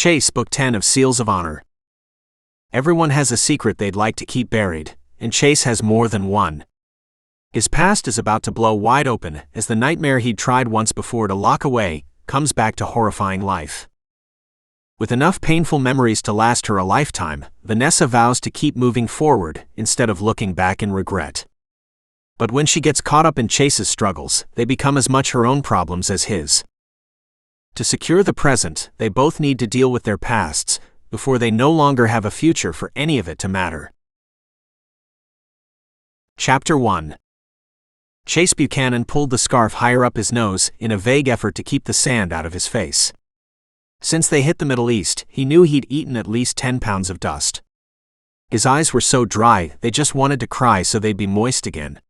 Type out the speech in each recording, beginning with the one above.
Chase, Book 10 of Seals of Honor. Everyone has a secret they'd like to keep buried, and Chase has more than one. His past is about to blow wide open as the nightmare he'd tried once before to lock away comes back to horrifying life. With enough painful memories to last her a lifetime, Vanessa vows to keep moving forward instead of looking back in regret. But when she gets caught up in Chase's struggles, they become as much her own problems as his. To secure the present, they both need to deal with their pasts before they no longer have a future for any of it to matter. Chapter 1. Chase Buchanan pulled the scarf higher up his nose in a vague effort to keep the sand out of his face. Since they hit the Middle East, he knew he'd eaten at least 10 pounds of dust. His eyes were so dry, they just wanted to cry so they'd be moist again.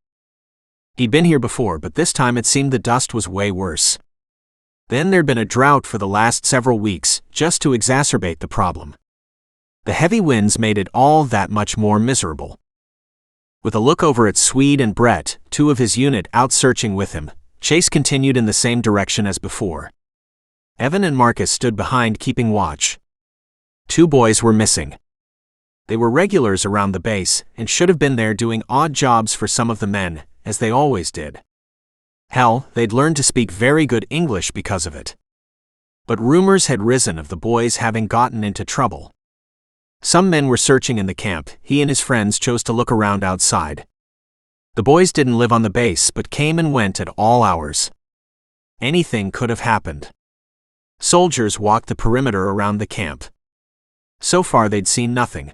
He'd been here before, but this time it seemed the dust was way worse. Then there'd been a drought for the last several weeks, just to exacerbate the problem. The heavy winds made it all that much more miserable. With a look over at Swede and Brett, two of his unit out searching with him, Chase continued in the same direction as before. Evan and Marcus stood behind keeping watch. 2 boys were missing. They were regulars around the base and should have been there doing odd jobs for some of the men, as they always did. Hell, they'd learned to speak very good English because of it. But rumors had risen of the boys having gotten into trouble. Some men were searching in the camp. He and his friends chose to look around outside. The boys didn't live on the base but came and went at all hours. Anything could have happened. Soldiers walked the perimeter around the camp. So far they'd seen nothing.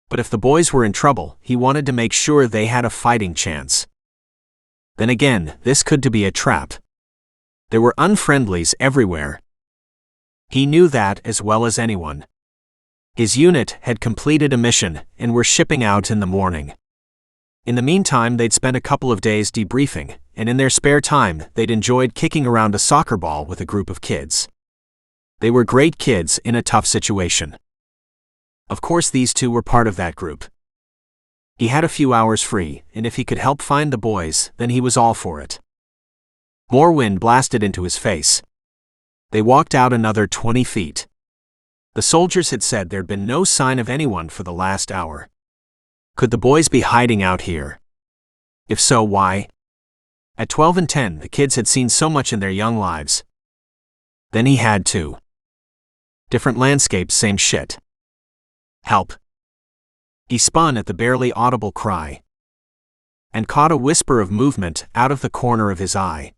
But if the boys were in trouble, he wanted to make sure they had a fighting chance. Then again, this could be a trap. There were unfriendlies everywhere. He knew that as well as anyone. His unit had completed a mission and were shipping out in the morning. In the meantime, they'd spent a couple of days debriefing, and in their spare time, they'd enjoyed kicking around a soccer ball with a group of kids. They were great kids in a tough situation. Of course, these two were part of that group. He had a few hours free, and if he could help find the boys, then he was all for it. More wind blasted into his face. They walked out another 20 feet. The soldiers had said there'd been no sign of anyone for the last hour. Could the boys be hiding out here? If so, why? At 12 and 10, the kids had seen so much in their young lives. Then he had too. Different landscapes, same shit. Help. He spun at the barely audible cry and caught a whisper of movement out of the corner of his eye.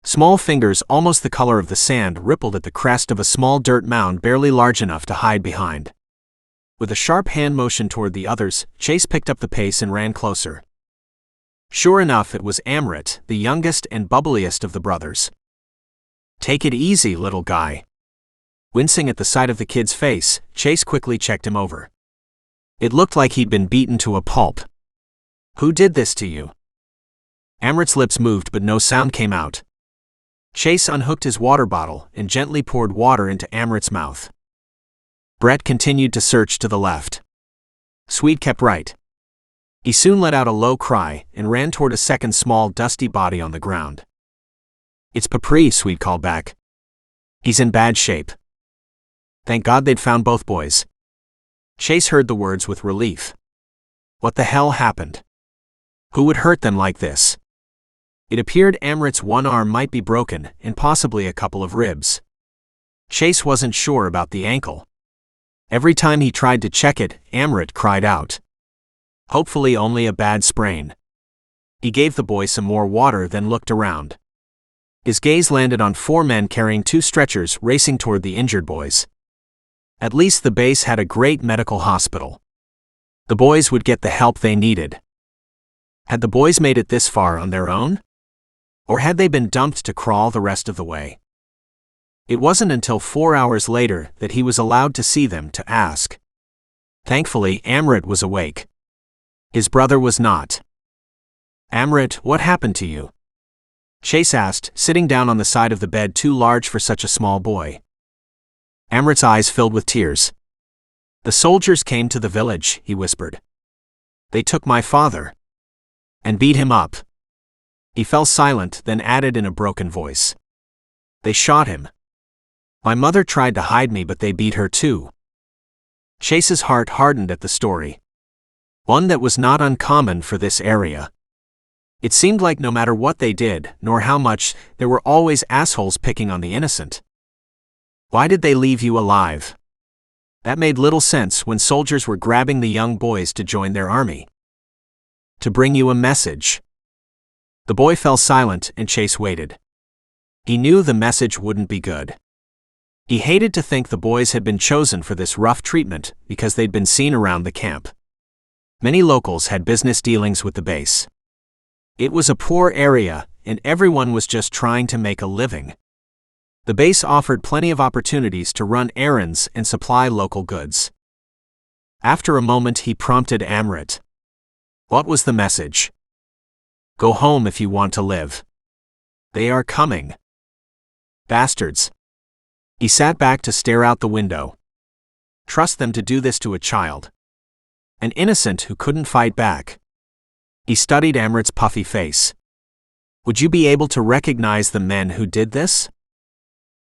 Small fingers almost the color of the sand rippled at the crest of a small dirt mound barely large enough to hide behind. With a sharp hand motion toward the others, Chase picked up the pace and ran closer. Sure enough, it was Amrit, the youngest and bubbliest of the brothers. "Take it easy, little guy." Wincing at the sight of the kid's face, Chase quickly checked him over. It looked like he'd been beaten to a pulp. "Who did this to you?" Amrit's lips moved but no sound came out. Chase unhooked his water bottle and gently poured water into Amrit's mouth. Brett continued to search to the left. Swede kept right. He soon let out a low cry and ran toward a second small dusty body on the ground. "It's Papri," Swede called back. "He's in bad shape." Thank God they'd found both boys. Chase heard the words with relief. What the hell happened? Who would hurt them like this? It appeared Amrit's one arm might be broken and possibly a couple of ribs. Chase wasn't sure about the ankle. Every time he tried to check it, Amrit cried out. Hopefully only a bad sprain. He gave the boy some more water then looked around. His gaze landed on 4 men carrying 2 stretchers racing toward the injured boys. At least the base had a great medical hospital. The boys would get the help they needed. Had the boys made it this far on their own? Or had they been dumped to crawl the rest of the way? It wasn't until 4 hours later that he was allowed to see them to ask. Thankfully, Amrit was awake. His brother was not. "Amrit, what happened to you?" Chase asked, sitting down on the side of the bed too large for such a small boy. Amrit's eyes filled with tears. "The soldiers came to the village," he whispered. "They took my father and beat him up." He fell silent, then added in a broken voice. "They shot him." My mother tried to hide me, but they beat her too. Chase's heart hardened at the story. One that was not uncommon for this area. It seemed like no matter what they did, nor how much, there were always assholes picking on the innocent. Why did they leave you alive? That made little sense when soldiers were grabbing the young boys to join their army. To bring you a message. The boy fell silent and Chase waited. He knew the message wouldn't be good. He hated to think the boys had been chosen for this rough treatment because they'd been seen around the camp. Many locals had business dealings with the base. It was a poor area, and everyone was just trying to make a living. The base offered plenty of opportunities to run errands and supply local goods. After a moment he prompted Amrit. What was the message? Go home if you want to live. They are coming. Bastards. He sat back to stare out the window. Trust them to do this to a child. An innocent who couldn't fight back. He studied Amrit's puffy face. Would you be able to recognize the men who did this?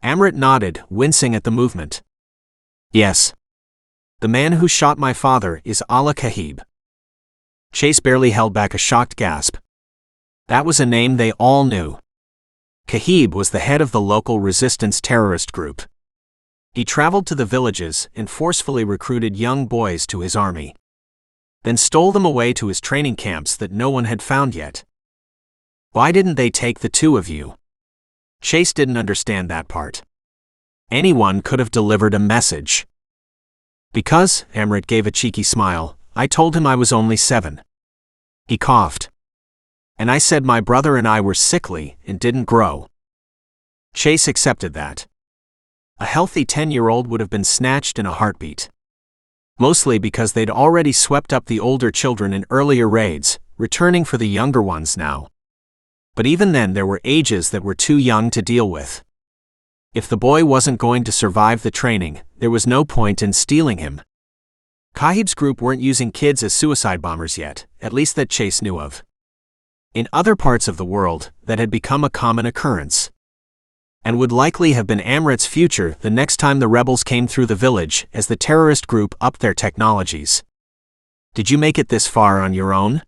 Amrit nodded, wincing at the movement. Yes. The man who shot my father is Allah Kahib. Chase barely held back a shocked gasp. That was a name they all knew. Kahib was the head of the local resistance terrorist group. He traveled to the villages and forcefully recruited young boys to his army. Then stole them away to his training camps that no one had found yet. Why didn't they take the two of you? Chase didn't understand that part. Anyone could have delivered a message. Because, Amrit gave a cheeky smile, I told him I was only 7. He coughed. And I said my brother and I were sickly and didn't grow. Chase accepted that. A healthy 10-year-old would have been snatched in a heartbeat. Mostly because they'd already swept up the older children in earlier raids, returning for the younger ones now. But even then there were ages that were too young to deal with. If the boy wasn't going to survive the training, there was no point in stealing him. Kahib's group weren't using kids as suicide bombers yet, at least that Chase knew of. In other parts of the world, that had become a common occurrence. And would likely have been Amrit's future the next time the rebels came through the village as the terrorist group upped their technologies. Did you make it this far on your own?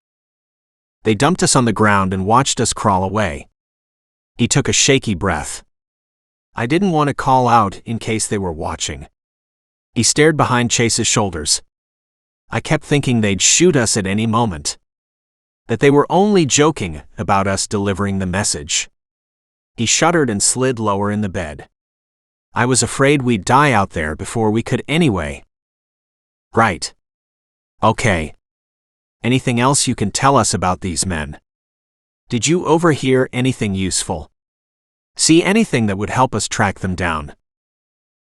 They dumped us on the ground and watched us crawl away. He took a shaky breath. I didn't want to call out in case they were watching. He stared behind Chase's shoulders. I kept thinking they'd shoot us at any moment. That they were only joking about us delivering the message. He shuddered and slid lower in the bed. I was afraid we'd die out there before we could anyway. Right. Okay. Anything else you can tell us about these men? Did you overhear anything useful? See anything that would help us track them down?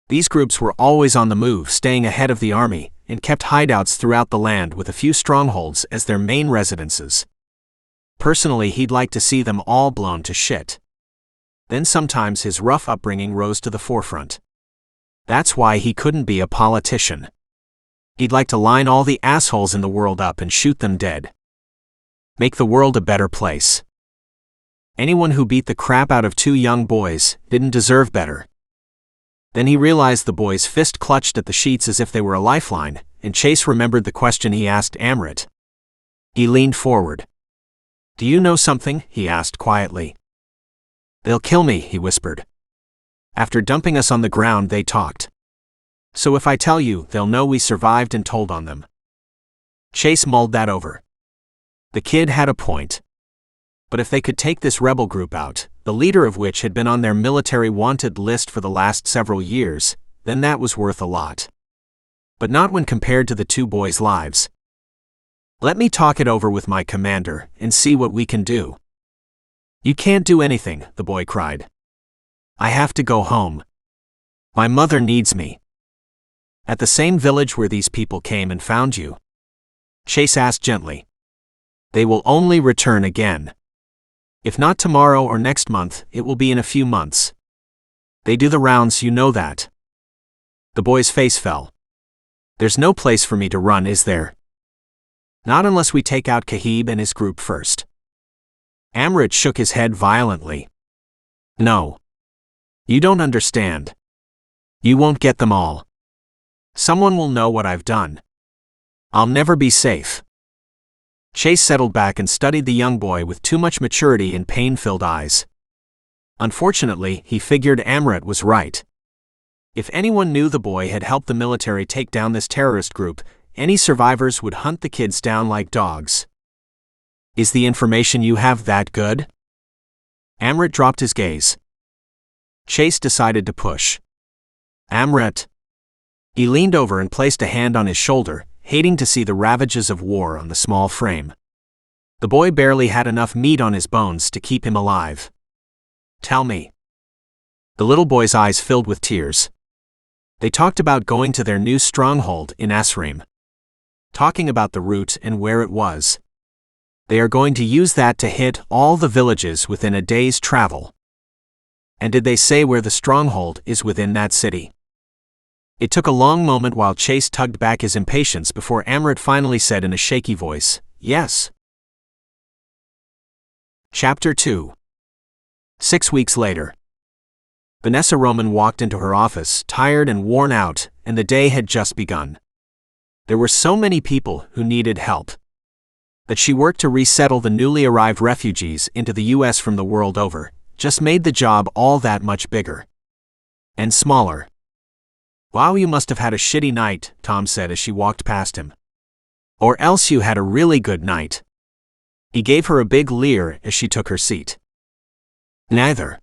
These groups were always on the move, staying ahead of the army, and kept hideouts throughout the land with a few strongholds as their main residences. Personally, he'd like to see them all blown to shit. Then sometimes his rough upbringing rose to the forefront. That's why he couldn't be a politician. He'd like to line all the assholes in the world up and shoot them dead. Make the world a better place. Anyone who beat the crap out of 2 young boys didn't deserve better. Then he realized the boy's fist clutched at the sheets as if they were a lifeline, and Chase remembered the question he asked Amrit. He leaned forward. Do you know something? He asked quietly. They'll kill me, he whispered. After dumping us on the ground, they talked. So if I tell you, they'll know we survived and told on them. Chase mulled that over. The kid had a point. But if they could take this rebel group out, the leader of which had been on their military wanted list for the last several years, then that was worth a lot. But not when compared to the 2 boys' lives. Let me talk it over with my commander and see what we can do. You can't do anything, the boy cried. I have to go home. My mother needs me. At the same village where these people came and found you? Chase asked gently. They will only return again. If not tomorrow or next month, it will be in a few months. They do the rounds, you know that. The boy's face fell. There's no place for me to run, is there? Not unless we take out Kahib and his group first. Amrit shook his head violently. No. You don't understand. You won't get them all. Someone will know what I've done. I'll never be safe. Chase settled back and studied the young boy with too much maturity and pain-filled eyes. Unfortunately, he figured Amrit was right. If anyone knew the boy had helped the military take down this terrorist group, any survivors would hunt the kids down like dogs. Is the information you have that good? Amrit dropped his gaze. Chase decided to push. Amrit. He leaned over and placed a hand on his shoulder, hating to see the ravages of war on the small frame. The boy barely had enough meat on his bones to keep him alive. Tell me. The little boy's eyes filled with tears. They talked about going to their new stronghold in Asrim. Talking about the route and where it was. They are going to use that to hit all the villages within a day's travel. And did they say where the stronghold is within that city? It took a long moment while Chase tugged back his impatience before Amrit finally said in a shaky voice, yes. Chapter 2. 6 weeks later. Vanessa Roman walked into her office, tired and worn out, and the day had just begun. There were so many people who needed help that she worked to resettle the newly arrived refugees into the U.S. from the world over, just made the job all that much bigger. And smaller. Wow, you must have had a shitty night, Tom said as she walked past him. Or else you had a really good night. He gave her a big leer as she took her seat. Neither.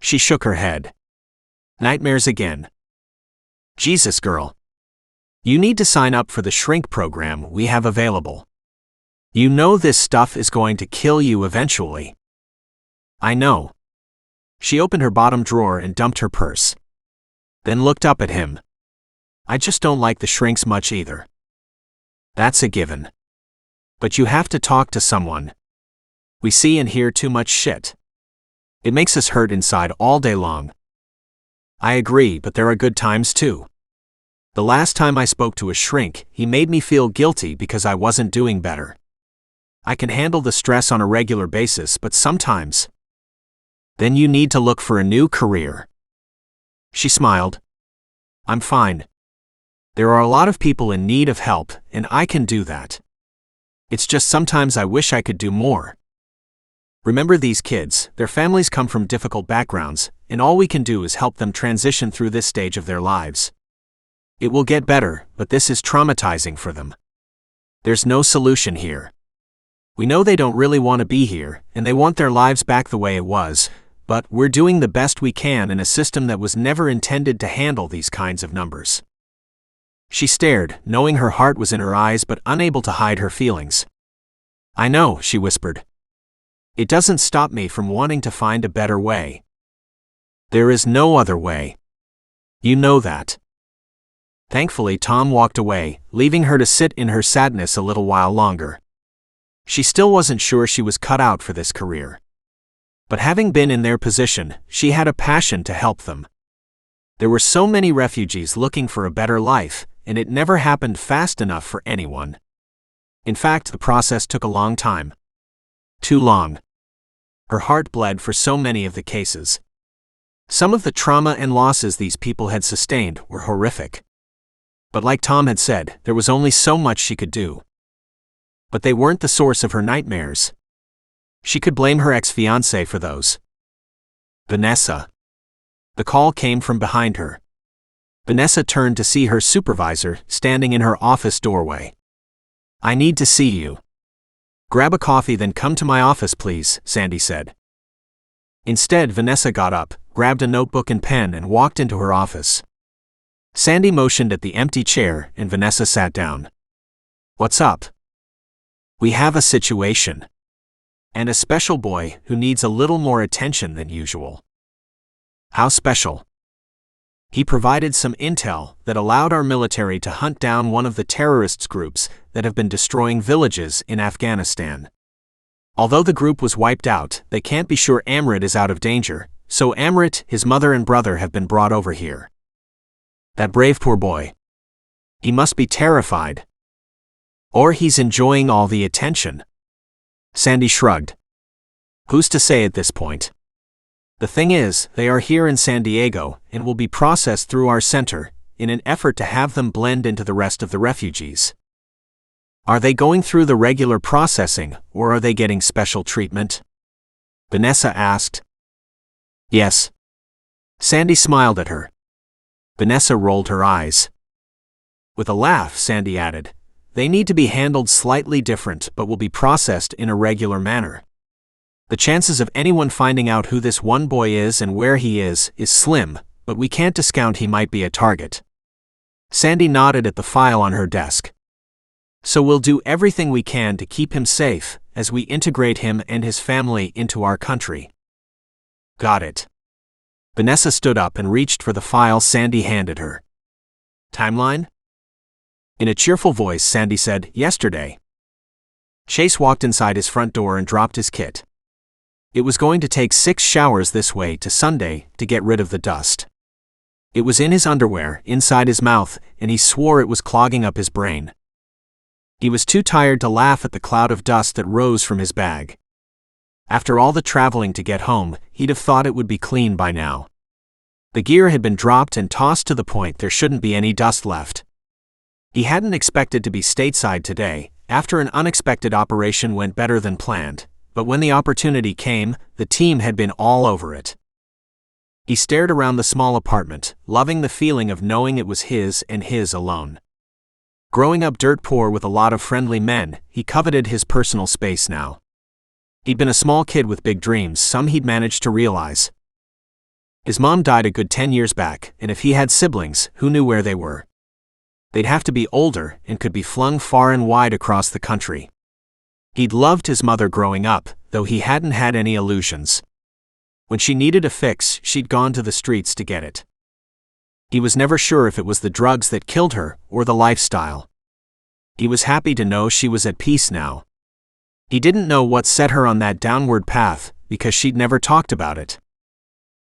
She shook her head. Nightmares again. Jesus, girl. You need to sign up for the shrink program we have available. You know this stuff is going to kill you eventually. I know. She opened her bottom drawer and dumped her purse. Then looked up at him. I just don't like the shrinks much either. That's a given. But you have to talk to someone. We see and hear too much shit. It makes us hurt inside all day long. I agree, but there are good times too. The last time I spoke to a shrink, he made me feel guilty because I wasn't doing better. I can handle the stress on a regular basis, but sometimes. Then you need to look for a new career. She smiled. I'm fine. There are a lot of people in need of help, and I can do that. It's just sometimes I wish I could do more. Remember these kids, their families come from difficult backgrounds, and all we can do is help them transition through this stage of their lives. It will get better, but this is traumatizing for them. There's no solution here. We know they don't really want to be here, and they want their lives back the way it was, but we're doing the best we can in a system that was never intended to handle these kinds of numbers. She stared, knowing her heart was in her eyes but unable to hide her feelings. I know, she whispered. It doesn't stop me from wanting to find a better way. There is no other way. You know that. Thankfully, Tom walked away, leaving her to sit in her sadness a little while longer. She still wasn't sure she was cut out for this career. But having been in their position, she had a passion to help them. There were so many refugees looking for a better life, and it never happened fast enough for anyone. In fact, the process took a long time. Too long. Her heart bled for so many of the cases. Some of the trauma and losses these people had sustained were horrific. But like Tom had said, there was only so much she could do. But they weren't the source of her nightmares. She could blame her ex-fiancé for those. Vanessa. The call came from behind her. Vanessa turned to see her supervisor standing in her office doorway. I need to see you. Grab a coffee then come to my office please, Sandy said. Instead, Vanessa got up, grabbed a notebook and pen and walked into her office. Sandy motioned at the empty chair and Vanessa sat down. What's up? We have a situation. And a special boy who needs a little more attention than usual. How special? He provided some intel that allowed our military to hunt down one of the terrorist groups that have been destroying villages in Afghanistan. Although the group was wiped out, they can't be sure Amrit is out of danger, so Amrit, his mother and brother have been brought over here. That brave poor boy. He must be terrified. Or he's enjoying all the attention. Sandy shrugged. Who's to say at this point? The thing is, they are here in San Diego and will be processed through our center in an effort to have them blend into the rest of the refugees. Are they going through the regular processing, or are they getting special treatment? Vanessa asked. Yes. Sandy smiled at her. Vanessa rolled her eyes. With a laugh, Sandy added, they need to be handled slightly different but will be processed in a regular manner. The chances of anyone finding out who this one boy is and where he is slim, but we can't discount he might be a target. Sandy nodded at the file on her desk. So we'll do everything we can to keep him safe as we integrate him and his family into our country. Got it. Vanessa stood up and reached for the file Sandy handed her. Timeline? In a cheerful voice, Sandy said, yesterday. Chase walked inside his front door and dropped his kit. It was going to take 6 showers this way to Sunday to get rid of the dust. It was in his underwear, inside his mouth, and he swore it was clogging up his brain. He was too tired to laugh at the cloud of dust that rose from his bag. After all the traveling to get home, he'd have thought it would be clean by now. The gear had been dropped and tossed to the point there shouldn't be any dust left. He hadn't expected to be stateside today, after an unexpected operation went better than planned, but when the opportunity came, the team had been all over it. He stared around the small apartment, loving the feeling of knowing it was his and his alone. Growing up dirt poor with a lot of friendly men, he coveted his personal space now. He'd been a small kid with big dreams, some he'd managed to realize. His mom died a good 10 years back, and if he had siblings, who knew where they were? They'd have to be older and could be flung far and wide across the country. He'd loved his mother growing up, though he hadn't had any illusions. When she needed a fix, she'd gone to the streets to get it. He was never sure if it was the drugs that killed her or the lifestyle. He was happy to know she was at peace now. He didn't know what set her on that downward path, because she'd never talked about it.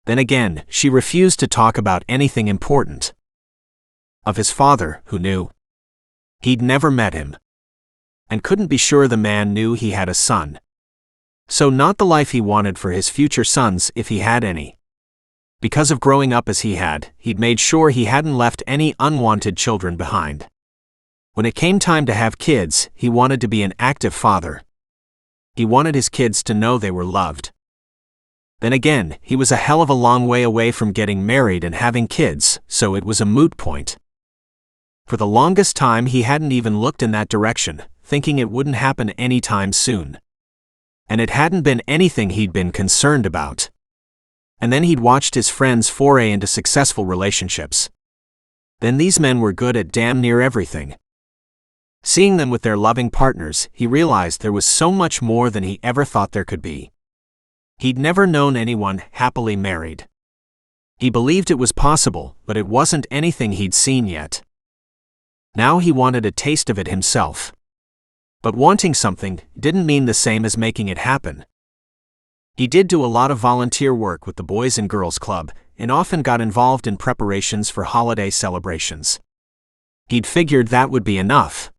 Then again, she refused to talk about anything important. Of his father, who knew? He'd never met him. And couldn't be sure the man knew he had a son. So not the life he wanted for his future sons if he had any. Because of growing up as he had, he'd made sure he hadn't left any unwanted children behind. When it came time to have kids, he wanted to be an active father. He wanted his kids to know they were loved. Then again, he was a hell of a long way away from getting married and having kids, so it was a moot point. For the longest time he hadn't even looked in that direction, thinking it wouldn't happen anytime soon. And it hadn't been anything he'd been concerned about. And then he'd watched his friends foray into successful relationships. Then these men were good at damn near everything. Seeing them with their loving partners, he realized there was so much more than he ever thought there could be. He'd never known anyone happily married. He believed it was possible, but it wasn't anything he'd seen yet. Now he wanted a taste of it himself. But wanting something didn't mean the same as making it happen. He did do a lot of volunteer work with the Boys and Girls Club, and often got involved in preparations for holiday celebrations. He'd figured that would be enough.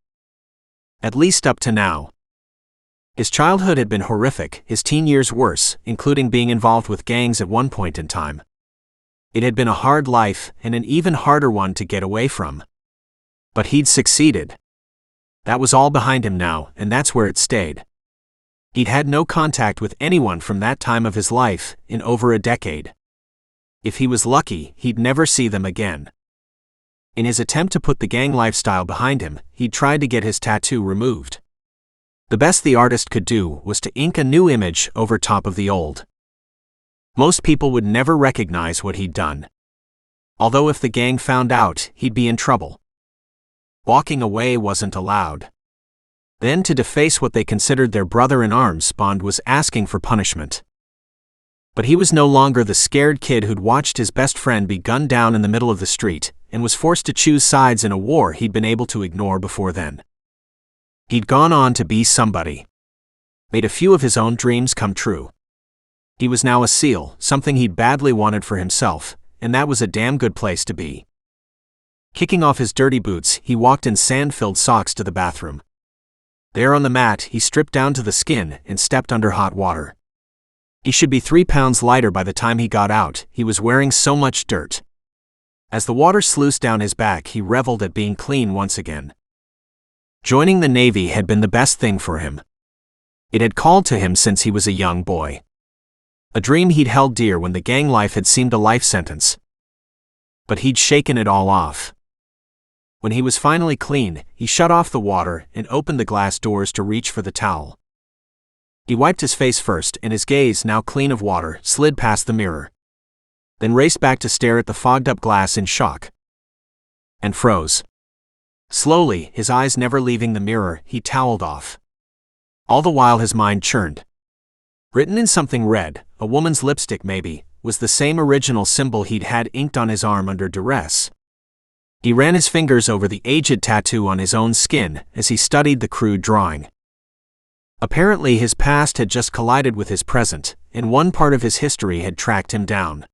At least up to now. His childhood had been horrific, his teen years worse, including being involved with gangs at one point in time. It had been a hard life, and an even harder one to get away from. But he'd succeeded. That was all behind him now, and that's where it stayed. He'd had no contact with anyone from that time of his life in over a decade. If he was lucky, he'd never see them again. In his attempt to put the gang lifestyle behind him, he'd tried to get his tattoo removed. The best the artist could do was to ink a new image over top of the old. Most people would never recognize what he'd done. Although if the gang found out, he'd be in trouble. Walking away wasn't allowed. Then to deface what they considered their brother-in-arms bond was asking for punishment. But he was no longer the scared kid who'd watched his best friend be gunned down in the middle of the street, and was forced to choose sides in a war he'd been able to ignore before then. He'd gone on to be somebody. Made a few of his own dreams come true. He was now a SEAL, something he'd badly wanted for himself, and that was a damn good place to be. Kicking off his dirty boots, he walked in sand-filled socks to the bathroom. There on the mat, he stripped down to the skin and stepped under hot water. He should be 3 pounds lighter by the time he got out, he was wearing so much dirt. As the water sluiced down his back, he reveled at being clean once again. Joining the Navy had been the best thing for him. It had called to him since he was a young boy. A dream he'd held dear when the gang life had seemed a life sentence. But he'd shaken it all off. When he was finally clean, he shut off the water and opened the glass doors to reach for the towel. He wiped his face first, and his gaze, now clean of water, slid past the mirror. Then raced back to stare at the fogged-up glass in shock. And froze. Slowly, his eyes never leaving the mirror, he toweled off. All the while his mind churned. Written in something red, a woman's lipstick maybe, was the same original symbol he'd had inked on his arm under duress. He ran his fingers over the aged tattoo on his own skin as he studied the crude drawing. Apparently his past had just collided with his present, and one part of his history had tracked him down.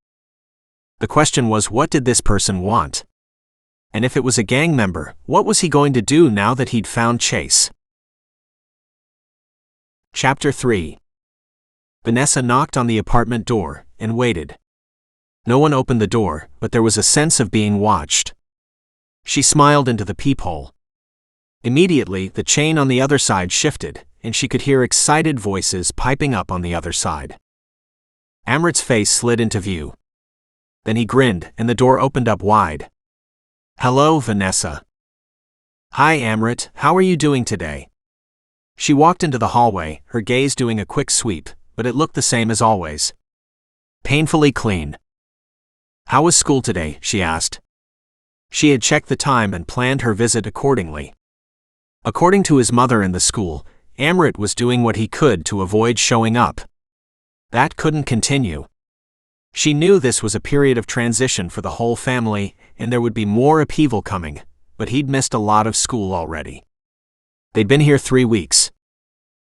The question was, what did this person want? And if it was a gang member, what was he going to do now that he'd found Chase? Chapter 3. Vanessa knocked on the apartment door and waited. No one opened the door, but there was a sense of being watched. She smiled into the peephole. Immediately, the chain on the other side shifted, and she could hear excited voices piping up on the other side. Amrit's face slid into view. Then he grinned, and the door opened up wide. "Hello, Vanessa." "Hi, Amrit, how are you doing today?" She walked into the hallway, her gaze doing a quick sweep, but it looked the same as always. Painfully clean. "How was school today?" she asked. She had checked the time and planned her visit accordingly. According to his mother and the school, Amrit was doing what he could to avoid showing up. That couldn't continue. She knew this was a period of transition for the whole family, and there would be more upheaval coming, but he'd missed a lot of school already. They'd been here 3 weeks.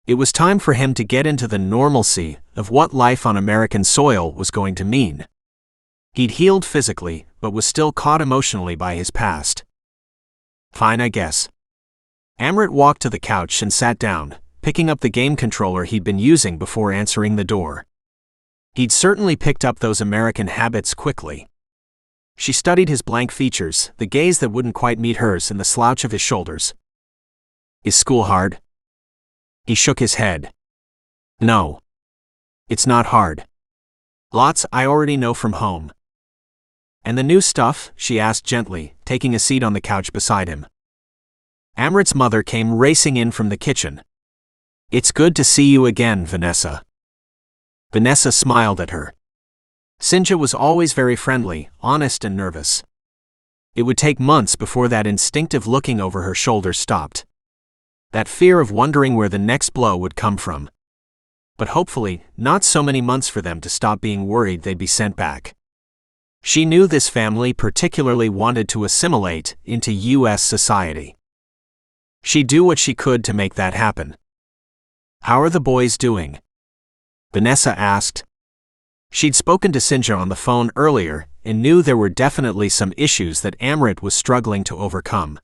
It was time for him to get into the normalcy of what life on American soil was going to mean. He'd healed physically, but was still caught emotionally by his past. "Fine, I guess." Amrit walked to the couch and sat down, picking up the game controller he'd been using before answering the door. He'd certainly picked up those American habits quickly. She studied his blank features, the gaze that wouldn't quite meet hers and the slouch of his shoulders. "Is school hard?" He shook his head. "No. It's not hard. Lots I already know from home." "And the new stuff?" she asked gently, taking a seat on the couch beside him. Amrit's mother came racing in from the kitchen. "It's good to see you again, Vanessa." Vanessa smiled at her. Sinja was always very friendly, honest and nervous. It would take months before that instinctive looking over her shoulder stopped. That fear of wondering where the next blow would come from. But hopefully, not so many months for them to stop being worried they'd be sent back. She knew this family particularly wanted to assimilate into U.S. society. She'd do what she could to make that happen. "How are the boys doing?" Vanessa asked. She'd spoken to Sinja on the phone earlier and knew there were definitely some issues that Amrit was struggling to overcome.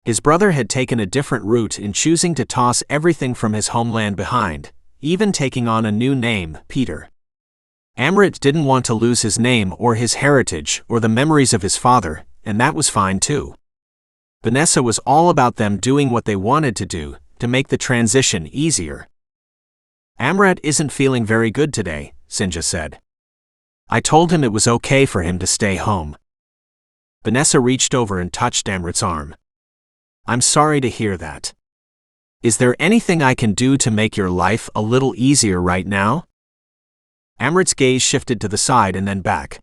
His brother had taken a different route in choosing to toss everything from his homeland behind, even taking on a new name, Peter. Amrit didn't want to lose his name or his heritage or the memories of his father, and that was fine too. Vanessa was all about them doing what they wanted to do to make the transition easier. "Amrit isn't feeling very good today," Sinja said. "I told him it was okay for him to stay home." Vanessa reached over and touched Amrit's arm. "I'm sorry to hear that. Is there anything I can do to make your life a little easier right now?" Amrit's gaze shifted to the side and then back.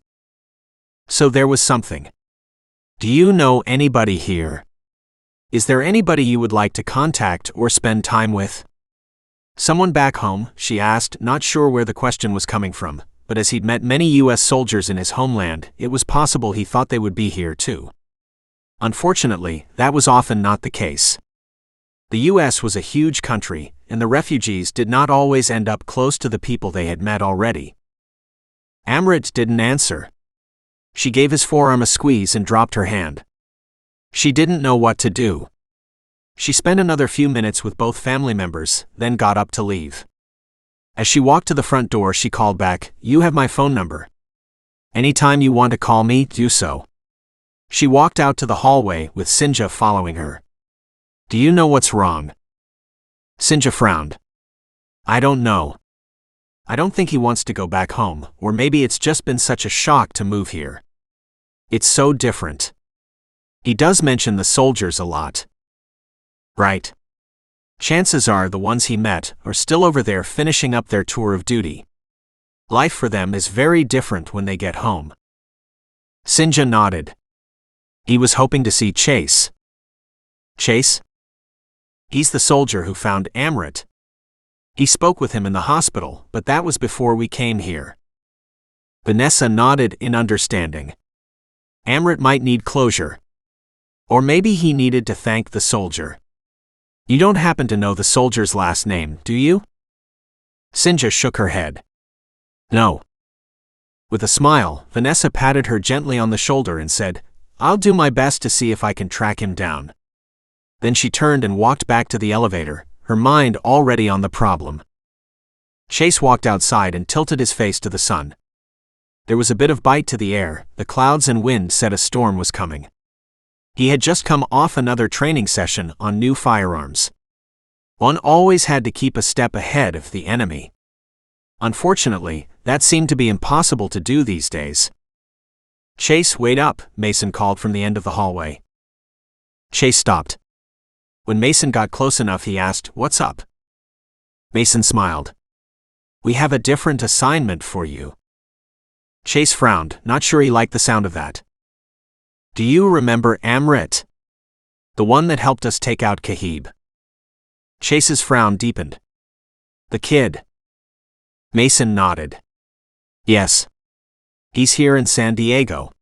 "So there was something. Do you know anybody here? Is there anybody you would like to contact or spend time with?" "Someone back home?" she asked, not sure where the question was coming from, but as he'd met many U.S. soldiers in his homeland, it was possible he thought they would be here too. Unfortunately, that was often not the case. The U.S. was a huge country, and the refugees did not always end up close to the people they had met already. Amrit didn't answer. She gave his forearm a squeeze and dropped her hand. She didn't know what to do. She spent another few minutes with both family members, then got up to leave. As she walked to the front door, she called back, "You have my phone number. Anytime you want to call me, do so." She walked out to the hallway with Sinja following her. "Do you know what's wrong?" Sinja frowned. "I don't know. I don't think he wants to go back home, or maybe it's just been such a shock to move here. It's so different. He does mention the soldiers a lot." "Right. Chances are the ones he met are still over there finishing up their tour of duty. Life for them is very different when they get home." Sinja nodded. "He was hoping to see Chase." "Chase? He's the soldier who found Amrit. He spoke with him in the hospital, but that was before we came here." Vanessa nodded in understanding. Amrit might need closure. Or maybe he needed to thank the soldier. "You don't happen to know the soldier's last name, do you?" Sinja shook her head. "No." With a smile, Vanessa patted her gently on the shoulder and said, "I'll do my best to see if I can track him down." Then she turned and walked back to the elevator, her mind already on the problem. Chase walked outside and tilted his face to the sun. There was a bit of bite to the air, the clouds and wind said a storm was coming. He had just come off another training session on new firearms. One always had to keep a step ahead of the enemy. Unfortunately, that seemed to be impossible to do these days. "Chase, wait up," Mason called from the end of the hallway. Chase stopped. When Mason got close enough, he asked, "What's up?" Mason smiled. "We have a different assignment for you." Chase frowned, not sure he liked the sound of that. "Do you remember Amrit? The one that helped us take out Kahib?" Chase's frown deepened. "The kid?" Mason nodded. "Yes. He's here in San Diego.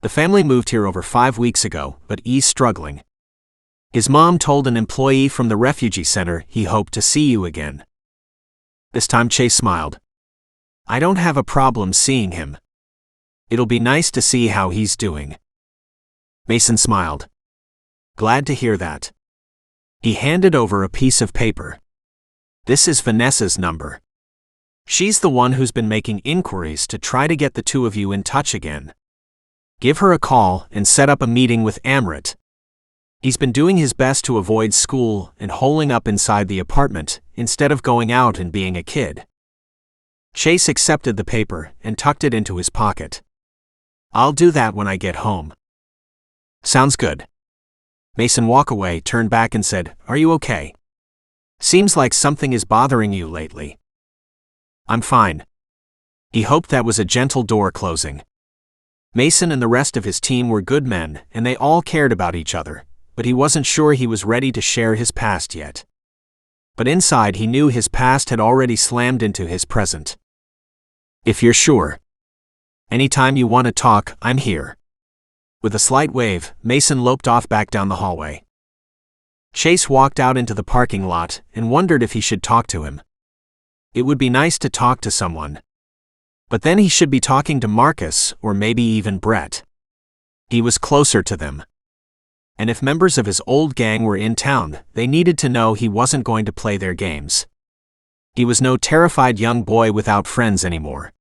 The family moved here over 5 weeks ago, but he's struggling. His mom told an employee from the refugee center he hoped to see you again." This time Chase smiled. "I don't have a problem seeing him. It'll be nice to see how he's doing." Mason smiled. "Glad to hear that." He handed over a piece of paper. "This is Vanessa's number. She's the one who's been making inquiries to try to get the two of you in touch again. Give her a call and set up a meeting with Amrit. He's been doing his best to avoid school and holing up inside the apartment instead of going out and being a kid." Chase accepted the paper and tucked it into his pocket. "I'll do that when I get home." "Sounds good." Mason walked away, turned back and said, "Are you okay? Seems like something is bothering you lately." "I'm fine." He hoped that was a gentle door closing. Mason and the rest of his team were good men, and they all cared about each other, but he wasn't sure he was ready to share his past yet. But inside he knew his past had already slammed into his present. "If you're sure. Anytime you want to talk, I'm here." With a slight wave, Mason loped off back down the hallway. Chase walked out into the parking lot and wondered if he should talk to him. It would be nice to talk to someone. But then he should be talking to Marcus or maybe even Brett. He was closer to them. And if members of his old gang were in town, they needed to know he wasn't going to play their games. He was no terrified young boy without friends anymore.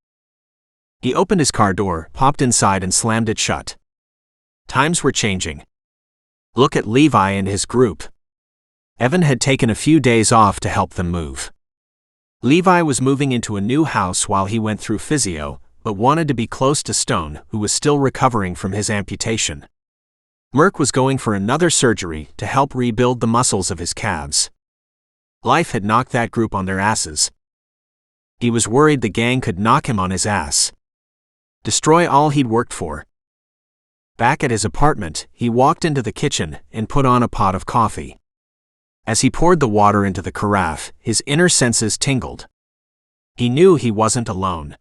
He opened his car door, popped inside and slammed it shut. Times were changing. Look at Levi and his group. Evan had taken a few days off to help them move. Levi was moving into a new house while he went through physio, but wanted to be close to Stone, who was still recovering from his amputation. Merc was going for another surgery to help rebuild the muscles of his calves. Life had knocked that group on their asses. He was worried the gang could knock him on his ass. Destroy all he'd worked for. Back at his apartment, he walked into the kitchen and put on a pot of coffee. As he poured the water into the carafe, his inner senses tingled. He knew he wasn't alone.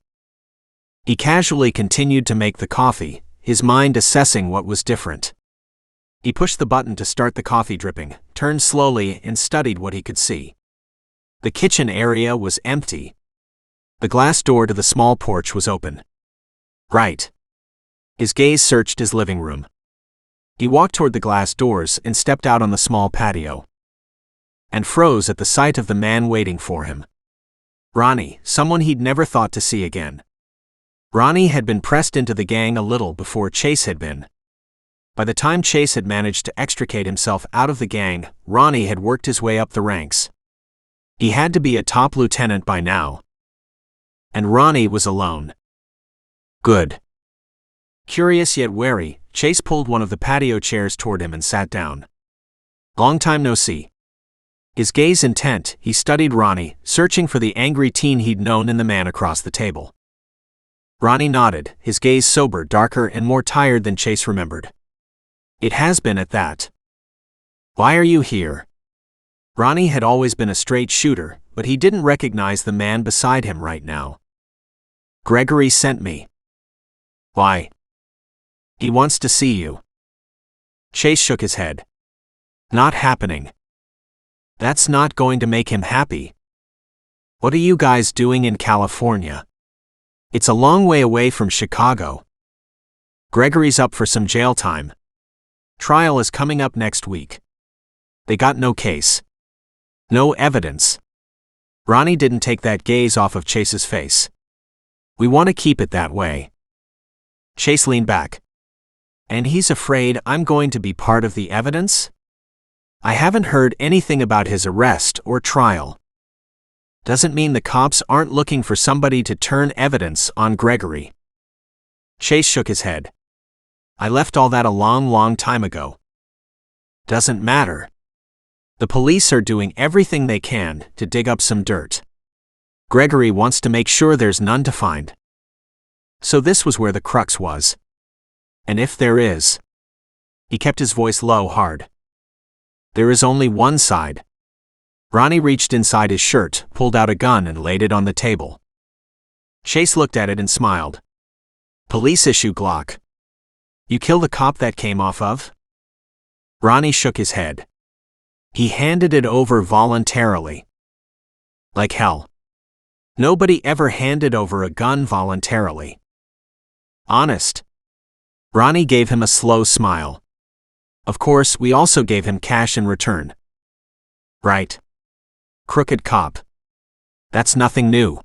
He casually continued to make the coffee, his mind assessing what was different. He pushed the button to start the coffee dripping, turned slowly and studied what he could see. The kitchen area was empty. The glass door to the small porch was open. Right. His gaze searched his living room. He walked toward the glass doors and stepped out on the small patio. And froze at the sight of the man waiting for him. Ronnie, someone he'd never thought to see again. Ronnie had been pressed into the gang a little before Chase had been. By the time Chase had managed to extricate himself out of the gang, Ronnie had worked his way up the ranks. He had to be a top lieutenant by now. And Ronnie was alone. Good. Curious yet wary, Chase pulled one of the patio chairs toward him and sat down. Long time no see. His gaze intent, he studied Ronnie, searching for the angry teen he'd known in the man across the table. Ronnie nodded, his gaze sober, darker, and more tired than Chase remembered. It has been at that. Why are you here? Ronnie had always been a straight shooter, but he didn't recognize the man beside him right now. Gregory sent me. Why? He wants to see you. Chase shook his head. Not happening. That's not going to make him happy. What are you guys doing in California? It's a long way away from Chicago. Gregory's up for some jail time. Trial is coming up next week. They got no case. No evidence. Ronnie didn't take that gaze off of Chase's face. We want to keep it that way. Chase leaned back. And he's afraid I'm going to be part of the evidence? I haven't heard anything about his arrest or trial. Doesn't mean the cops aren't looking for somebody to turn evidence on Gregory. Chase shook his head. I left all that a long time ago. Doesn't matter. The police are doing everything they can to dig up some dirt. Gregory wants to make sure there's none to find. So this was where the crux was. And if there is... He kept his voice low, hard. There is only one side. Ronnie reached inside his shirt, pulled out a gun and laid it on the table. Chase looked at it and smiled. Police issue Glock. You kill the cop that came off of? Ronnie shook his head. He handed it over voluntarily. Like hell. Nobody ever handed over a gun voluntarily. Honest. Ronnie gave him a slow smile. Of course, we also gave him cash in return. Right. Crooked cop. That's nothing new.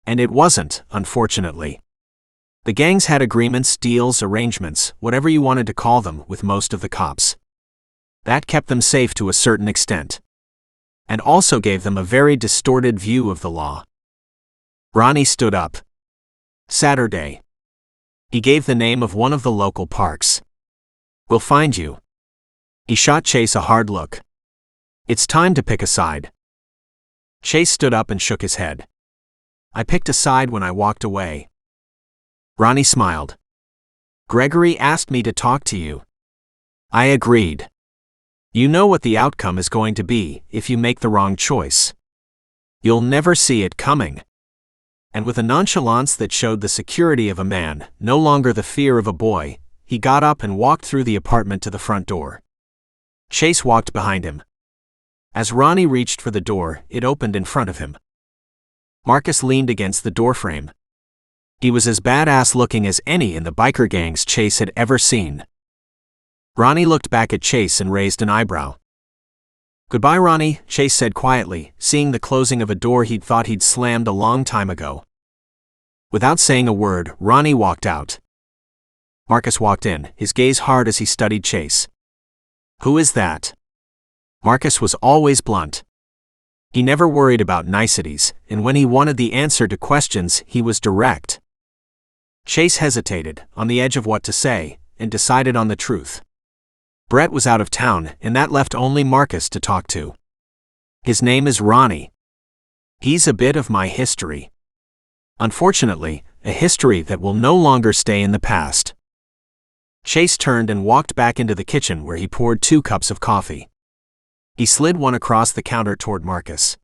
And it wasn't, unfortunately. The gangs had agreements, deals, arrangements, whatever you wanted to call them, with most of the cops. That kept them safe to a certain extent. And also gave them a very distorted view of the law. Ronnie stood up. Saturday. He gave the name of one of the local parks. We'll find you. He shot Chase a hard look. It's time to pick a side. Chase stood up and shook his head. I picked a side when I walked away. Ronnie smiled. Gregory asked me to talk to you. I agreed. You know what the outcome is going to be if you make the wrong choice. You'll never see it coming. And with a nonchalance that showed the security of a man, no longer the fear of a boy, he got up and walked through the apartment to the front door. Chase walked behind him. As Ronnie reached for the door, it opened in front of him. Marcus leaned against the doorframe. He was as badass looking as any in the biker gangs Chase had ever seen. Ronnie looked back at Chase and raised an eyebrow. Goodbye, Ronnie, Chase said quietly, seeing the closing of a door he'd thought he'd slammed a long time ago. Without saying a word, Ronnie walked out. Marcus walked in, his gaze hard as he studied Chase. Who is that? Marcus was always blunt. He never worried about niceties, and when he wanted the answer to questions, he was direct. Chase hesitated, on the edge of what to say, and decided on the truth. Brett was out of town, and that left only Marcus to talk to. His name is Ronnie. He's a bit of my history. Unfortunately, a history that will no longer stay in the past. Chase turned and walked back into the kitchen where he poured 2 cups of coffee. He slid one across the counter toward Marcus.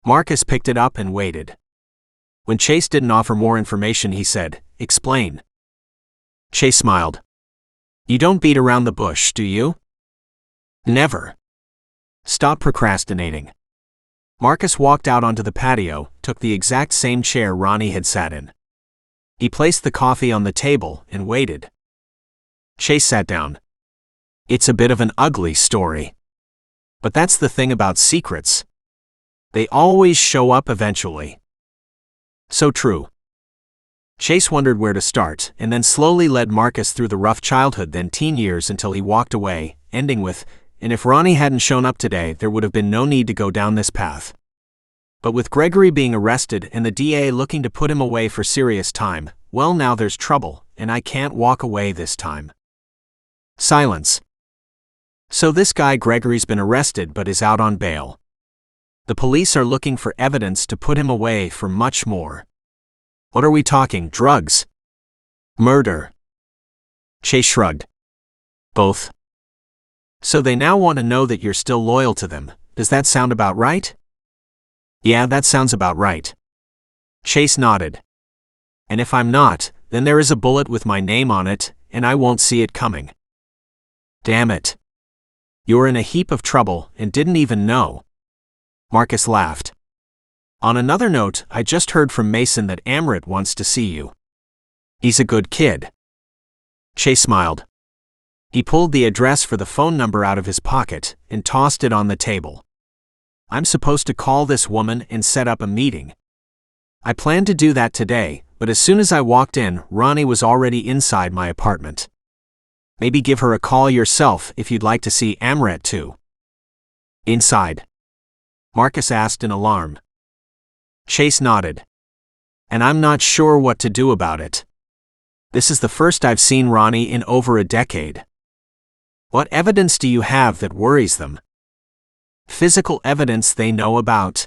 Marcus picked it up and waited. When Chase didn't offer more information, he said, "Explain." Chase smiled. You don't beat around the bush, do you? Never. Stop procrastinating. Marcus walked out onto the patio, took the exact same chair Ronnie had sat in. He placed the coffee on the table and waited. Chase sat down. It's a bit of an ugly story. But that's the thing about secrets. They always show up eventually. So true. Chase wondered where to start, and then slowly led Marcus through the rough childhood then teen years until he walked away, ending with, "And if Ronnie hadn't shown up today, there would have been no need to go down this path." But with Gregory being arrested and the DA looking to put him away for serious time, well, now there's trouble, and I can't walk away this time. Silence. So this guy Gregory's been arrested but is out on bail. The police are looking for evidence to put him away for much more. What are we talking? Drugs? Murder? Chase shrugged. Both. So they now want to know that you're still loyal to them. Does that sound about right? Yeah, that sounds about right. Chase nodded. And if I'm not, then there is a bullet with my name on it, and I won't see it coming. Damn it. You're in a heap of trouble and didn't even know. Marcus laughed. On another note, I just heard from Mason that Amrit wants to see you. He's a good kid. Chase smiled. He pulled the address for the phone number out of his pocket and tossed it on the table. I'm supposed to call this woman and set up a meeting. I planned to do that today, but as soon as I walked in, Ronnie was already inside my apartment. Maybe give her a call yourself if you'd like to see Amrit too. Inside? Marcus asked in alarm. Chase nodded. And I'm not sure what to do about it. This is the first I've seen Ronnie in over a decade. What evidence do you have that worries them? Physical evidence they know about.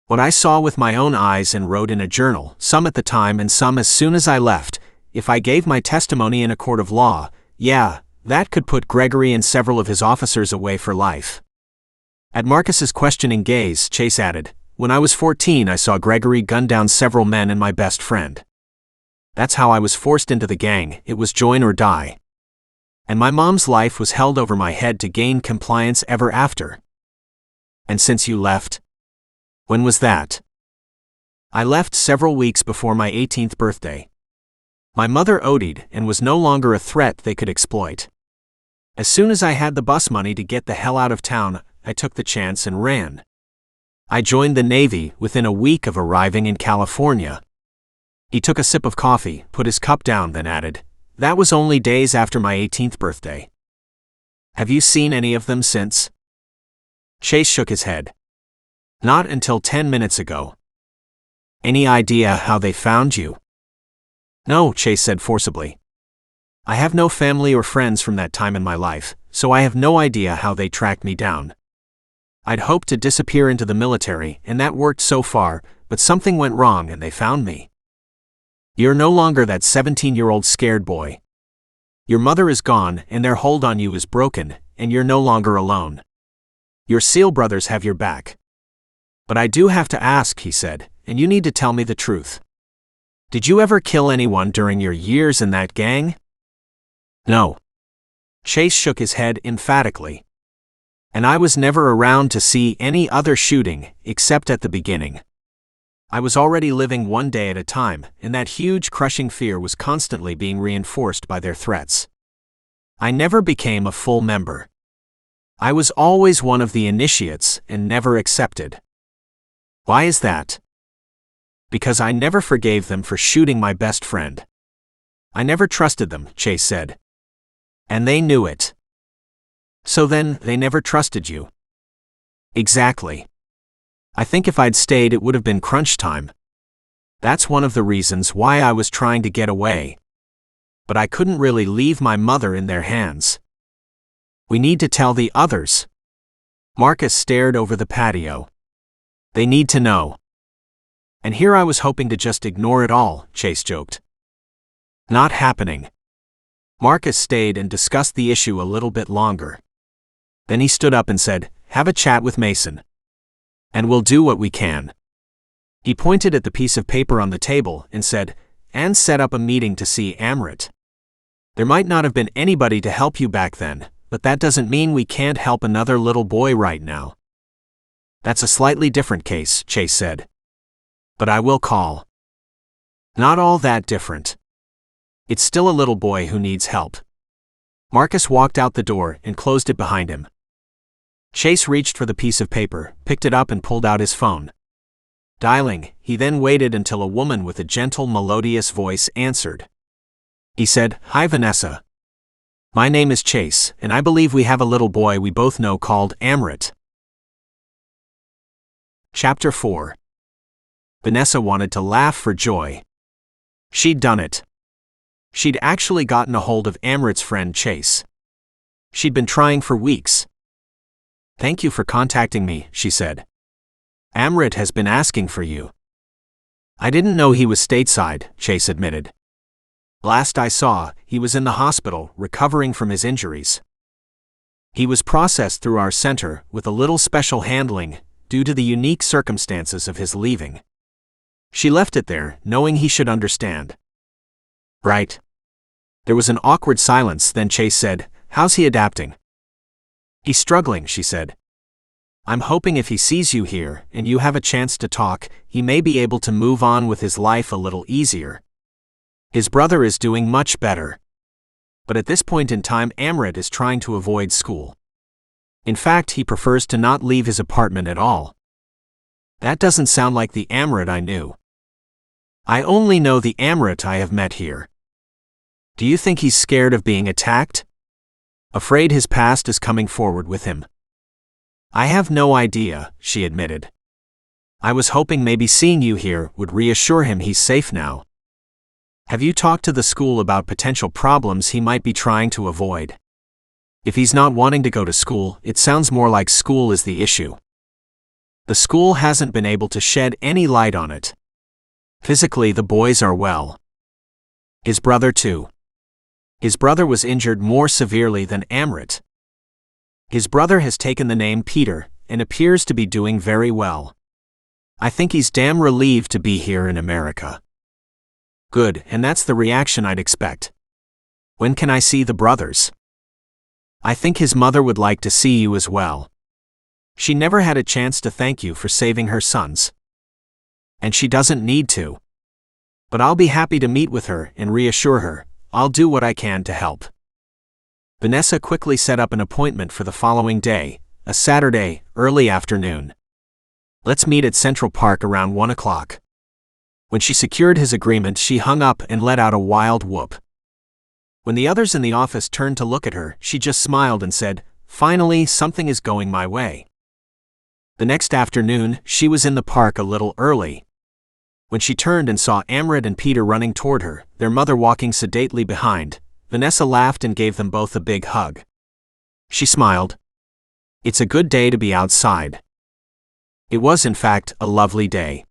What I saw with my own eyes and wrote in a journal, some at the time and some as soon as I left. If I gave my testimony in a court of law, yeah, that could put Gregory and several of his officers away for life. At Marcus's questioning gaze, Chase added, When I was 14, I saw Gregory gun down several men and my best friend. That's how I was forced into the gang. It was join or die. And my mom's life was held over my head to gain compliance ever after. And since you left? When was that? I left several weeks before my 18th birthday. My mother OD'd and was no longer a threat they could exploit. As soon as I had the bus money to get the hell out of town, I took the chance and ran. I joined the Navy within a week of arriving in California. He took a sip of coffee, put his cup down, then added, That was only days after my 18th birthday. Have you seen any of them since? Chase shook his head. Not until 10 minutes ago. Any idea how they found you? No, Chase said forcibly. I have no family or friends from that time in my life, so I have no idea how they tracked me down. I'd hoped to disappear into the military, and that worked so far, but something went wrong and they found me. You're no longer that 17-year-old scared boy. Your mother is gone and their hold on you is broken, and you're no longer alone. Your SEAL brothers have your back. But I do have to ask, he said, and you need to tell me the truth. Did you ever kill anyone during your years in that gang? No. Chase shook his head emphatically. And I was never around to see any other shooting, except at the beginning. I was already living one day at a time, and that huge crushing fear was constantly being reinforced by their threats. I never became a full member. I was always one of the initiates and never accepted. Why is that? Because I never forgave them for shooting my best friend. I never trusted them, Chase said. And they knew it. So then, they never trusted you. Exactly. I think if I'd stayed it would have been crunch time. That's one of the reasons why I was trying to get away. But I couldn't really leave my mother in their hands. We need to tell the others. Marcus stared over the patio. They need to know. And here I was hoping to just ignore it all, Chase joked. Not happening. Marcus stayed and discussed the issue a little bit longer. Then he stood up and said, Have a chat with Mason. And we'll do what we can. He pointed at the piece of paper on the table and said, And set up a meeting to see Amrit. There might not have been anybody to help you back then, but that doesn't mean we can't help another little boy right now. That's a slightly different case, Chase said. But I will call. Not all that different. It's still a little boy who needs help. Marcus walked out the door and closed it behind him. Chase reached for the piece of paper, picked it up and pulled out his phone. Dialing, he then waited until a woman with a gentle, melodious voice answered. He said, "Hi Vanessa. My name is Chase, and I believe we have a little boy we both know called Amrit." Chapter 4. Vanessa wanted to laugh for joy. She'd done it. She'd actually gotten a hold of Amrit's friend Chase. She'd been trying for weeks. "Thank you for contacting me," she said. "Amrit has been asking for you." "I didn't know he was stateside," Chase admitted. "Last I saw, he was in the hospital, recovering from his injuries. He was processed through our center, with a little special handling, due to the unique circumstances of his leaving." She left it there, knowing he should understand. "Right." There was an awkward silence, then Chase said, "How's he adapting?" "He's struggling," she said. "I'm hoping if he sees you here, and you have a chance to talk, he may be able to move on with his life a little easier. His brother is doing much better. But at this point in time, Amrit is trying to avoid school. In fact, he prefers to not leave his apartment at all." "That doesn't sound like the Amrit I knew." "I only know the Amrit I have met here." "Do you think he's scared of being attacked? Afraid his past is coming forward with him?" "I have no idea," she admitted. "I was hoping maybe seeing you here would reassure him he's safe now." "Have you talked to the school about potential problems he might be trying to avoid? If he's not wanting to go to school, it sounds more like school is the issue." "The school hasn't been able to shed any light on it. Physically, the boys are well. His brother too. His brother was injured more severely than Amrit. His brother has taken the name Peter, and appears to be doing very well. I think he's damn relieved to be here in America." "Good, and that's the reaction I'd expect. When can I see the brothers?" "I think his mother would like to see you as well. She never had a chance to thank you for saving her sons. And she doesn't need to. But I'll be happy to meet with her and reassure her. I'll do what I can to help." Vanessa quickly set up an appointment for the following day, a Saturday, early afternoon. "Let's meet at Central Park around 1 o'clock. When she secured his agreement, she hung up and let out a wild whoop. When the others in the office turned to look at her, she just smiled and said, "Finally, something is going my way." The next afternoon, she was in the park a little early. When she turned and saw Amrit and Peter running toward her, their mother walking sedately behind, Vanessa laughed and gave them both a big hug. She smiled. "It's a good day to be outside." It was, in fact, a lovely day.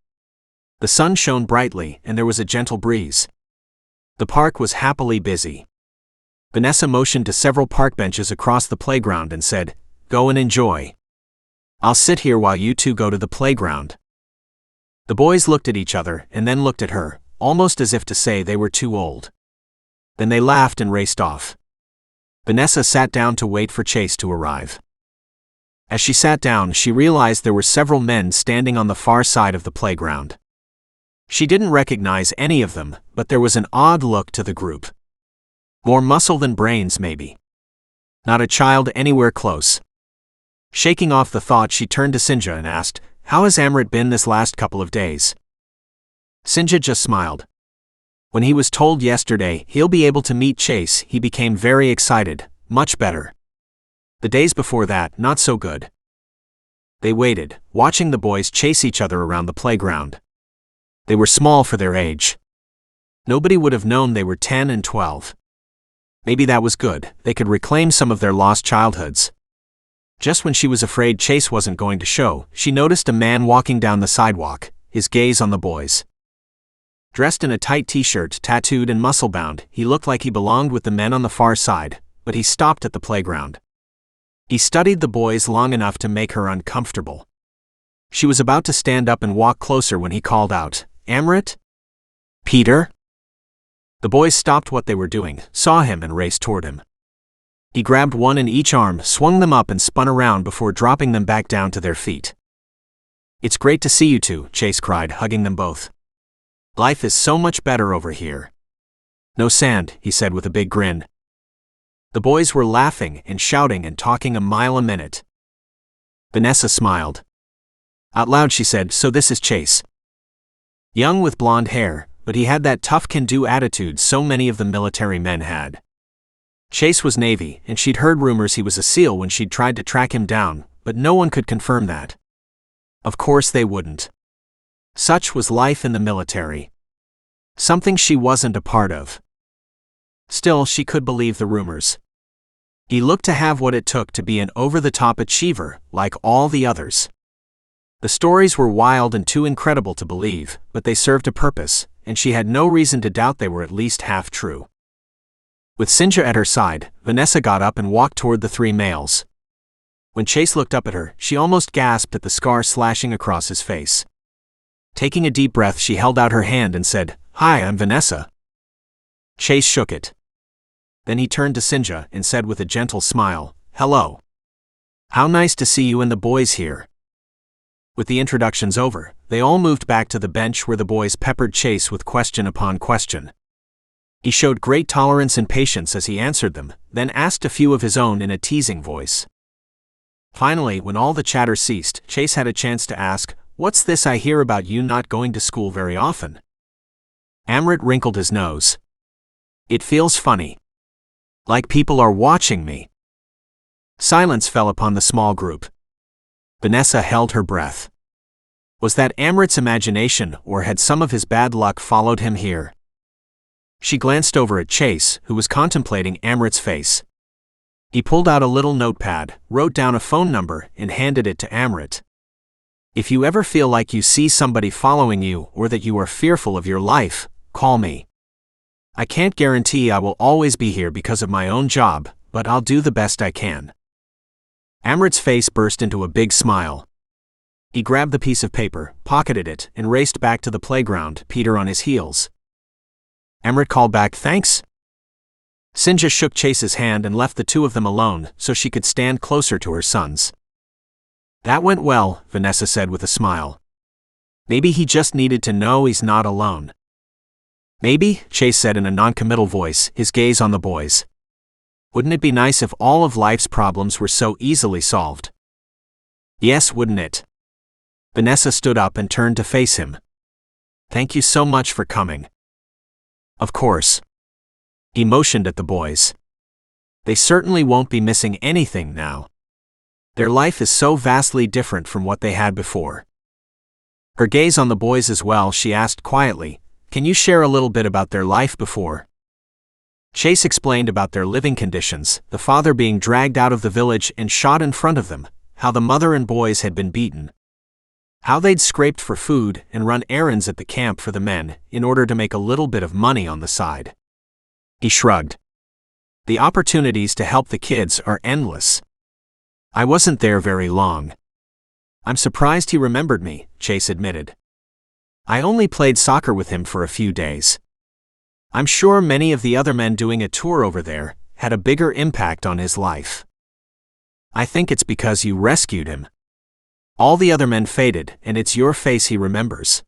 The sun shone brightly, and there was a gentle breeze. The park was happily busy. Vanessa motioned to several park benches across the playground and said, "Go and enjoy. I'll sit here while you two go to the playground." The boys looked at each other and then looked at her, almost as if to say they were too old. Then they laughed and raced off. Vanessa sat down to wait for Chase to arrive. As she sat down, she realized there were several men standing on the far side of the playground. She didn't recognize any of them, but there was an odd look to the group. More muscle than brains, maybe. Not a child anywhere close. Shaking off the thought, she turned to Sinja and asked, "How has Amrit been this last couple of days?" Sinja just smiled. When he was told yesterday he'll be able to meet Chase, he became very excited, much better. The days before that, not so good. They waited, watching the boys chase each other around the playground. They were small for their age. Nobody would have known they were 10 and 12. Maybe that was good, they could reclaim some of their lost childhoods. Just when she was afraid Chase wasn't going to show, she noticed a man walking down the sidewalk, his gaze on the boys. Dressed in a tight t-shirt, tattooed and muscle-bound, he looked like he belonged with the men on the far side, but he stopped at the playground. He studied the boys long enough to make her uncomfortable. She was about to stand up and walk closer when he called out, "Amrit? Peter?" The boys stopped what they were doing, saw him and raced toward him. He grabbed one in each arm, swung them up and spun around before dropping them back down to their feet. "It's great to see you two," Chase cried, hugging them both. "Life is so much better over here." "No sand," he said with a big grin. The boys were laughing and shouting and talking a mile a minute. Vanessa smiled. Out loud she said, "So this is Chase." Young with blonde hair, but he had that tough can-do attitude so many of the military men had. Chase was Navy, and she'd heard rumors he was a SEAL when she'd tried to track him down, but no one could confirm that. Of course they wouldn't. Such was life in the military. Something she wasn't a part of. Still, she could believe the rumors. He looked to have what it took to be an over-the-top achiever, like all the others. The stories were wild and too incredible to believe, but they served a purpose, and she had no reason to doubt they were at least half true. With Sinja at her side, Vanessa got up and walked toward the three males. When Chase looked up at her, she almost gasped at the scar slashing across his face. Taking a deep breath, she held out her hand and said, "Hi, I'm Vanessa." Chase shook it. Then he turned to Sinja and said with a gentle smile, "Hello. How nice to see you and the boys here." With the introductions over, they all moved back to the bench where the boys peppered Chase with question upon question. He showed great tolerance and patience as he answered them, then asked a few of his own in a teasing voice. Finally, when all the chatter ceased, Chase had a chance to ask, "What's this I hear about you not going to school very often?" Amrit wrinkled his nose. "It feels funny. Like people are watching me." Silence fell upon the small group. Vanessa held her breath. Was that Amrit's imagination, or had some of his bad luck followed him here? She glanced over at Chase, who was contemplating Amrit's face. He pulled out a little notepad, wrote down a phone number, and handed it to Amrit. "If you ever feel like you see somebody following you or that you are fearful of your life, call me. I can't guarantee I will always be here because of my own job, but I'll do the best I can." Amrit's face burst into a big smile. He grabbed the piece of paper, pocketed it, and raced back to the playground, Peter on his heels. Amrit called back, "Thanks." Sinja shook Chase's hand and left the two of them alone so she could stand closer to her sons. "That went well," Vanessa said with a smile. "Maybe he just needed to know he's not alone." "Maybe," Chase said in a noncommittal voice, his gaze on the boys. "Wouldn't it be nice if all of life's problems were so easily solved?" "Yes, wouldn't it?" Vanessa stood up and turned to face him. "Thank you so much for coming." "Of course." He motioned at the boys. "They certainly won't be missing anything now. Their life is so vastly different from what they had before." Her gaze on the boys as well, she asked quietly, "Can you share a little bit about their life before?" Chase explained about their living conditions, the father being dragged out of the village and shot in front of them, how the mother and boys had been beaten. How they'd scraped for food and run errands at the camp for the men in order to make a little bit of money on the side. He shrugged. "The opportunities to help the kids are endless. I wasn't there very long." "I'm surprised he remembered me," Chase admitted. "I only played soccer with him for a few days. I'm sure many of the other men doing a tour over there had a bigger impact on his life. I think it's because you rescued him. All the other men faded, and it's your face he remembers."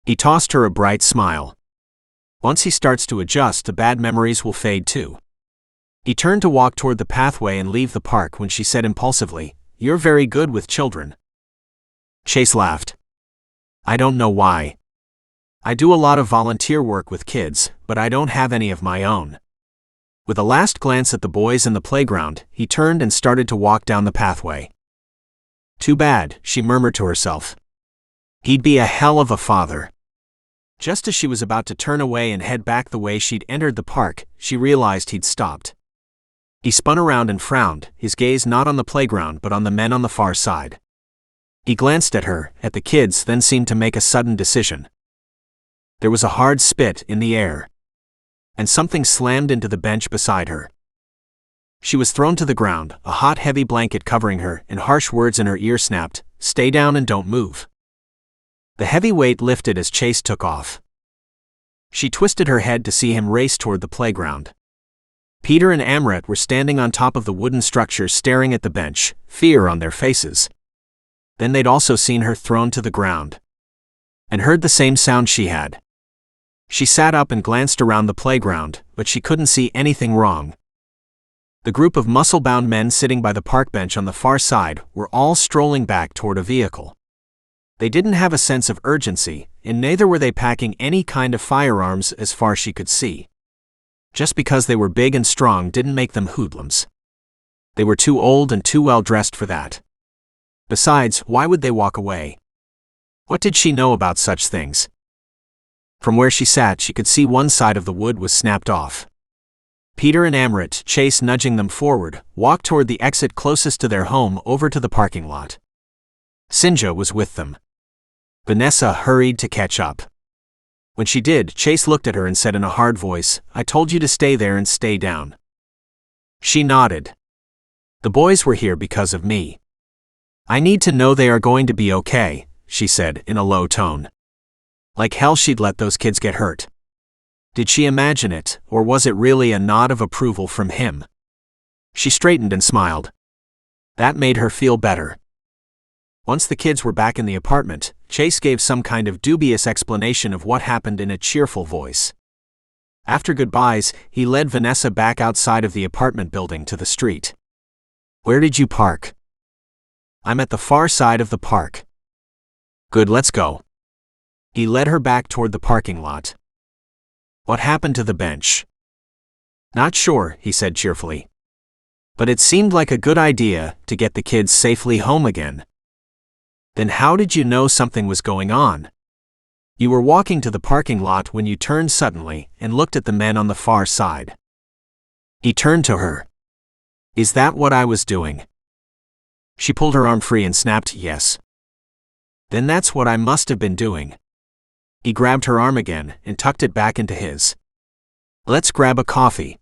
He tossed her a bright smile. "Once he starts to adjust, the bad memories will fade too." He turned to walk toward the pathway and leave the park when she said impulsively, "You're very good with children." Chase laughed. "I don't know why. I do a lot of volunteer work with kids, but I don't have any of my own." With a last glance at the boys in the playground, he turned and started to walk down the pathway. "Too bad," she murmured to herself. "He'd be a hell of a father." Just as she was about to turn away and head back the way she'd entered the park, she realized he'd stopped. He spun around and frowned, his gaze not on the playground but on the men on the far side. He glanced at her, at the kids, then seemed to make a sudden decision. There was a hard spit in the air. And something slammed into the bench beside her. She was thrown to the ground, a hot, heavy blanket covering her, and harsh words in her ear snapped, "Stay down and don't move." The heavy weight lifted as Chase took off. She twisted her head to see him race toward the playground. Peter and Amrit were standing on top of the wooden structure staring at the bench, fear on their faces. Then they'd also seen her thrown to the ground. And heard the same sound she had. She sat up and glanced around the playground, but she couldn't see anything wrong. The group of muscle-bound men sitting by the park bench on the far side were all strolling back toward a vehicle. They didn't have a sense of urgency, and neither were they packing any kind of firearms as far as she could see. Just because they were big and strong didn't make them hoodlums. They were too old and too well dressed for that. Besides, why would they walk away? What did she know about such things? From where she sat, she could see one side of the wood was snapped off. Peter and Amrit, Chase nudging them forward, walked toward the exit closest to their home over to the parking lot. Sinja was with them. Vanessa hurried to catch up. When she did, Chase looked at her and said in a hard voice, "I told you to stay there and stay down." She nodded. "The boys were here because of me. I need to know they are going to be okay," she said in a low tone. Like hell she'd let those kids get hurt. Did she imagine it, or was it really a nod of approval from him? She straightened and smiled. That made her feel better. Once the kids were back in the apartment, Chase gave some kind of dubious explanation of what happened in a cheerful voice. After goodbyes, he led Vanessa back outside of the apartment building to the street. "Where did you park?" "I'm at the far side of the park." "Good, let's go." He led her back toward the parking lot. "What happened to the bench?" "Not sure," he said cheerfully. "But it seemed like a good idea to get the kids safely home again." "Then how did you know something was going on?" "You were walking to the parking lot when you turned suddenly and looked at the men on the far side." He turned to her. "Is that what I was doing?" She pulled her arm free and snapped, "Yes." "Then that's what I must have been doing." He grabbed her arm again and tucked it back into his. "Let's grab a coffee."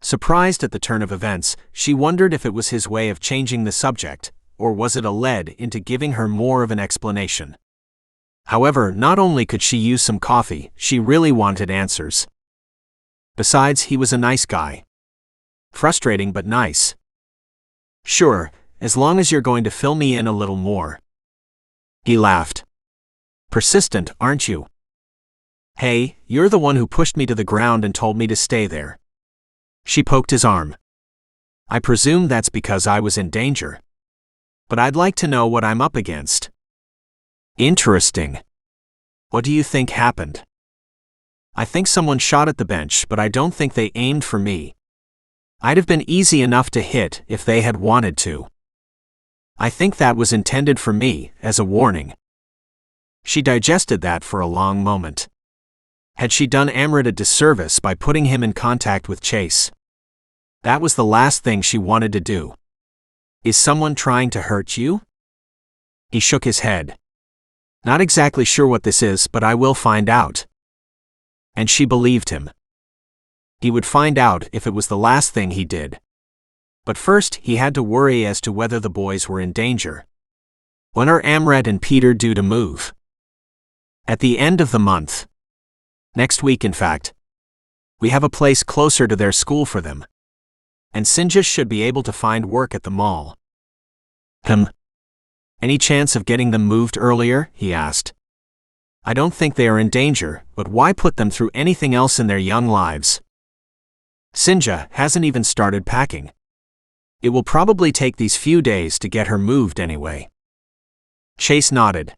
Surprised at the turn of events, she wondered if it was his way of changing the subject, or was it a lead into giving her more of an explanation. However, not only could she use some coffee, she really wanted answers. Besides, he was a nice guy. Frustrating but nice. "Sure, as long as you're going to fill me in a little more." He laughed. "Persistent, aren't you?" "Hey, you're the one who pushed me to the ground and told me to stay there." She poked his arm. "I presume that's because I was in danger. But I'd like to know what I'm up against." "Interesting. What do you think happened?" "I think someone shot at the bench, but I don't think they aimed for me. I'd have been easy enough to hit if they had wanted to. I think that was intended for me, as a warning." She digested that for a long moment. Had she done Amrit a disservice by putting him in contact with Chase? That was the last thing she wanted to do. "Is someone trying to hurt you?" He shook his head. "Not exactly sure what this is, but I will find out." And she believed him. He would find out if it was the last thing he did. But first, he had to worry as to whether the boys were in danger. When are Amrit and Peter due to move? At the end of the month. Next week, in fact. We have a place closer to their school for them. And Sinja should be able to find work at the mall. Any chance of getting them moved earlier?" he asked. "I don't think they are in danger, but why put them through anything else in their young lives?" "Sinja hasn't even started packing. It will probably take these few days to get her moved anyway." Chase nodded.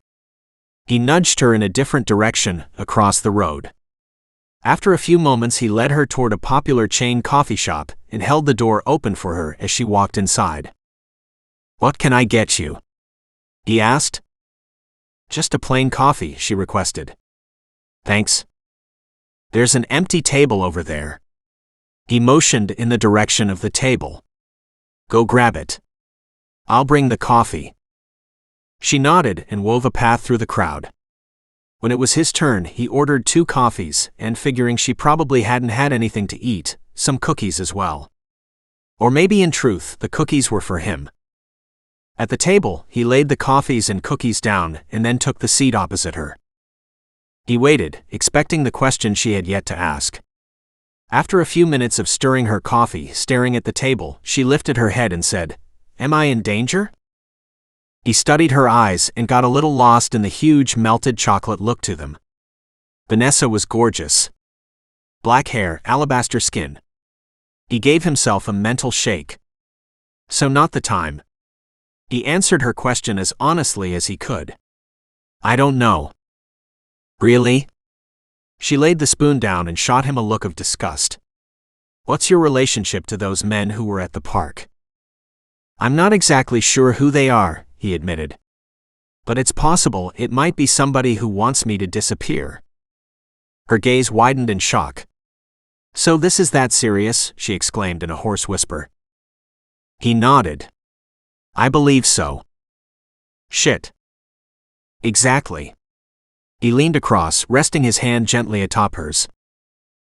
He nudged her in a different direction, across the road. After a few moments he led her toward a popular chain coffee shop and held the door open for her as she walked inside. "What can I get you?" he asked. "Just a plain coffee," she requested. "Thanks." "There's an empty table over there." He motioned in the direction of the table. "Go grab it. I'll bring the coffee." She nodded and wove a path through the crowd. When it was his turn, he ordered 2 coffees, and figuring she probably hadn't had anything to eat, some cookies as well. Or maybe in truth, the cookies were for him. At the table, he laid the coffees and cookies down and then took the seat opposite her. He waited, expecting the question she had yet to ask. After a few minutes of stirring her coffee, staring at the table, she lifted her head and said, "Am I in danger?" He studied her eyes and got a little lost in the huge melted chocolate look to them. Vanessa was gorgeous. Black hair, alabaster skin. He gave himself a mental shake. So not the time. He answered her question as honestly as he could. I don't know. Really? She laid the spoon down and shot him a look of disgust. What's your relationship to those men who were at the park? I'm not exactly sure who they are, he admitted. But it's possible it might be somebody who wants me to disappear. Her gaze widened in shock. So this is that serious? She exclaimed in a hoarse whisper. He nodded. I believe so. Shit. Exactly. He leaned across, resting his hand gently atop hers.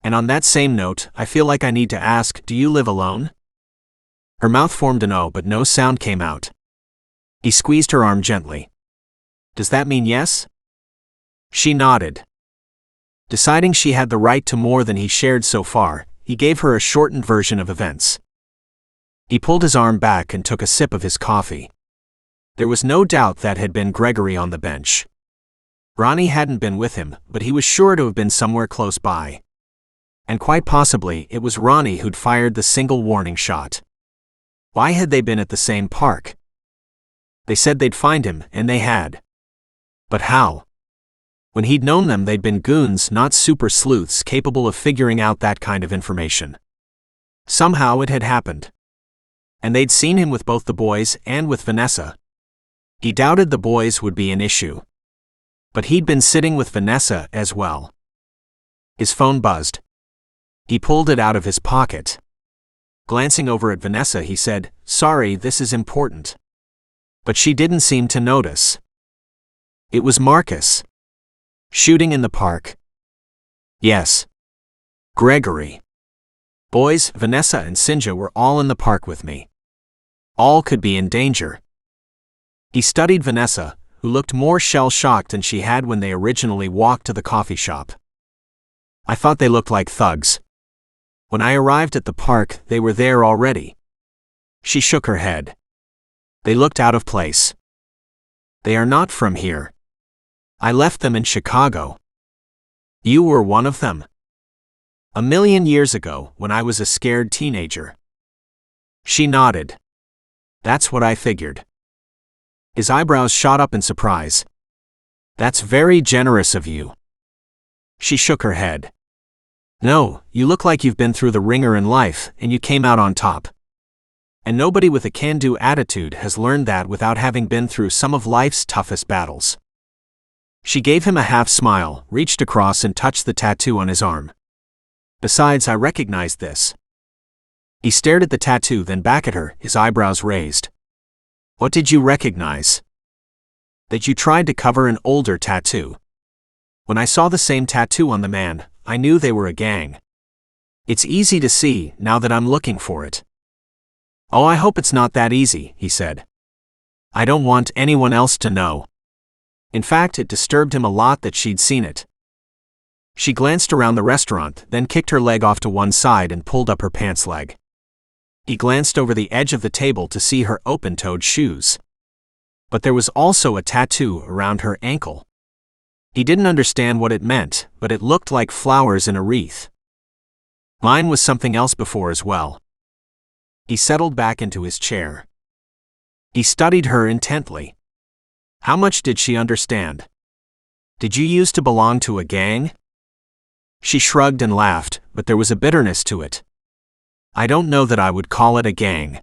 And on that same note, I feel like I need to ask, do you live alone? Her mouth formed an O, but no sound came out. He squeezed her arm gently. Does that mean yes? She nodded. Deciding she had the right to more than he shared so far, he gave her a shortened version of events. He pulled his arm back and took a sip of his coffee. There was no doubt that had been Gregory on the bench. Ronnie hadn't been with him, but he was sure to have been somewhere close by. And quite possibly, it was Ronnie who'd fired the single warning shot. Why had they been at the same park? They said they'd find him, and they had. But how? When he'd known them, they'd been goons, not super sleuths capable of figuring out that kind of information. Somehow it had happened. And they'd seen him with both the boys and with Vanessa. He doubted the boys would be an issue. But he'd been sitting with Vanessa as well. His phone buzzed. He pulled it out of his pocket. Glancing over at Vanessa, he said, "Sorry, this is important." But she didn't seem to notice. It was Marcus. Shooting in the park. Yes. Gregory. Boys, Vanessa and Sinja were all in the park with me. All could be in danger. He studied Vanessa, who looked more shell-shocked than she had when they originally walked to the coffee shop. I thought they looked like thugs. When I arrived at the park, they were there already. She shook her head. They looked out of place. They are not from here. I left them in Chicago. You were one of them? 1,000,000 years ago, when I was a scared teenager. She nodded. That's what I figured. His eyebrows shot up in surprise. That's very generous of you. She shook her head. No, you look like you've been through the ringer in life, and you came out on top. And nobody with a can-do attitude has learned that without having been through some of life's toughest battles. She gave him a half-smile, reached across and touched the tattoo on his arm. Besides, I recognized this. He stared at the tattoo, then back at her, his eyebrows raised. What did you recognize? That you tried to cover an older tattoo. When I saw the same tattoo on the man, I knew they were a gang. It's easy to see, now that I'm looking for it. Oh, I hope it's not that easy, he said. I don't want anyone else to know. In fact, it disturbed him a lot that she'd seen it. She glanced around the restaurant, then kicked her leg off to one side and pulled up her pants leg. He glanced over the edge of the table to see her open-toed shoes. But there was also a tattoo around her ankle. He didn't understand what it meant, but it looked like flowers in a wreath. Mine was something else before as well. He settled back into his chair. He studied her intently. How much did she understand? Did you used to belong to a gang? She shrugged and laughed, but there was a bitterness to it. I don't know that I would call it a gang.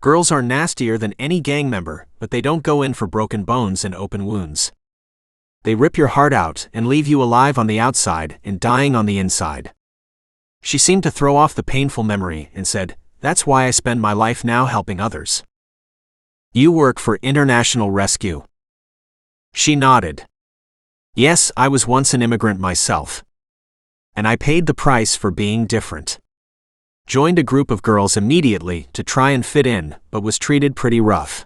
Girls are nastier than any gang member, but they don't go in for broken bones and open wounds. They rip your heart out and leave you alive on the outside and dying on the inside. She seemed to throw off the painful memory and said, That's why I spend my life now helping others. You work for International Rescue. She nodded. Yes, I was once an immigrant myself. And I paid the price for being different. Joined a group of girls immediately to try and fit in, but was treated pretty rough.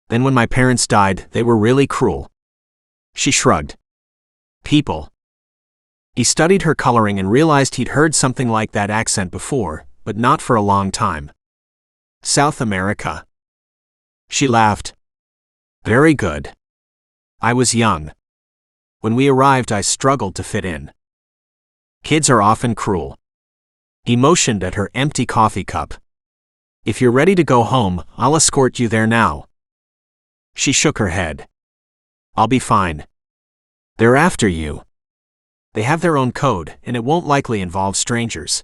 Then when my parents died, they were really cruel. She shrugged. People. He studied her coloring and realized he'd heard something like that accent before, but not for a long time. South America. She laughed. Very good. I was young. When we arrived, I struggled to fit in. Kids are often cruel. He motioned at her empty coffee cup. If you're ready to go home, I'll escort you there now. She shook her head. I'll be fine. They're after you. They have their own code, and it won't likely involve strangers.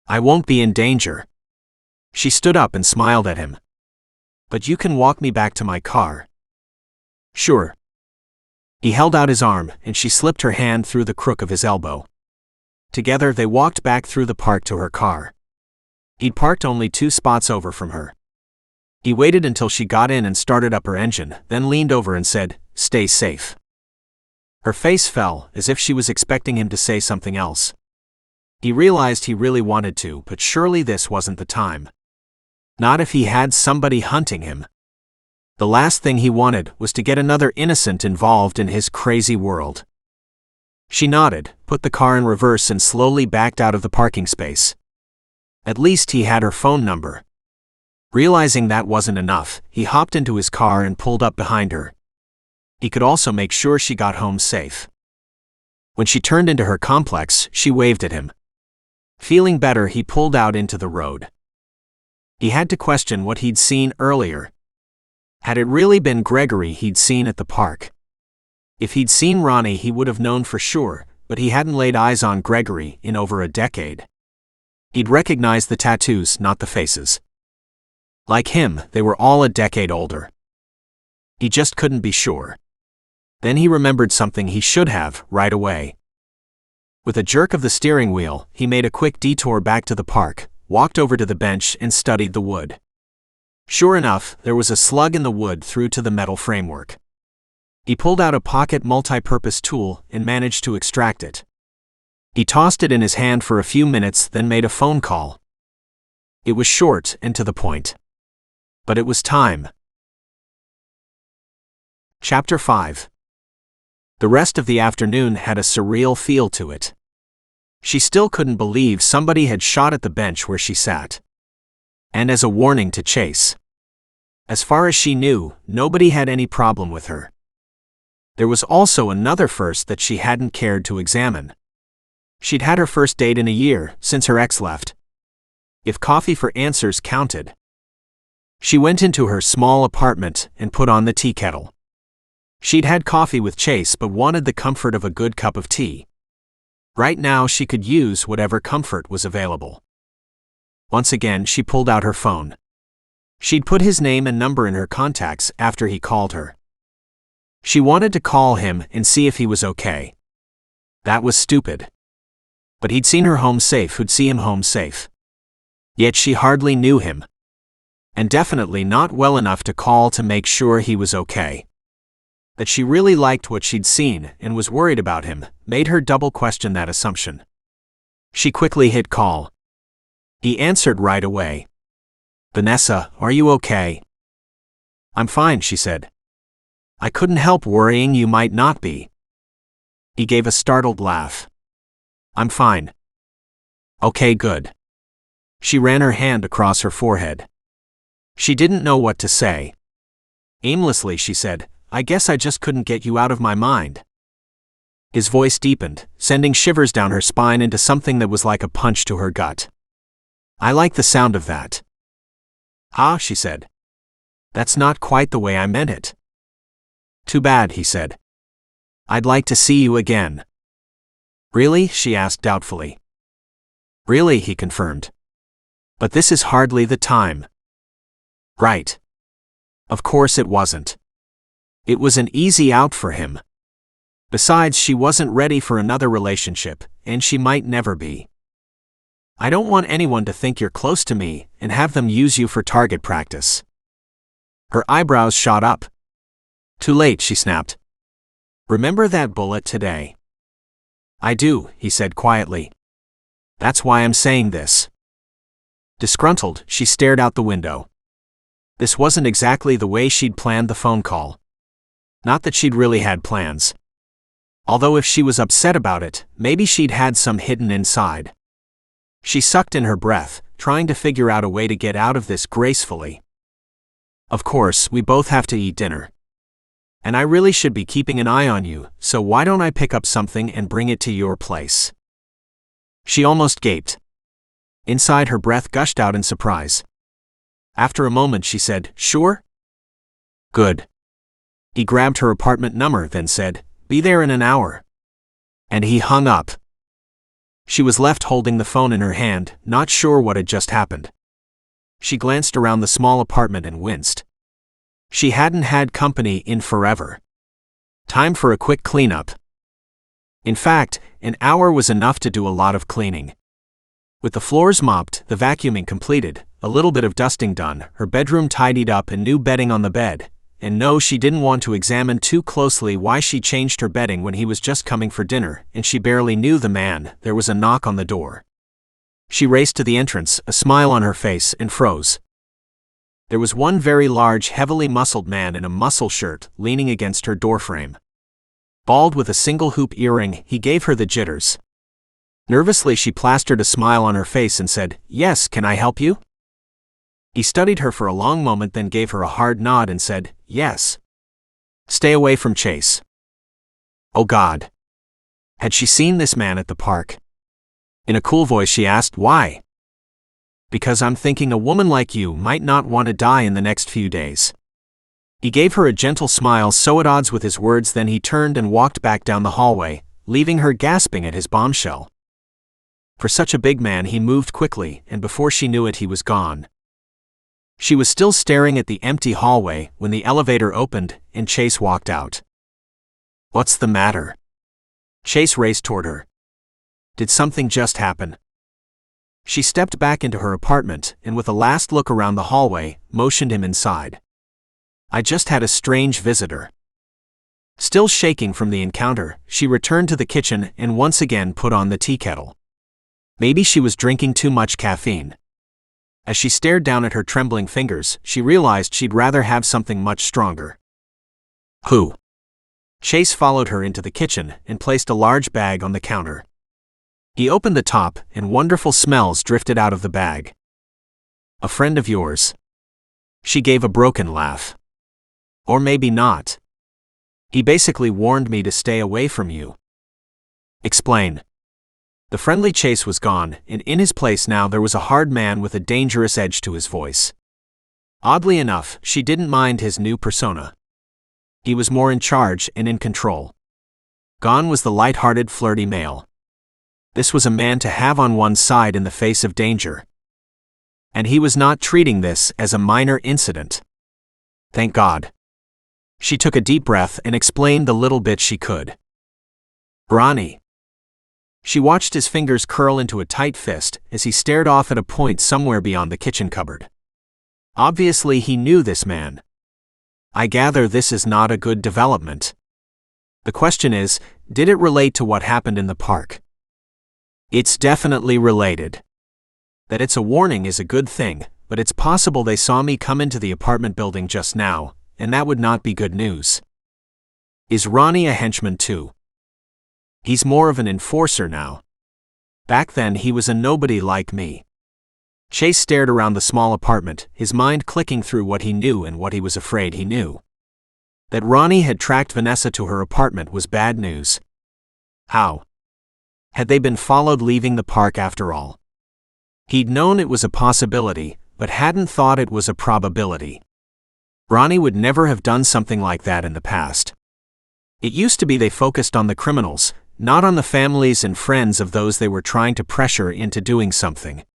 I won't be in danger. She stood up and smiled at him. But you can walk me back to my car. Sure. He held out his arm, and she slipped her hand through the crook of his elbow. Together they walked back through the park to her car. He'd parked only 2 spots over from her. He waited until she got in and started up her engine, then leaned over and said, "Stay safe." Her face fell, as if she was expecting him to say something else. He realized he really wanted to, but surely this wasn't the time. Not if he had somebody hunting him. The last thing he wanted was to get another innocent involved in his crazy world. She nodded, put the car in reverse and slowly backed out of the parking space. At least he had her phone number. Realizing that wasn't enough, he hopped into his car and pulled up behind her. He could also make sure she got home safe. When she turned into her complex, she waved at him. Feeling better, he pulled out into the road. He had to question what he'd seen earlier. Had it really been Gregory he'd seen at the park? If he'd seen Ronnie, he would have known for sure, but he hadn't laid eyes on Gregory in over a decade. He'd recognized the tattoos, not the faces. Like him, they were all a decade older. He just couldn't be sure. Then he remembered something he should have, right away. With a jerk of the steering wheel, he made a quick detour back to the park, walked over to the bench and studied the wood. Sure enough, there was a slug in the wood through to the metal framework. He pulled out a pocket multi-purpose tool and managed to extract it. He tossed it in his hand for a few minutes, then made a phone call. It was short and to the point. But it was time. Chapter 5. The rest of the afternoon had a surreal feel to it. She still couldn't believe somebody had shot at the bench where she sat. And as a warning to Chase. As far as she knew, nobody had any problem with her. There was also another first that she hadn't cared to examine. She'd had her first date in a year, since her ex left. If coffee for answers counted. She went into her small apartment and put on the tea kettle. She'd had coffee with Chase but wanted the comfort of a good cup of tea. Right now she could use whatever comfort was available. Once again she pulled out her phone. She'd put his name and number in her contacts after he called her. She wanted to call him and see if he was okay. That was stupid. But he'd seen her home safe, who'd see him home safe. Yet she hardly knew him. And definitely not well enough to call to make sure he was okay. That she really liked what she'd seen and was worried about him made her double question that assumption. She quickly hit call. He answered right away. "Vanessa, are you okay?" "I'm fine," she said. "I couldn't help worrying you might not be." He gave a startled laugh. "I'm fine." "Okay, good." She ran her hand across her forehead. She didn't know what to say. Aimlessly she said, "I guess I just couldn't get you out of my mind." His voice deepened, sending shivers down her spine into something that was like a punch to her gut. "I like the sound of that." "Ah," she said. "That's not quite the way I meant it." "Too bad," he said. "I'd like to see you again." "Really?" she asked doubtfully. "Really," he confirmed. "But this is hardly the time." Right. Of course it wasn't. It was an easy out for him. Besides, she wasn't ready for another relationship, and she might never be. "I don't want anyone to think you're close to me and have them use you for target practice." Her eyebrows shot up. "Too late," she snapped. "Remember that bullet today?" "I do," he said quietly. "That's why I'm saying this." Disgruntled, she stared out the window. This wasn't exactly the way she'd planned the phone call. Not that she'd really had plans. Although if she was upset about it, maybe she'd had some hidden inside. She sucked in her breath, trying to figure out a way to get out of this gracefully. "Of course, we both have to eat dinner. And I really should be keeping an eye on you, so why don't I pick up something and bring it to your place?" She almost gaped. Inside, her breath gushed out in surprise. After a moment, she said, "Sure?" "Good." He grabbed her apartment number, then said, "Be there in an hour." And he hung up. She was left holding the phone in her hand, not sure what had just happened. She glanced around the small apartment and winced. She hadn't had company in forever. Time for a quick cleanup. In fact, an hour was enough to do a lot of cleaning. With the floors mopped, the vacuuming completed, a little bit of dusting done, her bedroom tidied up and new bedding on the bed, and no, she didn't want to examine too closely why she changed her bedding when he was just coming for dinner, and she barely knew the man. There was a knock on the door. She raced to the entrance, a smile on her face, and froze. There was one very large, heavily muscled man in a muscle shirt, leaning against her doorframe. Bald with a single hoop earring, he gave her the jitters. Nervously, she plastered a smile on her face and said, "Yes, can I help you?" He studied her for a long moment, then gave her a hard nod and said, "Yes." "Stay away from Chase." Oh God. Had she seen this man at the park? In a cool voice she asked, "Why?" "Because I'm thinking a woman like you might not want to die in the next few days." He gave her a gentle smile so at odds with his words, then he turned and walked back down the hallway, leaving her gasping at his bombshell. For such a big man, he moved quickly, and before she knew it, he was gone. She was still staring at the empty hallway when the elevator opened and Chase walked out. "What's the matter?" Chase raced toward her. "Did something just happen?" She stepped back into her apartment and, with a last look around the hallway, motioned him inside. "I just had a strange visitor." Still shaking from the encounter, she returned to the kitchen and once again put on the tea kettle. Maybe she was drinking too much caffeine. As she stared down at her trembling fingers, she realized she'd rather have something much stronger. "Who?" Chase followed her into the kitchen and placed a large bag on the counter. He opened the top, and wonderful smells drifted out of the bag. "A friend of yours?" She gave a broken laugh. "Or maybe not. He basically warned me to stay away from you." "Explain." The friendly Chase was gone, and in his place now there was a hard man with a dangerous edge to his voice. Oddly enough, she didn't mind his new persona. He was more in charge and in control. Gone was the light-hearted, flirty male. This was a man to have on one's side in the face of danger. And he was not treating this as a minor incident. Thank God. She took a deep breath and explained the little bit she could. "Ronnie." She watched his fingers curl into a tight fist as he stared off at a point somewhere beyond the kitchen cupboard. Obviously he knew this man. "I gather this is not a good development. The question is, did it relate to what happened in the park?" "It's definitely related. That it's a warning is a good thing, but it's possible they saw me come into the apartment building just now, and that would not be good news." "Is Ronnie a henchman too?" "He's more of an enforcer now. Back then he was a nobody like me." Chase stared around the small apartment, his mind clicking through what he knew and what he was afraid he knew. That Ronnie had tracked Vanessa to her apartment was bad news. How? Had they been followed leaving the park after all? He'd known it was a possibility, but hadn't thought it was a probability. Ronnie would never have done something like that in the past. It used to be they focused on the criminals, not on the families and friends of those they were trying to pressure into doing something.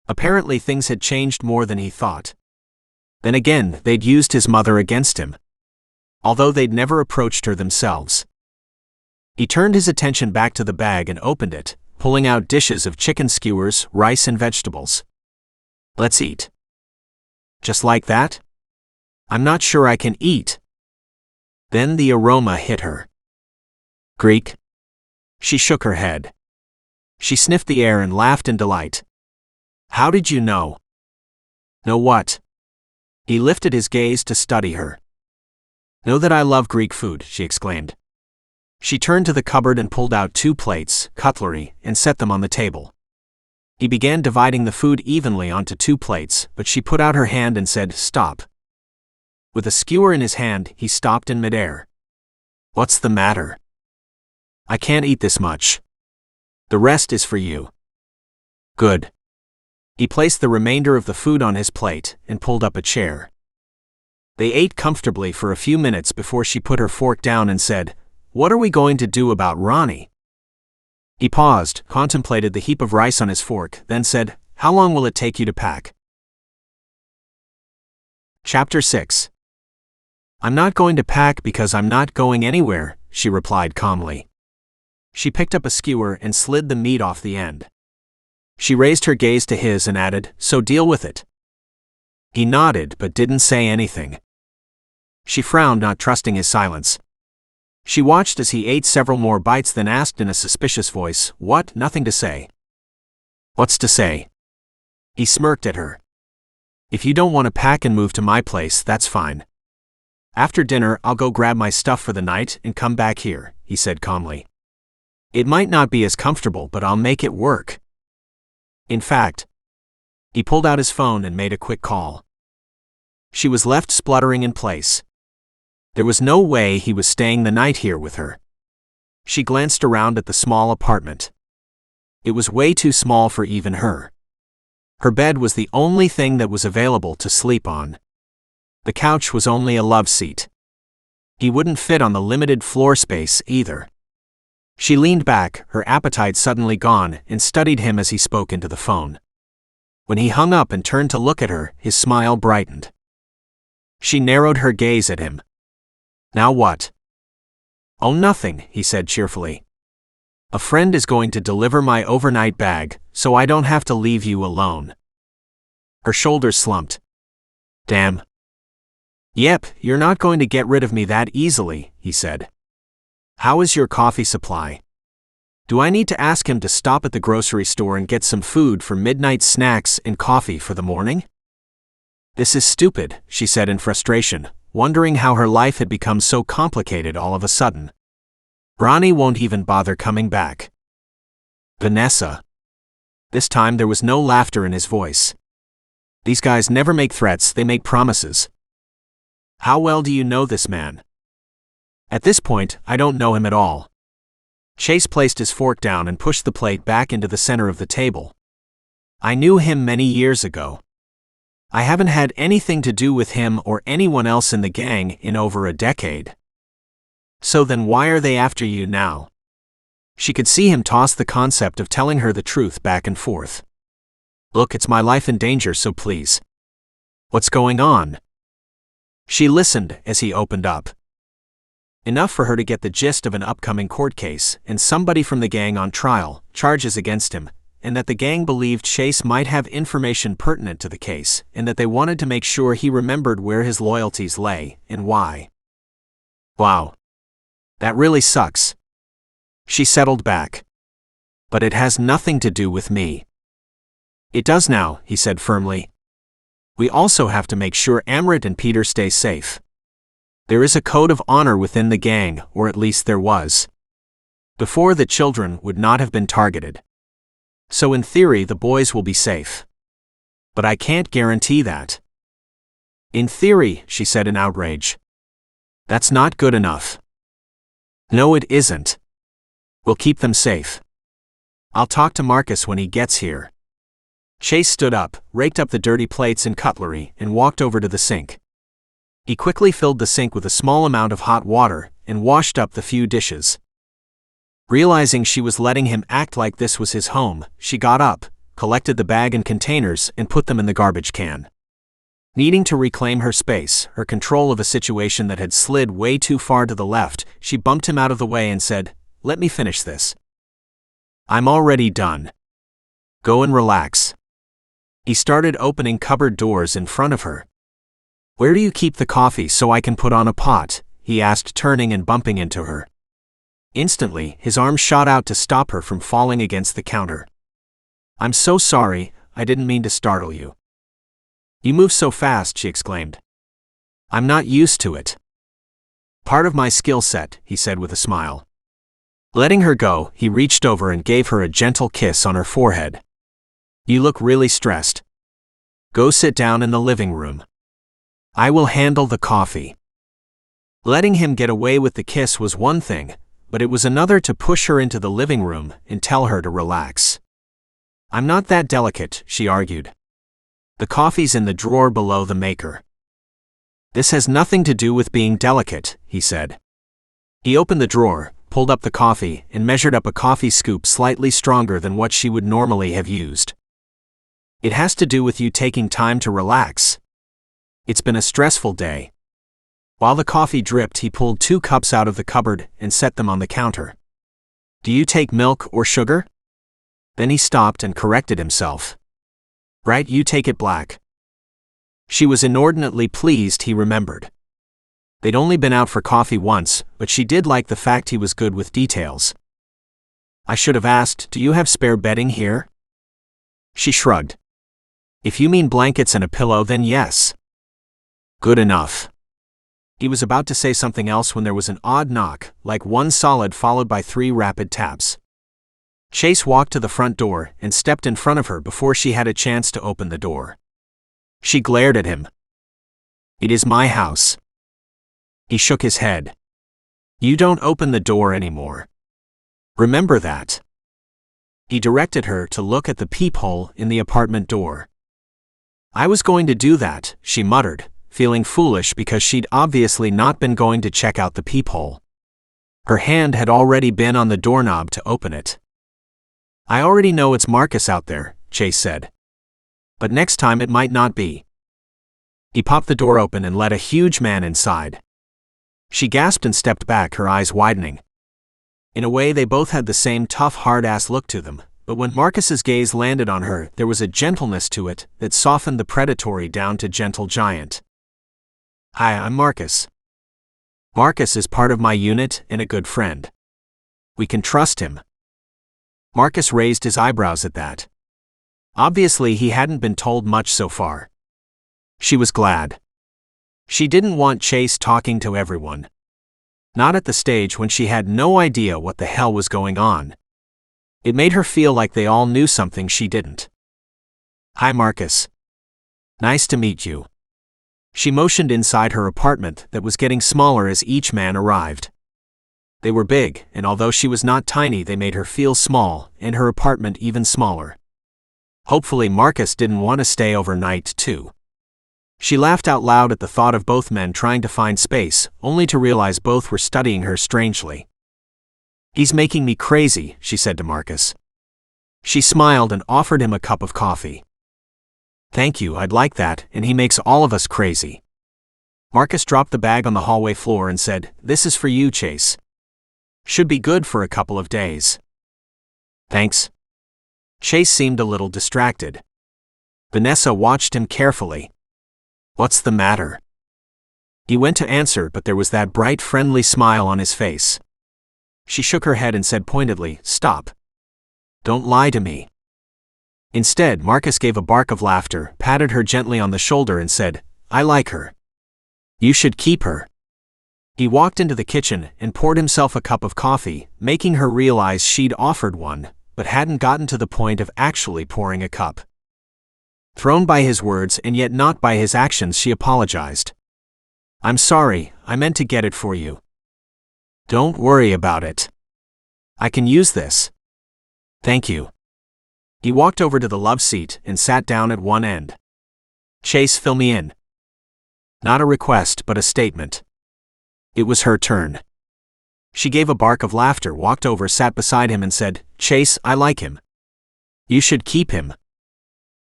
Apparently things had changed more than he thought. Then again, they'd used his mother against him. Although they'd never approached her themselves. He turned his attention back to the bag and opened it, pulling out dishes of chicken skewers, rice and vegetables. "Let's eat." "Just like that?" "I'm not sure I can eat." Then the aroma hit her. "Greek?" She shook her head. She sniffed the air and laughed in delight. "How did you know?" "Know what?" He lifted his gaze to study her. "Know that I love Greek food," she exclaimed. She turned to the cupboard and pulled out 2 plates, cutlery, and set them on the table. He began dividing the food evenly onto 2 plates, but she put out her hand and said, "Stop." With a skewer in his hand, he stopped in midair. "What's the matter?" "I can't eat this much. The rest is for you." "Good." He placed the remainder of the food on his plate and pulled up a chair. They ate comfortably for a few minutes before she put her fork down and said, "What are we going to do about Ronnie?" He paused, contemplated the heap of rice on his fork, then said, "How long will it take you to pack?" Chapter 6. "I'm not going to pack because I'm not going anywhere," she replied calmly. She picked up a skewer and slid the meat off the end. She raised her gaze to his and added, "So deal with it." He nodded but didn't say anything. She frowned, not trusting his silence. She watched as he ate several more bites, then asked in a suspicious voice, "What? Nothing to say?" "What's to say?" He smirked at her. "If you don't want to pack and move to my place, that's fine. After dinner, I'll go grab my stuff for the night and come back here," he said calmly. "It might not be as comfortable, but I'll make it work." In fact, he pulled out his phone and made a quick call. She was left spluttering in place. There was no way he was staying the night here with her. She glanced around at the small apartment. It was way too small for even her. Her bed was the only thing that was available to sleep on. The couch was only a love seat. He wouldn't fit on the limited floor space either. She leaned back, her appetite suddenly gone, and studied him as he spoke into the phone. When he hung up and turned to look at her, his smile brightened. She narrowed her gaze at him. "Now what?" "Oh, nothing," he said cheerfully. "A friend is going to deliver my overnight bag, so I don't have to leave you alone." Her shoulders slumped. "Damn." "Yep, you're not going to get rid of me that easily," he said. "How is your coffee supply? Do I need to ask him to stop at the grocery store and get some food for midnight snacks and coffee for the morning?" "This is stupid," she said in frustration, wondering how her life had become so complicated all of a sudden. "Ronnie won't even bother coming back." "Vanessa." This time there was no laughter in his voice. "These guys never make threats, they make promises." "How well do you know this man?" "At this point, I don't know him at all." Chase placed his fork down and pushed the plate back into the center of the table. "I knew him many years ago. I haven't had anything to do with him or anyone else in the gang in over a decade." "So then why are they after you now?" She could see him toss the concept of telling her the truth back and forth. "Look, it's my life in danger, so please." "What's going on?" She listened as he opened up. Enough for her to get the gist of an upcoming court case and somebody from the gang on trial, charges against him, and that the gang believed Chase might have information pertinent to the case, and that they wanted to make sure he remembered where his loyalties lay and why. Wow. That really sucks. She settled back. "But it has nothing to do with me." "It does now," he said firmly. "We also have to make sure Amrit and Peter stay safe. There is a code of honor within the gang, or at least there was. Before, the children would not have been targeted. So in theory the boys will be safe. But I can't guarantee that." "In theory," she said in outrage. "That's not good enough." "No, it isn't. We'll keep them safe. I'll talk to Marcus when he gets here." Chase stood up, raked up the dirty plates and cutlery, and walked over to the sink. He quickly filled the sink with a small amount of hot water and washed up the few dishes. Realizing she was letting him act like this was his home, she got up, collected the bag and containers, and put them in the garbage can. Needing to reclaim her space, her control of a situation that had slid way too far to the left, she bumped him out of the way and said, "Let me finish this." "I'm already done. Go and relax." He started opening cupboard doors in front of her. "Where do you keep the coffee so I can put on a pot?" he asked, turning and bumping into her. Instantly, his arm shot out to stop her from falling against the counter. "I'm so sorry, I didn't mean to startle you." "You move so fast," she exclaimed. "I'm not used to it." "Part of my skill set," he said with a smile. Letting her go, he reached over and gave her a gentle kiss on her forehead. "You look really stressed. Go sit down in the living room. I will handle the coffee." Letting him get away with the kiss was one thing, but it was another to push her into the living room and tell her to relax. I'm not that delicate, she argued. The coffee's in the drawer below the maker. This has nothing to do with being delicate, he said. He opened the drawer, pulled up the coffee, and measured up a coffee scoop slightly stronger than what she would normally have used. It has to do with you taking time to relax. It's been a stressful day. While the coffee dripped, he pulled 2 cups out of the cupboard and set them on the counter. Do you take milk or sugar? Then he stopped and corrected himself. Right, you take it black. She was inordinately pleased, he remembered. They'd only been out for coffee once, but she did like the fact he was good with details. I should have asked, do you have spare bedding here? She shrugged. If you mean blankets and a pillow, then yes. Good enough. He was about to say something else when there was an odd knock, like one solid followed by 3 rapid taps. Chase walked to the front door and stepped in front of her before she had a chance to open the door. She glared at him. It is my house. He shook his head. You don't open the door anymore. Remember that. He directed her to look at the peephole in the apartment door. I was going to do that, she muttered, feeling foolish because she'd obviously not been going to check out the peephole. Her hand had already been on the doorknob to open it. I already know it's Marcus out there, Chase said. But next time it might not be. He popped the door open and let a huge man inside. She gasped and stepped back, her eyes widening. In a way, they both had the same tough, hard-ass look to them, but when Marcus's gaze landed on her, there was a gentleness to it that softened the predatory down to gentle giant. Hi, I'm Marcus. Marcus is part of my unit and a good friend. We can trust him. Marcus raised his eyebrows at that. Obviously, he hadn't been told much so far. She was glad. She didn't want Chase talking to everyone. Not at the stage when she had no idea what the hell was going on. It made her feel like they all knew something she didn't. Hi, Marcus. Nice to meet you. She motioned inside her apartment that was getting smaller as each man arrived. They were big, and although she was not tiny, they made her feel small, and her apartment even smaller. Hopefully Marcus didn't want to stay overnight, too. She laughed out loud at the thought of both men trying to find space, only to realize both were studying her strangely. He's making me crazy, she said to Marcus. She smiled and offered him a cup of coffee. Thank you, I'd like that, and he makes all of us crazy. Marcus dropped the bag on the hallway floor and said, This is for you, Chase. Should be good for a couple of days. Thanks. Chase seemed a little distracted. Vanessa watched him carefully. What's the matter? He went to answer, but there was that bright, friendly smile on his face. She shook her head and said pointedly, Stop. Don't lie to me. Instead, Marcus gave a bark of laughter, patted her gently on the shoulder and said, I like her. You should keep her. He walked into the kitchen and poured himself a cup of coffee, making her realize she'd offered one, but hadn't gotten to the point of actually pouring a cup. Thrown by his words and yet not by his actions, she apologized. I'm sorry, I meant to get it for you. Don't worry about it. I can use this. Thank you. He walked over to the love seat and sat down at one end. Chase, fill me in. Not a request, but a statement. It was her turn. She gave a bark of laughter, walked over, sat beside him and said, Chase, I like him. You should keep him.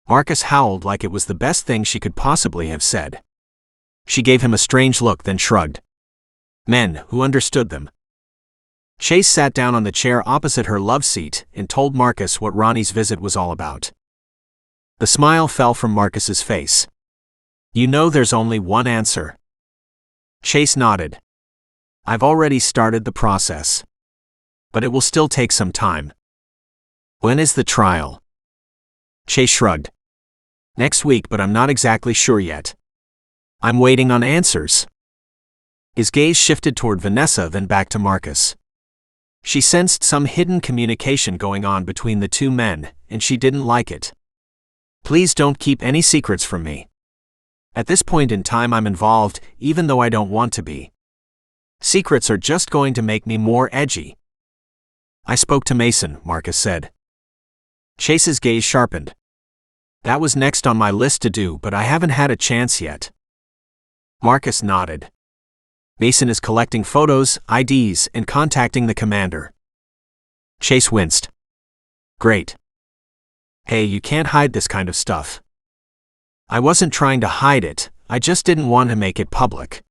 Marcus howled like it was the best thing she could possibly have said. She gave him a strange look, then shrugged. Men who understood them. Chase sat down on the chair opposite her love seat and told Marcus what Ronnie's visit was all about. The smile fell from Marcus's face. You know there's only one answer. Chase nodded. I've already started the process. But it will still take some time. When is the trial? Chase shrugged. Next week, but I'm not exactly sure yet. I'm waiting on answers. His gaze shifted toward Vanessa, then back to Marcus. She sensed some hidden communication going on between the two men, and she didn't like it. Please don't keep any secrets from me. At this point in time I'm involved, even though I don't want to be. Secrets are just going to make me more edgy. I spoke to Mason, Marcus said. Chase's gaze sharpened. That was next on my list to do, but I haven't had a chance yet. Marcus nodded. Mason is collecting photos, IDs, and contacting the commander. Chase winced. Great. Hey, you can't hide this kind of stuff. I wasn't trying to hide it, I just didn't want to make it public.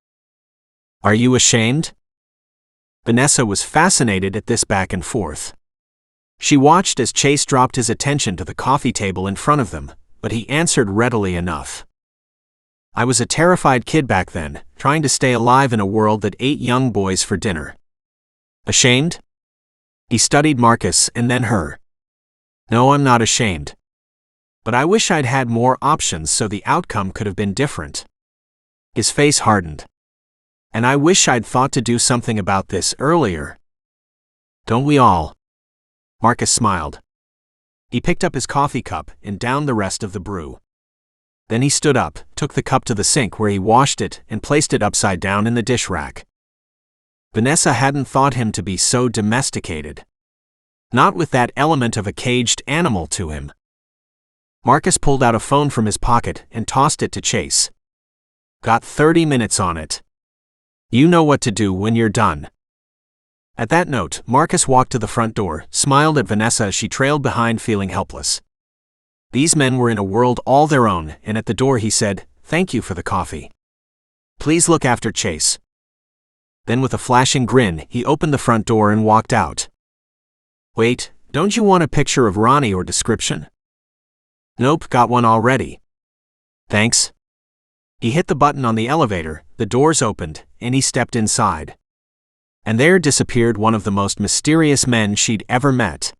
Are you ashamed? Vanessa was fascinated at this back and forth. She watched as Chase dropped his attention to the coffee table in front of them, but he answered readily enough. I was a terrified kid back then, trying to stay alive in a world that ate young boys for dinner. Ashamed? He studied Marcus and then her. No, I'm not ashamed. But I wish I'd had more options so the outcome could have been different. His face hardened. And I wish I'd thought to do something about this earlier. Don't we all? Marcus smiled. He picked up his coffee cup and downed the rest of the brew. Then he stood up, took the cup to the sink where he washed it, and placed it upside down in the dish rack. Vanessa hadn't thought him to be so domesticated. Not with that element of a caged animal to him. Marcus pulled out a phone from his pocket and tossed it to Chase. Got 30 minutes on it. You know what to do when you're done. At that note, Marcus walked to the front door, smiled at Vanessa as she trailed behind feeling helpless. These men were in a world all their own, and at the door he said, "Thank you for the coffee. Please look after Chase." Then with a flashing grin, he opened the front door and walked out. Wait, don't you want a picture of Ronnie or description? Nope, got one already. Thanks. He hit the button on the elevator, the doors opened, and he stepped inside. And there disappeared one of the most mysterious men she'd ever met.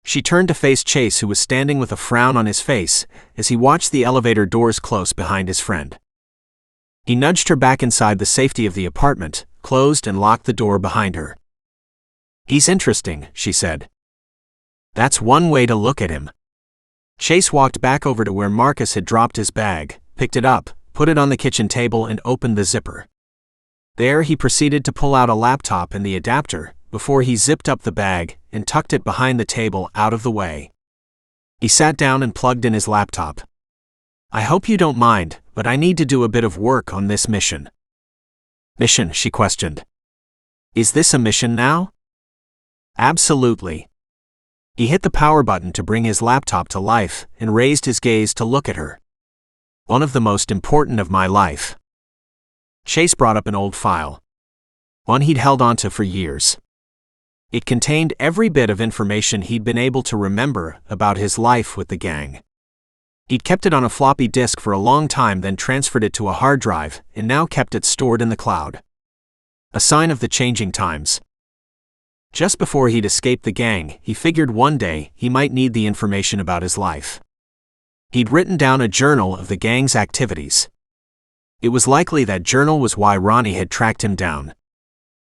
She turned to face Chase, who was standing with a frown on his face as he watched the elevator doors close behind his friend. He nudged her back inside the safety of the apartment, closed and locked the door behind her. He's interesting, she said. That's one way to look at him. Chase walked back over to where Marcus had dropped his bag, picked it up, put it on the kitchen table and opened the zipper. There he proceeded to pull out a laptop and the adapter, before he zipped up the bag and tucked it behind the table out of the way. He sat down and plugged in his laptop. I hope you don't mind, but I need to do a bit of work on this mission. Mission, she questioned. Is this a mission now? Absolutely. He hit the power button to bring his laptop to life and raised his gaze to look at her. One of the most important of my life. Chase brought up an old file. One he'd held onto for years. It contained every bit of information he'd been able to remember about his life with the gang. He'd kept it on a floppy disk for a long time, then transferred it to a hard drive, and now kept it stored in the cloud. A sign of the changing times. Just before he'd escaped the gang, he figured one day he might need the information about his life. He'd written down a journal of the gang's activities. It was likely that journal was why Ronnie had tracked him down.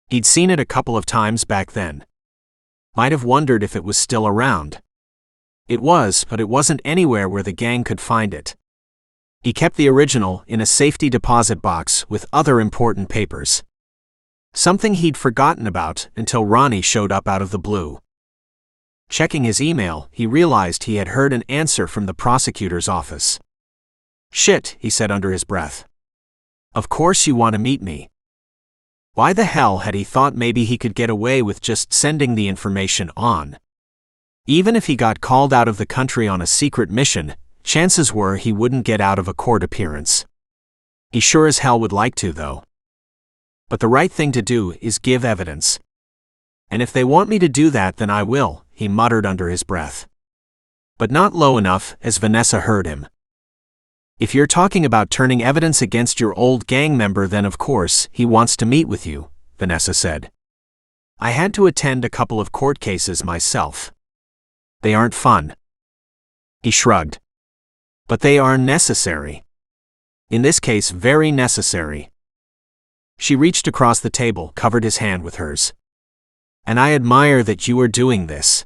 He'd seen it a couple of times back then. Might have wondered if it was still around. It was, but it wasn't anywhere where the gang could find it. He kept the original in a safety deposit box with other important papers. Something he'd forgotten about until Ronnie showed up out of the blue. Checking his email, he realized he had heard an answer from the prosecutor's office. Shit, he said under his breath. Of course you want to meet me. Why the hell had he thought maybe he could get away with just sending the information on? Even if he got called out of the country on a secret mission, chances were he wouldn't get out of a court appearance. He sure as hell would like to, though. But the right thing to do is give evidence. And if they want me to do that, then I will, he muttered under his breath. But not low enough, as Vanessa heard him. If you're talking about turning evidence against your old gang member, then of course he wants to meet with you, Vanessa said. I had to attend a couple of court cases myself. They aren't fun. He shrugged. But they are necessary. In this case, very necessary. She reached across the table, covered his hand with hers. And I admire that you are doing this.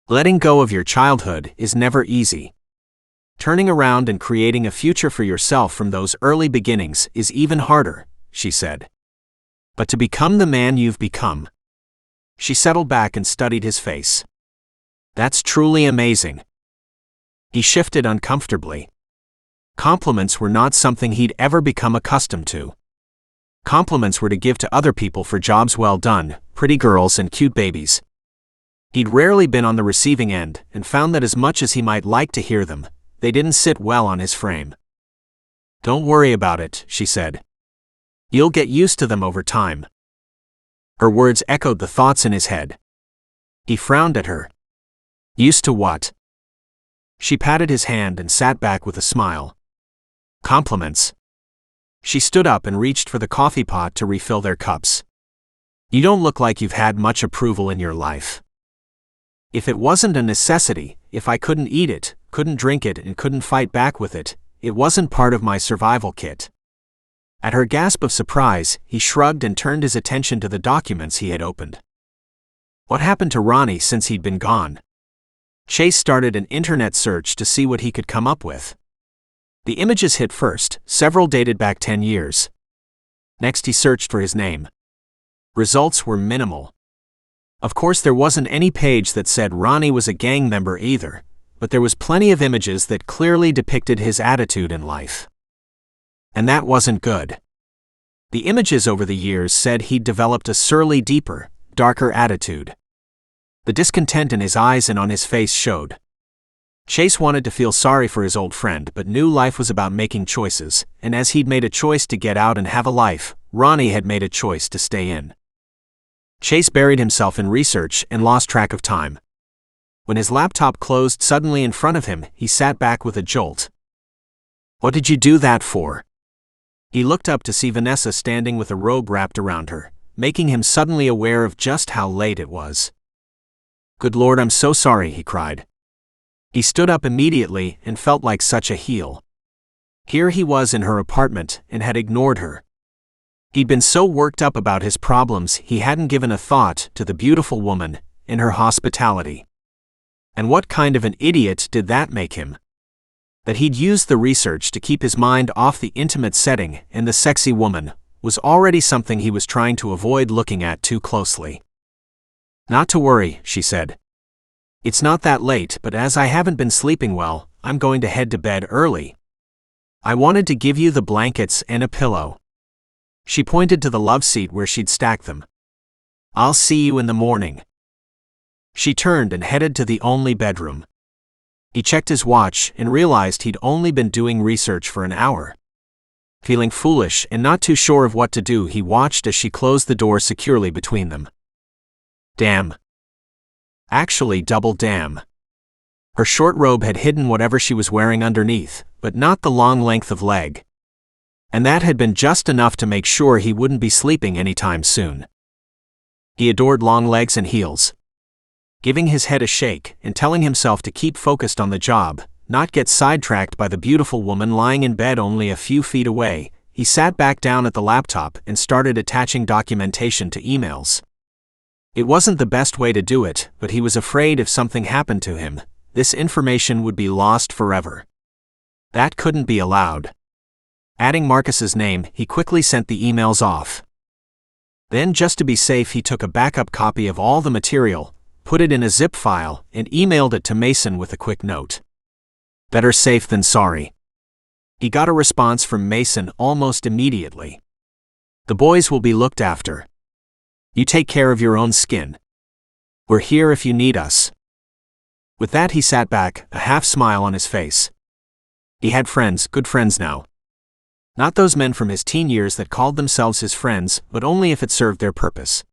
Letting go of your childhood is never easy. Turning around and creating a future for yourself from those early beginnings is even harder, she said. But to become the man you've become. She settled back and studied his face. That's truly amazing. He shifted uncomfortably. Compliments were not something he'd ever become accustomed to. Compliments were to give to other people for jobs well done, pretty girls and cute babies. He'd rarely been on the receiving end, and found that as much as he might like to hear them, they didn't sit well on his frame. "Don't worry about it," she said. "You'll get used to them over time." Her words echoed the thoughts in his head. He frowned at her. "Used to what?" She patted his hand and sat back with a smile. "Compliments." She stood up and reached for the coffee pot to refill their cups. "You don't look like you've had much approval in your life." "If it wasn't a necessity, if I couldn't eat it, couldn't drink it, and couldn't fight back with it, it wasn't part of my survival kit." At her gasp of surprise, he shrugged and turned his attention to the documents he had opened. What happened to Ronnie since he'd been gone? Chase started an internet search to see what he could come up with. The images hit first, several dated back 10 years. Next he searched for his name. Results were minimal. Of course there wasn't any page that said Ronnie was a gang member either, but there was plenty of images that clearly depicted his attitude in life. And that wasn't good. The images over the years said he'd developed a surly, deeper, darker attitude. The discontent in his eyes and on his face showed. Chase wanted to feel sorry for his old friend but knew life was about making choices, and as he'd made a choice to get out and have a life, Ronnie had made a choice to stay in. Chase buried himself in research and lost track of time. When his laptop closed suddenly in front of him, he sat back with a jolt. "What did you do that for?" He looked up to see Vanessa standing with a robe wrapped around her, making him suddenly aware of just how late it was. "Good Lord, I'm so sorry," he cried. He stood up immediately and felt like such a heel. Here he was in her apartment and had ignored her. He'd been so worked up about his problems he hadn't given a thought to the beautiful woman and her hospitality. And what kind of an idiot did that make him? That he'd used the research to keep his mind off the intimate setting and the sexy woman was already something he was trying to avoid looking at too closely. "Not to worry," she said. "It's not that late, but as I haven't been sleeping well, I'm going to head to bed early. I wanted to give you the blankets and a pillow." She pointed to the love seat where she'd stacked them. "I'll see you in the morning." She turned and headed to the only bedroom. He checked his watch and realized he'd only been doing research for an hour. Feeling foolish and not too sure of what to do, he watched as she closed the door securely between them. Damn. Actually, double damn. Her short robe had hidden whatever she was wearing underneath, but not the long length of leg. And that had been just enough to make sure he wouldn't be sleeping anytime soon. He adored long legs and heels. Giving his head a shake and telling himself to keep focused on the job, not get sidetracked by the beautiful woman lying in bed only a few feet away, he sat back down at the laptop and started attaching documentation to emails. It wasn't the best way to do it, but he was afraid if something happened to him, this information would be lost forever. That couldn't be allowed. Adding Marcus's name, he quickly sent the emails off. Then, just to be safe, he took a backup copy of all the material, put it in a zip file, and emailed it to Mason with a quick note. Better safe than sorry. He got a response from Mason almost immediately. The boys will be looked after. You take care of your own skin. We're here if you need us. With that, he sat back, a half smile on his face. He had friends, good friends now. Not those men from his teen years that called themselves his friends, but only if it served their purpose.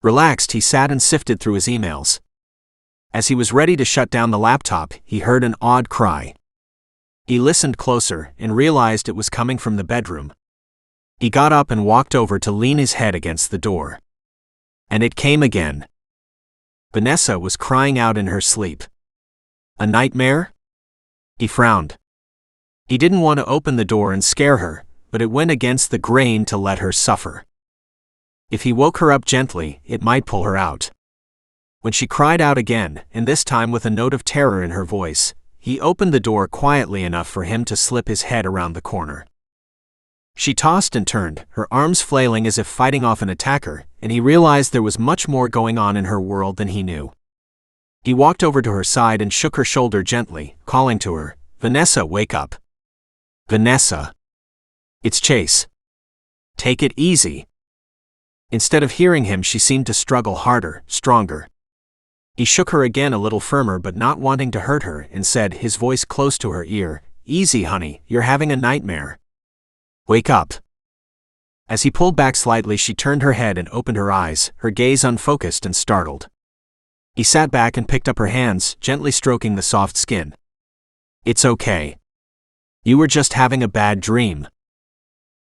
Relaxed, he sat and sifted through his emails. As he was ready to shut down the laptop, he heard an odd cry. He listened closer and realized it was coming from the bedroom. He got up and walked over to lean his head against the door. And it came again. Vanessa was crying out in her sleep. A nightmare? He frowned. He didn't want to open the door and scare her, but it went against the grain to let her suffer. If he woke her up gently, it might pull her out. When she cried out again, and this time with a note of terror in her voice, he opened the door quietly enough for him to slip his head around the corner. She tossed and turned, her arms flailing as if fighting off an attacker, and he realized there was much more going on in her world than he knew. He walked over to her side and shook her shoulder gently, calling to her, "Vanessa, wake up. Vanessa. It's Chase. Take it easy." Instead of hearing him, she seemed to struggle harder, stronger. He shook her again a little firmer, but not wanting to hurt her, and said, his voice close to her ear, "Easy, honey, you're having a nightmare. Wake up." As he pulled back slightly, she turned her head and opened her eyes, her gaze unfocused and startled. He sat back and picked up her hands, gently stroking the soft skin. "It's okay. You were just having a bad dream."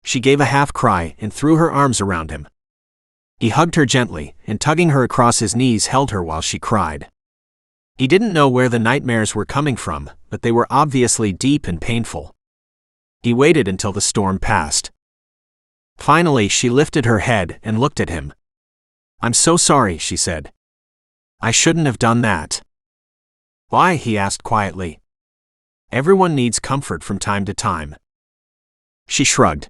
She gave a half cry and threw her arms around him. He hugged her gently, and tugging her across his knees held her while she cried. He didn't know where the nightmares were coming from, but they were obviously deep and painful. He waited until the storm passed. Finally, she lifted her head and looked at him. "I'm so sorry," she said. "I shouldn't have done that." "Why?" he asked quietly. "Everyone needs comfort from time to time." She shrugged.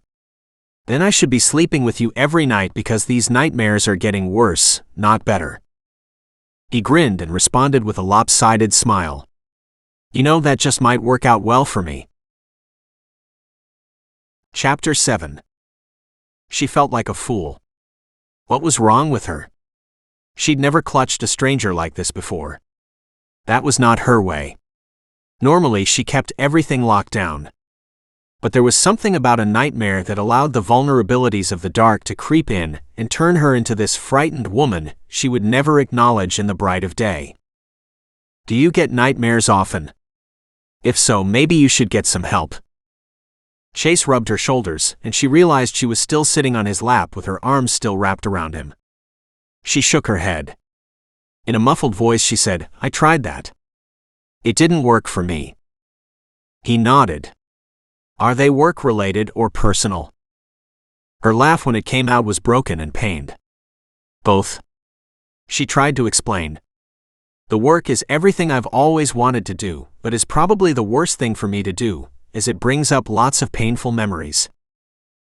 "Then I should be sleeping with you every night because these nightmares are getting worse, not better." He grinned and responded with a lopsided smile. "You know, that just might work out well for me." Chapter 7. She felt like a fool. What was wrong with her? She'd never clutched a stranger like this before. That was not her way. Normally, she kept everything locked down. But there was something about a nightmare that allowed the vulnerabilities of the dark to creep in and turn her into this frightened woman she would never acknowledge in the bright of day. Do you get nightmares often? If so, maybe you should get some help. Chase rubbed her shoulders, and she realized she was still sitting on his lap with her arms still wrapped around him. She shook her head. In a muffled voice she said, "I tried that. It didn't work for me." He nodded. "Are they work-related or personal?" Her laugh when it came out was broken and pained. "Both." She tried to explain. "The work is everything I've always wanted to do, but is probably the worst thing for me to do, as it brings up lots of painful memories.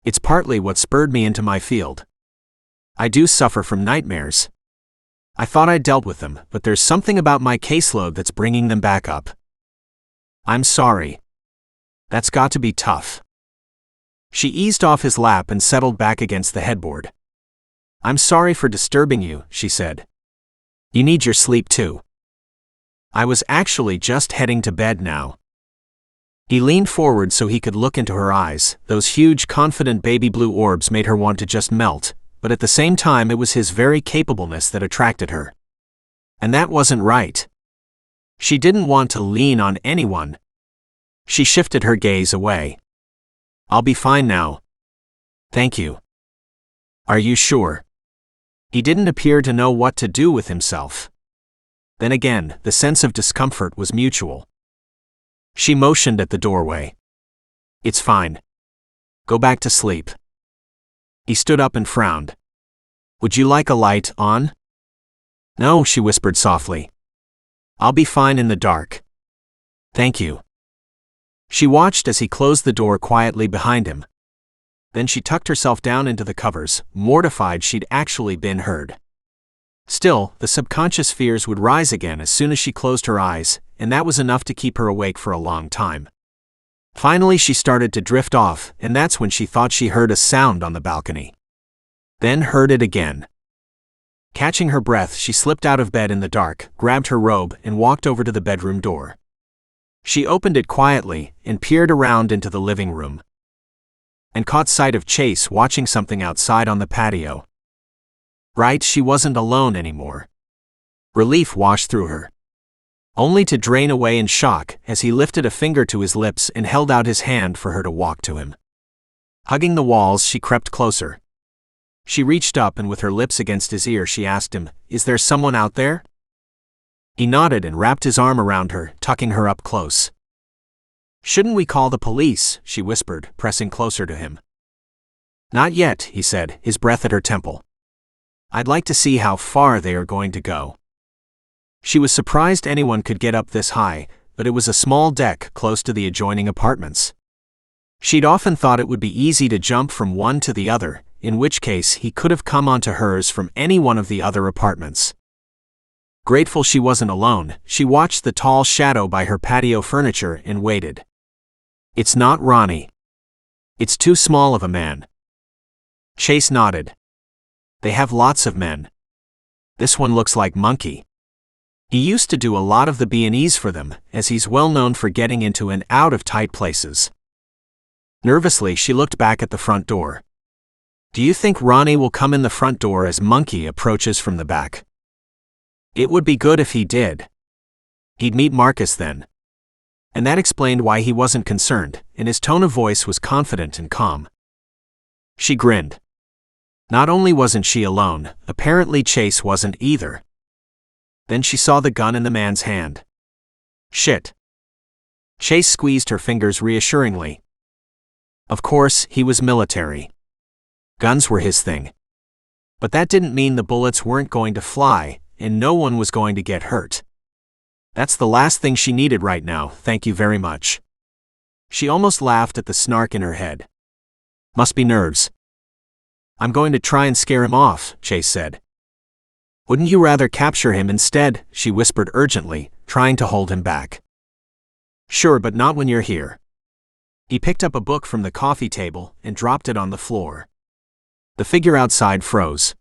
It's partly what spurred me into my field. I do suffer from nightmares. I thought I dealt with them, but there's something about my caseload that's bringing them back up. I'm sorry. That's got to be tough." She eased off his lap and settled back against the headboard. "I'm sorry for disturbing you," she said. "You need your sleep too." "I was actually just heading to bed now." He leaned forward so he could look into her eyes. Those huge, confident baby blue orbs made her want to just melt, but at the same time it was his very capableness that attracted her. And that wasn't right. She didn't want to lean on anyone. She shifted her gaze away. "I'll be fine now. Thank you." "Are you sure?" He didn't appear to know what to do with himself. Then again, the sense of discomfort was mutual. She motioned at the doorway. "It's fine. Go back to sleep." He stood up and frowned. "Would you like a light on?" "No," she whispered softly. "I'll be fine in the dark. Thank you." She watched as he closed the door quietly behind him. Then she tucked herself down into the covers, mortified she'd actually been heard. Still, the subconscious fears would rise again as soon as she closed her eyes, and that was enough to keep her awake for a long time. Finally, she started to drift off, and that's when she thought she heard a sound on the balcony. Then heard it again. Catching her breath, she slipped out of bed in the dark, grabbed her robe, and walked over to the bedroom door. She opened it quietly and peered around into the living room. And caught sight of Chase watching something outside on the patio. Right, she wasn't alone anymore. Relief washed through her, only to drain away in shock as he lifted a finger to his lips and held out his hand for her to walk to him. Hugging the walls, she crept closer. She reached up and with her lips against his ear she asked him, "Is there someone out there?" He nodded and wrapped his arm around her, tucking her up close. "Shouldn't we call the police?" she whispered, pressing closer to him. "Not yet," he said, his breath at her temple. "I'd like to see how far they are going to go." She was surprised anyone could get up this high, but it was a small deck close to the adjoining apartments. She'd often thought it would be easy to jump from one to the other, in which case he could have come onto hers from any one of the other apartments. Grateful she wasn't alone, she watched the tall shadow by her patio furniture and waited. It's not Ronnie. It's too small of a man. Chase nodded. They have lots of men. This one looks like Monkey. He used to do a lot of the B&Es for them, as he's well known for getting into and out of tight places. Nervously, she looked back at the front door. Do you think Ronnie will come in the front door as Monkey approaches from the back? It would be good if he did. He'd meet Marcus then. And that explained why he wasn't concerned, and his tone of voice was confident and calm. She grinned. Not only wasn't she alone, apparently Chase wasn't either. Then she saw the gun in the man's hand. Shit. Chase squeezed her fingers reassuringly. Of course, he was military. Guns were his thing. But that didn't mean the bullets weren't going to fly, and no one was going to get hurt. That's the last thing she needed right now, thank you very much. She almost laughed at the snark in her head. Must be nerves. I'm going to try and scare him off, Chase said. Wouldn't you rather capture him instead? She whispered urgently, trying to hold him back. Sure, but not when you're here. He picked up a book from the coffee table and dropped it on the floor. The figure outside froze.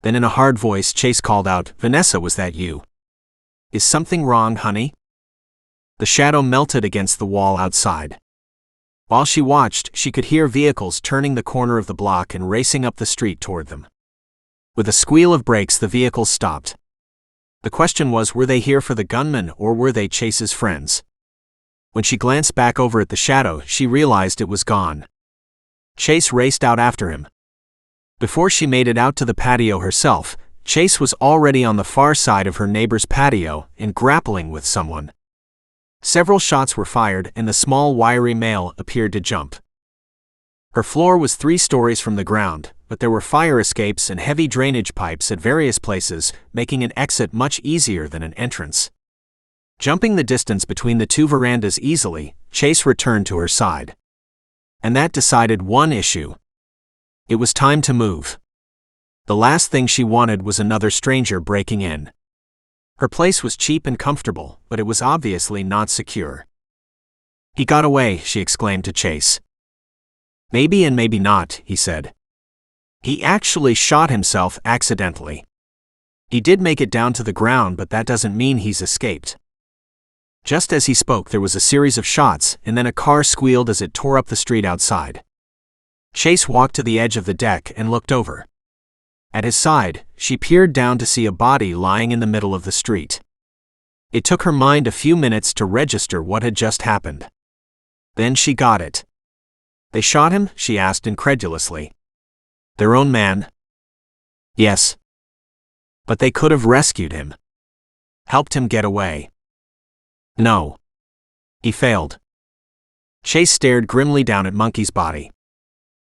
Then in a hard voice, Chase called out, Vanessa, was that you? Is something wrong, honey? The shadow melted against the wall outside. While she watched, she could hear vehicles turning the corner of the block and racing up the street toward them. With a squeal of brakes, the vehicles stopped. The question was, were they here for the gunman or were they Chase's friends? When she glanced back over at the shadow, she realized it was gone. Chase raced out after him. Before she made it out to the patio herself, Chase was already on the far side of her neighbor's patio and grappling with someone. Several shots were fired and the small wiry male appeared to jump. Her floor was 3 stories from the ground, but there were fire escapes and heavy drainage pipes at various places, making an exit much easier than an entrance. Jumping the distance between the 2 verandas easily, Chase returned to her side. And that decided one issue. It was time to move. The last thing she wanted was another stranger breaking in. Her place was cheap and comfortable, but it was obviously not secure. He got away, she exclaimed to Chase. Maybe and maybe not, he said. He actually shot himself accidentally. He did make it down to the ground, but that doesn't mean he's escaped. Just as he spoke, there was a series of shots, and then a car squealed as it tore up the street outside. Chase walked to the edge of the deck and looked over. At his side, she peered down to see a body lying in the middle of the street. It took her mind a few minutes to register what had just happened. Then she got it. They shot him? She asked incredulously. Their own man? Yes. But they could have rescued him. Helped him get away. No. He failed. Chase stared grimly down at Monkey's body.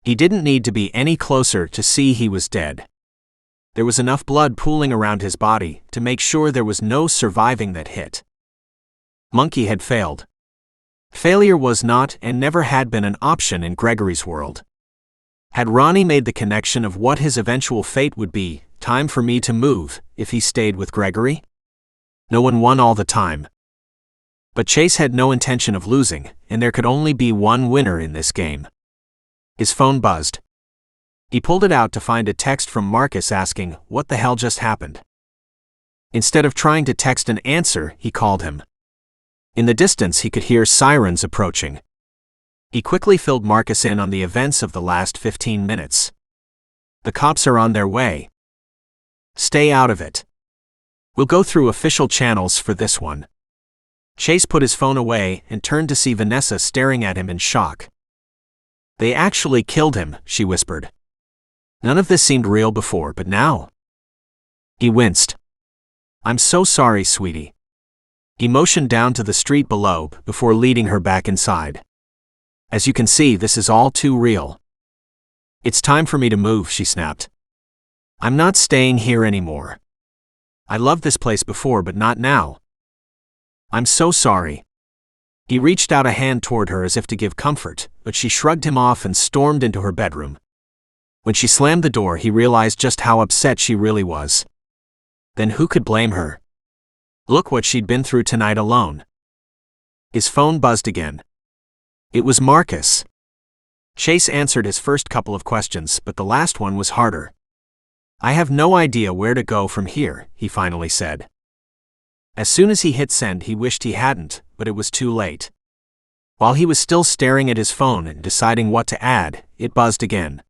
He didn't need to be any closer to see he was dead. There was enough blood pooling around his body to make sure there was no surviving that hit. Monkey had failed. Failure was not and never had been an option in Gregory's world. Had Ronnie made the connection of what his eventual fate would be, time for me to move, if he stayed with Gregory? No one won all the time. But Chase had no intention of losing, and there could only be one winner in this game. His phone buzzed. He pulled it out to find a text from Marcus asking, what the hell just happened? Instead of trying to text an answer, he called him. In the distance, he could hear sirens approaching. He quickly filled Marcus in on the events of the last 15 minutes. The cops are on their way. Stay out of it. We'll go through official channels for this one. Chase put his phone away and turned to see Vanessa staring at him in shock. They actually killed him, she whispered. None of this seemed real before, but now. He winced. I'm so sorry, sweetie. He motioned down to the street below before leading her back inside. As you can see, this is all too real. It's time for me to move, she snapped. I'm not staying here anymore. I loved this place before, but not now. I'm so sorry. He reached out a hand toward her as if to give comfort, but she shrugged him off and stormed into her bedroom. When she slammed the door, he realized just how upset she really was. Then who could blame her? Look what she'd been through tonight alone. His phone buzzed again. It was Marcus. Chase answered his first couple of questions, but the last one was harder. I have no idea where to go from here, he finally said. As soon as he hit send, he wished he hadn't, but it was too late. While he was still staring at his phone and deciding what to add, it buzzed again.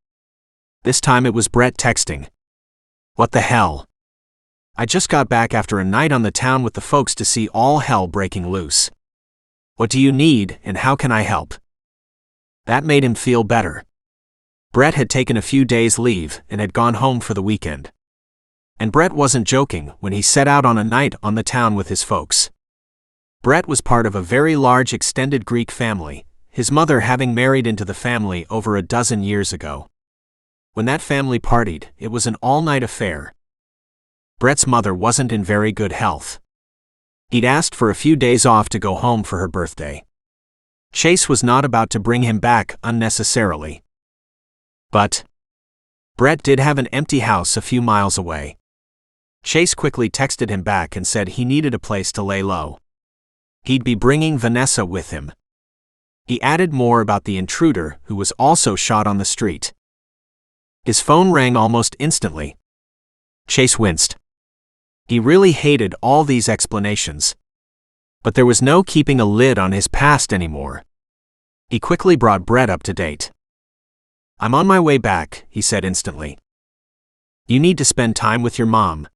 This time it was Brett texting. What the hell? I just got back after a night on the town with the folks to see all hell breaking loose. What do you need, and how can I help? That made him feel better. Brett had taken a few days' leave and had gone home for the weekend. And Brett wasn't joking when he set out on a night on the town with his folks. Brett was part of a very large extended Greek family, his mother having married into the family over a dozen years ago. When that family partied, it was an all-night affair. Brett's mother wasn't in very good health. He'd asked for a few days off to go home for her birthday. Chase was not about to bring him back unnecessarily. But Brett did have an empty house a few miles away. Chase quickly texted him back and said he needed a place to lay low. He'd be bringing Vanessa with him. He added more about the intruder who was also shot on the street. His phone rang almost instantly. Chase winced. He really hated all these explanations. But there was no keeping a lid on his past anymore. He quickly brought Brett up to date. I'm on my way back, he said instantly. You need to spend time with your mom.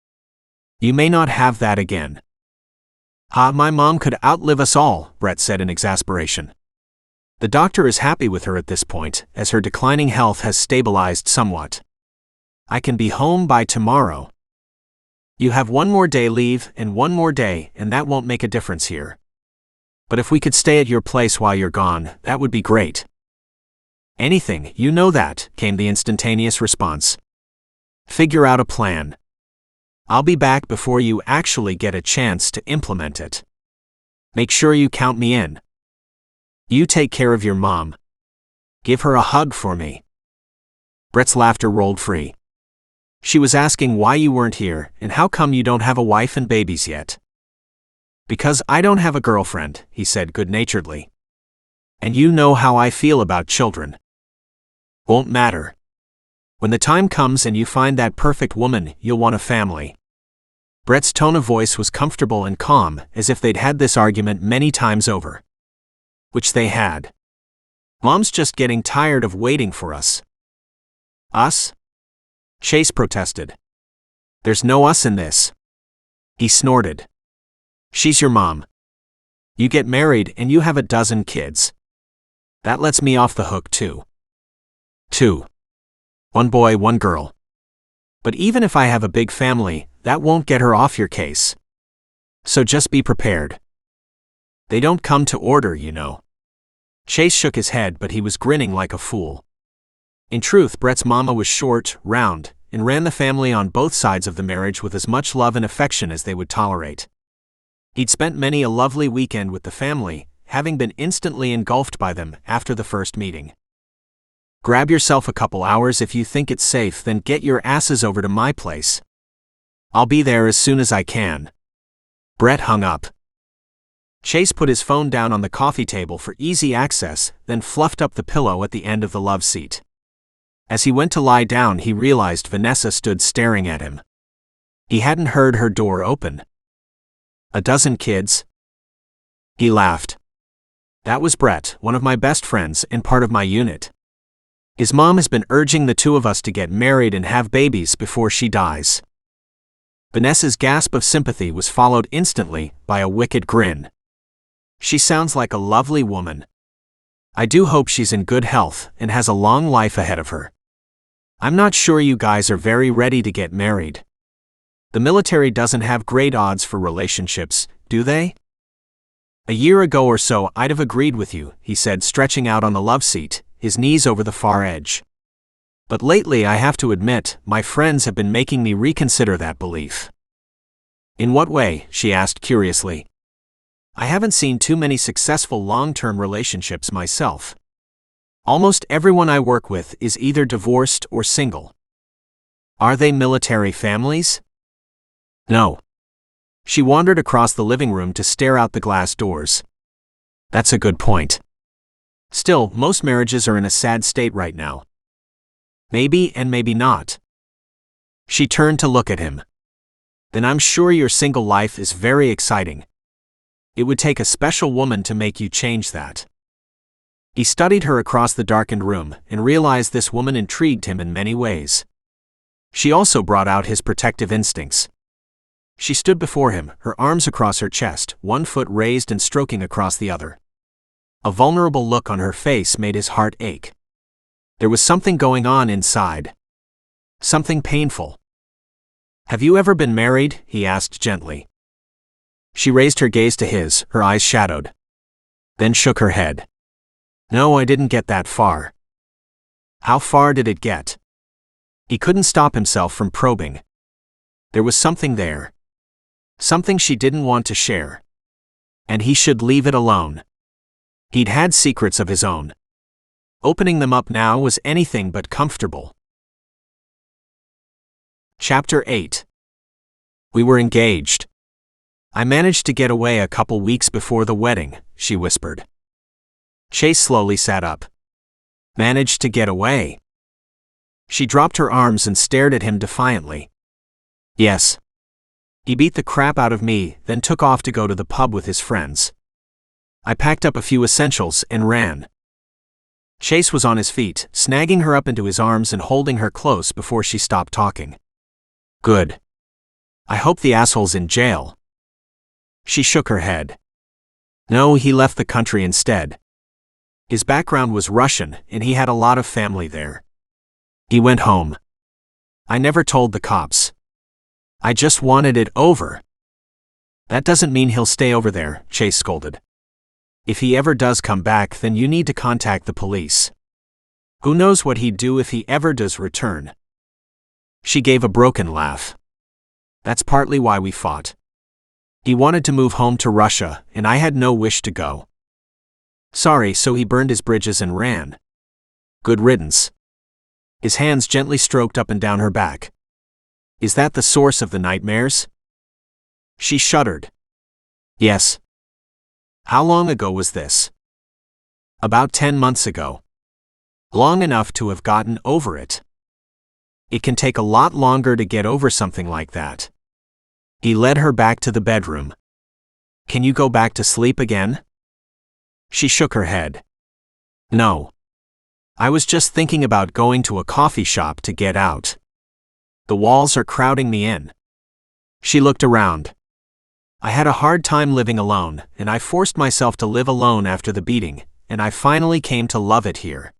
You may not have that again. My mom could outlive us all, Brett said in exasperation. The doctor is happy with her at this point, as her declining health has stabilized somewhat. I can be home by tomorrow. You have one more day leave and one more day, and that won't make a difference here. But if we could stay at your place while you're gone, that would be great. Anything, you know that, came the instantaneous response. Figure out a plan. I'll be back before you actually get a chance to implement it. Make sure you count me in. You take care of your mom. Give her a hug for me. Brett's laughter rolled free. She was asking why you weren't here and how come you don't have a wife and babies yet. Because I don't have a girlfriend, he said good-naturedly. And you know how I feel about children. Won't matter. When the time comes and you find that perfect woman, you'll want a family. Brett's tone of voice was comfortable and calm, as if they'd had this argument many times over. Which they had. Mom's just getting tired of waiting for us. Us? Chase protested. There's no us in this. He snorted. She's your mom. You get married and you have a dozen kids. That lets me off the hook too. 2. 1 boy, 1 girl. But even if I have a big family, that won't get her off your case. So just be prepared. They don't come to order, you know. Chase shook his head, but he was grinning like a fool. In truth, Brett's mama was short, round, and ran the family on both sides of the marriage with as much love and affection as they would tolerate. He'd spent many a lovely weekend with the family, having been instantly engulfed by them after the first meeting. Grab yourself a couple hours if you think it's safe, then get your asses over to my place. I'll be there as soon as I can. Brett hung up. Chase put his phone down on the coffee table for easy access, then fluffed up the pillow at the end of the love seat. As he went to lie down, he realized Vanessa stood staring at him. He hadn't heard her door open. A dozen kids? He laughed. That was Brett, one of my best friends and part of my unit. His mom has been urging the two of us to get married and have babies before she dies. Vanessa's gasp of sympathy was followed instantly by a wicked grin. She sounds like a lovely woman. I do hope she's in good health and has a long life ahead of her. I'm not sure you guys are very ready to get married. The military doesn't have great odds for relationships, do they? A year ago or so I'd have agreed with you, he said, stretching out on the love seat, his knees over the far edge. But lately I have to admit, my friends have been making me reconsider that belief. In what way? She asked curiously. I haven't seen too many successful long-term relationships myself. Almost everyone I work with is either divorced or single. Are they military families? No. She wandered across the living room to stare out the glass doors. That's a good point. Still, most marriages are in a sad state right now. Maybe and maybe not. She turned to look at him. Then I'm sure your single life is very exciting. It would take a special woman to make you change that. He studied her across the darkened room and realized this woman intrigued him in many ways. She also brought out his protective instincts. She stood before him, her arms across her chest, one foot raised and stroking across the other. A vulnerable look on her face made his heart ache. There was something going on inside. Something painful. Have you ever been married? He asked gently. She raised her gaze to his, her eyes shadowed. Then shook her head. No, I didn't get that far. How far did it get? He couldn't stop himself from probing. There was something there. Something she didn't want to share. And he should leave it alone. He'd had secrets of his own. Opening them up now was anything but comfortable. Chapter 8. We were engaged. I managed to get away a couple weeks before the wedding, she whispered. Chase slowly sat up. Managed to get away. She dropped her arms and stared at him defiantly. Yes. He beat the crap out of me, then took off to go to the pub with his friends. I packed up a few essentials and ran. Chase was on his feet, snagging her up into his arms and holding her close before she stopped talking. Good. I hope the asshole's in jail. She shook her head. No, he left the country instead. His background was Russian, and he had a lot of family there. He went home. I never told the cops. I just wanted it over. That doesn't mean he'll stay over there, Chase scolded. If he ever does come back, then you need to contact the police. Who knows what he'd do if he ever does return. She gave a broken laugh. That's partly why we fought. He wanted to move home to Russia, and I had no wish to go. Sorry, so he burned his bridges and ran. Good riddance. His hands gently stroked up and down her back. Is that the source of the nightmares? She shuddered. Yes. How long ago was this? About 10 months ago. Long enough to have gotten over it. It can take a lot longer to get over something like that. He led her back to the bedroom. Can you go back to sleep again? She shook her head. No. I was just thinking about going to a coffee shop to get out. The walls are crowding me in. She looked around. I had a hard time living alone, and I forced myself to live alone after the beating, and I finally came to love it here.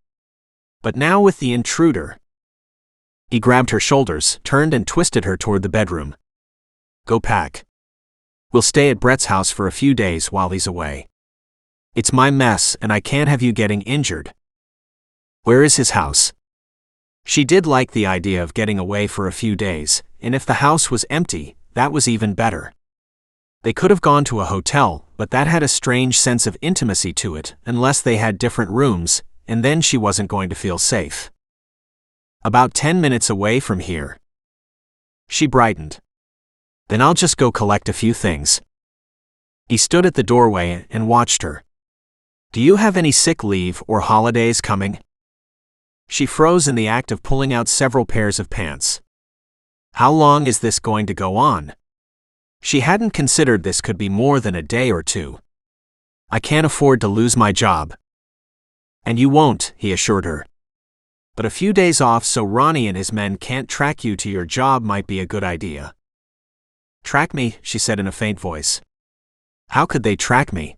But now with the intruder. He grabbed her shoulders, turned and twisted her toward the bedroom. Go pack. We'll stay at Brett's house for a few days while he's away. It's my mess, and I can't have you getting injured. Where is his house? She did like the idea of getting away for a few days, and if the house was empty, that was even better. They could have gone to a hotel, but that had a strange sense of intimacy to it, unless they had different rooms, and then she wasn't going to feel safe. About 10 minutes away from here. She brightened. Then I'll just go collect a few things. He stood at the doorway and watched her. Do you have any sick leave or holidays coming? She froze in the act of pulling out several pairs of pants. How long is this going to go on? She hadn't considered this could be more than a day or two. I can't afford to lose my job. And you won't, he assured her. But a few days off so Ronnie and his men can't track you to your job might be a good idea. Track me, she said in a faint voice. How could they track me?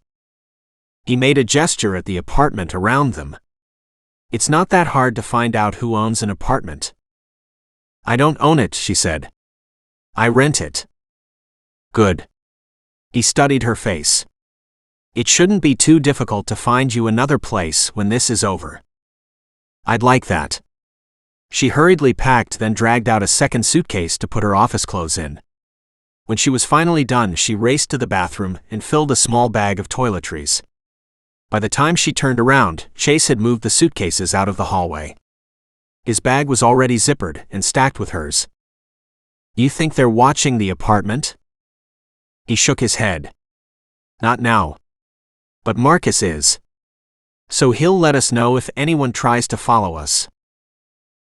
He made a gesture at the apartment around them. It's not that hard to find out who owns an apartment. I don't own it, she said. I rent it. Good. He studied her face. It shouldn't be too difficult to find you another place when this is over. I'd like that. She hurriedly packed, then dragged out a second suitcase to put her office clothes in. When she was finally done, she raced to the bathroom and filled a small bag of toiletries. By the time she turned around, Chase had moved the suitcases out of the hallway. His bag was already zippered and stacked with hers. You think they're watching the apartment? He shook his head. Not now. But Marcus is. So he'll let us know if anyone tries to follow us.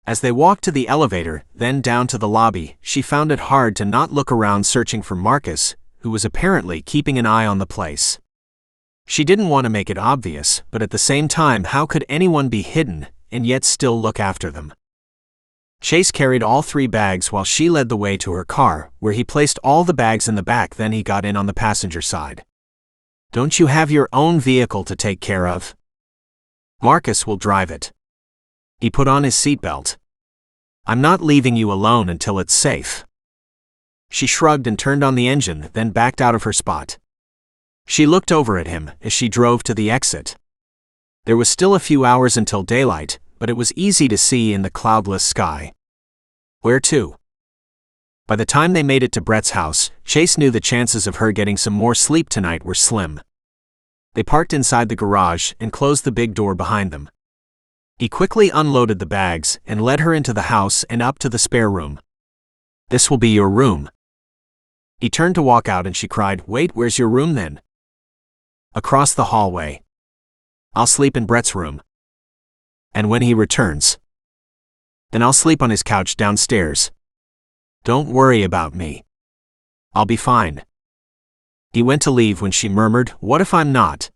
As they walked to the elevator, then down to the lobby, she found it hard to not look around searching for Marcus, who was apparently keeping an eye on the place. She didn't want to make it obvious, but at the same time, how could anyone be hidden and yet still look after them? Chase carried all 3 bags while she led the way to her car, where he placed all the bags in the back. Then he got in on the passenger side. Don't you have your own vehicle to take care of? Marcus will drive it. He put on his seatbelt. I'm not leaving you alone until it's safe. She shrugged and turned on the engine, then backed out of her spot. She looked over at him as she drove to the exit. There was still a few hours until daylight, but it was easy to see in the cloudless sky. Where to? By the time they made it to Brett's house, Chase knew the chances of her getting some more sleep tonight were slim. They parked inside the garage and closed the big door behind them. He quickly unloaded the bags and led her into the house and up to the spare room. This will be your room. He turned to walk out and she cried, Wait, where's your room then? Across the hallway. I'll sleep in Brett's room. And when he returns, then I'll sleep on his couch downstairs. Don't worry about me. I'll be fine. He went to leave when she murmured, What if I'm not?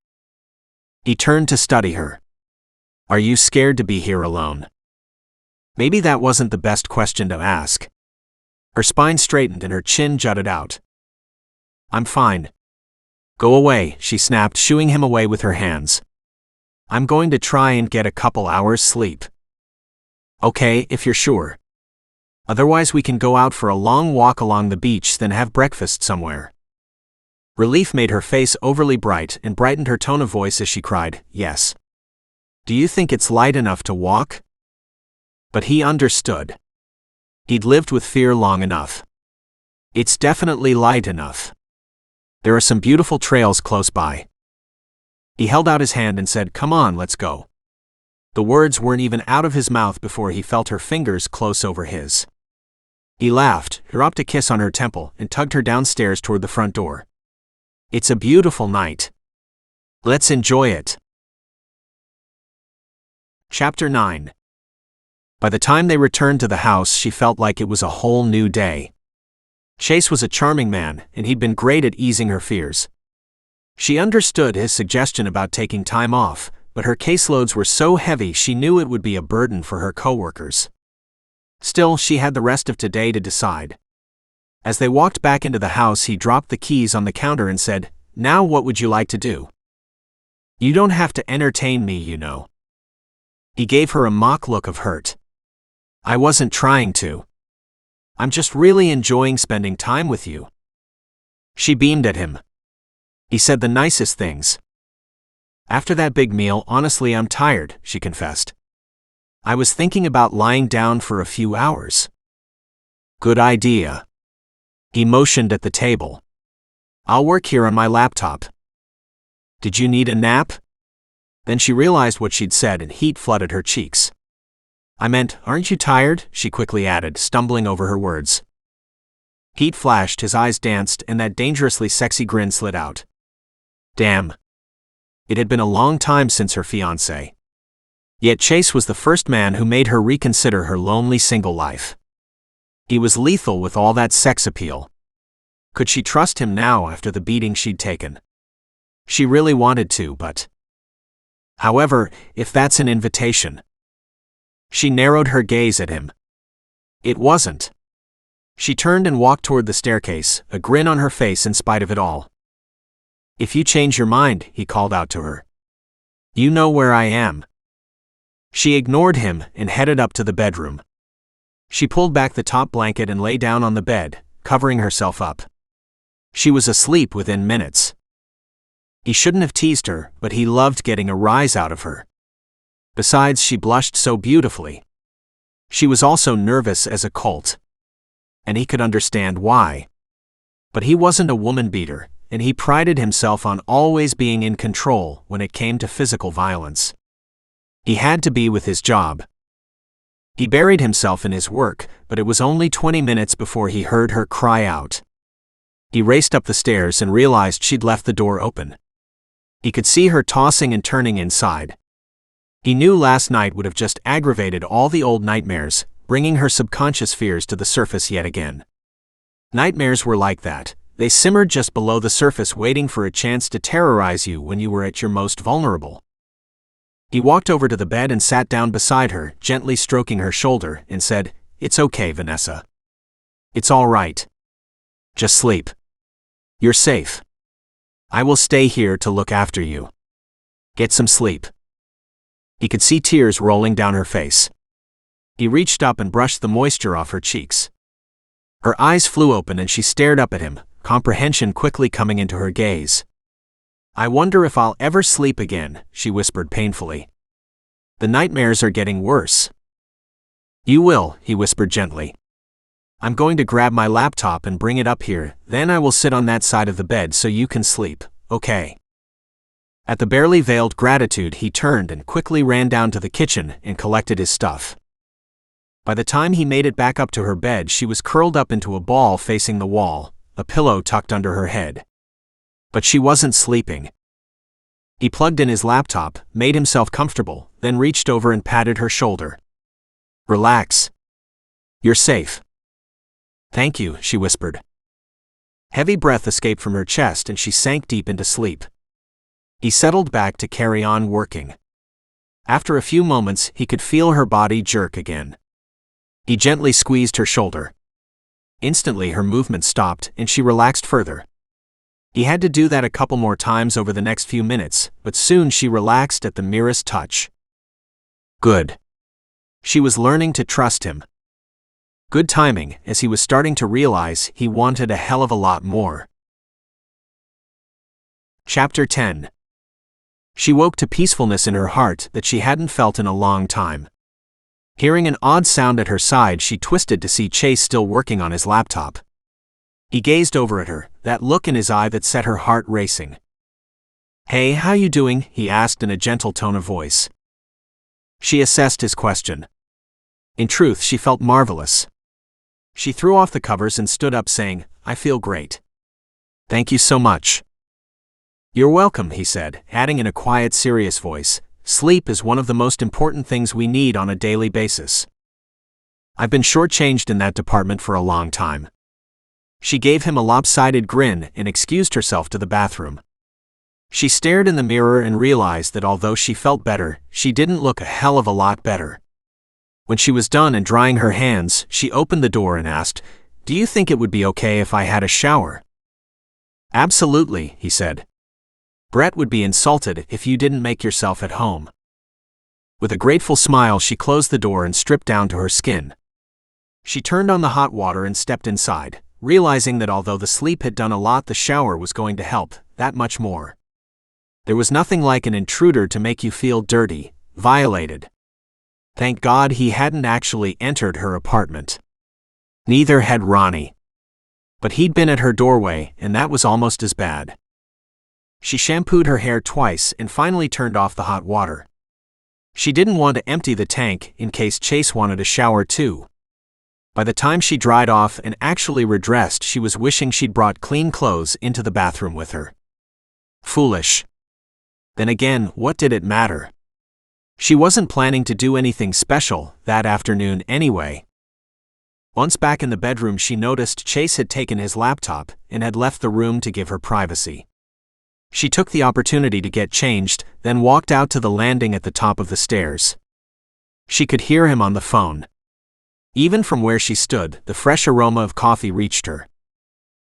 He turned to study her. Are you scared to be here alone? Maybe that wasn't the best question to ask. Her spine straightened and her chin jutted out. I'm fine. Go away, she snapped, shooing him away with her hands. I'm going to try and get a couple hours sleep. Okay, if you're sure. Otherwise we can go out for a long walk along the beach, then have breakfast somewhere. Relief made her face overly bright and brightened her tone of voice as she cried, Yes. Do you think it's light enough to walk? But he understood. He'd lived with fear long enough. It's definitely light enough. There are some beautiful trails close by. He held out his hand and said, Come on, let's go. The words weren't even out of his mouth before he felt her fingers close over his. He laughed, dropped a kiss on her temple, and tugged her downstairs toward the front door. It's a beautiful night. Let's enjoy it. Chapter 9. By the time they returned to the house, she felt like it was a whole new day. Chase was a charming man, and he'd been great at easing her fears. She understood his suggestion about taking time off, but her caseloads were so heavy she knew it would be a burden for her coworkers. Still, she had the rest of today to decide. As they walked back into the house, he dropped the keys on the counter and said, Now what would you like to do? You don't have to entertain me, you know. He gave her a mock look of hurt. I wasn't trying to. I'm just really enjoying spending time with you. She beamed at him. He said the nicest things. After that big meal, honestly, I'm tired, she confessed. I was thinking about lying down for a few hours. Good idea. He motioned at the table. I'll work here on my laptop. Did you need a nap? Then she realized what she'd said and heat flooded her cheeks. I meant, aren't you tired? She quickly added, stumbling over her words. Heat flashed, his eyes danced, and that dangerously sexy grin slid out. Damn. It had been a long time since her fiancé. Yet Chase was the first man who made her reconsider her lonely single life. He was lethal with all that sex appeal. Could she trust him now after the beating she'd taken? She really wanted to, but... However, if that's an invitation. She narrowed her gaze at him. It wasn't. She turned and walked toward the staircase, a grin on her face in spite of it all. If you change your mind, he called out to her. You know where I am. She ignored him and headed up to the bedroom. She pulled back the top blanket and lay down on the bed, covering herself up. She was asleep within minutes. He shouldn't have teased her, but he loved getting a rise out of her. Besides, she blushed so beautifully. She was also nervous as a colt. And he could understand why. But he wasn't a woman beater, and he prided himself on always being in control when it came to physical violence. He had to be with his job. He buried himself in his work, but it was only 20 minutes before he heard her cry out. He raced up the stairs and realized she'd left the door open. He could see her tossing and turning inside. He knew last night would have just aggravated all the old nightmares, bringing her subconscious fears to the surface yet again. Nightmares were like that. They simmered just below the surface, waiting for a chance to terrorize you when you were at your most vulnerable. He walked over to the bed and sat down beside her, gently stroking her shoulder, and said, "It's okay, Vanessa. It's all right. Just sleep. You're safe. I will stay here to look after you. Get some sleep." He could see tears rolling down her face. He reached up and brushed the moisture off her cheeks. Her eyes flew open and she stared up at him, comprehension quickly coming into her gaze. "I wonder if I'll ever sleep again," she whispered painfully. "The nightmares are getting worse." "You will," he whispered gently. "I'm going to grab my laptop and bring it up here, then I will sit on that side of the bed so you can sleep, okay?" At the barely veiled gratitude, he turned and quickly ran down to the kitchen and collected his stuff. By the time he made it back up to her bed, she was curled up into a ball facing the wall, a pillow tucked under her head. But she wasn't sleeping. He plugged in his laptop, made himself comfortable, then reached over and patted her shoulder. "Relax. You're safe." "Thank you," she whispered. Heavy breath escaped from her chest and she sank deep into sleep. He settled back to carry on working. After a few moments, he could feel her body jerk again. He gently squeezed her shoulder. Instantly her movement stopped and she relaxed further. He had to do that a couple more times over the next few minutes, but soon she relaxed at the merest touch. Good. She was learning to trust him. Good timing, as he was starting to realize he wanted a hell of a lot more. Chapter 10. She woke to peacefulness in her heart that she hadn't felt in a long time. Hearing an odd sound at her side, she twisted to see Chase still working on his laptop. He gazed over at her, that look in his eye that set her heart racing. "Hey, how you doing?" he asked in a gentle tone of voice. She assessed his question. In truth, she felt marvelous. She threw off the covers and stood up saying, "I feel great. Thank you so much." "You're welcome," he said, adding in a quiet, serious voice, "Sleep is one of the most important things we need on a daily basis. I've been shortchanged in that department for a long time." She gave him a lopsided grin and excused herself to the bathroom. She stared in the mirror and realized that although she felt better, she didn't look a hell of a lot better. When she was done and drying her hands, she opened the door and asked, "Do you think it would be okay if I had a shower?" "Absolutely," he said. "Brett would be insulted if you didn't make yourself at home." With a grateful smile, she closed the door and stripped down to her skin. She turned on the hot water and stepped inside, realizing that although the sleep had done a lot, the shower was going to help that much more. There was nothing like an intruder to make you feel dirty, violated. Thank God he hadn't actually entered her apartment. Neither had Ronnie. But he'd been at her doorway, and that was almost as bad. She shampooed her hair twice and finally turned off the hot water. She didn't want to empty the tank in case Chase wanted a shower too. By the time she dried off and actually redressed, she was wishing she'd brought clean clothes into the bathroom with her. Foolish. Then again, what did it matter? She wasn't planning to do anything special that afternoon anyway. Once back in the bedroom, she noticed Chase had taken his laptop and had left the room to give her privacy. She took the opportunity to get changed, then walked out to the landing at the top of the stairs. She could hear him on the phone. Even from where she stood, the fresh aroma of coffee reached her.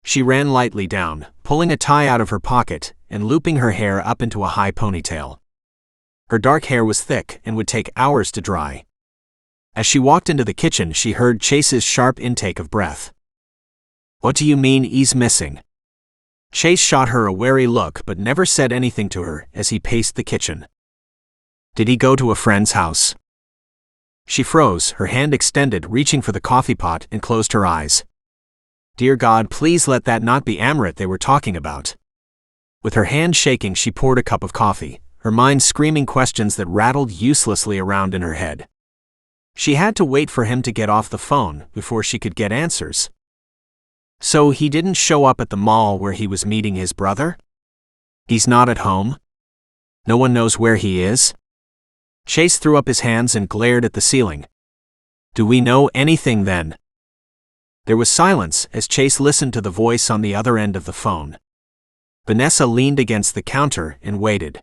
She ran lightly down, pulling a tie out of her pocket and looping her hair up into a high ponytail. Her dark hair was thick and would take hours to dry. As she walked into the kitchen, she heard Chase's sharp intake of breath. "What do you mean he's missing?" Chase shot her a wary look but never said anything to her as he paced the kitchen. "Did he go to a friend's house?" She froze, her hand extended, reaching for the coffee pot, and closed her eyes. Dear God, please let that not be Amrit they were talking about. With her hand shaking, she poured a cup of coffee, her mind screaming questions that rattled uselessly around in her head. She had to wait for him to get off the phone before she could get answers. So he didn't show up at the mall where he was meeting his brother? He's not at home? No one knows where he is? Chase threw up his hands and glared at the ceiling. Do we know anything then? There was silence as Chase listened to the voice on the other end of the phone. Vanessa leaned against the counter and waited.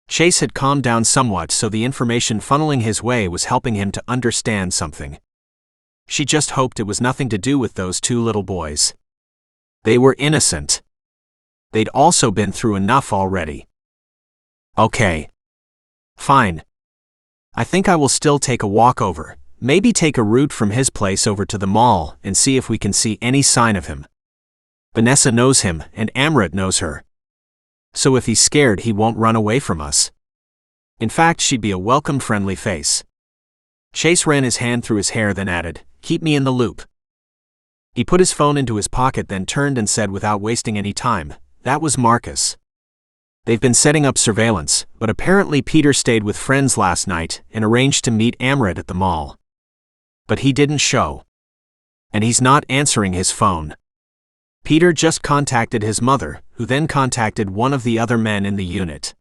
Chase had calmed down somewhat, so the information funneling his way was helping him to understand something. She just hoped it was nothing to do with those two little boys. They were innocent. They'd also been through enough already. Okay. Fine. I think I will still take a walk over, maybe take a route from his place over to the mall and see if we can see any sign of him. Vanessa knows him and Amrit knows her. So if he's scared, he won't run away from us. In fact, she'd be a welcome friendly face. Chase ran his hand through his hair, then added, "Keep me in the loop." He put his phone into his pocket, then turned and said without wasting any time, "That was Marcus. They've been setting up surveillance, but apparently Peter stayed with friends last night and arranged to meet Amrit at the mall. But he didn't show. And he's not answering his phone. Peter just contacted his mother, who then contacted one of the other men in the unit.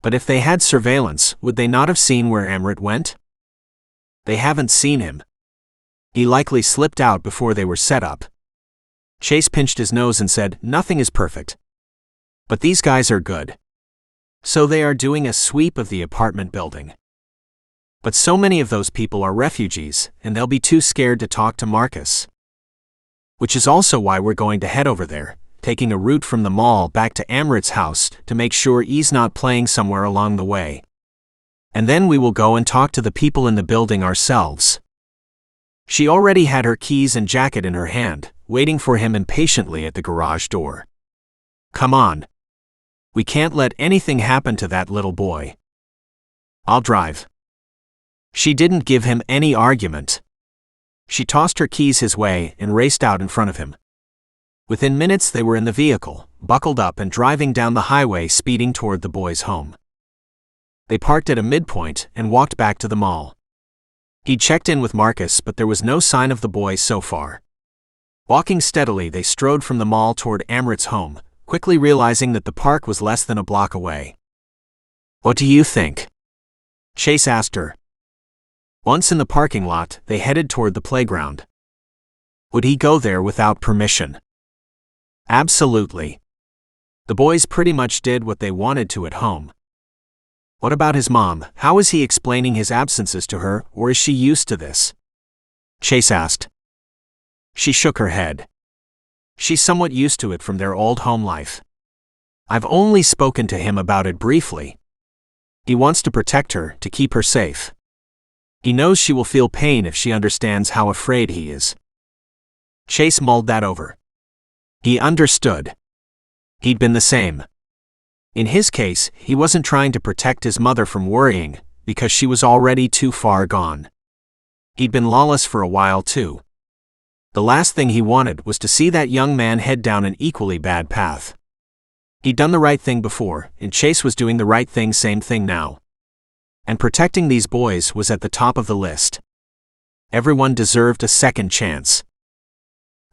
But if they had surveillance, would they not have seen where Amrit went? They haven't seen him. He likely slipped out before they were set up." Chase pinched his nose and said, "Nothing is perfect. But these guys are good. So they are doing a sweep of the apartment building. But so many of those people are refugees, and they'll be too scared to talk to Marcus. Which is also why we're going to head over there, taking a route from the mall back to Amrit's house to make sure he's not playing somewhere along the way. And then we will go and talk to the people in the building ourselves." She already had her keys and jacket in her hand, waiting for him impatiently at the garage door. "Come on. We can't let anything happen to that little boy. I'll drive." She didn't give him any argument. She tossed her keys his way and raced out in front of him. Within minutes they were in the vehicle, buckled up and driving down the highway, speeding toward the boys' home. They parked at a midpoint and walked back to the mall. He'd checked in with Marcus, but there was no sign of the boys so far. Walking steadily, they strode from the mall toward Amrit's home, quickly realizing that the park was less than a block away. "What do you think?" Chase asked her. Once in the parking lot, they headed toward the playground. Would he go there without permission? Absolutely. The boys pretty much did what they wanted to at home. What about his mom? How is he explaining his absences to her, or is she used to this? Chase asked. She shook her head. She's somewhat used to it from their old home life. I've only spoken to him about it briefly. He wants to protect her, to keep her safe. He knows she will feel pain if she understands how afraid he is. Chase mulled that over. He understood. He'd been the same. In his case, he wasn't trying to protect his mother from worrying, because she was already too far gone. He'd been lawless for a while too. The last thing he wanted was to see that young man head down an equally bad path. He'd done the right thing before, and Chase was doing the right thing, same thing now. And protecting these boys was at the top of the list. Everyone deserved a second chance.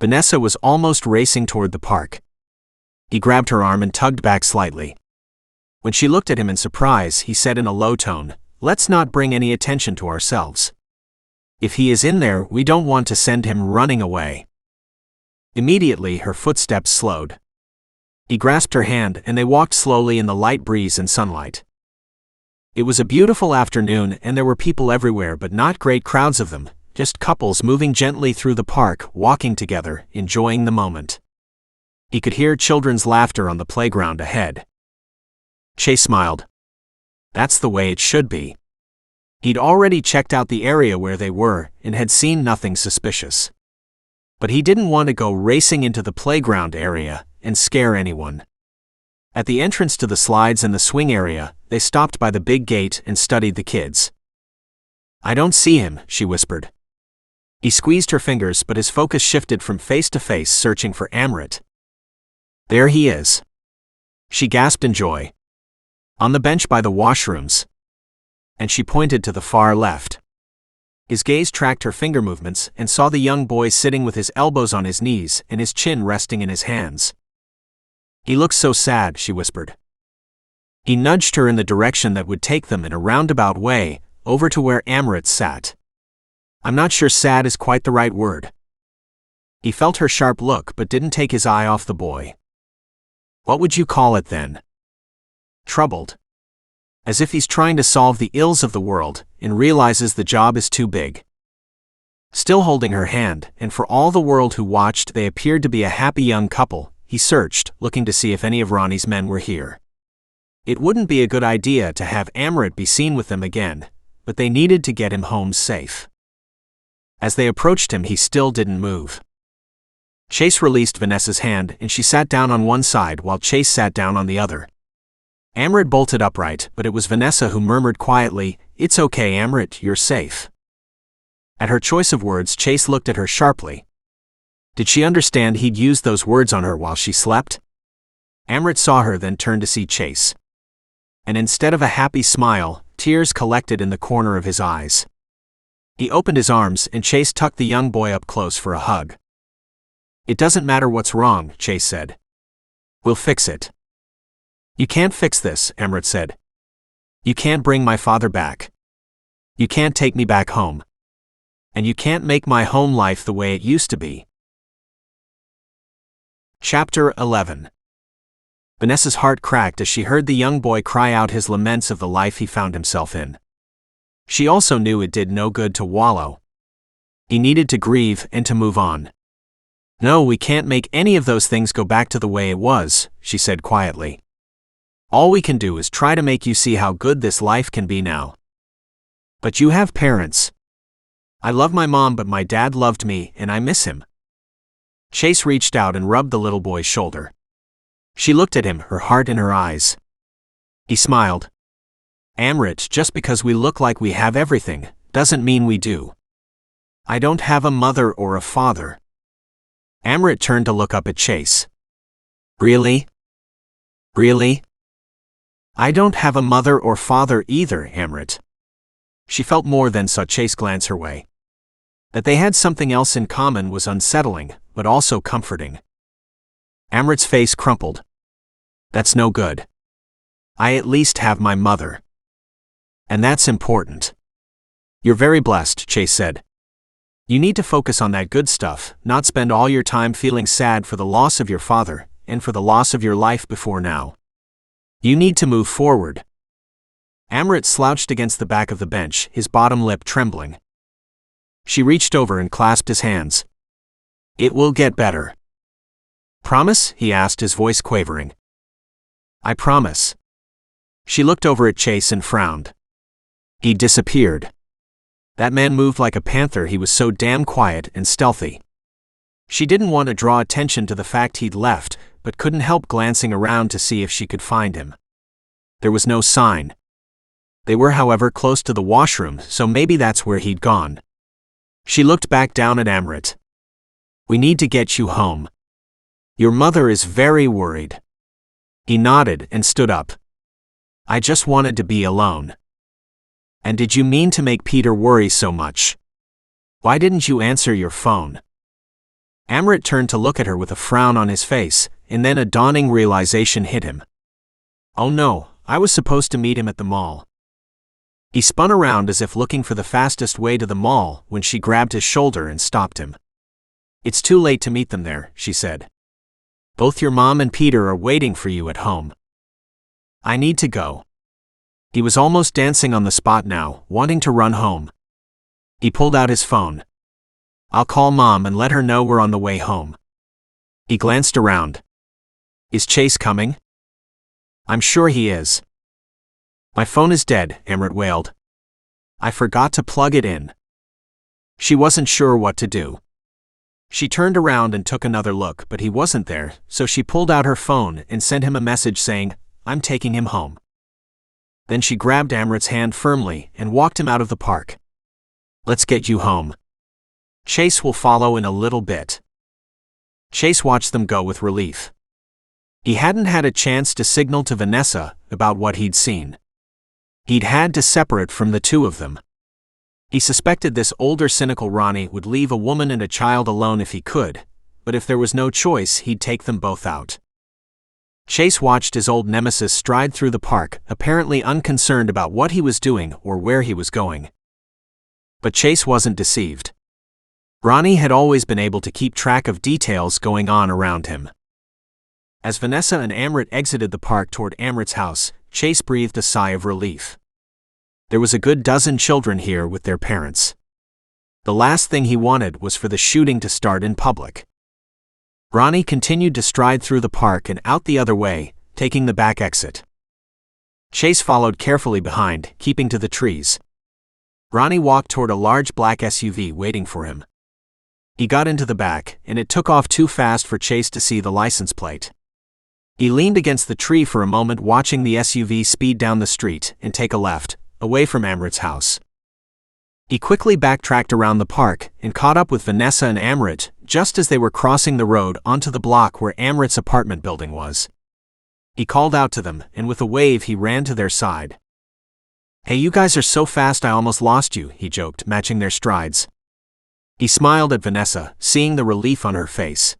Vanessa was almost racing toward the park. He grabbed her arm and tugged back slightly. When she looked at him in surprise, he said in a low tone, "Let's not bring any attention to ourselves. If he is in there, we don't want to send him running away." Immediately, her footsteps slowed. He grasped her hand and they walked slowly in the light breeze and sunlight. It was a beautiful afternoon and there were people everywhere, but not great crowds of them, just couples moving gently through the park, walking together, enjoying the moment. He could hear children's laughter on the playground ahead. Chase smiled. That's the way it should be. He'd already checked out the area where they were and had seen nothing suspicious. But he didn't want to go racing into the playground area and scare anyone. At the entrance to the slides and the swing area, they stopped by the big gate and studied the kids. "I don't see him," she whispered. He squeezed her fingers, but his focus shifted from face to face, searching for Amrit. "There he is." She gasped in joy. "On the bench by the washrooms." And she pointed to the far left. His gaze tracked her finger movements and saw the young boy sitting with his elbows on his knees and his chin resting in his hands. "He looks so sad," she whispered. He nudged her in the direction that would take them in a roundabout way, over to where Amrit sat. "I'm not sure sad is quite the right word." He felt her sharp look but didn't take his eye off the boy. "What would you call it then?" "Troubled. As if he's trying to solve the ills of the world and realizes the job is too big." Still holding her hand, and for all the world who watched they appeared to be a happy young couple, he searched, looking to see if any of Ronnie's men were here. It wouldn't be a good idea to have Amrit be seen with them again, but they needed to get him home safe. As they approached him, he still didn't move. Chase released Vanessa's hand and she sat down on one side while Chase sat down on the other. Amrit bolted upright, but it was Vanessa who murmured quietly, "It's okay, Amrit, you're safe." At her choice of words, Chase looked at her sharply. Did she understand he'd used those words on her while she slept? Amrit saw her, then turned to see Chase. And instead of a happy smile, tears collected in the corner of his eyes. He opened his arms and Chase tucked the young boy up close for a hug. "It doesn't matter what's wrong," Chase said. "We'll fix it." "You can't fix this," Amrit said. "You can't bring my father back. You can't take me back home. And you can't make my home life the way it used to be." Chapter 11. Vanessa's heart cracked as she heard the young boy cry out his laments of the life he found himself in. She also knew it did no good to wallow. He needed to grieve and to move on. "No, we can't make any of those things go back to the way it was," she said quietly. "All we can do is try to make you see how good this life can be now. But you have parents. I love my mom, but my dad loved me and I miss him." Chase reached out and rubbed the little boy's shoulder. She looked at him, her heart in her eyes. He smiled. "Amrit, just because we look like we have everything, doesn't mean we do. I don't have a mother or a father." Amrit turned to look up at Chase. "Really? Really?" "I don't have a mother or father either, Amrit." She felt more than saw Chase glance her way. That they had something else in common was unsettling, but also comforting. Amrit's face crumpled. "That's no good. I at least have my mother. And that's important." "You're very blessed," Chase said. "You need to focus on that good stuff, not spend all your time feeling sad for the loss of your father, and for the loss of your life before now. You need to move forward." Amrit slouched against the back of the bench, his bottom lip trembling. She reached over and clasped his hands. "It will get better." "Promise?" he asked, his voice quavering. "I promise." She looked over at Chase and frowned. He disappeared. That man moved like a panther, he was so damn quiet and stealthy. She didn't want to draw attention to the fact he'd left, but couldn't help glancing around to see if she could find him. There was no sign. They were, however, close to the washroom, so maybe that's where he'd gone. She looked back down at Amrit. "We need to get you home. Your mother is very worried." He nodded and stood up. "I just wanted to be alone." "And did you mean to make Peter worry so much? Why didn't you answer your phone?" Amrit turned to look at her with a frown on his face, and then a dawning realization hit him. "Oh no, I was supposed to meet him at the mall." He spun around as if looking for the fastest way to the mall when she grabbed his shoulder and stopped him. "It's too late to meet them there," she said. "Both your mom and Peter are waiting for you at home. I need to go." He was almost dancing on the spot now, wanting to run home. He pulled out his phone. "I'll call Mom and let her know we're on the way home." He glanced around. "Is Chase coming?" "I'm sure he is." "My phone is dead," Amrit wailed. "I forgot to plug it in." She wasn't sure what to do. She turned around and took another look, but he wasn't there, so she pulled out her phone and sent him a message saying, "I'm taking him home." Then she grabbed Amrit's hand firmly and walked him out of the park. "Let's get you home. Chase will follow in a little bit." Chase watched them go with relief. He hadn't had a chance to signal to Vanessa about what he'd seen. He'd had to separate from the two of them. He suspected this older, cynical Ronnie would leave a woman and a child alone if he could, but if there was no choice, he'd take them both out. Chase watched his old nemesis stride through the park, apparently unconcerned about what he was doing or where he was going. But Chase wasn't deceived. Ronnie had always been able to keep track of details going on around him. As Vanessa and Amrit exited the park toward Amrit's house, Chase breathed a sigh of relief. There was a good dozen children here with their parents. The last thing he wanted was for the shooting to start in public. Ronnie continued to stride through the park and out the other way, taking the back exit. Chase followed carefully behind, keeping to the trees. Ronnie walked toward a large black SUV waiting for him. He got into the back, and it took off too fast for Chase to see the license plate. He leaned against the tree for a moment, watching the SUV speed down the street and take a left, away from Amrit's house. He quickly backtracked around the park and caught up with Vanessa and Amrit just as they were crossing the road onto the block where Amrit's apartment building was. He called out to them, and with a wave he ran to their side. "Hey, you guys are so fast I almost lost you," he joked, matching their strides. He smiled at Vanessa, seeing the relief on her face.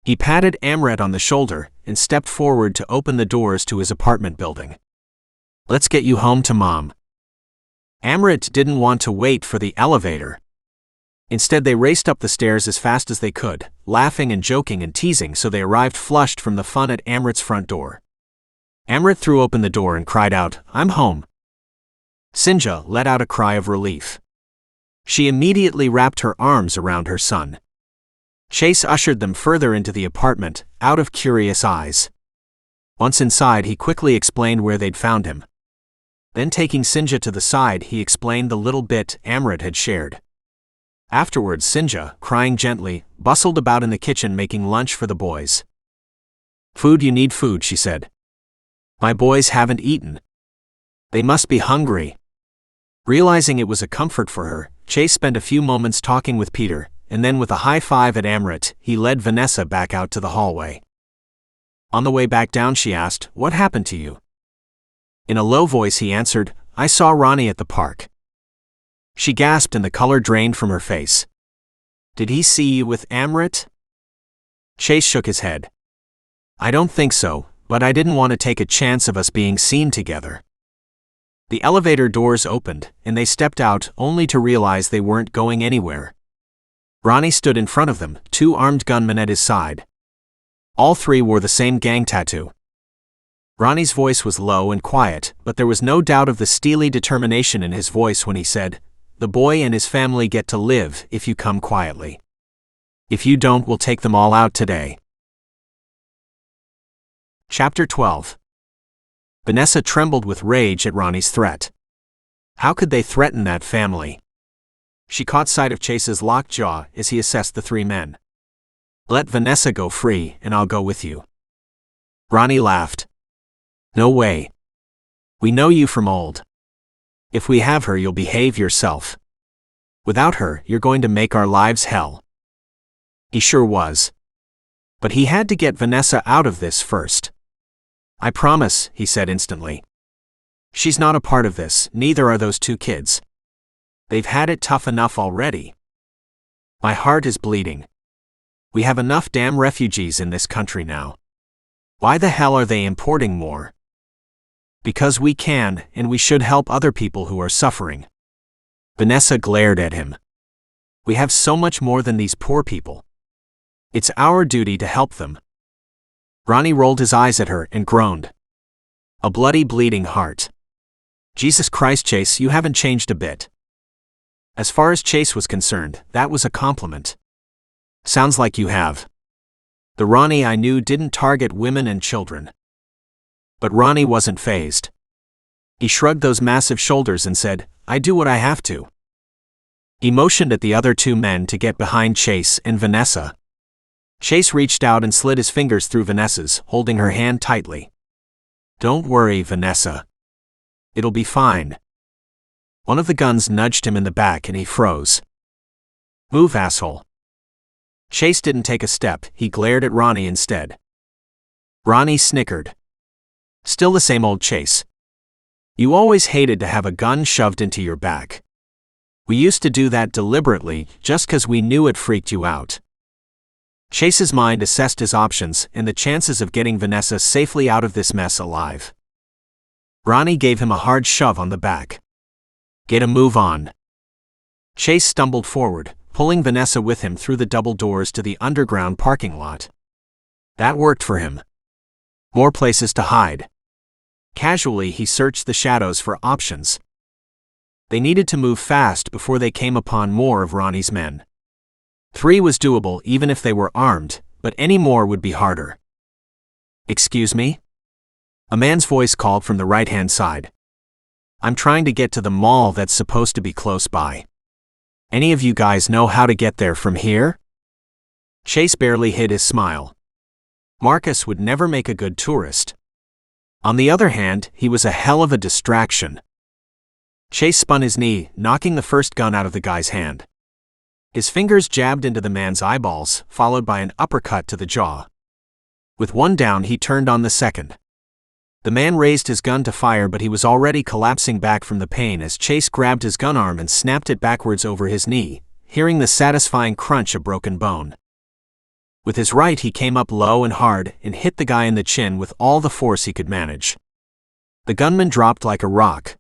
He patted Amrit on the shoulder and stepped forward to open the doors to his apartment building. "Let's get you home to Mom." Amrit didn't want to wait for the elevator. Instead, they raced up the stairs as fast as they could, laughing and joking and teasing, so they arrived flushed from the fun at Amrit's front door. Amrit threw open the door and cried out, "I'm home." Sinja let out a cry of relief. She immediately wrapped her arms around her son. Chase ushered them further into the apartment, out of curious eyes. Once inside, he quickly explained where they'd found him. Then, taking Sinja to the side, he explained the little bit Amrit had shared. Afterwards, Sinja, crying gently, bustled about in the kitchen making lunch for the boys. "Food, you need food," she said. "My boys haven't eaten. They must be hungry." Realizing it was a comfort for her, Chase spent a few moments talking with Peter, and then with a high five at Amrit, he led Vanessa back out to the hallway. On the way back down, she asked, "What happened to you?" In a low voice he answered, "I saw Ronnie at the park." She gasped and the color drained from her face. "Did he see you with Amrit?" Chase shook his head. "I don't think so, but I didn't want to take a chance of us being seen together." The elevator doors opened, and they stepped out, only to realize they weren't going anywhere. Ronnie stood in front of them, two armed gunmen at his side. All three wore the same gang tattoo. Ronnie's voice was low and quiet, but there was no doubt of the steely determination in his voice when he said, "The boy and his family get to live if you come quietly. If you don't, we'll take them all out today." Chapter 12. Vanessa trembled with rage at Ronnie's threat. How could they threaten that family? She caught sight of Chase's locked jaw as he assessed the three men. "Let Vanessa go free, and I'll go with you." Ronnie laughed. "No way. We know you from old. If we have her, you'll behave yourself. Without her, you're going to make our lives hell." He sure was. But he had to get Vanessa out of this first. "I promise," he said instantly. "She's not a part of this, neither are those two kids. They've had it tough enough already. My heart is bleeding. We have enough damn refugees in this country now. Why the hell are they importing more? Because we can, and we should help other people who are suffering." Vanessa glared at him. "We have so much more than these poor people. It's our duty to help them." Ronnie rolled his eyes at her and groaned. "A bloody, bleeding heart. Jesus Christ, Chase, you haven't changed a bit." As far as Chase was concerned, that was a compliment. "Sounds like you have." The Ronnie I knew didn't target women and children. But Ronnie wasn't fazed. He shrugged those massive shoulders and said, "I do what I have to." He motioned at the other two men to get behind Chase and Vanessa. Chase reached out and slid his fingers through Vanessa's, holding her hand tightly. "Don't worry, Vanessa. It'll be fine." One of the guns nudged him in the back and he froze. "Move, asshole." Chase didn't take a step, he glared at Ronnie instead. Ronnie snickered. Still the same old Chase. "You always hated to have a gun shoved into your back." We used to do that deliberately, just 'cause we knew it freaked you out. Chase's mind assessed his options and the chances of getting Vanessa safely out of this mess alive. Ronnie gave him a hard shove on the back. Get a move on. Chase stumbled forward, pulling Vanessa with him through the double doors to the underground parking lot. That worked for him. More places to hide. Casually, he searched the shadows for options. They needed to move fast before they came upon more of Ronnie's men. 3 was doable even if they were armed, but any more would be harder. Excuse me? A man's voice called from the right-hand side. I'm trying to get to the mall that's supposed to be close by. Any of you guys know how to get there from here? Chase barely hid his smile. Marcus would never make a good tourist. On the other hand, he was a hell of a distraction. Chase spun his knee, knocking the first gun out of the guy's hand. His fingers jabbed into the man's eyeballs, followed by an uppercut to the jaw. With one down, he turned on the second. The man raised his gun to fire, but he was already collapsing back from the pain as Chase grabbed his gun arm and snapped it backwards over his knee, hearing the satisfying crunch of broken bone. With his right, he came up low and hard and hit the guy in the chin with all the force he could manage. The gunman dropped like a rock.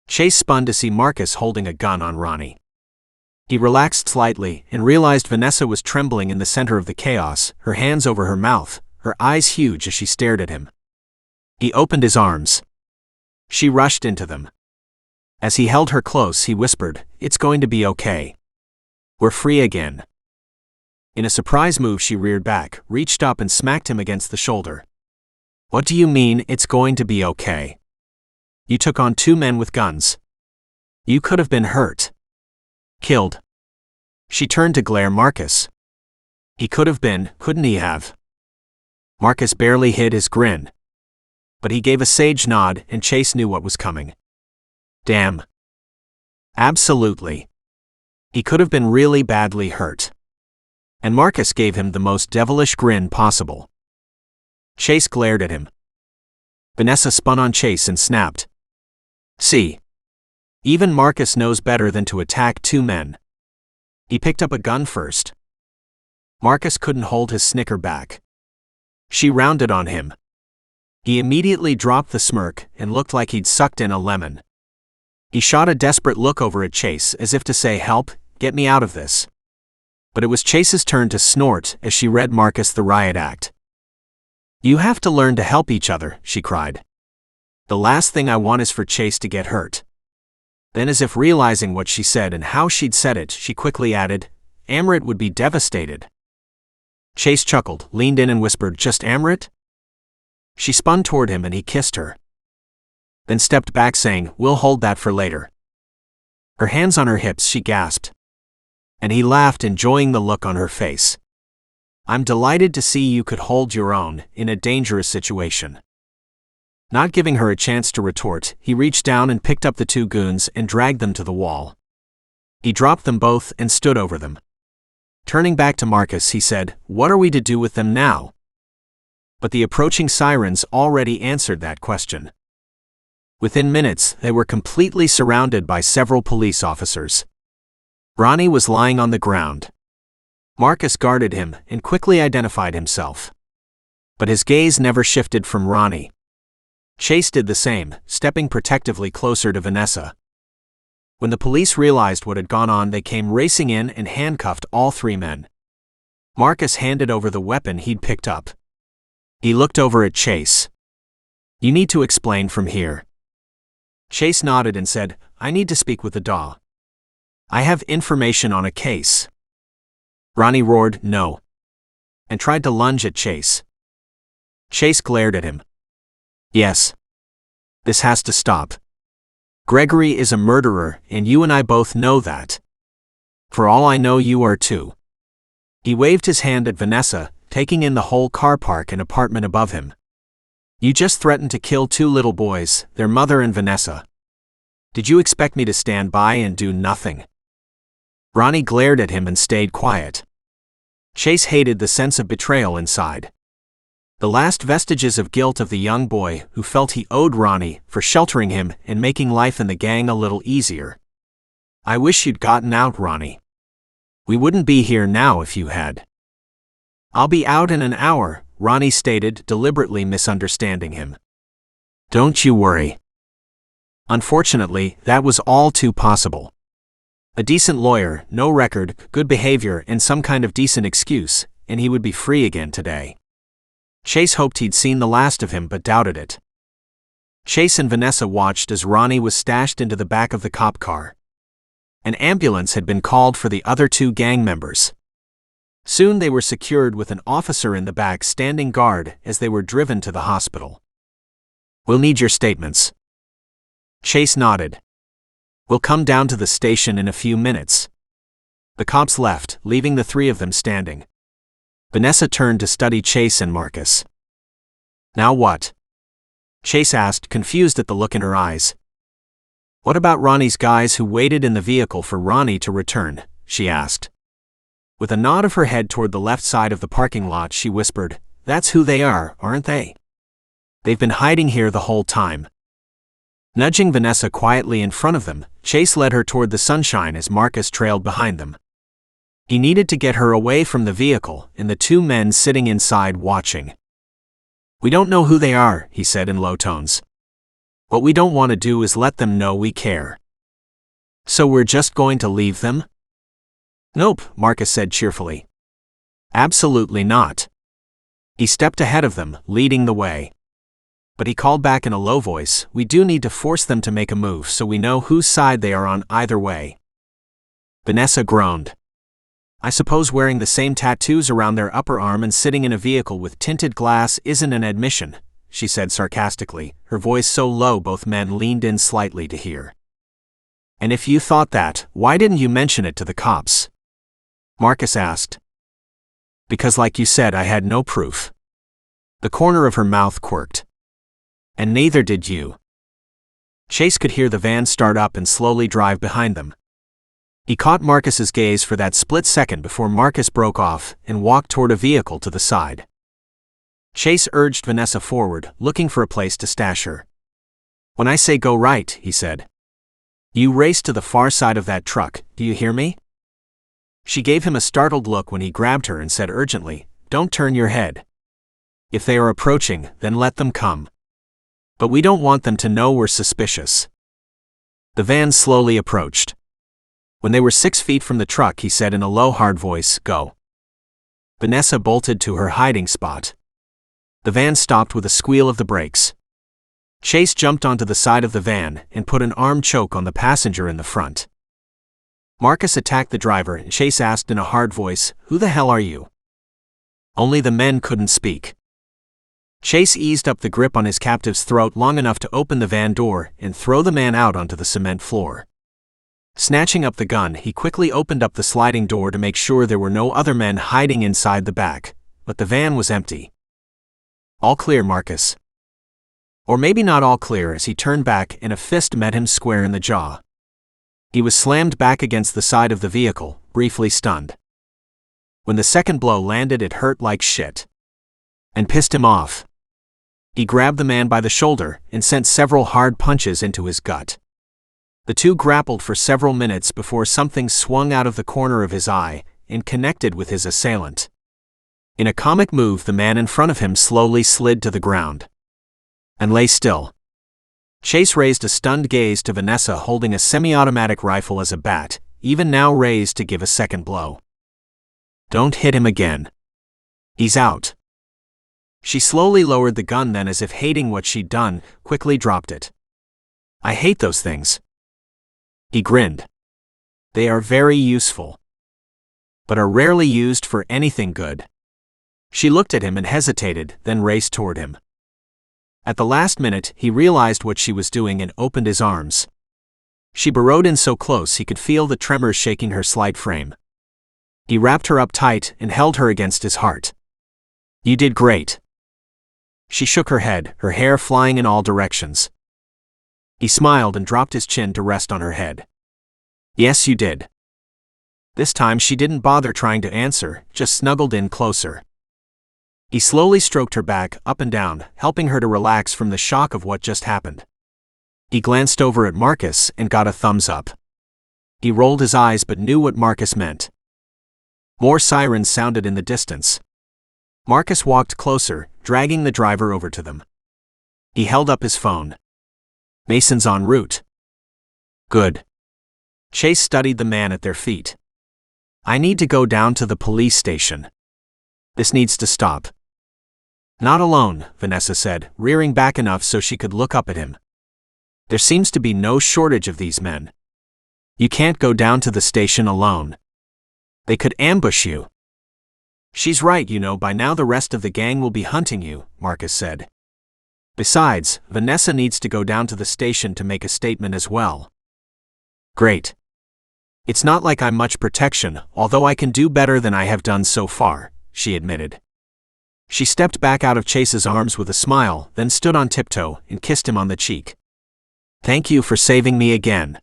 Chase spun to see Marcus holding a gun on Ronnie. He relaxed slightly and realized Vanessa was trembling in the center of the chaos, her hands over her mouth, her eyes huge as she stared at him. He opened his arms. She rushed into them. As he held her close, he whispered, "It's going to be okay. We're free again." In a surprise move, she reared back, reached up and smacked him against the shoulder. "What do you mean, it's going to be okay? You took on 2 men with guns. You could have been hurt. Killed." She turned to glare Marcus. He could have been, couldn't he have? Marcus barely hid his grin. But he gave a sage nod, and Chase knew what was coming. Damn. Absolutely. He could have been really badly hurt. And Marcus gave him the most devilish grin possible. Chase glared at him. Vanessa spun on Chase and snapped. See. Even Marcus knows better than to attack 2 men. He picked up a gun first. Marcus couldn't hold his snicker back. She rounded on him. He immediately dropped the smirk and looked like he'd sucked in a lemon. He shot a desperate look over at Chase as if to say, "Help, get me out of this." But it was Chase's turn to snort as she read Marcus the riot act. "You have to learn to help each other," she cried. "The last thing I want is for Chase to get hurt." Then, as if realizing what she said and how she'd said it, she quickly added, "Amrit would be devastated." Chase chuckled, leaned in and whispered, "Just Amrit?" She spun toward him and he kissed her. Then stepped back saying, "We'll hold that for later." Her hands on her hips, she gasped. And he laughed, enjoying the look on her face. "I'm delighted to see you could hold your own in a dangerous situation." Not giving her a chance to retort, he reached down and picked up the 2 goons and dragged them to the wall. He dropped them both and stood over them. Turning back to Marcus, he said, "What are we to do with them now?" But the approaching sirens already answered that question. Within minutes, they were completely surrounded by several police officers. Ronnie was lying on the ground. Marcus guarded him and quickly identified himself. But his gaze never shifted from Ronnie. Chase did the same, stepping protectively closer to Vanessa. When the police realized what had gone on, they came racing in and handcuffed all 3 men. Marcus handed over the weapon he'd picked up. He looked over at Chase. "You need to explain from here." Chase nodded and said, "I need to speak with the DA. I have information on a case." Ronnie roared, "No," and tried to lunge at Chase. Chase glared at him. "Yes. This has to stop. Gregory is a murderer, and you and I both know that. For all I know, you are too." He waved his hand at Vanessa, taking in the whole car park and apartment above him. "You just threatened to kill 2 little boys, their mother and Vanessa. Did you expect me to stand by and do nothing?" Ronnie glared at him and stayed quiet. Chase hated the sense of betrayal inside. The last vestiges of guilt of the young boy who felt he owed Ronnie for sheltering him and making life in the gang a little easier. I wish you'd gotten out, Ronnie. We wouldn't be here now if you had. I'll be out in an hour, Ronnie stated, deliberately misunderstanding him. Don't you worry. Unfortunately, that was all too possible. A decent lawyer, no record, good behavior, and some kind of decent excuse, and he would be free again today. Chase hoped he'd seen the last of him but doubted it. Chase and Vanessa watched as Ronnie was stashed into the back of the cop car. An ambulance had been called for the other two gang members. Soon they were secured with an officer in the back standing guard as they were driven to the hospital. We'll need your statements. Chase nodded. We'll come down to the station in a few minutes. The cops left, leaving the three of them standing. Vanessa turned to study Chase and Marcus. Now what? Chase asked, confused at the look in her eyes. What about Ronnie's guys who waited in the vehicle for Ronnie to return? She asked. With a nod of her head toward the left side of the parking lot, she whispered, That's who they are, aren't they? They've been hiding here the whole time. Nudging Vanessa quietly in front of them, Chase led her toward the sunshine as Marcus trailed behind them. He needed to get her away from the vehicle and the two men sitting inside watching. We don't know who they are, he said in low tones. What we don't want to do is let them know we care. So we're just going to leave them? Nope, Marcus said cheerfully. Absolutely not. He stepped ahead of them, leading the way. But he called back in a low voice, we do need to force them to make a move so we know whose side they are on either way. Vanessa groaned. I suppose wearing the same tattoos around their upper arm and sitting in a vehicle with tinted glass isn't an admission, she said sarcastically, her voice so low both men leaned in slightly to hear. And if you thought that, why didn't you mention it to the cops? Marcus asked. Because like you said, I had no proof. The corner of her mouth quirked. And neither did you. Chase could hear the van start up and slowly drive behind them. He caught Marcus's gaze for that split second before Marcus broke off and walked toward a vehicle to the side. Chase urged Vanessa forward, looking for a place to stash her. When I say go right, he said. You race to the far side of that truck, do you hear me? She gave him a startled look when he grabbed her and said urgently, Don't turn your head. If they are approaching, then let them come. But we don't want them to know we're suspicious. The van slowly approached. When they were 6 feet from the truck, he said in a low, hard voice, Go. Vanessa bolted to her hiding spot. The van stopped with a squeal of the brakes. Chase jumped onto the side of the van and put an arm choke on the passenger in the front. Marcus attacked the driver and Chase asked in a hard voice, Who the hell are you? Only the men couldn't speak. Chase eased up the grip on his captive's throat long enough to open the van door and throw the man out onto the cement floor. Snatching up the gun, he quickly opened up the sliding door to make sure there were no other men hiding inside the back, but the van was empty. All clear, Marcus. Or maybe not all clear as he turned back and a fist met him square in the jaw. He was slammed back against the side of the vehicle, briefly stunned. When the second blow landed, it hurt like shit. And pissed him off. He grabbed the man by the shoulder and sent several hard punches into his gut. The two grappled for several minutes before something swung out of the corner of his eye and connected with his assailant. In a comic move, the man in front of him slowly slid to the ground and lay still. Chase raised a stunned gaze to Vanessa holding a semi-automatic rifle as a bat, even now raised to give a second blow. Don't hit him again. He's out. She slowly lowered the gun, then, as if hating what she'd done, quickly dropped it. I hate those things. He grinned. They are very useful, but are rarely used for anything good. She looked at him and hesitated, then raced toward him. At the last minute, he realized what she was doing and opened his arms. She burrowed in so close he could feel the tremors shaking her slight frame. He wrapped her up tight and held her against his heart. You did great. She shook her head, her hair flying in all directions. He smiled and dropped his chin to rest on her head. Yes, you did. This time she didn't bother trying to answer, just snuggled in closer. He slowly stroked her back, up and down, helping her to relax from the shock of what just happened. He glanced over at Marcus and got a thumbs up. He rolled his eyes but knew what Marcus meant. More sirens sounded in the distance. Marcus walked closer, dragging the driver over to them. He held up his phone. Mason's en route. Good. Chase studied the man at their feet. I need to go down to the police station. This needs to stop. Not alone, Vanessa said, rearing back enough so she could look up at him. There seems to be no shortage of these men. You can't go down to the station alone. They could ambush you. She's right, by now the rest of the gang will be hunting you, Marcus said. Besides, Vanessa needs to go down to the station to make a statement as well. Great. It's not like I'm much protection, although I can do better than I have done so far, she admitted. She stepped back out of Chase's arms with a smile, then stood on tiptoe and kissed him on the cheek. Thank you for saving me again.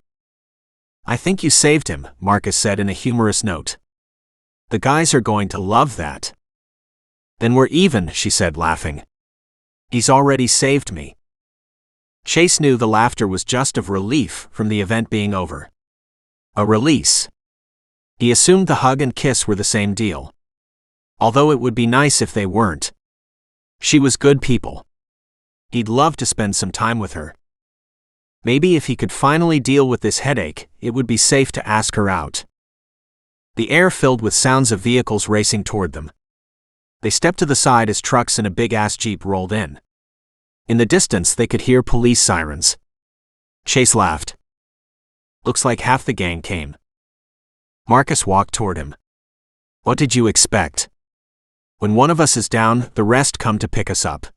I think you saved him, Marcus said in a humorous note. The guys are going to love that. Then we're even, she said, laughing. He's already saved me. Chase knew the laughter was just of relief from the event being over. A release. He assumed the hug and kiss were the same deal. Although it would be nice if they weren't. She was good people. He'd love to spend some time with her. Maybe if he could finally deal with this headache, it would be safe to ask her out. The air filled with sounds of vehicles racing toward them. They stepped to the side as trucks and a big-ass Jeep rolled in. In the distance they could hear police sirens. Chase laughed. Looks like half the gang came. Marcus walked toward him. What did you expect? When one of us is down, the rest come to pick us up.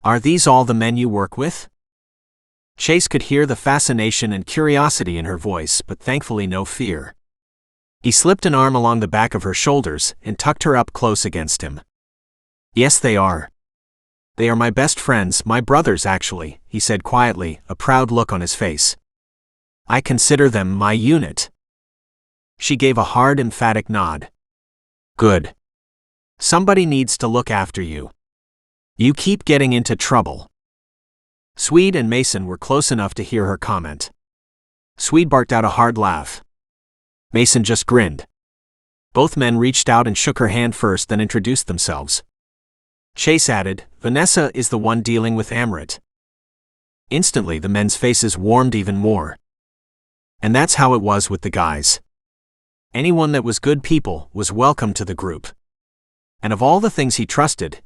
Are these all the men you work with? Chase could hear the fascination and curiosity in her voice, but thankfully no fear. He slipped an arm along the back of her shoulders and tucked her up close against him. Yes, they are. They are my best friends, my brothers actually, he said quietly, a proud look on his face. I consider them my unit. She gave a hard, emphatic nod. Good. Somebody needs to look after you. You keep getting into trouble. Swede and Mason were close enough to hear her comment. Swede barked out a hard laugh. Mason just grinned. Both men reached out and shook her hand first, then introduced themselves. Chase added, Vanessa is the one dealing with Amrit. Instantly the men's faces warmed even more. And that's how it was with the guys. Anyone that was good people was welcome to the group. And of all the things he trusted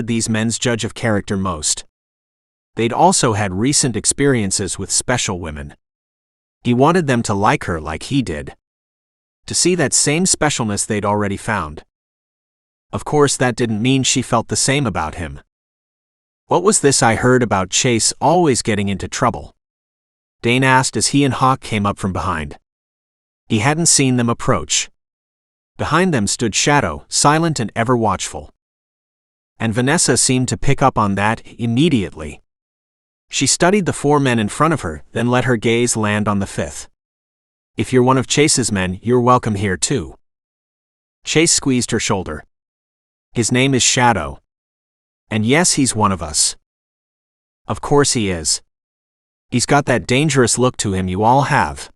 these men's judge of character most. They'd also had recent experiences with special women. He wanted them to like her like he did. To see that same specialness they'd already found. Of course, that didn't mean she felt the same about him. What was this I heard about Chase always getting into trouble? Dane asked as he and Hawk came up from behind. He hadn't seen them approach. Behind them stood Shadow, silent and ever watchful. And Vanessa seemed to pick up on that immediately. She studied the four men in front of her, then let her gaze land on the fifth. If you're one of Chase's men, you're welcome here too. Chase squeezed her shoulder. His name is Shadow. And yes, he's one of us. Of course he is. He's got that dangerous look to him you all have.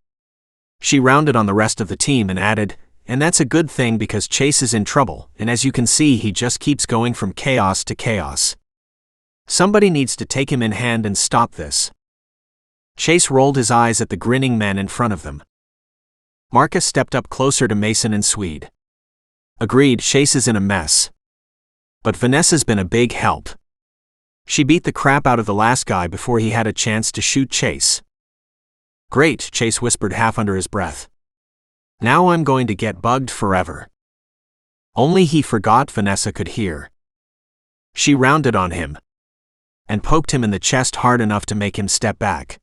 She rounded on the rest of the team and added, and that's a good thing because Chase is in trouble, and as you can see he just keeps going from chaos to chaos. Somebody needs to take him in hand and stop this. Chase rolled his eyes at the grinning men in front of them. Marcus stepped up closer to Mason and Swede. Agreed, Chase is in a mess. But Vanessa's been a big help. She beat the crap out of the last guy before he had a chance to shoot Chase. Great, Chase whispered half under his breath. Now I'm going to get bugged forever. Only he forgot Vanessa could hear. She rounded on him. And poked him in the chest hard enough to make him step back.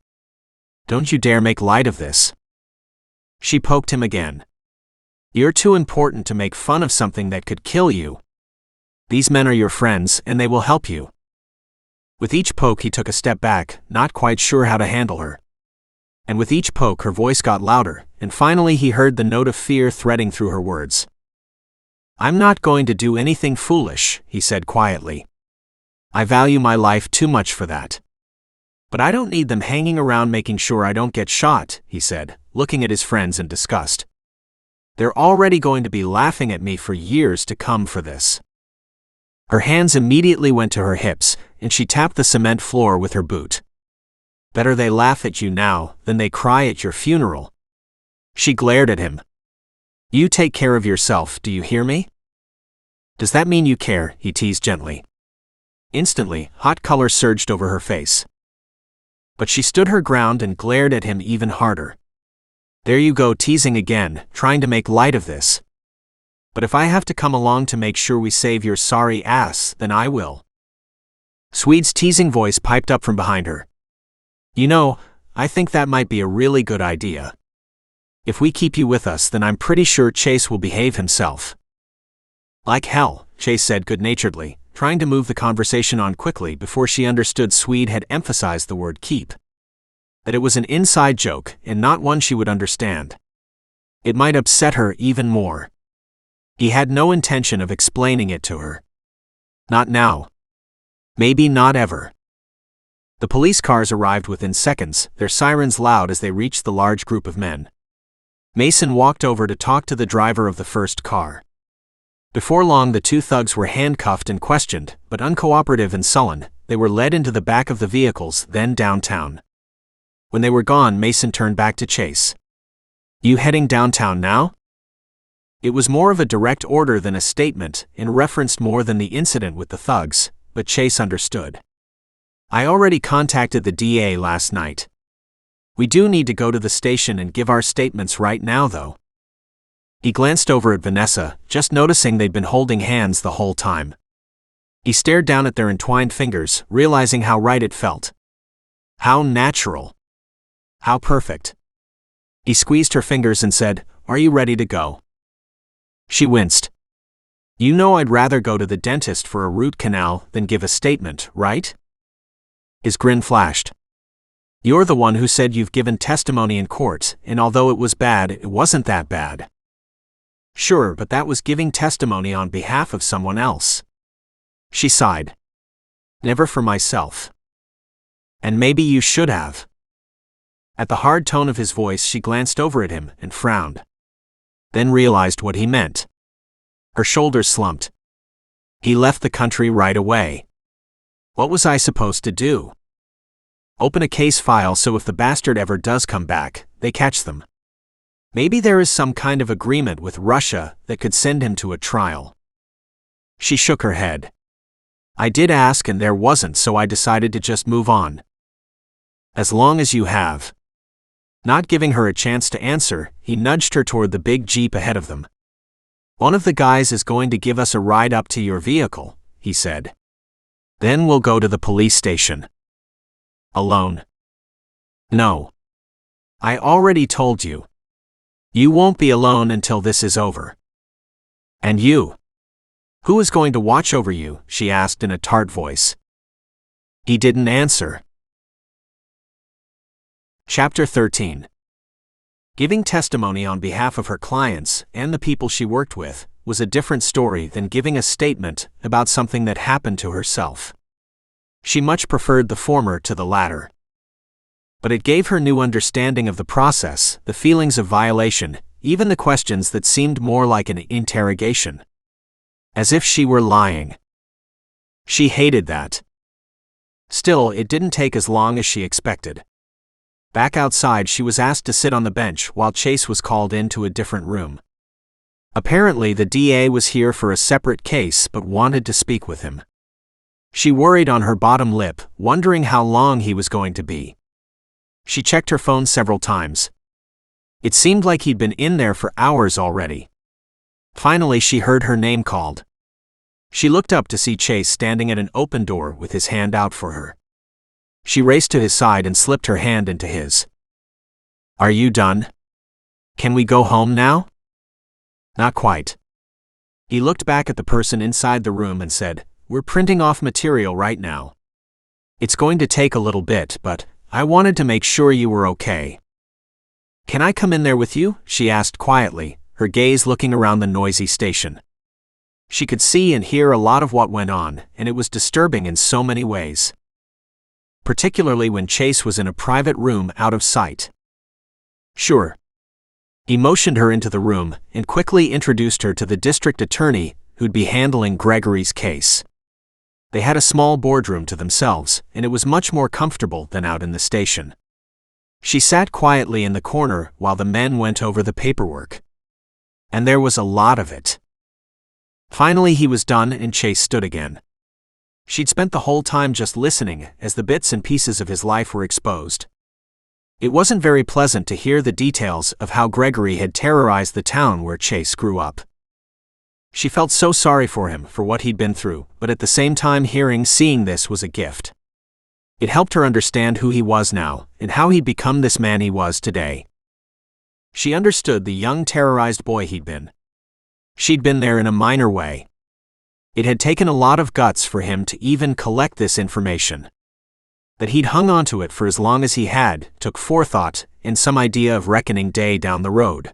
Don't you dare make light of this. She poked him again. You're too important to make fun of something that could kill you. These men are your friends, and they will help you. With each poke he took a step back, not quite sure how to handle her. And with each poke her voice got louder, and finally he heard the note of fear threading through her words. I'm not going to do anything foolish, he said quietly. I value my life too much for that. But I don't need them hanging around making sure I don't get shot, he said, looking at his friends in disgust. They're already going to be laughing at me for years to come for this. Her hands immediately went to her hips, and she tapped the cement floor with her boot. Better they laugh at you now than they cry at your funeral. She glared at him. You take care of yourself, do you hear me? Does that mean you care? He teased gently. Instantly, hot color surged over her face. But she stood her ground and glared at him even harder. There you go, teasing again, trying to make light of this. But if I have to come along to make sure we save your sorry ass, then I will. Swede's teasing voice piped up from behind her. You know, I think that might be a really good idea. If we keep you with us, then I'm pretty sure Chase will behave himself. Like hell, Chase said good-naturedly, trying to move the conversation on quickly before she understood Swede had emphasized the word keep. That it was an inside joke and not one she would understand. It might upset her even more. He had no intention of explaining it to her. Not now. Maybe not ever. The police cars arrived within seconds, their sirens loud as they reached the large group of men. Mason walked over to talk to the driver of the first car. Before long, the two thugs were handcuffed and questioned, but uncooperative and sullen, they were led into the back of the vehicles, then downtown. When they were gone, Mason turned back to Chase. You heading downtown now? It was more of a direct order than a statement, and referenced more than the incident with the thugs, but Chase understood. I already contacted the DA last night. We do need to go to the station and give our statements right now, though. He glanced over at Vanessa, just noticing they'd been holding hands the whole time. He stared down at their entwined fingers, realizing how right it felt. How natural. How perfect. He squeezed her fingers and said, Are you ready to go? She winced. You know I'd rather go to the dentist for a root canal than give a statement, right? His grin flashed. You're the one who said you've given testimony in court, and although it was bad, it wasn't that bad. Sure, but that was giving testimony on behalf of someone else. She sighed. Never for myself. And maybe you should have. At the hard tone of his voice, she glanced over at him and frowned. Then realized what he meant. Her shoulders slumped. He left the country right away. What was I supposed to do? Open a case file so if the bastard ever does come back, they catch them. Maybe there is some kind of agreement with Russia that could send him to a trial. She shook her head. I did ask and there wasn't, so I decided to just move on. As long as you have. Not giving her a chance to answer, he nudged her toward the big Jeep ahead of them. One of the guys is going to give us a ride up to your vehicle, he said. Then we'll go to the police station. Alone? No. I already told you. You won't be alone until this is over. And you? Who is going to watch over you? She asked in a tart voice. He didn't answer. Chapter 13. Giving testimony on behalf of her clients and the people she worked with was a different story than giving a statement about something that happened to herself. She much preferred the former to the latter. But it gave her new understanding of the process, the feelings of violation, even the questions that seemed more like an interrogation. As if she were lying. She hated that. Still, it didn't take as long as she expected. Back outside, she was asked to sit on the bench while Chase was called into a different room. Apparently, the DA was here for a separate case but wanted to speak with him. She worried on her bottom lip, wondering how long he was going to be. She checked her phone several times. It seemed like he'd been in there for hours already. Finally, she heard her name called. She looked up to see Chase standing at an open door with his hand out for her. She raced to his side and slipped her hand into his. Are you done? Can we go home now? Not quite. He looked back at the person inside the room and said, We're printing off material right now. It's going to take a little bit, but I wanted to make sure you were okay. Can I come in there with you? She asked quietly, her gaze looking around the noisy station. She could see and hear a lot of what went on, and it was disturbing in so many ways. particularly when Chase was in a private room out of sight. Sure. He motioned her into the room and quickly introduced her to the district attorney who'd be handling Gregory's case. They had a small boardroom to themselves, and it was much more comfortable than out in the station. She sat quietly in the corner while the men went over the paperwork. And there was a lot of it. Finally he was done and Chase stood again. She'd spent the whole time just listening as the bits and pieces of his life were exposed. It wasn't very pleasant to hear the details of how Gregory had terrorized the town where Chase grew up. She felt so sorry for him for what he'd been through, but at the same time seeing this was a gift. It helped her understand who he was now and how he'd become this man he was today. She understood the young terrorized boy he'd been. She'd been there in a minor way. It had taken a lot of guts for him to even collect this information. That he'd hung on to it for as long as he had took forethought and some idea of reckoning day down the road.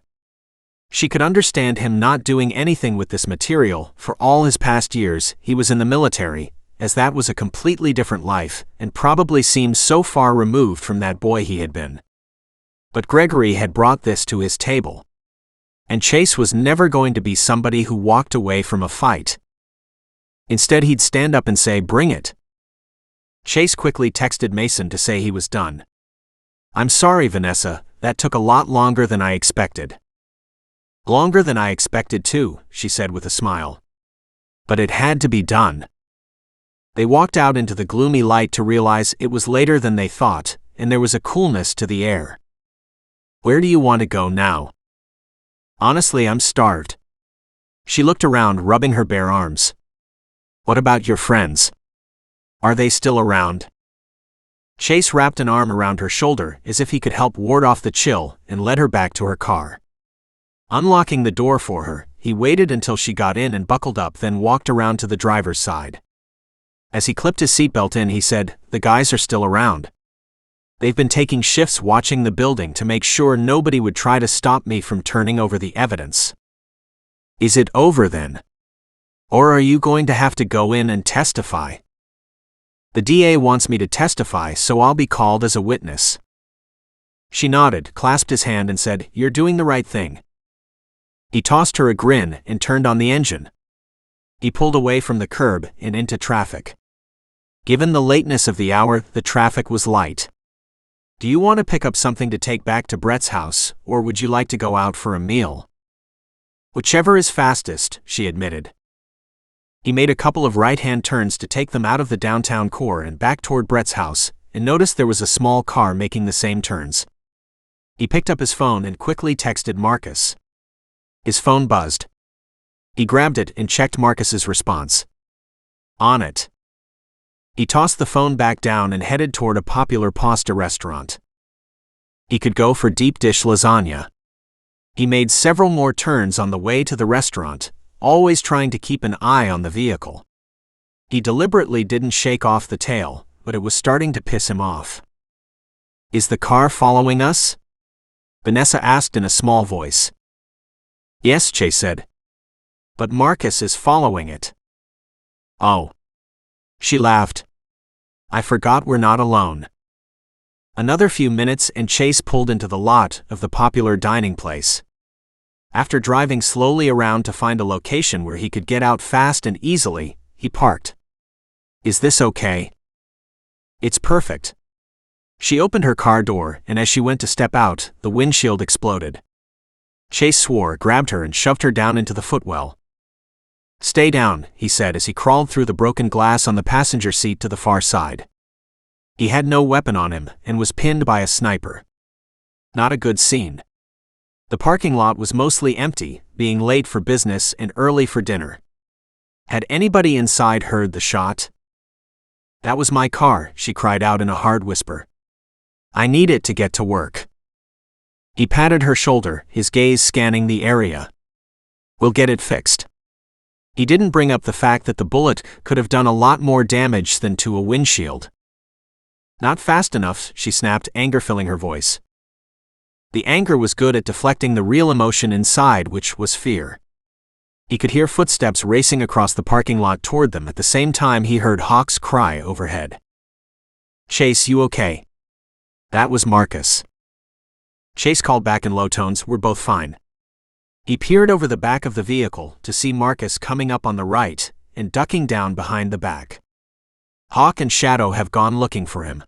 She could understand him not doing anything with this material for all his past years he was in the military, as that was a completely different life and probably seemed so far removed from that boy he had been. But Gregory had brought this to his table. And Chase was never going to be somebody who walked away from a fight. Instead he'd stand up and say, "Bring it." Chase quickly texted Mason to say he was done. "I'm sorry, Vanessa, that took a lot longer than I expected." "Longer than I expected too," she said with a smile. "But it had to be done." They walked out into the gloomy light to realize it was later than they thought, and there was a coolness to the air. "Where do you want to go now?" "Honestly, I'm starved." She looked around, rubbing her bare arms. "What about your friends? Are they still around?" Chase wrapped an arm around her shoulder as if he could help ward off the chill and led her back to her car. Unlocking the door for her, he waited until she got in and buckled up, then walked around to the driver's side. As he clipped his seatbelt in, he said, "The guys are still around. They've been taking shifts watching the building to make sure nobody would try to stop me from turning over the evidence." "Is it over then? Or are you going to have to go in and testify?" "The DA wants me to testify, so I'll be called as a witness." She nodded, clasped his hand and said, "You're doing the right thing." He tossed her a grin and turned on the engine. He pulled away from the curb and into traffic. Given the lateness of the hour, the traffic was light. "Do you want to pick up something to take back to Brett's house, or would you like to go out for a meal?" "Whichever is fastest," she admitted. He made a couple of right-hand turns to take them out of the downtown core and back toward Brett's house, and noticed there was a small car making the same turns. He picked up his phone and quickly texted Marcus. His phone buzzed. He grabbed it and checked Marcus's response. "On it." He tossed the phone back down and headed toward a popular pasta restaurant. He could go for deep dish lasagna. He made several more turns on the way to the restaurant, always trying to keep an eye on the vehicle. He deliberately didn't shake off the tail, but it was starting to piss him off. "Is the car following us?" Vanessa asked in a small voice. "Yes," Chase said. "But Marcus is following it." "Oh." She laughed. "I forgot we're not alone." Another few minutes and Chase pulled into the lot of the popular dining place. After driving slowly around to find a location where he could get out fast and easily, he parked. "Is this okay?" "It's perfect." She opened her car door, and as she went to step out, the windshield exploded. Chase swore, grabbed her and shoved her down into the footwell. "Stay down," he said as he crawled through the broken glass on the passenger seat to the far side. He had no weapon on him and was pinned by a sniper. Not a good scene. The parking lot was mostly empty, being late for business and early for dinner. Had anybody inside heard the shot? "That was my car," she cried out in a hard whisper. "I need it to get to work." He patted her shoulder, his gaze scanning the area. "We'll get it fixed." He didn't bring up the fact that the bullet could have done a lot more damage than to a windshield. "Not fast enough," she snapped, anger filling her voice. The anger was good at deflecting the real emotion inside, which was fear. He could hear footsteps racing across the parking lot toward them at the same time he heard Hawk's cry overhead. Chase, you okay? That was Marcus. Chase called back in low tones, we're both fine. He peered over the back of the vehicle to see Marcus coming up on the right and ducking down behind the back. Hawk and Shadow have gone looking for him.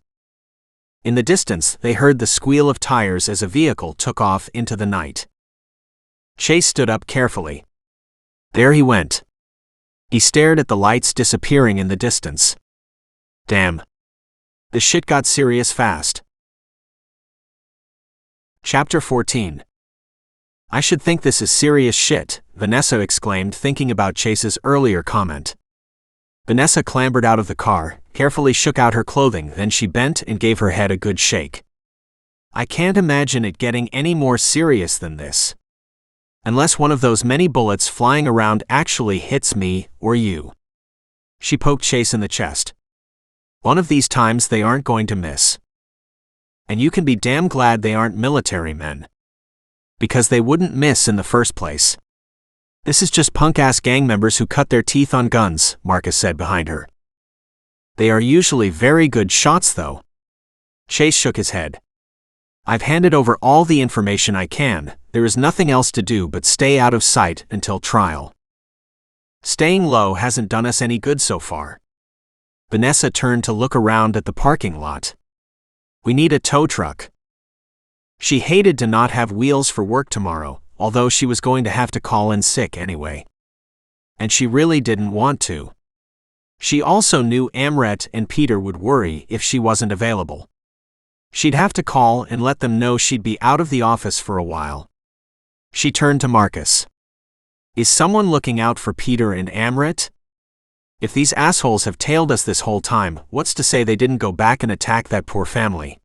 In the distance, they heard the squeal of tires as a vehicle took off into the night. Chase stood up carefully. There he went. He stared at the lights disappearing in the distance. Damn. The shit got serious fast. Chapter 14. I should think this is serious shit, Vanessa exclaimed, thinking about Chase's earlier comment. Vanessa clambered out of the car, carefully shook out her clothing, then she bent and gave her head a good shake. I can't imagine it getting any more serious than this. Unless one of those many bullets flying around actually hits me or you. She poked Chase in the chest. One of these times they aren't going to miss. And you can be damn glad they aren't military men. Because they wouldn't miss in the first place. This is just punk-ass gang members who cut their teeth on guns, Marcus said behind her. They are usually very good shots though. Chase shook his head. I've handed over all the information I can, there is nothing else to do but stay out of sight until trial. Staying low hasn't done us any good so far. Vanessa turned to look around at the parking lot. We need a tow truck. She hated to not have wheels for work tomorrow, although she was going to have to call in sick anyway. And she really didn't want to. She also knew Amrit and Peter would worry if she wasn't available. She'd have to call and let them know she'd be out of the office for a while. She turned to Marcus. Is someone looking out for Peter and Amrit? If these assholes have tailed us this whole time, what's to say they didn't go back and attack that poor family?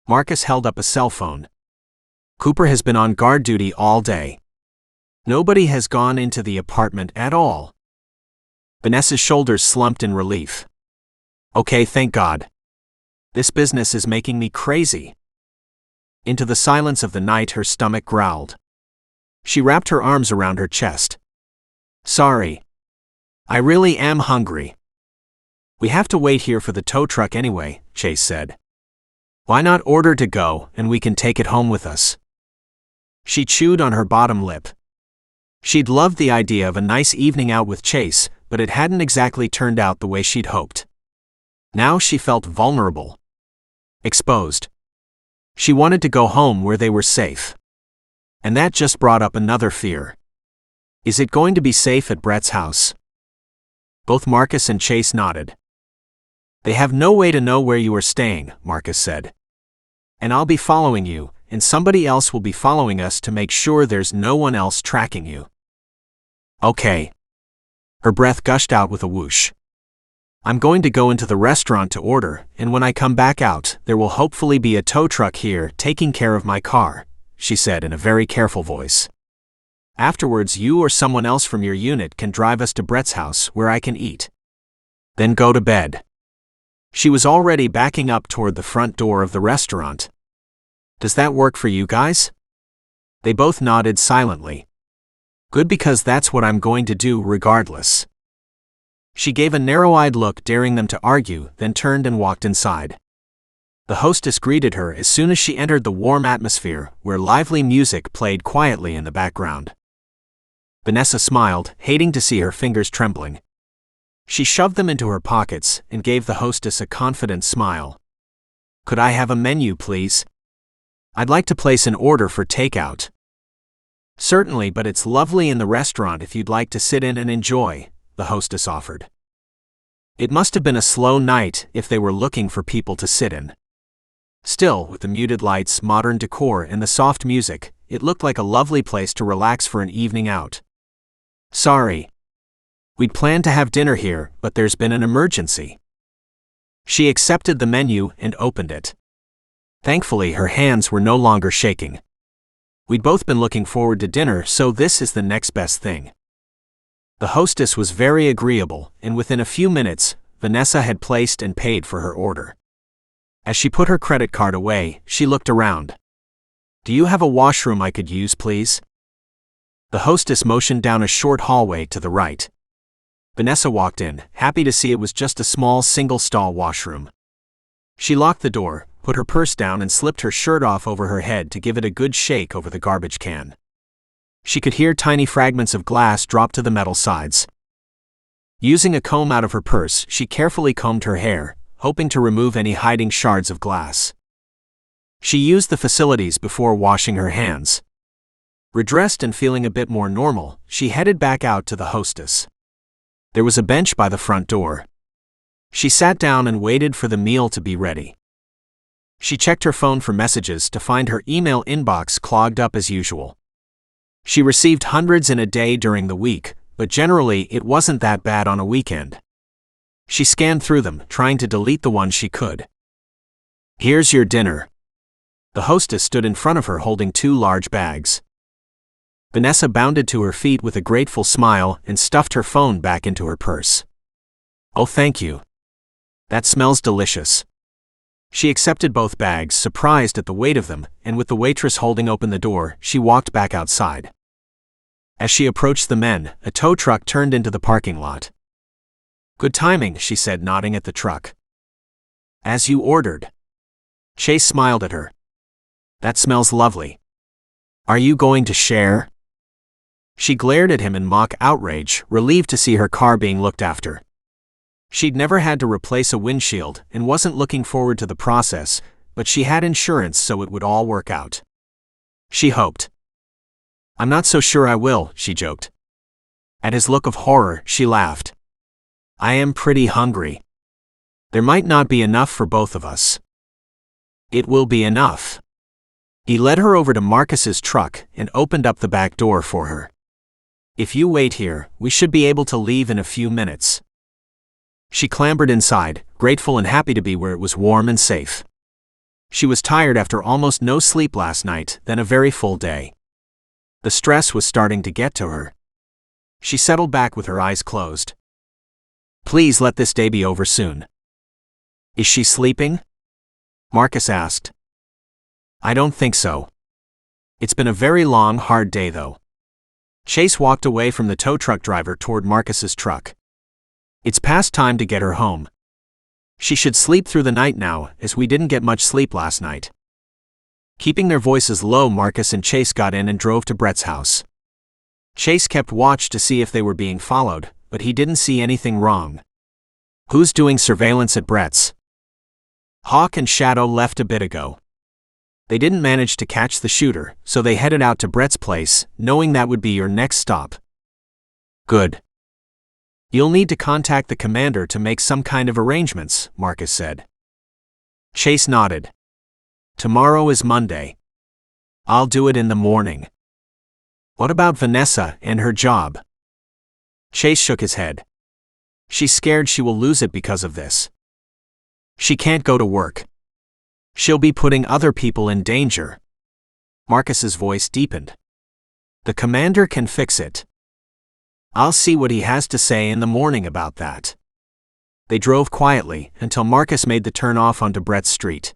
Marcus held up a cell phone. Cooper has been on guard duty all day. Nobody has gone into the apartment at all. Vanessa's shoulders slumped in relief. Okay, thank God. This business is making me crazy. Into the silence of the night her stomach growled. She wrapped her arms around her chest. Sorry. I really am hungry. We have to wait here for the tow truck anyway, Chase said. Why not order to go and we can take it home with us? She chewed on her bottom lip. She'd loved the idea of a nice evening out with Chase, but it hadn't exactly turned out the way she'd hoped. Now she felt vulnerable. Exposed. She wanted to go home where they were safe. And that just brought up another fear. Is it going to be safe at Brett's house? Both Marcus and Chase nodded. They have no way to know where you are staying, Marcus said. And I'll be following you, and somebody else will be following us to make sure there's no one else tracking you. Okay. Her breath gushed out with a whoosh. I'm going to go into the restaurant to order, and when I come back out, there will hopefully be a tow truck here taking care of my car, she said in a very careful voice. Afterwards, you or someone else from your unit can drive us to Brett's house where I can eat. Then go to bed. She was already backing up toward the front door of the restaurant. Does that work for you guys? They both nodded silently. Good, because that's what I'm going to do regardless. She gave a narrow-eyed look, daring them to argue, then turned and walked inside. The hostess greeted her as soon as she entered the warm atmosphere, where lively music played quietly in the background. Vanessa smiled, hating to see her fingers trembling. She shoved them into her pockets and gave the hostess a confident smile. Could I have a menu, please? I'd like to place an order for takeout. Certainly, but it's lovely in the restaurant if you'd like to sit in and enjoy, the hostess offered. It must have been a slow night if they were looking for people to sit in. Still, with the muted lights, modern decor, and the soft music, it looked like a lovely place to relax for an evening out. Sorry. We'd planned to have dinner here, but there's been an emergency. She accepted the menu and opened it. Thankfully, her hands were no longer shaking. We'd both been looking forward to dinner, so this is the next best thing. The hostess was very agreeable, and within a few minutes, Vanessa had placed and paid for her order. As she put her credit card away, she looked around. Do you have a washroom I could use, please? The hostess motioned down a short hallway to the right. Vanessa walked in, happy to see it was just a small single-stall washroom. She locked the door, put her purse down and slipped her shirt off over her head to give it a good shake over the garbage can. She could hear tiny fragments of glass drop to the metal sides. Using a comb out of her purse, she carefully combed her hair, hoping to remove any hiding shards of glass. She used the facilities before washing her hands. Redressed and feeling a bit more normal, she headed back out to the hostess. There was a bench by the front door. She sat down and waited for the meal to be ready. She checked her phone for messages to find her email inbox clogged up as usual. She received hundreds in a day during the week, but generally it wasn't that bad on a weekend. She scanned through them, trying to delete the ones she could. "Here's your dinner." The hostess stood in front of her holding 2 large bags. Vanessa bounded to her feet with a grateful smile and stuffed her phone back into her purse. "Oh, thank you. That smells delicious." She accepted both bags, surprised at the weight of them, and with the waitress holding open the door, she walked back outside. As she approached the men, a tow truck turned into the parking lot. "Good timing," she said, nodding at the truck. "As you ordered." Chase smiled at her. "That smells lovely. Are you going to share?" She glared at him in mock outrage, relieved to see her car being looked after. She'd never had to replace a windshield and wasn't looking forward to the process, but she had insurance so it would all work out. She hoped. "I'm not so sure I will," she joked. At his look of horror, she laughed. "I am pretty hungry. There might not be enough for both of us." "It will be enough." He led her over to Marcus's truck and opened up the back door for her. "If you wait here, we should be able to leave in a few minutes." She clambered inside, grateful and happy to be where it was warm and safe. She was tired after almost no sleep last night, then a very full day. The stress was starting to get to her. She settled back with her eyes closed. "Please let this day be over soon." "Is she sleeping?" Marcus asked. "I don't think so. It's been a very long, hard day though." Chase walked away from the tow truck driver toward Marcus's truck. "It's past time to get her home. She should sleep through the night now, as we didn't get much sleep last night." Keeping their voices low, Marcus and Chase got in and drove to Brett's house. Chase kept watch to see if they were being followed, but he didn't see anything wrong. "Who's doing surveillance at Brett's?" "Hawk and Shadow left a bit ago. They didn't manage to catch the shooter, so they headed out to Brett's place, knowing that would be your next stop." "Good. You'll need to contact the commander to make some kind of arrangements," Marcus said. Chase nodded. "Tomorrow is Monday. I'll do it in the morning." "What about Vanessa and her job?" Chase shook his head. "She's scared she will lose it because of this. She can't go to work. She'll be putting other people in danger." Marcus's voice deepened. "The commander can fix it. I'll see what he has to say in the morning about that." They drove quietly until Marcus made the turn off onto Brett's street.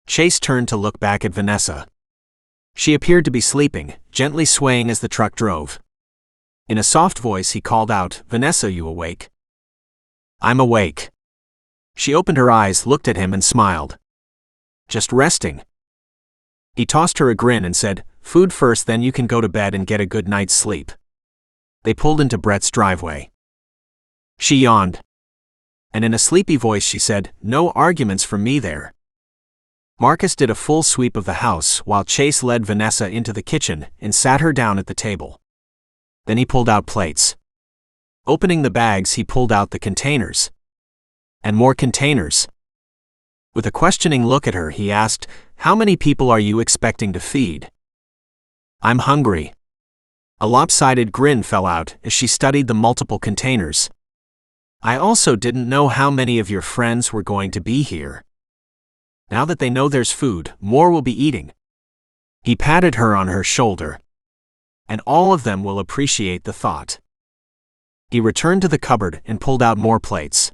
Chase turned to look back at Vanessa. She appeared to be sleeping, gently swaying as the truck drove. In a soft voice he called out, "Vanessa, you awake?" "I'm awake." She opened her eyes, looked at him and smiled. "Just resting." He tossed her a grin and said, "Food first, then you can go to bed and get a good night's sleep." They pulled into Brett's driveway. She yawned. And in a sleepy voice she said, "No arguments from me there." Marcus did a full sweep of the house while Chase led Vanessa into the kitchen and sat her down at the table. Then he pulled out plates. Opening the bags, he pulled out the containers. And more containers. With a questioning look at her, he asked, "How many people are you expecting to feed?" "I'm hungry." A lopsided grin fell out as she studied the multiple containers. "I also didn't know how many of your friends were going to be here. Now that they know there's food, more will be eating." He patted her on her shoulder. "And all of them will appreciate the thought." He returned to the cupboard and pulled out more plates.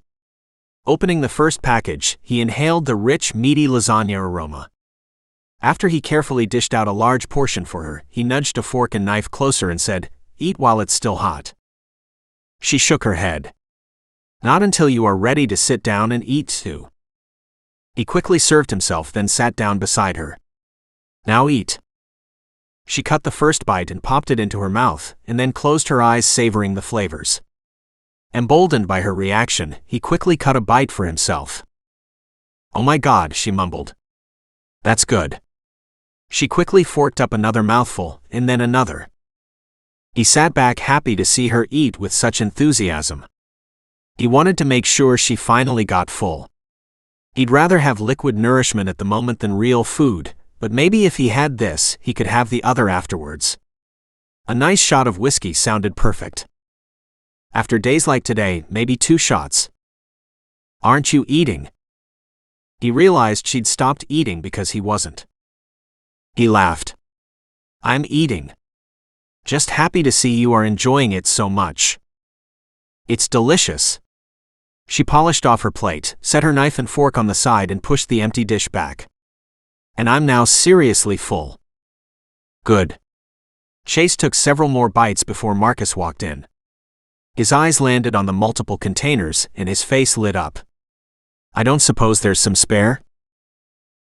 Opening the first package, he inhaled the rich, meaty lasagna aroma. After he carefully dished out a large portion for her, he nudged a fork and knife closer and said, "Eat while it's still hot." She shook her head. "Not until you are ready to sit down and eat too." He quickly served himself, then sat down beside her. Now eat. She cut the first bite and popped it into her mouth, and then closed her eyes, savoring the flavors. Emboldened by her reaction, he quickly cut a bite for himself. "Oh my God," she mumbled. "That's good." She quickly forked up another mouthful, and then another. He sat back, happy to see her eat with such enthusiasm. He wanted to make sure she finally got full. He'd rather have liquid nourishment at the moment than real food, but maybe if he had this, he could have the other afterwards. A nice shot of whiskey sounded perfect. After days like today, maybe 2 shots. "Aren't you eating?" He realized she'd stopped eating because he wasn't. He laughed. "I'm eating. Just happy to see you are enjoying it so much. It's delicious." She polished off her plate, set her knife and fork on the side, and pushed the empty dish back. "And I'm now seriously full." "Good." Chase took several more bites before Marcus walked in. His eyes landed on the multiple containers, and his face lit up. "I don't suppose there's some spare?"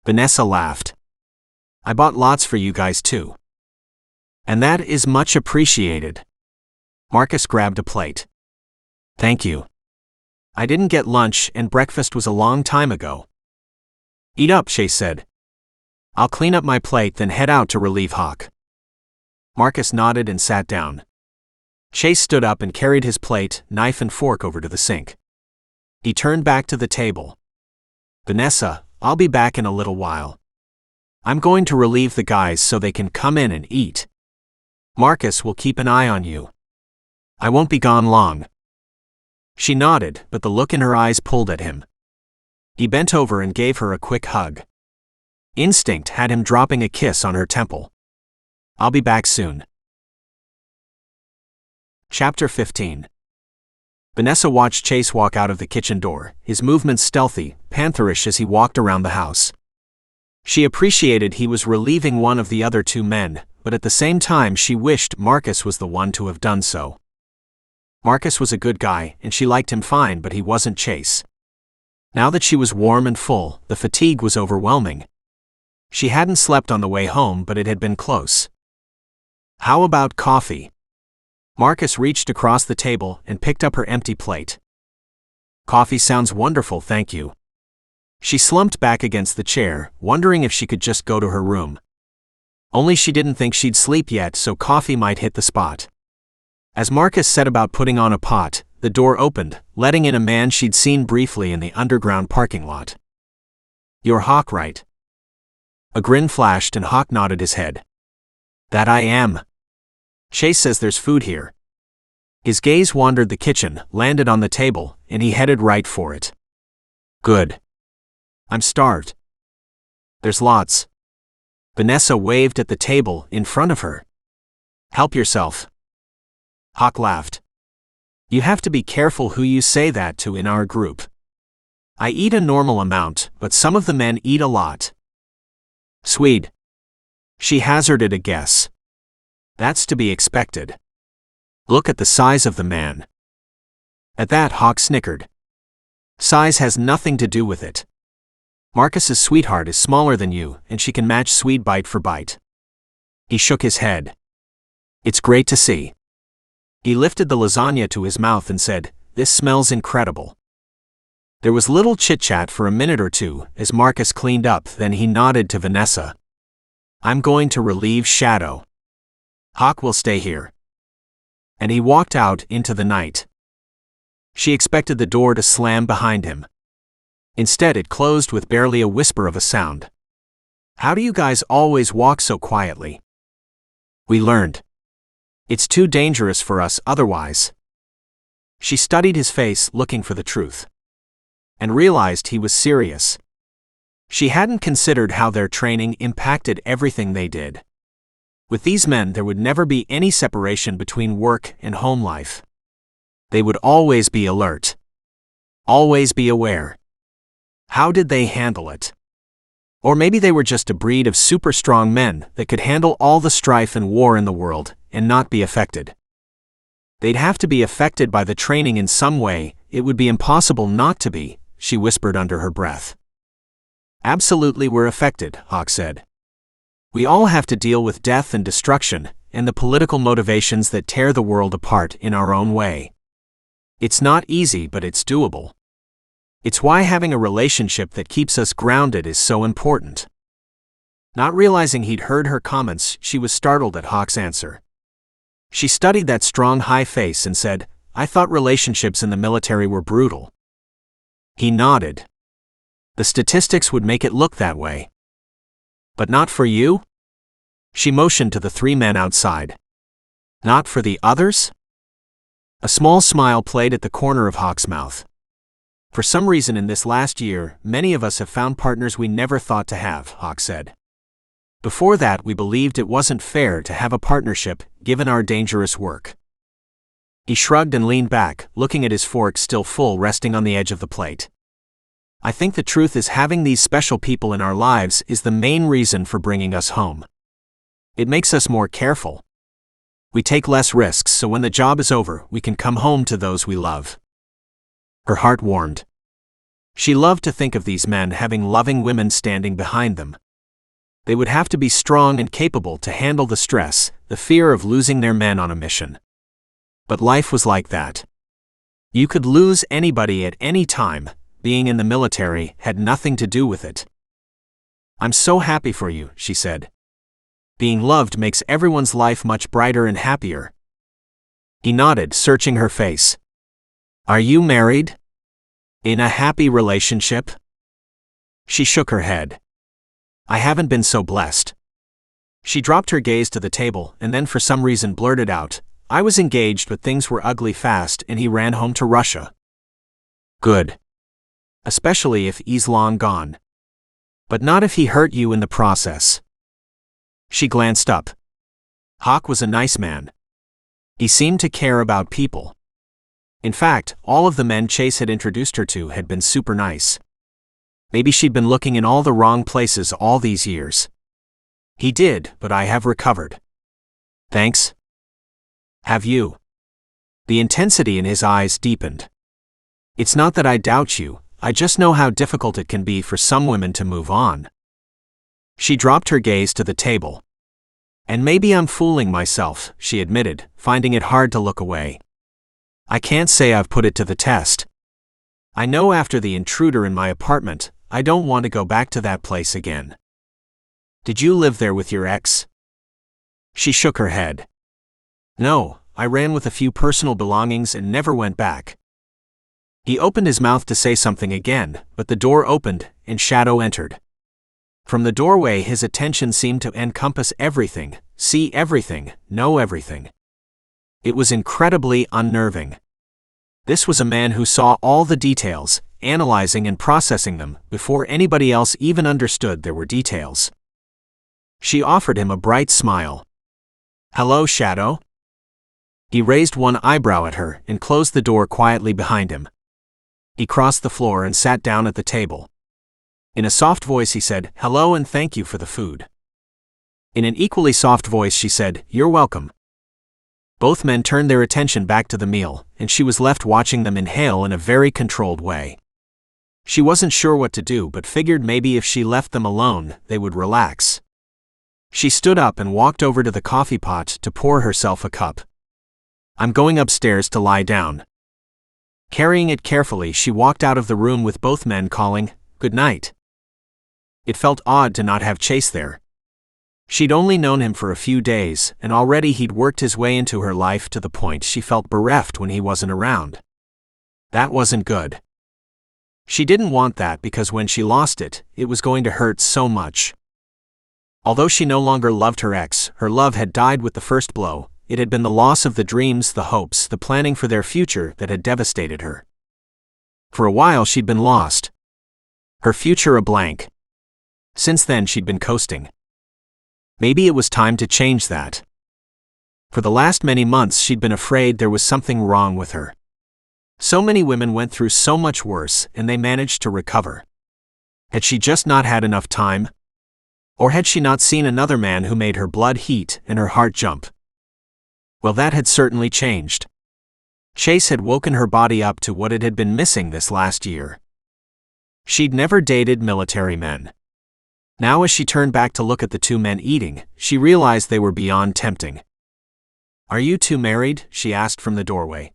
Vanessa laughed. "I bought lots for you guys too." "And that is much appreciated." Marcus grabbed a plate. "Thank you. I didn't get lunch, and breakfast was a long time ago." "Eat up," Chase said. "I'll clean up my plate, then head out to relieve Hawk." Marcus nodded and sat down. Chase stood up and carried his plate, knife and fork over to the sink. He turned back to the table. "Vanessa, I'll be back in a little while. I'm going to relieve the guys so they can come in and eat. Marcus will keep an eye on you. I won't be gone long." She nodded, but the look in her eyes pulled at him. He bent over and gave her a quick hug. Instinct had him dropping a kiss on her temple. "I'll be back soon." Chapter 15. Vanessa watched Chase walk out of the kitchen door, his movements stealthy, pantherish as he walked around the house. She appreciated he was relieving one of the other 2 men, but at the same time she wished Marcus was the one to have done so. Marcus was a good guy, and she liked him fine, but he wasn't Chase. Now that she was warm and full, the fatigue was overwhelming. She hadn't slept on the way home, but it had been close. "How about coffee?" Marcus reached across the table and picked up her empty plate. "Coffee sounds wonderful, thank you." She slumped back against the chair, wondering if she could just go to her room. Only she didn't think she'd sleep yet, so coffee might hit the spot. As Marcus set about putting on a pot, the door opened, letting in a man she'd seen briefly in the underground parking lot. "You're Hawk, right?" A grin flashed and Hawk nodded his head. "That I am. Chase says there's food here." His gaze wandered the kitchen, landed on the table, and he headed right for it. "Good. I'm starved." "There's lots." Vanessa waved at the table in front of her. "Help yourself." Hawk laughed. "You have to be careful who you say that to in our group. I eat a normal amount, but some of the men eat a lot." "Swede." She hazarded a guess. "That's to be expected. Look at the size of the man." At that, Hawk snickered. "Size has nothing to do with it. Marcus's sweetheart is smaller than you, and she can match Swede bite for bite." He shook his head. "It's great to see." He lifted the lasagna to his mouth and said, "This smells incredible." There was little chit-chat for a minute or two as Marcus cleaned up, then he nodded to Vanessa. "I'm going to relieve Shadow. Hawk will stay here." And he walked out into the night. She expected the door to slam behind him. Instead, it closed with barely a whisper of a sound. "How do you guys always walk so quietly?" "We learned. It's too dangerous for us otherwise." She studied his face, looking for the truth, and realized he was serious. She hadn't considered how their training impacted everything they did. With these men, there would never be any separation between work and home life. They would always be alert. Always be aware. How did they handle it? Or maybe they were just a breed of super strong men that could handle all the strife and war in the world and not be affected. They'd have to be affected by the training in some way. It would be impossible not to be, she whispered under her breath. Absolutely, we're affected, Hawk said. We all have to deal with death and destruction, and the political motivations that tear the world apart in our own way. It's not easy, but it's doable. It's why having a relationship that keeps us grounded is so important. Not realizing he'd heard her comments, she was startled at Hawk's answer. She studied that strong, high face and said, "I thought relationships in the military were brutal." He nodded. The statistics would make it look that way. But not for you? She motioned to the three men outside. Not for the others? A small smile played at the corner of Hawk's mouth. For some reason in this last year, many of us have found partners we never thought to have, Hawk said. Before that, we believed it wasn't fair to have a partnership, given our dangerous work. He shrugged and leaned back, looking at his fork still full resting on the edge of the plate. I think the truth is having these special people in our lives is the main reason for bringing us home. It makes us more careful. We take less risks, so when the job is over, we can come home to those we love. Her heart warmed. She loved to think of these men having loving women standing behind them. They would have to be strong and capable to handle the stress, the fear of losing their men on a mission. But life was like that. You could lose anybody at any time. Being in the military had nothing to do with it. I'm so happy for you, she said. Being loved makes everyone's life much brighter and happier. He nodded, searching her face. Are you married? In a happy relationship? She shook her head. I haven't been so blessed. She dropped her gaze to the table and then for some reason blurted out, I was engaged but things were ugly fast and he ran home to Russia. Good. Especially if he's long gone. But not if he hurt you in the process. She glanced up. Hawk was a nice man. He seemed to care about people. In fact, all of the men Chase had introduced her to had been super nice. Maybe she'd been looking in all the wrong places all these years. He did, but I have recovered. Thanks. Have you? The intensity in his eyes deepened. It's not that I doubt you, I just know how difficult it can be for some women to move on. She dropped her gaze to the table. And maybe I'm fooling myself, she admitted, finding it hard to look away. I can't say I've put it to the test. I know after the intruder in my apartment, I don't want to go back to that place again. Did you live there with your ex? She shook her head. No, I ran with a few personal belongings and never went back. He opened his mouth to say something again, but the door opened, and Shadow entered. From the doorway his attention seemed to encompass everything, see everything, know everything. It was incredibly unnerving. This was a man who saw all the details, analyzing and processing them, before anybody else even understood there were details. She offered him a bright smile. Hello, Shadow? He raised one eyebrow at her and closed the door quietly behind him. He crossed the floor and sat down at the table. In a soft voice he said, Hello and thank you for the food. In an equally soft voice she said, You're welcome. Both men turned their attention back to the meal, and she was left watching them inhale in a very controlled way. She wasn't sure what to do but figured maybe if she left them alone, they would relax. She stood up and walked over to the coffee pot to pour herself a cup. I'm going upstairs to lie down. Carrying it carefully, she walked out of the room with both men calling, Good night. It felt odd to not have Chase there. She'd only known him for a few days, and already he'd worked his way into her life to the point she felt bereft when he wasn't around. That wasn't good. She didn't want that because when she lost it, it was going to hurt so much. Although she no longer loved her ex, her love had died with the first blow. It had been the loss of the dreams, the hopes, the planning for their future that had devastated her. For a while she'd been lost. Her future a blank. Since then she'd been coasting. Maybe it was time to change that. For the last many months she'd been afraid there was something wrong with her. So many women went through so much worse and they managed to recover. Had she just not had enough time? Or had she not seen another man who made her blood heat and her heart jump? Well, that had certainly changed. Chase had woken her body up to what it had been missing this last year. She'd never dated military men. Now as she turned back to look at the two men eating, she realized they were beyond tempting. "Are you two married?" she asked from the doorway.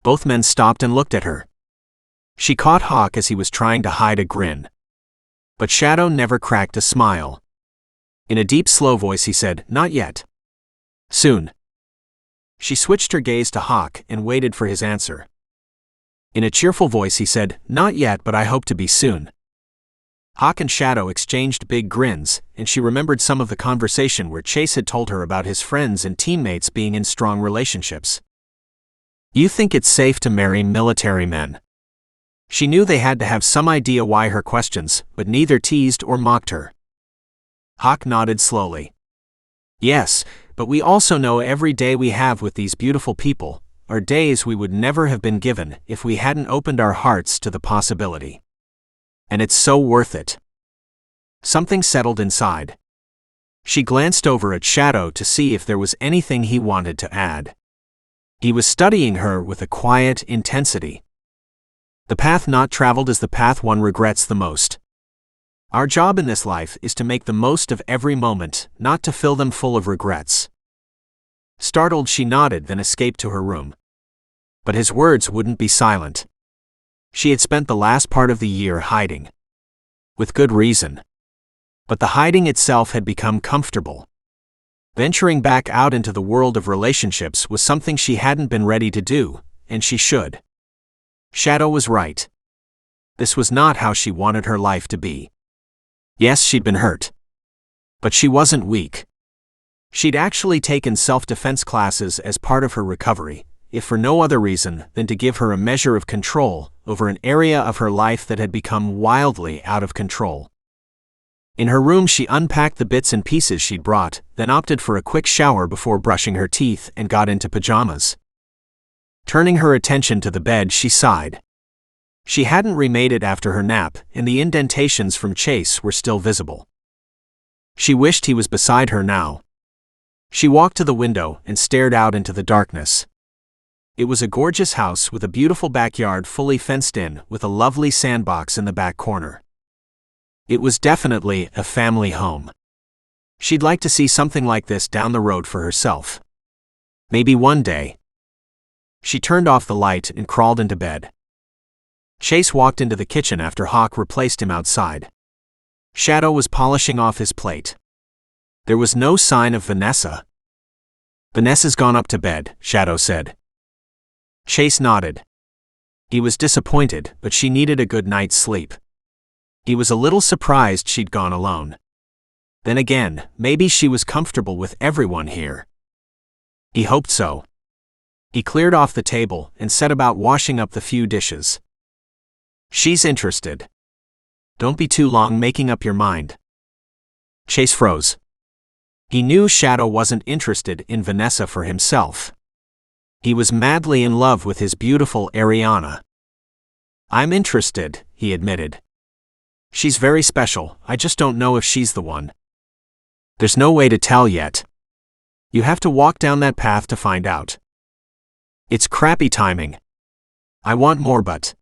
Both men stopped and looked at her. She caught Hawk as he was trying to hide a grin. But Shadow never cracked a smile. In a deep, slow voice he said, "Not yet. Soon." She switched her gaze to Hawk and waited for his answer. In a cheerful voice he said, "Not yet, but I hope to be soon." Hawk and Shadow exchanged big grins, and she remembered some of the conversation where Chase had told her about his friends and teammates being in strong relationships. "You think it's safe to marry military men?" She knew they had to have some idea why her questions, but neither teased or mocked her. Hawk nodded slowly. "Yes, but we also know every day we have with these beautiful people are days we would never have been given if we hadn't opened our hearts to the possibility. And it's so worth it." Something settled inside. She glanced over at Shadow to see if there was anything he wanted to add. He was studying her with a quiet intensity. The path not traveled is the path one regrets the most. Our job in this life is to make the most of every moment, not to fill them full of regrets. Startled, she nodded, then escaped to her room. But his words wouldn't be silent. She had spent the last part of the year hiding. With good reason. But the hiding itself had become comfortable. Venturing back out into the world of relationships was something she hadn't been ready to do, and she should. Shadow was right. This was not how she wanted her life to be. Yes, she'd been hurt. But she wasn't weak. She'd actually taken self-defense classes as part of her recovery, if for no other reason than to give her a measure of control over an area of her life that had become wildly out of control. In her room, she unpacked the bits and pieces she'd brought, then opted for a quick shower before brushing her teeth and got into pajamas. Turning her attention to the bed, she sighed. She hadn't remade it after her nap, and the indentations from Chase were still visible. She wished he was beside her now. She walked to the window and stared out into the darkness. It was a gorgeous house with a beautiful backyard fully fenced in, with a lovely sandbox in the back corner. It was definitely a family home. She'd like to see something like this down the road for herself. Maybe one day. She turned off the light and crawled into bed. Chase walked into the kitchen after Hawk replaced him outside. Shadow was polishing off his plate. There was no sign of Vanessa. "Vanessa's gone up to bed," Shadow said. Chase nodded. He was disappointed, but she needed a good night's sleep. He was a little surprised she'd gone alone. Then again, maybe she was comfortable with everyone here. He hoped so. He cleared off the table and set about washing up the few dishes. "She's interested. Don't be too long making up your mind." Chase froze. He knew Shadow wasn't interested in Vanessa for himself. He was madly in love with his beautiful Ariana. "I'm interested," he admitted. "She's very special, I just don't know if she's the one." "There's no way to tell yet. You have to walk down that path to find out." "It's crappy timing. I want more, but..."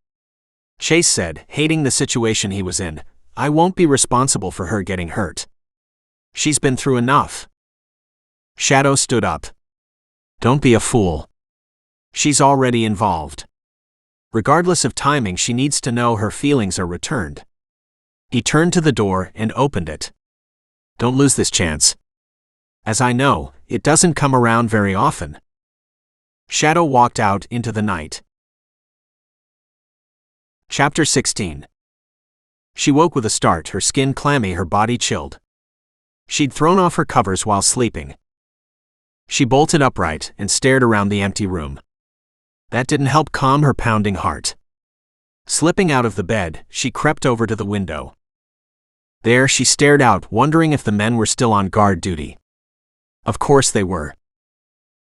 Chase said, hating the situation he was in, "I won't be responsible for her getting hurt. She's been through enough." Shadow stood up. "Don't be a fool. She's already involved. Regardless of timing, she needs to know her feelings are returned." He turned to the door and opened it. "Don't lose this chance. As I know, it doesn't come around very often." Shadow walked out into the night. Chapter 16. She woke with a start, her skin clammy, her body chilled. She'd thrown off her covers while sleeping. She bolted upright and stared around the empty room. That didn't help calm her pounding heart. Slipping out of the bed, she crept over to the window. There she stared out, wondering if the men were still on guard duty. Of course they were.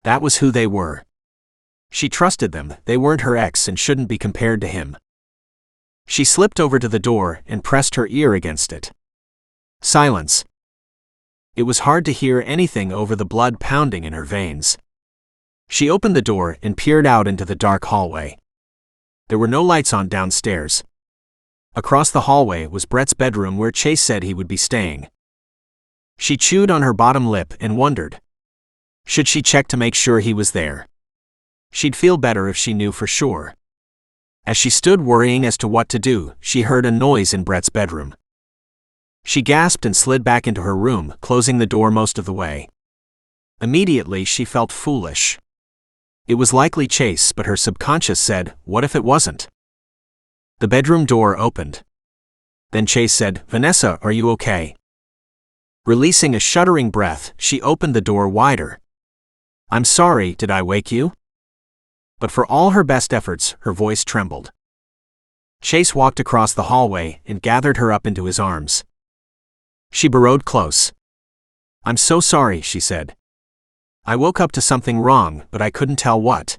That was who they were. She trusted them, they weren't her ex and shouldn't be compared to him. She slipped over to the door and pressed her ear against it. Silence. It was hard to hear anything over the blood pounding in her veins. She opened the door and peered out into the dark hallway. There were no lights on downstairs. Across the hallway was Brett's bedroom where Chase said he would be staying. She chewed on her bottom lip and wondered. Should she check to make sure he was there? She'd feel better if she knew for sure. As she stood worrying as to what to do, she heard a noise in Brett's bedroom. She gasped and slid back into her room, closing the door most of the way. Immediately she felt foolish. It was likely Chase, but her subconscious said, what if it wasn't? The bedroom door opened. Then Chase said, Vanessa, are you okay? Releasing a shuddering breath, she opened the door wider. I'm sorry, did I wake you? But for all her best efforts, her voice trembled. Chase walked across the hallway and gathered her up into his arms. She burrowed close. I'm so sorry, she said. I woke up to something wrong, but I couldn't tell what.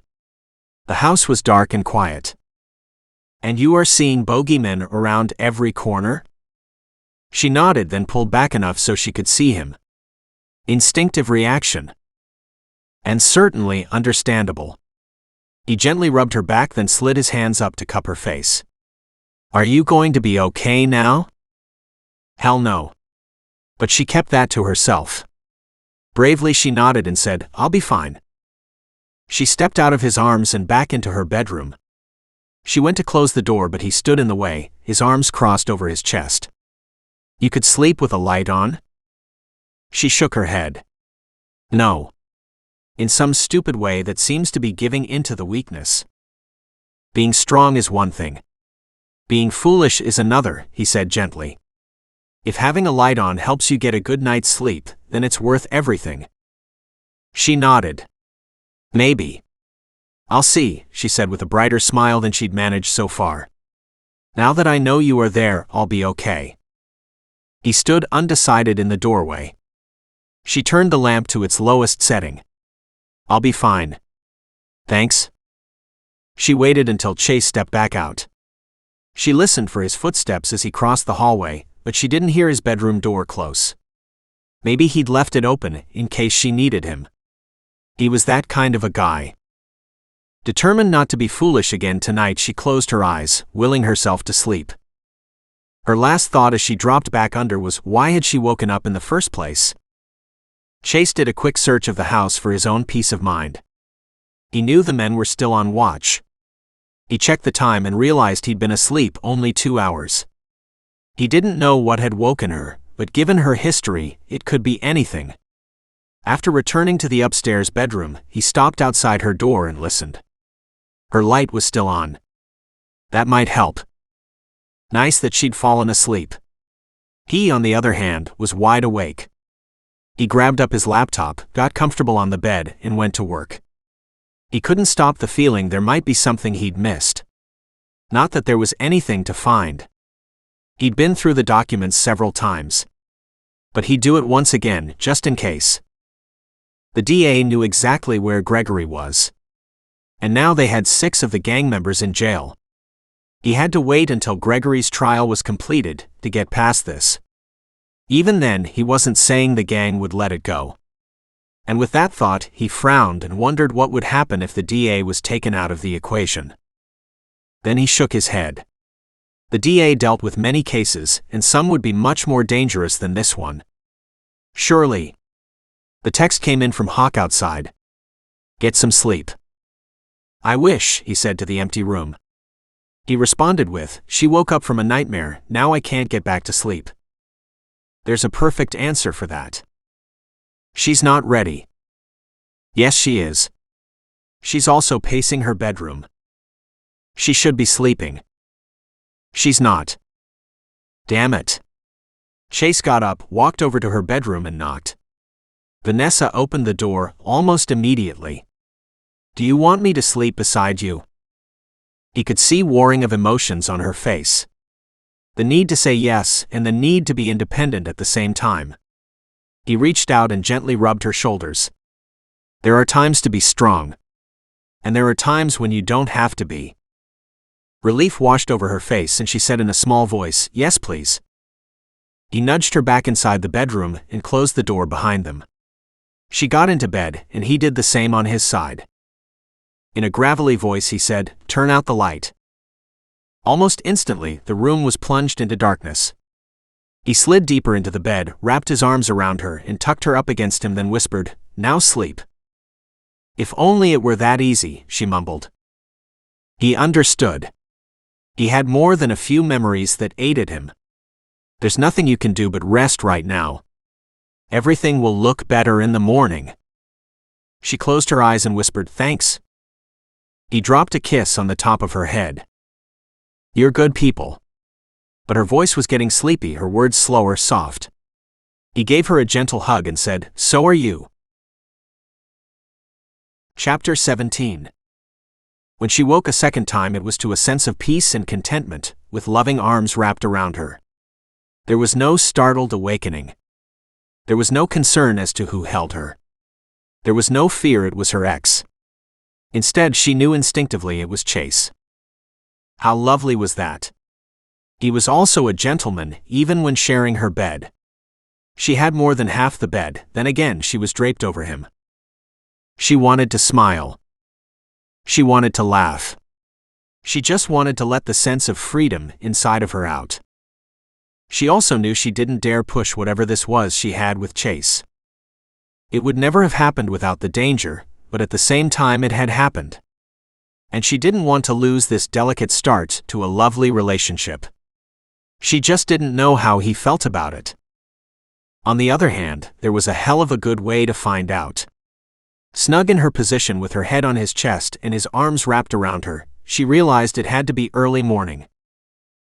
The house was dark and quiet. And you are seeing bogeymen around every corner? She nodded, then pulled back enough so she could see him. Instinctive reaction. And certainly understandable. He gently rubbed her back, then slid his hands up to cup her face. Are you going to be okay now? Hell no. But she kept that to herself. Bravely she nodded and said, I'll be fine. She stepped out of his arms and back into her bedroom. She went to close the door, but he stood in the way, his arms crossed over his chest. You could sleep with a light on? She shook her head. No. In some stupid way that seems to be giving into the weakness. Being strong is one thing. Being foolish is another, he said gently. If having a light on helps you get a good night's sleep, then it's worth everything. She nodded. Maybe. I'll see, she said with a brighter smile than she'd managed so far. Now that I know you are there, I'll be okay. He stood undecided in the doorway. She turned the lamp to its lowest setting. I'll be fine. Thanks. She waited until Chase stepped back out. She listened for his footsteps as he crossed the hallway, but she didn't hear his bedroom door close. Maybe he'd left it open in case she needed him. He was that kind of a guy. Determined not to be foolish again tonight, she closed her eyes, willing herself to sleep. Her last thought as she dropped back under was, why had she woken up in the first place? Chase did a quick search of the house for his own peace of mind. He knew the men were still on watch. He checked the time and realized he'd been asleep only 2 hours. He didn't know what had woken her, but given her history, it could be anything. After returning to the upstairs bedroom, he stopped outside her door and listened. Her light was still on. That might help. Nice that she'd fallen asleep. He, on the other hand, was wide awake. He grabbed up his laptop, got comfortable on the bed, and went to work. He couldn't stop the feeling there might be something he'd missed. Not that there was anything to find. He'd been through the documents several times. But he'd do it once again, just in case. The DA knew exactly where Gregory was. And now they had 6 of the gang members in jail. He had to wait until Gregory's trial was completed to get past this. Even then, he wasn't saying the gang would let it go. And with that thought, he frowned and wondered what would happen if the DA was taken out of the equation. Then he shook his head. The DA dealt with many cases, and some would be much more dangerous than this one. Surely. The text came in from Hawk outside. Get some sleep. I wish, he said to the empty room. He responded with, she woke up from a nightmare, now I can't get back to sleep. There's a perfect answer for that. She's not ready. Yes, she is. She's also pacing her bedroom. She should be sleeping. She's not. Damn it. Chase got up, walked over to her bedroom and knocked. Vanessa opened the door almost immediately. Do you want me to sleep beside you? He could see warring of emotions on her face. The need to say yes and the need to be independent at the same time. He reached out and gently rubbed her shoulders. There are times to be strong. And there are times when you don't have to be. Relief washed over her face and she said in a small voice, yes please. He nudged her back inside the bedroom and closed the door behind them. She got into bed and he did the same on his side. In a gravelly voice he said, turn out the light. Almost instantly, the room was plunged into darkness. He slid deeper into the bed, wrapped his arms around her, and tucked her up against him, then whispered, "Now sleep." "If only it were that easy," she mumbled. He understood. He had more than a few memories that aided him. "There's nothing you can do but rest right now. Everything will look better in the morning." She closed her eyes and whispered, "Thanks." He dropped a kiss on the top of her head. "You're good people." But her voice was getting sleepy, her words slower, soft. He gave her a gentle hug and said, "So are you." Chapter 17. When she woke a second time, it was to a sense of peace and contentment, with loving arms wrapped around her. There was no startled awakening. There was no concern as to who held her. There was no fear it was her ex. Instead, she knew instinctively it was Chase. How lovely was that? He was also a gentleman, even when sharing her bed. She had more than half the bed, then again she was draped over him. She wanted to smile. She wanted to laugh. She just wanted to let the sense of freedom inside of her out. She also knew she didn't dare push whatever this was she had with Chase. It would never have happened without the danger, but at the same time it had happened. And she didn't want to lose this delicate start to a lovely relationship. She just didn't know how he felt about it. On the other hand, there was a hell of a good way to find out. Snug in her position with her head on his chest and his arms wrapped around her, she realized it had to be early morning.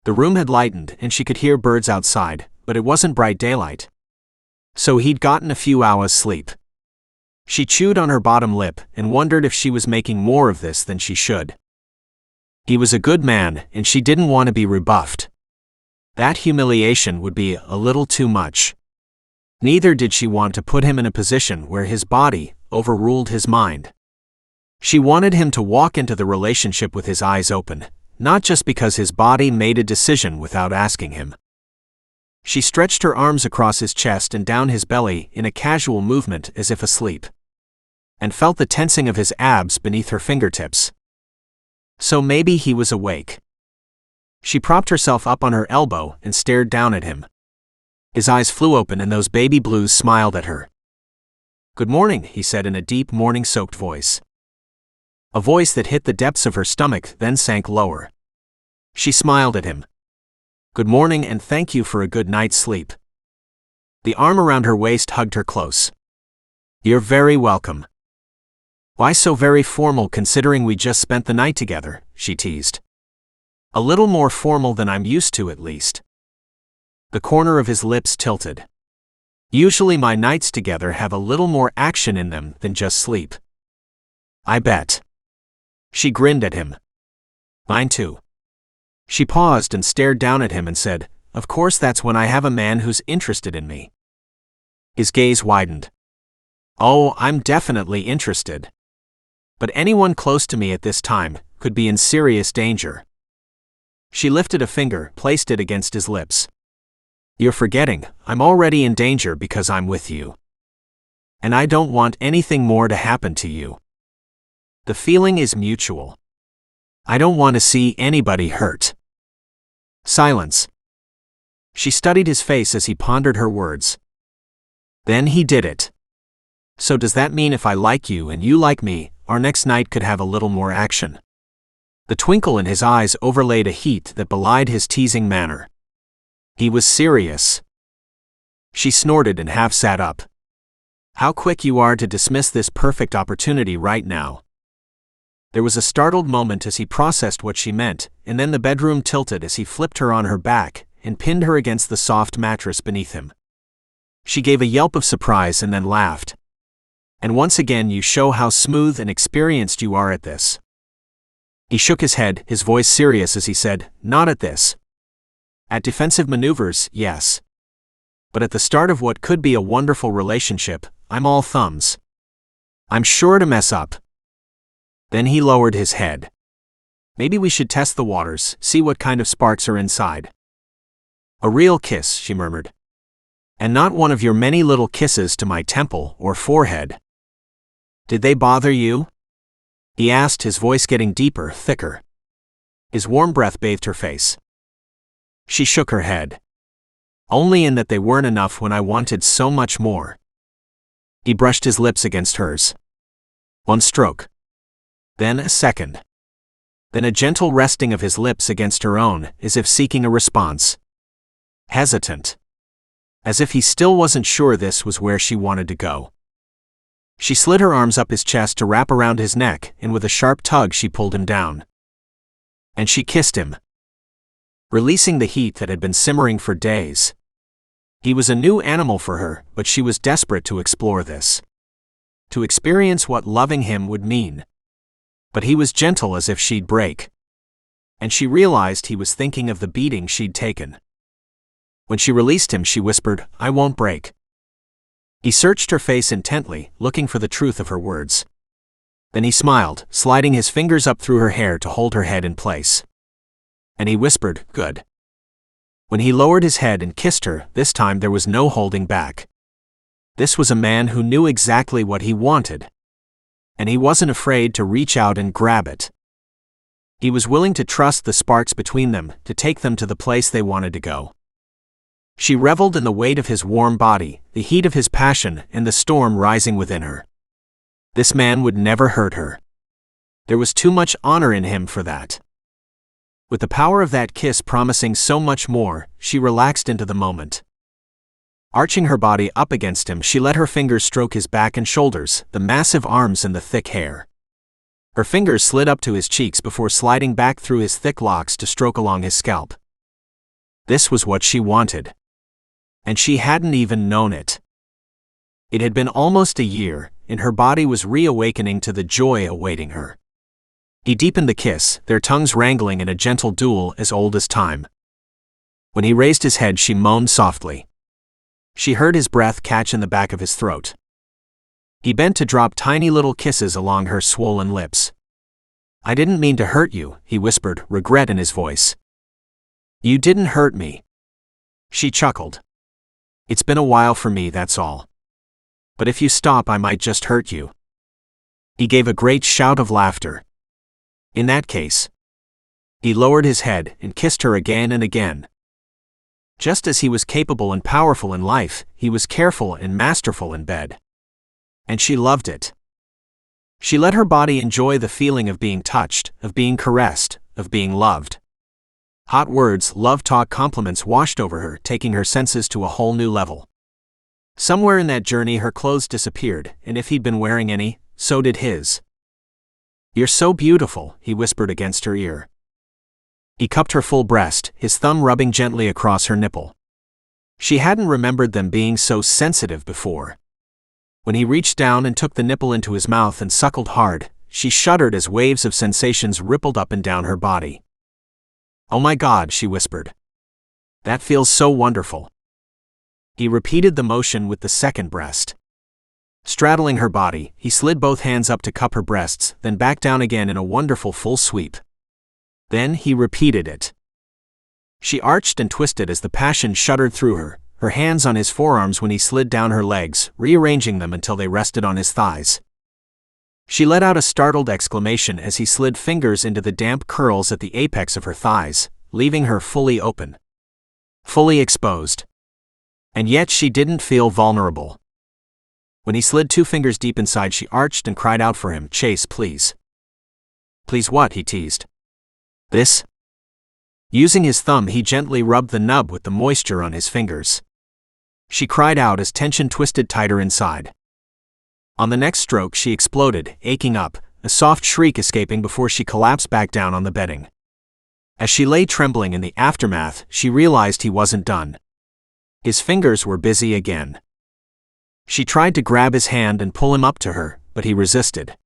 The room had lightened and she could hear birds outside, but it wasn't bright daylight. So he'd gotten a few hours sleep. She chewed on her bottom lip and wondered if she was making more of this than she should. He was a good man, and she didn't want to be rebuffed. That humiliation would be a little too much. Neither did she want to put him in a position where his body overruled his mind. She wanted him to walk into the relationship with his eyes open, not just because his body made a decision without asking him. She stretched her arms across his chest and down his belly in a casual movement as if asleep, and felt the tensing of his abs beneath her fingertips. So maybe he was awake. She propped herself up on her elbow and stared down at him. His eyes flew open and those baby blues smiled at her. "Good morning," he said in a deep, morning-soaked voice. A voice that hit the depths of her stomach, then sank lower. She smiled at him. "Good morning, and thank you for a good night's sleep." The arm around her waist hugged her close. "You're very welcome." "Why so very formal considering we just spent the night together?" she teased. "A little more formal than I'm used to, at least." The corner of his lips tilted. "Usually my nights together have a little more action in them than just sleep." "I bet." She grinned at him. "Mine too." She paused and stared down at him and said, "Of course that's when I have a man who's interested in me." His gaze widened. "Oh, I'm definitely interested. But anyone close to me at this time could be in serious danger." She lifted a finger, placed it against his lips. "You're forgetting, I'm already in danger because I'm with you. And I don't want anything more to happen to you. The feeling is mutual. I don't want to see anybody hurt." Silence. She studied his face as he pondered her words. Then he did it. "So does that mean if I like you and you like me, our next night could have a little more action?" The twinkle in his eyes overlaid a heat that belied his teasing manner. He was serious. She snorted and half sat up. "How quick you are to dismiss this perfect opportunity right now." There was a startled moment as he processed what she meant, and then the bedroom tilted as he flipped her on her back and pinned her against the soft mattress beneath him. She gave a yelp of surprise and then laughed. "And once again you show how smooth and experienced you are at this." He shook his head, his voice serious as he said, "Not at this. At defensive maneuvers, yes. But at the start of what could be a wonderful relationship, I'm all thumbs. I'm sure to mess up." Then he lowered his head. "Maybe we should test the waters, see what kind of sparks are inside." "A real kiss," she murmured. "And not one of your many little kisses to my temple or forehead." "Did they bother you?" he asked, his voice getting deeper, thicker. His warm breath bathed her face. She shook her head. Only in that they weren't enough when I wanted so much more. He brushed his lips against hers. One stroke. Then a second. Then a gentle resting of his lips against her own, as if seeking a response. Hesitant. As if he still wasn't sure this was where she wanted to go. She slid her arms up his chest to wrap around his neck, and with a sharp tug she pulled him down. And she kissed him, releasing the heat that had been simmering for days. He was a new animal for her, but she was desperate to explore this. To experience what loving him would mean. But he was gentle as if she'd break. And she realized he was thinking of the beating she'd taken. When she released him, she whispered, "I won't break." He searched her face intently, looking for the truth of her words. Then he smiled, sliding his fingers up through her hair to hold her head in place. And he whispered, "Good." When he lowered his head and kissed her, this time there was no holding back. This was a man who knew exactly what he wanted. And he wasn't afraid to reach out and grab it. He was willing to trust the sparks between them, to take them to the place they wanted to go. She reveled in the weight of his warm body, the heat of his passion, and the storm rising within her. This man would never hurt her. There was too much honor in him for that. With the power of that kiss promising so much more, she relaxed into the moment. Arching her body up against him, she let her fingers stroke his back and shoulders, the massive arms and the thick hair. Her fingers slid up to his cheeks before sliding back through his thick locks to stroke along his scalp. This was what she wanted. And she hadn't even known it. It had been almost a year, and her body was reawakening to the joy awaiting her. He deepened the kiss, their tongues wrangling in a gentle duel as old as time. When he raised his head, she moaned softly. She heard his breath catch in the back of his throat. He bent to drop tiny little kisses along her swollen lips. "I didn't mean to hurt you," he whispered, regret in his voice. "You didn't hurt me." She chuckled. "It's been a while for me, that's all. But if you stop, I might just hurt you." He gave a great shout of laughter. In that case. He lowered his head and kissed her again and again. Just as he was capable and powerful in life, he was careful and masterful in bed. And she loved it. She let her body enjoy the feeling of being touched, of being caressed, of being loved. Hot words, love talk, compliments washed over her, taking her senses to a whole new level. Somewhere in that journey her clothes disappeared, and if he'd been wearing any, so did his. "You're so beautiful," he whispered against her ear. He cupped her full breast, his thumb rubbing gently across her nipple. She hadn't remembered them being so sensitive before. When he reached down and took the nipple into his mouth and suckled hard, she shuddered as waves of sensations rippled up and down her body. "Oh my God," she whispered. "That feels so wonderful." He repeated the motion with the second breast. Straddling her body, he slid both hands up to cup her breasts, then back down again in a wonderful full sweep. Then he repeated it. She arched and twisted as the passion shuddered through her hands on his forearms when he slid down her legs, rearranging them until they rested on his thighs. She let out a startled exclamation as he slid fingers into the damp curls at the apex of her thighs, leaving her fully open. Fully exposed. And yet she didn't feel vulnerable. When he slid 2 fingers deep inside, she arched and cried out for him, "Chase, please." "Please what?" he teased. "This?" Using his thumb, he gently rubbed the nub with the moisture on his fingers. She cried out as tension twisted tighter inside. On the next stroke she exploded, aching up, a soft shriek escaping before she collapsed back down on the bedding. As she lay trembling in the aftermath, she realized he wasn't done. His fingers were busy again. She tried to grab his hand and pull him up to her, but he resisted.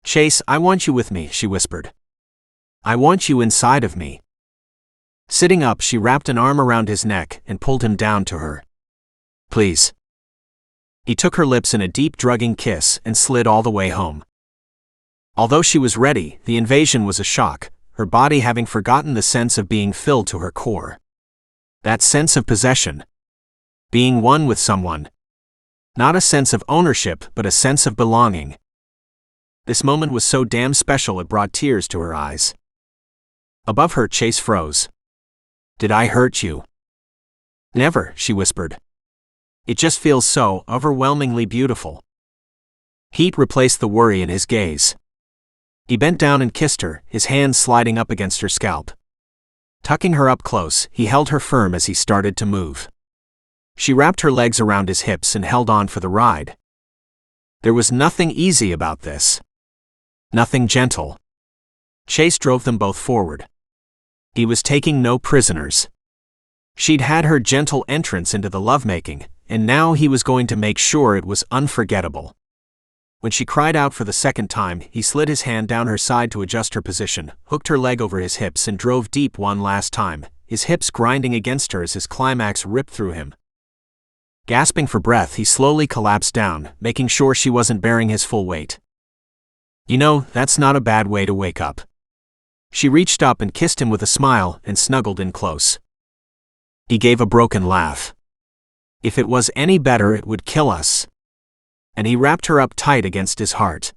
"Chase, I want you with me," she whispered. "I want you inside of me." Sitting up, she wrapped an arm around his neck and pulled him down to her. "Please." He took her lips in a deep, drugging kiss and slid all the way home. Although she was ready, the invasion was a shock, her body having forgotten the sense of being filled to her core. That sense of possession. Being one with someone. Not a sense of ownership, but a sense of belonging. This moment was so damn special it brought tears to her eyes. Above her, Chase froze. "Did I hurt you?" "Never," she whispered. "It just feels so overwhelmingly beautiful." Heat replaced the worry in his gaze. He bent down and kissed her, his hands sliding up against her scalp. Tucking her up close, he held her firm as he started to move. She wrapped her legs around his hips and held on for the ride. There was nothing easy about this. Nothing gentle. Chase drove them both forward. He was taking no prisoners. She'd had her gentle entrance into the lovemaking, and now he was going to make sure it was unforgettable. When she cried out for the second time, he slid his hand down her side to adjust her position, hooked her leg over his hips and drove deep one last time, his hips grinding against her as his climax ripped through him. Gasping for breath, he slowly collapsed down, making sure she wasn't bearing his full weight. "You know, that's not a bad way to wake up." She reached up and kissed him with a smile and snuggled in close. He gave a broken laugh. "If it was any better, it would kill us." And he wrapped her up tight against his heart.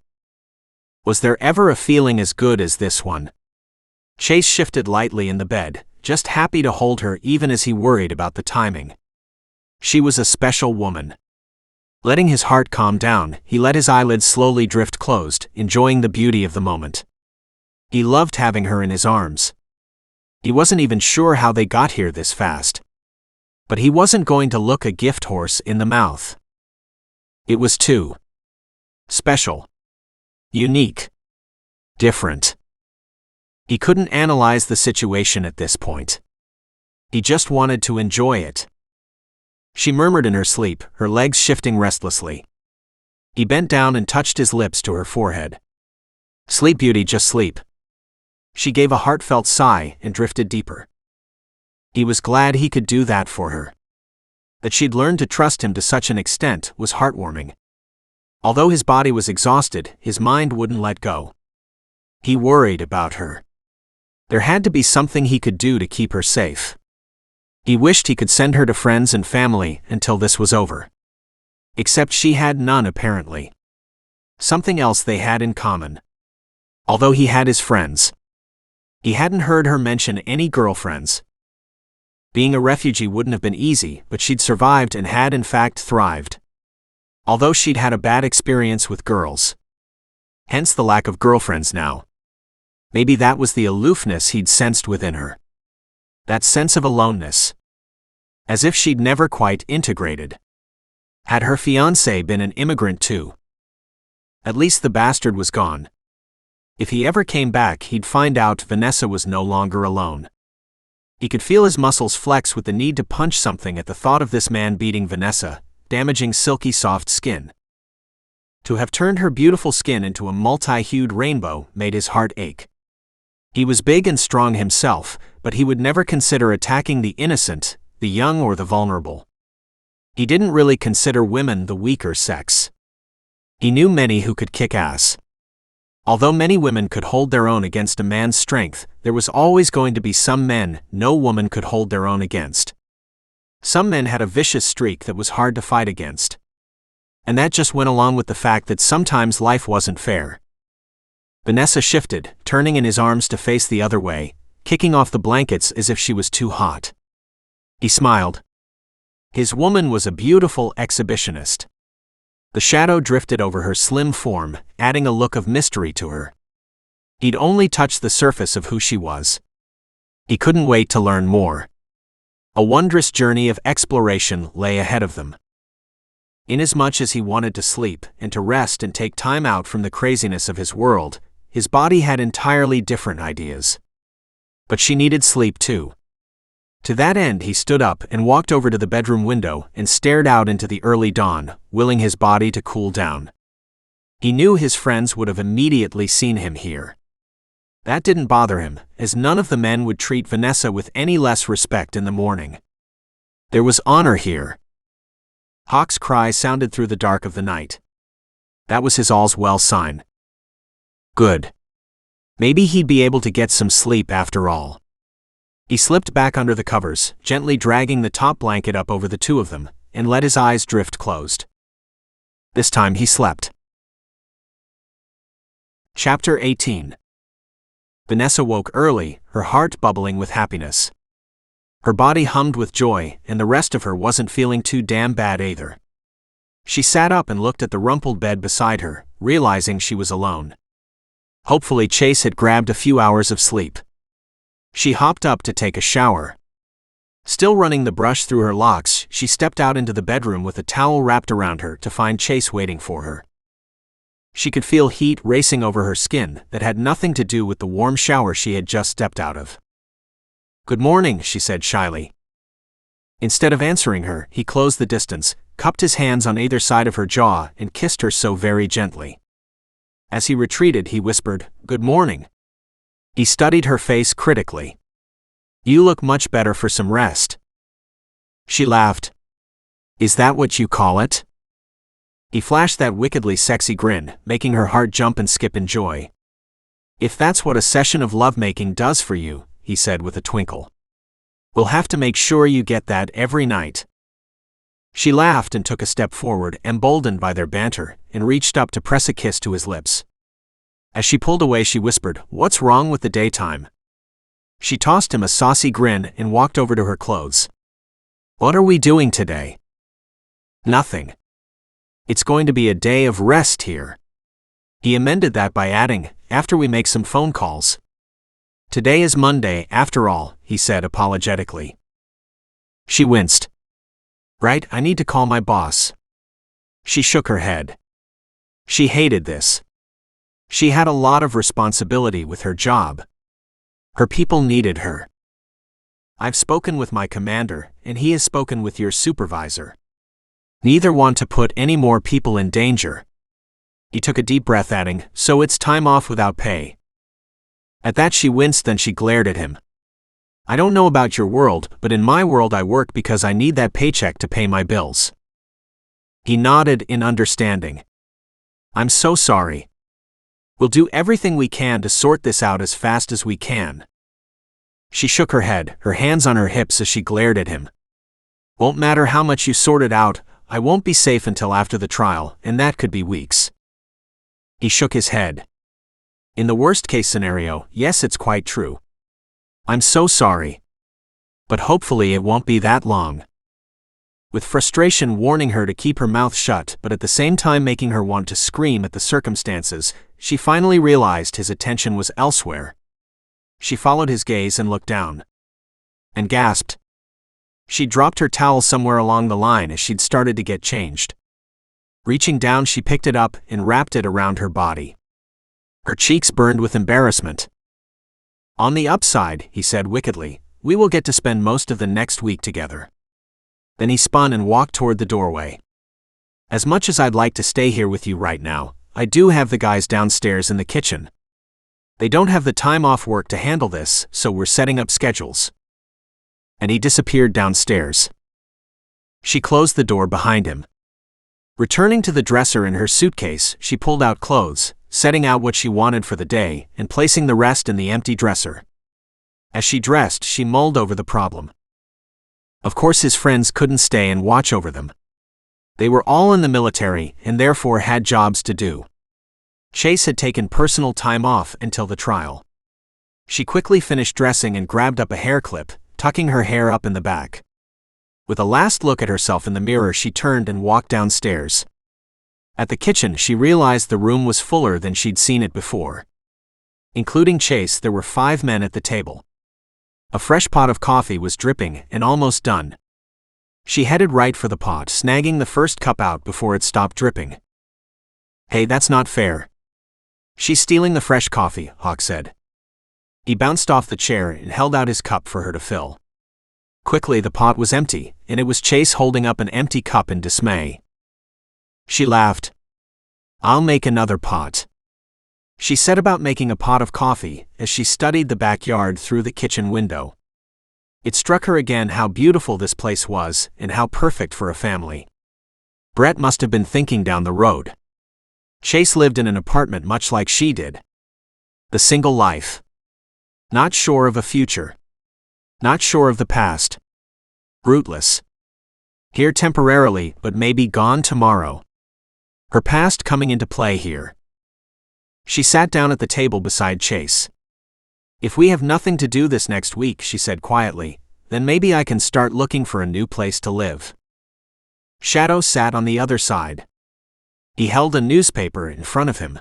Was there ever a feeling as good as this one? Chase shifted lightly in the bed, just happy to hold her even as he worried about the timing. She was a special woman. Letting his heart calm down, he let his eyelids slowly drift closed, enjoying the beauty of the moment. He loved having her in his arms. He wasn't even sure how they got here this fast. But he wasn't going to look a gift horse in the mouth. It was too special, unique, different. He couldn't analyze the situation at this point. He just wanted to enjoy it. She murmured in her sleep, her legs shifting restlessly. He bent down and touched his lips to her forehead. "Sleep, beauty, just sleep." She gave a heartfelt sigh and drifted deeper. He was glad he could do that for her. That she'd learned to trust him to such an extent was heartwarming. Although his body was exhausted, his mind wouldn't let go. He worried about her. There had to be something he could do to keep her safe. He wished he could send her to friends and family until this was over. Except she had none apparently. Something else they had in common. Although he had his friends, he hadn't heard her mention any girlfriends. Being a refugee wouldn't have been easy, but she'd survived and had in fact thrived. Although she'd had a bad experience with girls. Hence the lack of girlfriends now. Maybe that was the aloofness he'd sensed within her. That sense of aloneness. As if she'd never quite integrated. Had her fiancé been an immigrant too? At least the bastard was gone. If he ever came back, he'd find out Vanessa was no longer alone. He could feel his muscles flex with the need to punch something at the thought of this man beating Vanessa, damaging silky soft skin. To have turned her beautiful skin into a multi-hued rainbow made his heart ache. He was big and strong himself, but he would never consider attacking the innocent, the young or the vulnerable. He didn't really consider women the weaker sex. He knew many who could kick ass. Although many women could hold their own against a man's strength, there was always going to be some men no woman could hold their own against. Some men had a vicious streak that was hard to fight against. And that just went along with the fact that sometimes life wasn't fair. Vanessa shifted, turning in his arms to face the other way, kicking off the blankets as if she was too hot. He smiled. His woman was a beautiful exhibitionist. The shadow drifted over her slim form, adding a look of mystery to her. He'd only touched the surface of who she was. He couldn't wait to learn more. A wondrous journey of exploration lay ahead of them. Inasmuch as he wanted to sleep and to rest and take time out from the craziness of his world, his body had entirely different ideas. But she needed sleep too. To that end, he stood up and walked over to the bedroom window and stared out into the early dawn, willing his body to cool down. He knew his friends would have immediately seen him here. That didn't bother him, as none of the men would treat Vanessa with any less respect in the morning. There was honor here. Hawk's cry sounded through the dark of the night. That was his all's well sign. Good. Maybe he'd be able to get some sleep after all. He slipped back under the covers, gently dragging the top blanket up over the two of them, and let his eyes drift closed. This time he slept. Chapter 18. Vanessa woke early, her heart bubbling with happiness. Her body hummed with joy, and the rest of her wasn't feeling too damn bad either. She sat up and looked at the rumpled bed beside her, realizing she was alone. Hopefully Chase had grabbed a few hours of sleep. She hopped up to take a shower. Still running the brush through her locks, she stepped out into the bedroom with a towel wrapped around her to find Chase waiting for her. She could feel heat racing over her skin that had nothing to do with the warm shower she had just stepped out of. "Good morning," she said shyly. Instead of answering her, he closed the distance, cupped his hands on either side of her jaw, and kissed her so very gently. As he retreated, he whispered, "Good morning." He studied her face critically. "You look much better for some rest." She laughed. "Is that what you call it?" He flashed that wickedly sexy grin, making her heart jump and skip in joy. "If that's what a session of lovemaking does for you," he said with a twinkle, "we'll have to make sure you get that every night." She laughed and took a step forward, emboldened by their banter, and reached up to press a kiss to his lips. As she pulled away, she whispered, "What's wrong with the daytime?" She tossed him a saucy grin and walked over to her clothes. "What are we doing today?" "Nothing. It's going to be a day of rest here." He amended that by adding, "after we make some phone calls." "Today is Monday, after all," he said apologetically. She winced. "Right, I need to call my boss." She shook her head. She hated this. She had a lot of responsibility with her job. Her people needed her. "I've spoken with my commander, and he has spoken with your supervisor. Neither want to put any more people in danger." He took a deep breath, adding, "So it's time off without pay." At that she winced, then she glared at him. "I don't know about your world, but in my world I work because I need that paycheck to pay my bills." He nodded in understanding. "I'm so sorry. We'll do everything we can to sort this out as fast as we can." She shook her head, her hands on her hips as she glared at him. "Won't matter how much you sort it out, I won't be safe until after the trial, and that could be weeks." He shook his head. "In the worst-case scenario, yes, it's quite true. I'm so sorry. But hopefully it won't be that long." With frustration warning her to keep her mouth shut but at the same time making her want to scream at the circumstances, she finally realized his attention was elsewhere. She followed his gaze and looked down. And gasped. She dropped her towel somewhere along the line as she'd started to get changed. Reaching down, she picked it up and wrapped it around her body. Her cheeks burned with embarrassment. "On the upside," he said wickedly, "we will get to spend most of the next week together." Then he spun and walked toward the doorway. "As much as I'd like to stay here with you right now, I do have the guys downstairs in the kitchen. They don't have the time off work to handle this, so we're setting up schedules." And he disappeared downstairs. She closed the door behind him. Returning to the dresser in her suitcase, she pulled out clothes, setting out what she wanted for the day, and placing the rest in the empty dresser. As she dressed, she mulled over the problem. Of course his friends couldn't stay and watch over them. They were all in the military and therefore had jobs to do. Chase had taken personal time off until the trial. She quickly finished dressing and grabbed up a hair clip, tucking her hair up in the back. With a last look at herself in the mirror, she turned and walked downstairs. At the kitchen, she realized the room was fuller than she'd seen it before. Including Chase, there were 5 men at the table. A fresh pot of coffee was dripping and almost done. She headed right for the pot, snagging the first cup out before it stopped dripping. "Hey, that's not fair." "She's stealing the fresh coffee," Hawk said. He bounced off the chair and held out his cup for her to fill. Quickly the pot was empty, and it was Chase holding up an empty cup in dismay. She laughed. "I'll make another pot." She set about making a pot of coffee as she studied the backyard through the kitchen window. It struck her again how beautiful this place was and how perfect for a family. Brett must have been thinking down the road. Chase lived in an apartment much like she did. The single life. Not sure of a future. Not sure of the past. Rootless. Here temporarily, but maybe gone tomorrow. Her past coming into play here. She sat down at the table beside Chase. If we have nothing to do this next week, she said quietly, then maybe I can start looking for a new place to live. Shadow sat on the other side. He held a newspaper in front of him.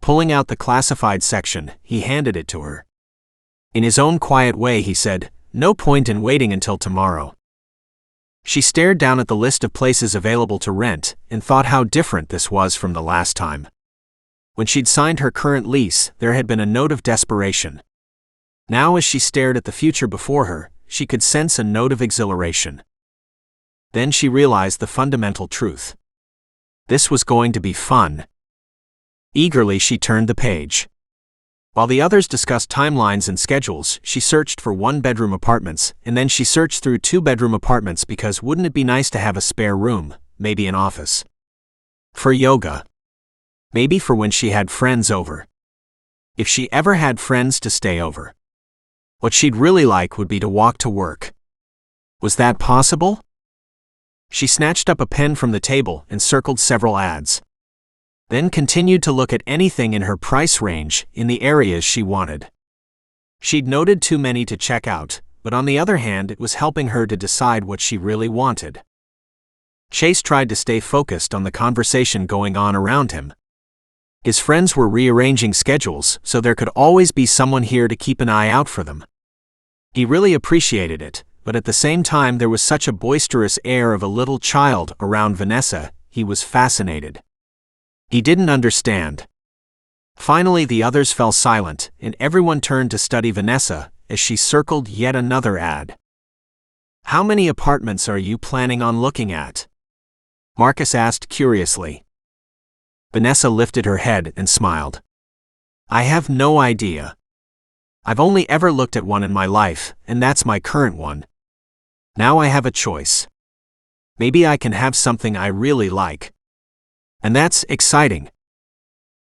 Pulling out the classified section, he handed it to her. In his own quiet way, he said, "No point in waiting until tomorrow." She stared down at the list of places available to rent and thought how different this was from the last time. When she'd signed her current lease, there had been a note of desperation. Now, as she stared at the future before her, she could sense a note of exhilaration. Then she realized the fundamental truth. This was going to be fun. Eagerly, she turned the page. While the others discussed timelines and schedules, she searched for one-bedroom apartments, and then she searched through two-bedroom apartments because wouldn't it be nice to have a spare room, maybe an office? For yoga. Maybe for when she had friends over. If she ever had friends to stay over. What she'd really like would be to walk to work. Was that possible? She snatched up a pen from the table and circled several ads. Then continued to look at anything in her price range in the areas she wanted. She'd noted too many to check out, but on the other hand, it was helping her to decide what she really wanted. Chase tried to stay focused on the conversation going on around him. His friends were rearranging schedules, so there could always be someone here to keep an eye out for them. He really appreciated it, but at the same time there was such a boisterous air of a little child around Vanessa, he was fascinated. He didn't understand. Finally, the others fell silent, and everyone turned to study Vanessa as she circled yet another ad. "How many apartments are you planning on looking at?" Marcus asked curiously. Vanessa lifted her head and smiled. "I have no idea. I've only ever looked at one in my life, and that's my current one. Now I have a choice. Maybe I can have something I really like. And that's exciting."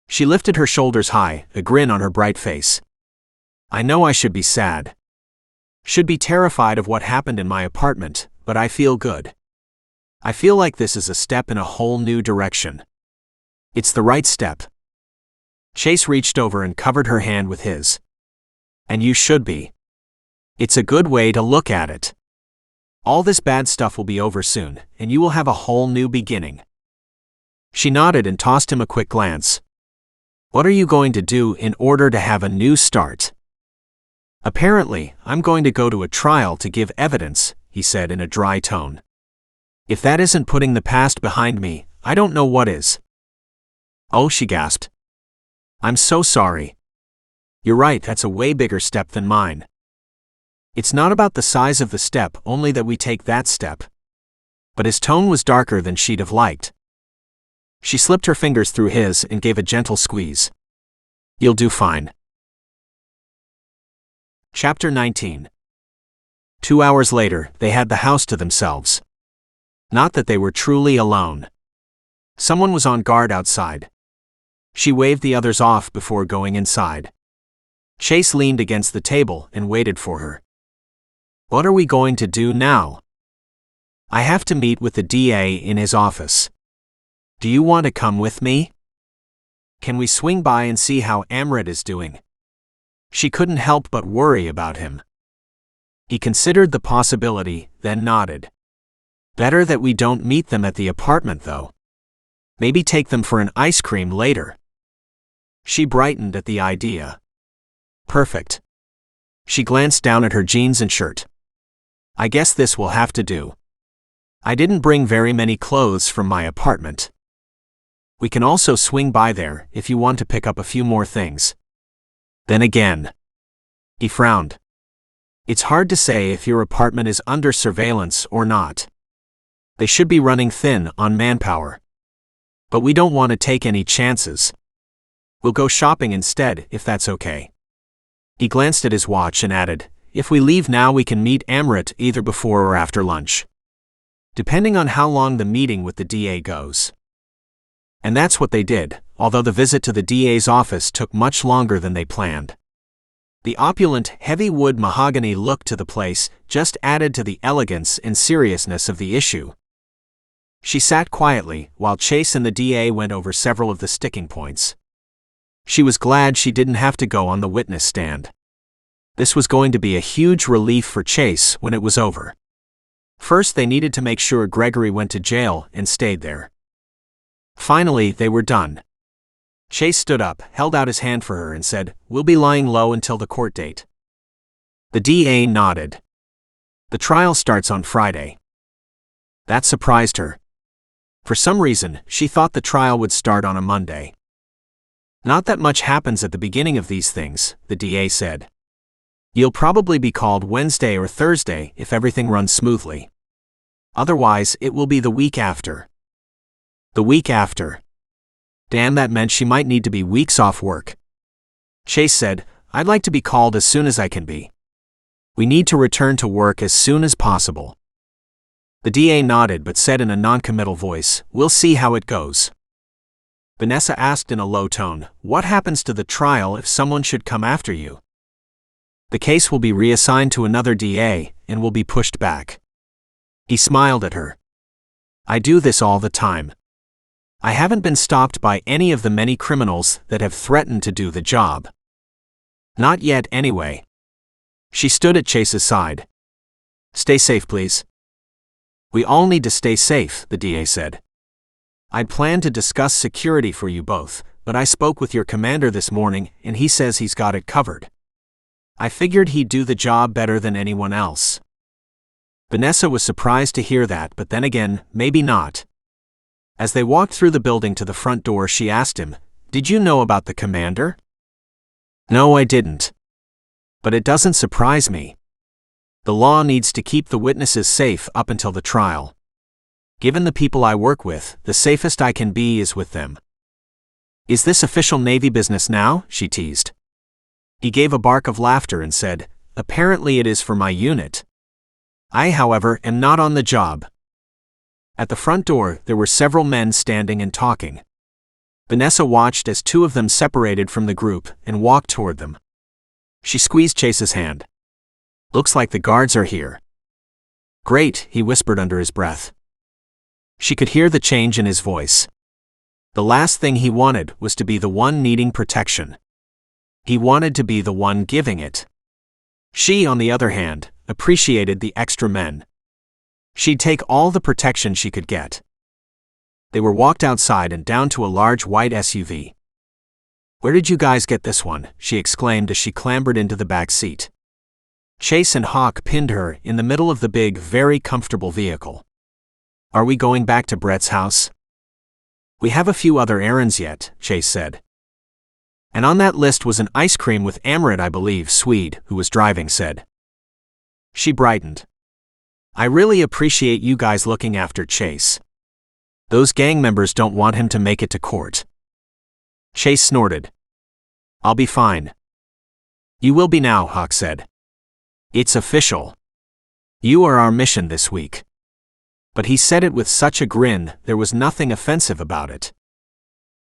She lifted her shoulders high, a grin on her bright face. "I know I should be sad. Should be terrified of what happened in my apartment, but I feel good. I feel like this is a step in a whole new direction. It's the right step." Chase reached over and covered her hand with his. "And you should be. It's a good way to look at it. All this bad stuff will be over soon, and you will have a whole new beginning." She nodded and tossed him a quick glance. "What are you going to do in order to have a new start?" "Apparently, I'm going to go to a trial to give evidence," he said in a dry tone. "If that isn't putting the past behind me, I don't know what is." "Oh," she gasped. "I'm so sorry. You're right, that's a way bigger step than mine. It's not about the size of the step, only that we take that step." But his tone was darker than she'd have liked. She slipped her fingers through his and gave a gentle squeeze. "You'll do fine." Chapter 19. 2 hours later, they had the house to themselves. Not that they were truly alone. Someone was on guard outside. She waved the others off before going inside. Chase leaned against the table and waited for her. "What are we going to do now?" "I have to meet with the DA in his office. Do you want to come with me? Can we swing by and see how Amrit is doing?" She couldn't help but worry about him. He considered the possibility, then nodded. "Better that we don't meet them at the apartment, though. Maybe take them for an ice cream later." She brightened at the idea. "Perfect." She glanced down at her jeans and shirt. "I guess this will have to do. I didn't bring very many clothes from my apartment. We can also swing by there if you want to pick up a few more things." Then again. He frowned. "It's hard to say if your apartment is under surveillance or not. They should be running thin on manpower. But we don't want to take any chances. We'll go shopping instead, if that's okay." He glanced at his watch and added, "If we leave now, we can meet Amrit either before or after lunch. Depending on how long the meeting with the DA goes." And that's what they did, although the visit to the DA's office took much longer than they planned. The opulent, heavy wood mahogany look to the place just added to the elegance and seriousness of the issue. She sat quietly while Chase and the DA went over several of the sticking points. She was glad she didn't have to go on the witness stand. This was going to be a huge relief for Chase when it was over. First, they needed to make sure Gregory went to jail and stayed there. Finally, they were done. Chase stood up, held out his hand for her and said, "We'll be lying low until the court date." The DA nodded. "The trial starts on Friday." That surprised her. For some reason, she thought the trial would start on a Monday. "Not that much happens at the beginning of these things," the DA said. "You'll probably be called Wednesday or Thursday if everything runs smoothly. Otherwise, it will be the week after." The week after. Damn, that meant she might need to be weeks off work. Chase said, "I'd like to be called as soon as I can be. We need to return to work as soon as possible." The DA nodded but said in a non-committal voice, "We'll see how it goes." Vanessa asked in a low tone, "What happens to the trial if someone should come after you?" "The case will be reassigned to another DA and will be pushed back." He smiled at her. "I do this all the time. I haven't been stopped by any of the many criminals that have threatened to do the job. Not yet, anyway." She stood at Chase's side. "Stay safe, please." "We all need to stay safe," the DA said. "I'd planned to discuss security for you both, but I spoke with your commander this morning and he says he's got it covered. I figured he'd do the job better than anyone else." Vanessa was surprised to hear that, but then again, maybe not. As they walked through the building to the front door, she asked him, "Did you know about the commander?" "No, I didn't. But it doesn't surprise me. The law needs to keep the witnesses safe up until the trial. Given the people I work with, the safest I can be is with them." "Is this official Navy business now?" she teased. He gave a bark of laughter and said, "Apparently it is for my unit. I, however, am not on the job." At the front door, there were several men standing and talking. Vanessa watched as two of them separated from the group and walked toward them. She squeezed Chase's hand. "Looks like the guards are here." "Great," he whispered under his breath. She could hear the change in his voice. The last thing he wanted was to be the one needing protection. He wanted to be the one giving it. She, on the other hand, appreciated the extra men. She'd take all the protection she could get. They were walked outside and down to a large white SUV. "Where did you guys get this one?" she exclaimed as she clambered into the back seat. Chase and Hawk pinned her in the middle of the big, very comfortable vehicle. "Are we going back to Brett's house?" "We have a few other errands yet," Chase said. "And on that list was an ice cream with Amaret, I believe," Swede, who was driving, said. She brightened. "I really appreciate you guys looking after Chase. Those gang members don't want him to make it to court." Chase snorted. "I'll be fine." "You will be now," Hawk said. "It's official. You are our mission this week." But he said it with such a grin, there was nothing offensive about it.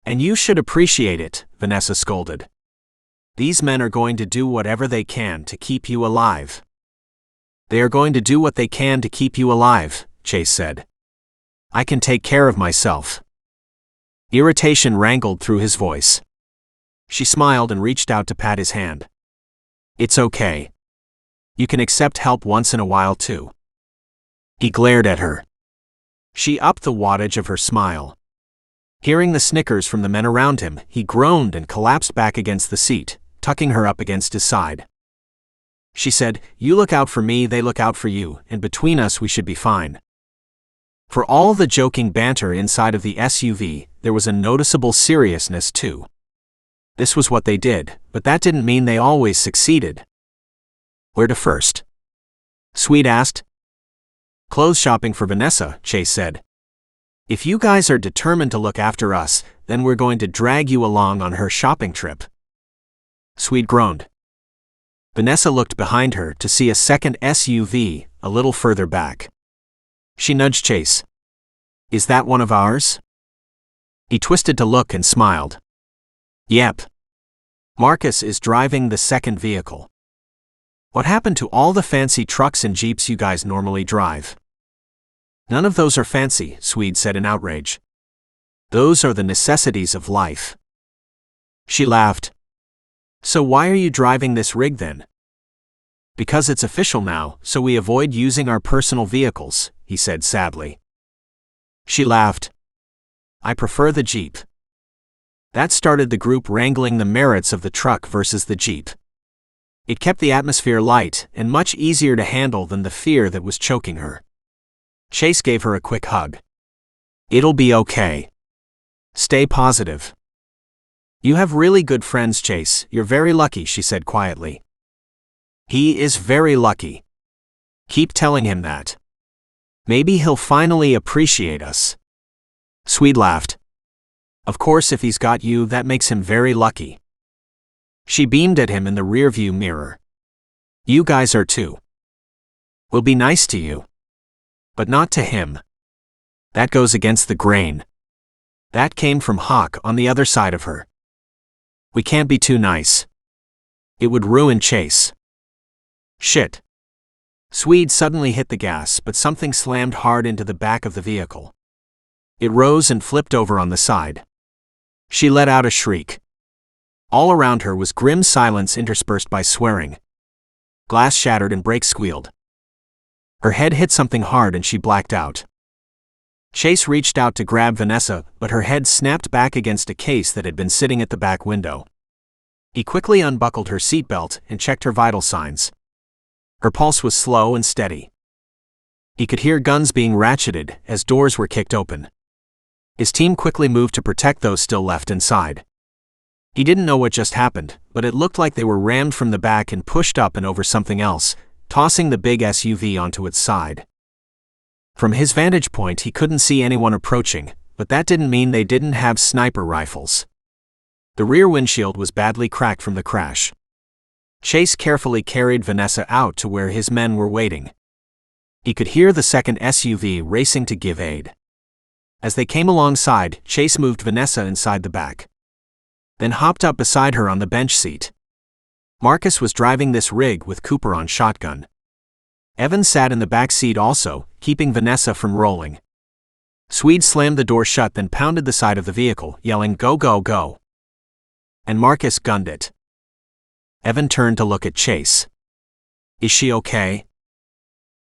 "And you should appreciate it," Vanessa scolded. "These men are going to do whatever they can to keep you alive." "They are going to do what they can to keep you alive," Chase said. "I can take care of myself." Irritation wrangled through his voice. She smiled and reached out to pat his hand. "It's okay. You can accept help once in a while too." He glared at her. She upped the wattage of her smile. Hearing the snickers from the men around him, he groaned and collapsed back against the seat, tucking her up against his side. She said, "You look out for me, they look out for you, and between us we should be fine." For all the joking banter inside of the SUV, there was a noticeable seriousness too. This was what they did, but that didn't mean they always succeeded. "Where to first?" Swede asked. "Clothes shopping for Vanessa," Chase said. "If you guys are determined to look after us, then we're going to drag you along on her shopping trip." Swede groaned. Vanessa looked behind her to see a second SUV, a little further back. She nudged Chase. "Is that one of ours?" He twisted to look and smiled. "Yep. Marcus is driving the second vehicle." "What happened to all the fancy trucks and jeeps you guys normally drive?" "None of those are fancy," Swede said in outrage. "Those are the necessities of life." She laughed. "So why are you driving this rig then?" Because it's official now, so we avoid using our personal vehicles, he said sadly. She laughed. I prefer the Jeep. That started the group wrangling the merits of the truck versus the Jeep. It kept the atmosphere light and much easier to handle than the fear that was choking her. Chase gave her a quick hug. It'll be okay. Stay positive. You have really good friends, Chase. You're very lucky, she said quietly. He is very lucky. Keep telling him that. Maybe he'll finally appreciate us. Swede laughed. Of course, if he's got you, that makes him very lucky. She beamed at him in the rearview mirror. You guys are too. We'll be nice to you. But not to him. That goes against the grain. That came from Hawk on the other side of her. We can't be too nice. It would ruin Chase. Shit. Swede suddenly hit the gas, but something slammed hard into the back of the vehicle. It rose and flipped over on the side. She let out a shriek. All around her was grim silence interspersed by swearing. Glass shattered and brakes squealed. Her head hit something hard and she blacked out. Chase reached out to grab Vanessa, but her head snapped back against a case that had been sitting at the back window. He quickly unbuckled her seatbelt and checked her vital signs. Her pulse was slow and steady. He could hear guns being ratcheted as doors were kicked open. His team quickly moved to protect those still left inside. He didn't know what just happened, but it looked like they were rammed from the back and pushed up and over something else, tossing the big SUV onto its side. From his vantage point, he couldn't see anyone approaching, but that didn't mean they didn't have sniper rifles. The rear windshield was badly cracked from the crash. Chase carefully carried Vanessa out to where his men were waiting. He could hear the second SUV racing to give aid. As they came alongside, Chase moved Vanessa inside the back. Then hopped up beside her on the bench seat. Marcus was driving this rig with Cooper on shotgun. Evan sat in the back seat also, keeping Vanessa from rolling. Swede slammed the door shut, then pounded the side of the vehicle, yelling, "Go, go, go." And Marcus gunned it. Evan turned to look at Chase. Is she okay?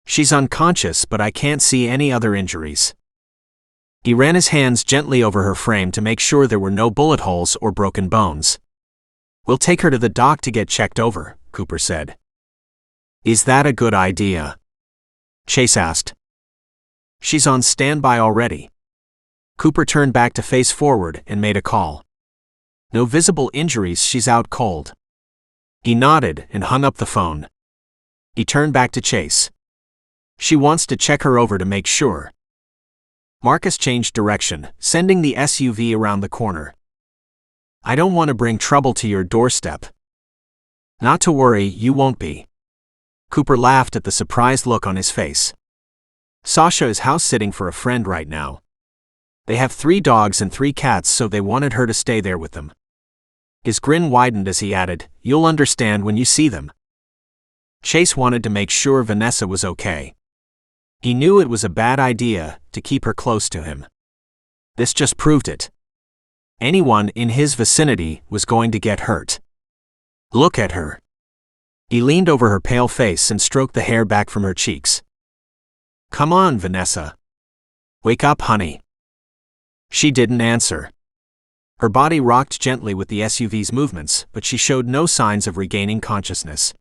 She's unconscious, but I can't see any other injuries. He ran his hands gently over her frame to make sure there were no bullet holes or broken bones. We'll take her to the doc to get checked over, Cooper said. Is that a good idea? Chase asked. She's on standby already. Cooper turned back to face forward and made a call. No visible injuries, she's out cold. He nodded and hung up the phone. He turned back to Chase. She wants to check her over to make sure. Marcus changed direction, sending the SUV around the corner. I don't want to bring trouble to your doorstep. Not to worry, you won't be. Cooper laughed at the surprised look on his face. Sasha is house-sitting for a friend right now. They have 3 dogs and 3 cats, so they wanted her to stay there with them. His grin widened as he added, You'll understand when you see them. Chase wanted to make sure Vanessa was okay. He knew it was a bad idea to keep her close to him. This just proved it. Anyone in his vicinity was going to get hurt. Look at her. He leaned over her pale face and stroked the hair back from her cheeks. Come on, Vanessa. Wake up, honey. She didn't answer. Her body rocked gently with the SUV's movements, but she showed no signs of regaining consciousness.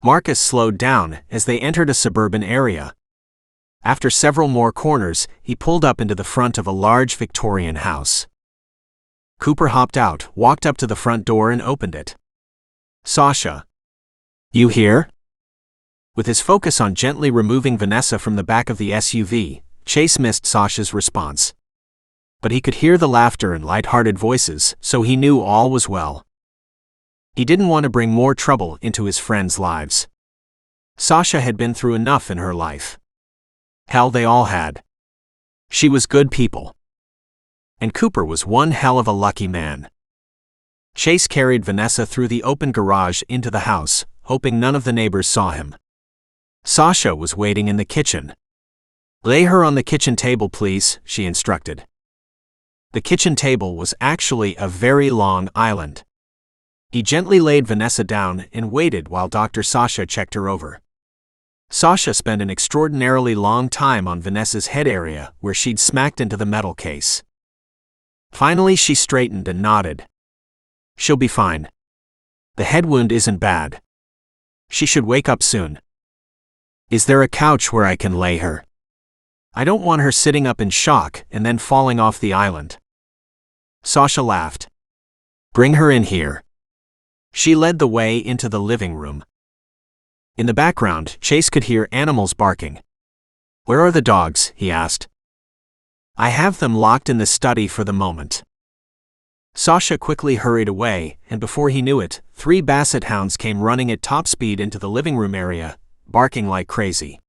Marcus slowed down as they entered a suburban area. After several more corners, he pulled up into the front of a large Victorian house. Cooper hopped out, walked up to the front door and opened it. Sasha. You here? With his focus on gently removing Vanessa from the back of the SUV, Chase missed Sasha's response. But he could hear the laughter and light-hearted voices, so he knew all was well. He didn't want to bring more trouble into his friends' lives. Sasha had been through enough in her life. Hell, they all had. She was good people. And Cooper was one hell of a lucky man. Chase carried Vanessa through the open garage into the house, hoping none of the neighbors saw him. Sasha was waiting in the kitchen. Lay her on the kitchen table, please, she instructed. The kitchen table was actually a very long island. He gently laid Vanessa down and waited while Dr. Sasha checked her over. Sasha spent an extraordinarily long time on Vanessa's head area where she'd smacked into the metal case. Finally, she straightened and nodded. She'll be fine. The head wound isn't bad. She should wake up soon. Is there a couch where I can lay her? I don't want her sitting up in shock and then falling off the island. Sasha laughed. Bring her in here. She led the way into the living room. In the background, Chase could hear animals barking. Where are the dogs? He asked. I have them locked in the study for the moment. Sasha quickly hurried away, and before he knew it, 3 basset hounds came running at top speed into the living room area, barking like crazy.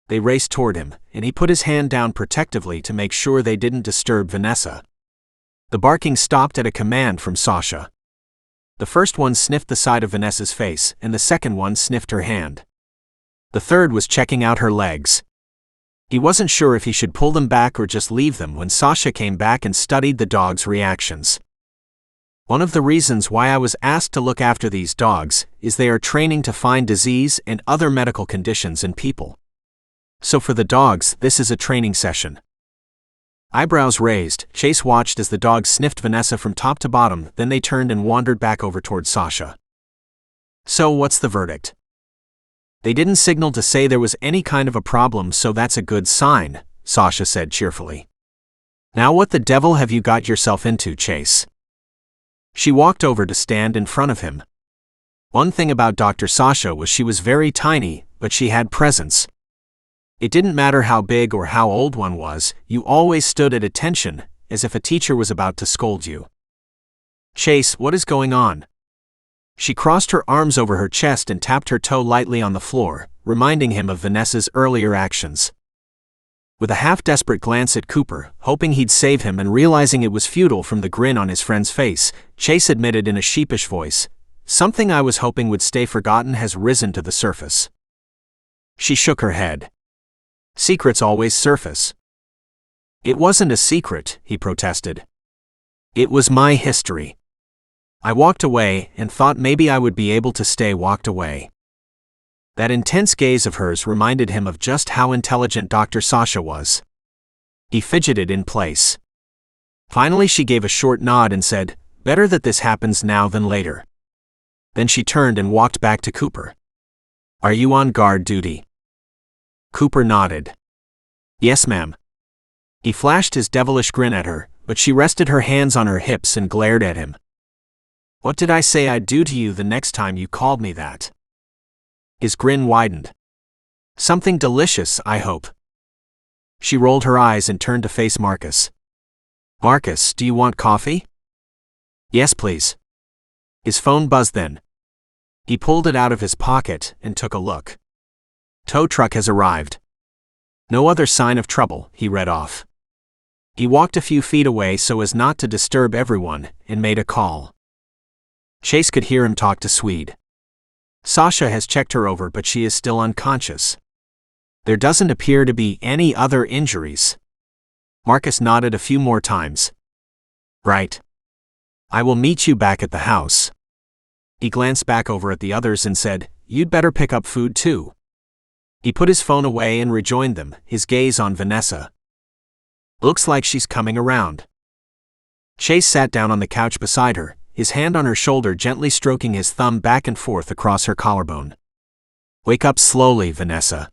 They raced toward him, and he put his hand down protectively to make sure they didn't disturb Vanessa. The barking stopped at a command from Sasha. The first one sniffed the side of Vanessa's face, and the second one sniffed her hand. The third was checking out her legs. He wasn't sure if he should pull them back or just leave them when Sasha came back and studied the dogs' reactions. One of the reasons why I was asked to look after these dogs is they are training to find disease and other medical conditions in people. So for the dogs, this is a training session. Eyebrows raised, Chase watched as the dogs sniffed Vanessa from top to bottom, then they turned and wandered back over toward Sasha. So what's the verdict? They didn't signal to say there was any kind of a problem, so that's a good sign, Sasha said cheerfully. Now what the devil have you got yourself into, Chase? She walked over to stand in front of him. One thing about Dr. Sasha was she was very tiny, but she had presence. It didn't matter how big or how old one was, you always stood at attention, as if a teacher was about to scold you. Chase, what is going on? She crossed her arms over her chest and tapped her toe lightly on the floor, reminding him of Vanessa's earlier actions. With a half-desperate glance at Cooper, hoping he'd save him and realizing it was futile from the grin on his friend's face, Chase admitted in a sheepish voice, "Something I was hoping would stay forgotten has risen to the surface." She shook her head. Secrets always surface. It wasn't a secret, he protested. It was my history. I walked away and thought maybe I would be able to stay walked away. That intense gaze of hers reminded him of just how intelligent Dr. Sasha was. He fidgeted in place. Finally she gave a short nod and said, "Better that this happens now than later." Then she turned and walked back to Cooper. "Are you on guard duty?" Cooper nodded. "Yes, ma'am." He flashed his devilish grin at her, but she rested her hands on her hips and glared at him. "What did I say I'd do to you the next time you called me that?" His grin widened. "Something delicious, I hope." She rolled her eyes and turned to face Marcus. "Marcus, do you want coffee?" "Yes, please." His phone buzzed then. He pulled it out of his pocket and took a look. "Tow truck has arrived." No other sign of trouble, he read off. He walked a few feet away so as not to disturb everyone and made a call. Chase could hear him talk to Swede. "Sasha has checked her over, but she is still unconscious. There doesn't appear to be any other injuries." Marcus nodded a few more times. "Right. I will meet you back at the house." He glanced back over at the others and said, "You'd better pick up food too." He put his phone away and rejoined them, his gaze on Vanessa. "Looks like she's coming around." Chase sat down on the couch beside her, his hand on her shoulder gently stroking his thumb back and forth across her collarbone. "Wake up slowly, Vanessa.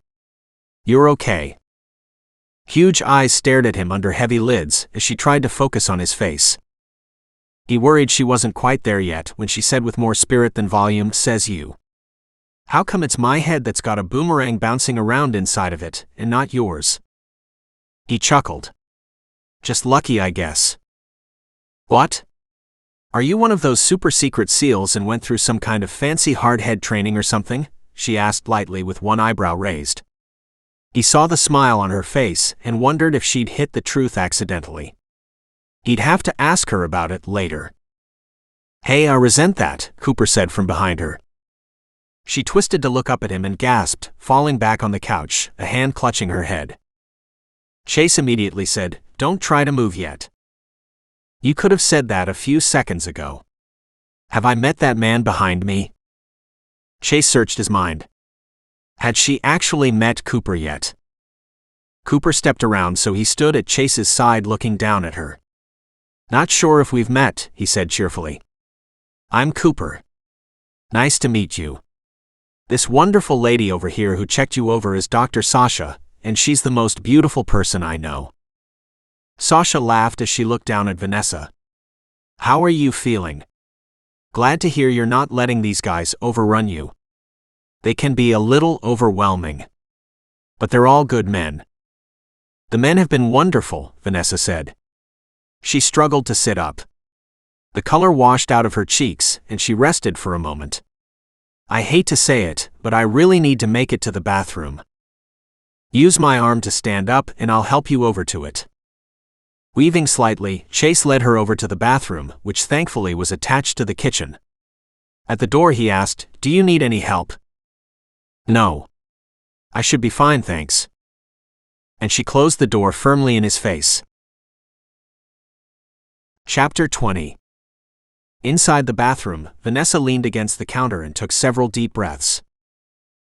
You're okay." Huge eyes stared at him under heavy lids as she tried to focus on his face. He worried she wasn't quite there yet when she said with more spirit than volume, "Says you. How come it's my head that's got a boomerang bouncing around inside of it, and not yours?" He chuckled. "Just lucky, I guess." "What? Are you one of those super secret SEALs and went through some kind of fancy hard head training or something?" she asked lightly with one eyebrow raised. He saw the smile on her face and wondered if she'd hit the truth accidentally. He'd have to ask her about it later. "Hey, I resent that," Cooper said from behind her. She twisted to look up at him and gasped, falling back on the couch, a hand clutching her head. Chase immediately said, "Don't try to move yet. You could have said that a few seconds ago." Have I met that man behind me? Chase searched his mind. Had she actually met Cooper yet? Cooper stepped around so he stood at Chase's side looking down at her. Not sure if we've met, he said cheerfully. I'm Cooper. Nice to meet you. This wonderful lady over here who checked you over is Dr. Sasha, and she's the most beautiful person I know. Sasha laughed as she looked down at Vanessa. How are you feeling? Glad to hear you're not letting these guys overrun you. They can be a little overwhelming. But they're all good men. The men have been wonderful, Vanessa said. She struggled to sit up. The color washed out of her cheeks, and she rested for a moment. I hate to say it, but I really need to make it to the bathroom. Use my arm to stand up and I'll help you over to it. Weaving slightly, Chase led her over to the bathroom, which thankfully was attached to the kitchen. At the door he asked, Do you need any help? No. I should be fine, thanks. And she closed the door firmly in his face. Chapter 20. Inside the bathroom, Vanessa leaned against the counter and took several deep breaths.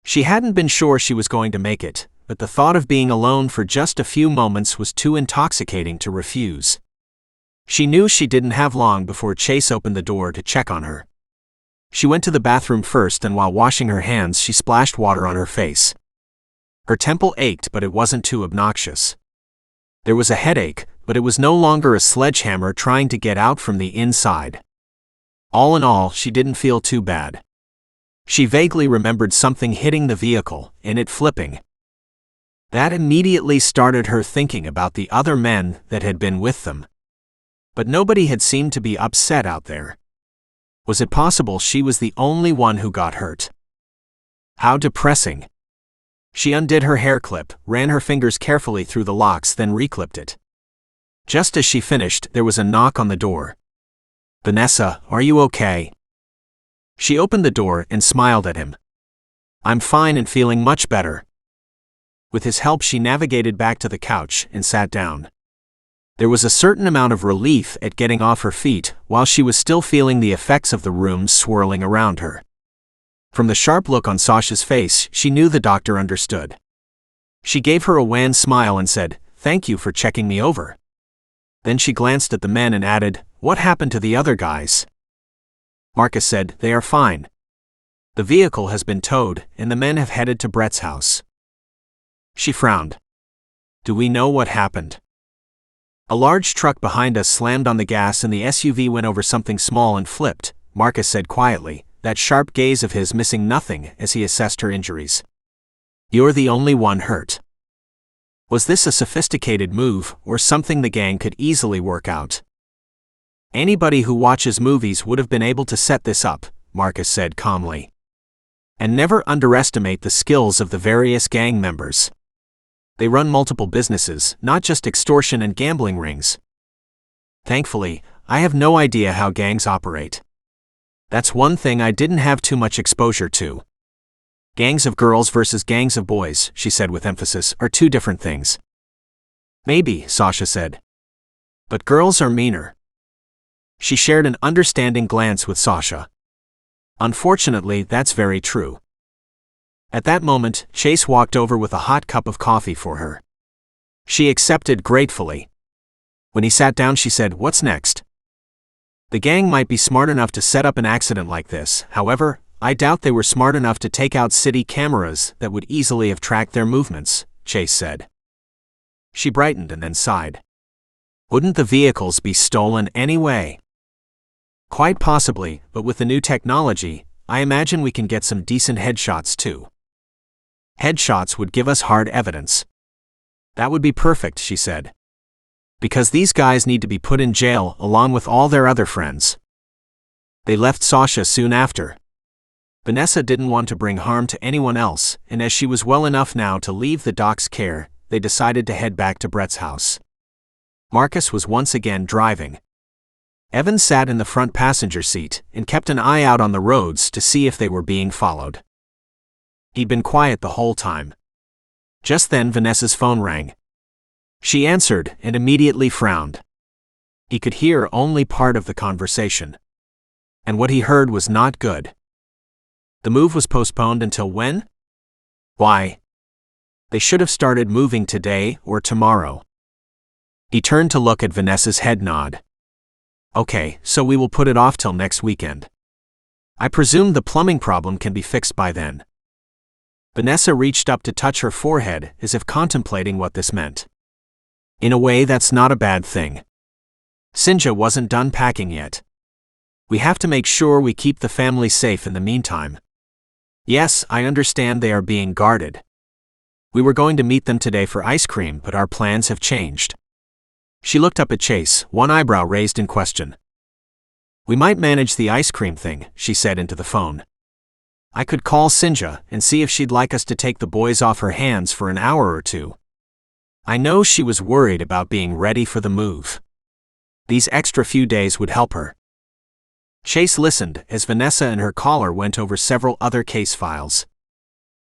She hadn't been sure she was going to make it, but the thought of being alone for just a few moments was too intoxicating to refuse. She knew she didn't have long before Chase opened the door to check on her. She went to the bathroom first, and while washing her hands she splashed water on her face. Her temple ached, but it wasn't too obnoxious. There was a headache, but it was no longer a sledgehammer trying to get out from the inside. All in all, she didn't feel too bad. She vaguely remembered something hitting the vehicle, and it flipping. That immediately started her thinking about the other men that had been with them. But nobody had seemed to be upset out there. Was it possible she was the only one who got hurt? How depressing. She undid her hair clip, ran her fingers carefully through the locks, then reclipped it. Just as she finished, there was a knock on the door. Vanessa, are you okay? She opened the door and smiled at him. I'm fine and feeling much better. With his help, she navigated back to the couch and sat down. There was a certain amount of relief at getting off her feet while she was still feeling the effects of the room swirling around her. From the sharp look on Sasha's face, she knew the doctor understood. She gave her a wan smile and said, Thank you for checking me over. Then she glanced at the men and added, What happened to the other guys? Marcus said, They are fine. The vehicle has been towed, and the men have headed to Brett's house. She frowned. Do we know what happened? A large truck behind us slammed on the gas and the SUV went over something small and flipped, Marcus said quietly, that sharp gaze of his missing nothing as he assessed her injuries. You're the only one hurt. Was this a sophisticated move, or something the gang could easily work out? Anybody who watches movies would have been able to set this up, Marcus said calmly. And never underestimate the skills of the various gang members. They run multiple businesses, not just extortion and gambling rings. Thankfully, I have no idea how gangs operate. That's one thing I didn't have too much exposure to. Gangs of girls versus gangs of boys, she said with emphasis, are two different things. Maybe, Sasha said. But girls are meaner. She shared an understanding glance with Sasha. Unfortunately, that's very true. At that moment, Chase walked over with a hot cup of coffee for her. She accepted gratefully. When he sat down, she said, What's next? The gang might be smart enough to set up an accident like this, however, I doubt they were smart enough to take out city cameras that would easily have tracked their movements, Chase said. She brightened and then sighed. Wouldn't the vehicles be stolen anyway? Quite possibly, but with the new technology, I imagine we can get some decent headshots too. Headshots would give us hard evidence. That would be perfect, she said. Because these guys need to be put in jail along with all their other friends. They left Sasha soon after. Vanessa didn't want to bring harm to anyone else, and as she was well enough now to leave the doc's care, they decided to head back to Brett's house. Marcus was once again driving. Evan sat in the front passenger seat and kept an eye out on the roads to see if they were being followed. He'd been quiet the whole time. Just then Vanessa's phone rang. She answered and immediately frowned. He could hear only part of the conversation. And what he heard was not good. The move was postponed until when? Why? They should have started moving today or tomorrow. He turned to look at Vanessa's head nod. Okay, so we will put it off till next weekend. I presume the plumbing problem can be fixed by then. Vanessa reached up to touch her forehead as if contemplating what this meant. In a way, that's not a bad thing. Sinja wasn't done packing yet. We have to make sure we keep the family safe in the meantime. Yes, I understand they are being guarded. We were going to meet them today for ice cream, but our plans have changed. She looked up at Chase, one eyebrow raised in question. We might manage the ice cream thing, she said into the phone. I could call Sinja and see if she'd like us to take the boys off her hands for an hour or two. I know she was worried about being ready for the move. These extra few days would help her. Chase listened as Vanessa and her caller went over several other case files.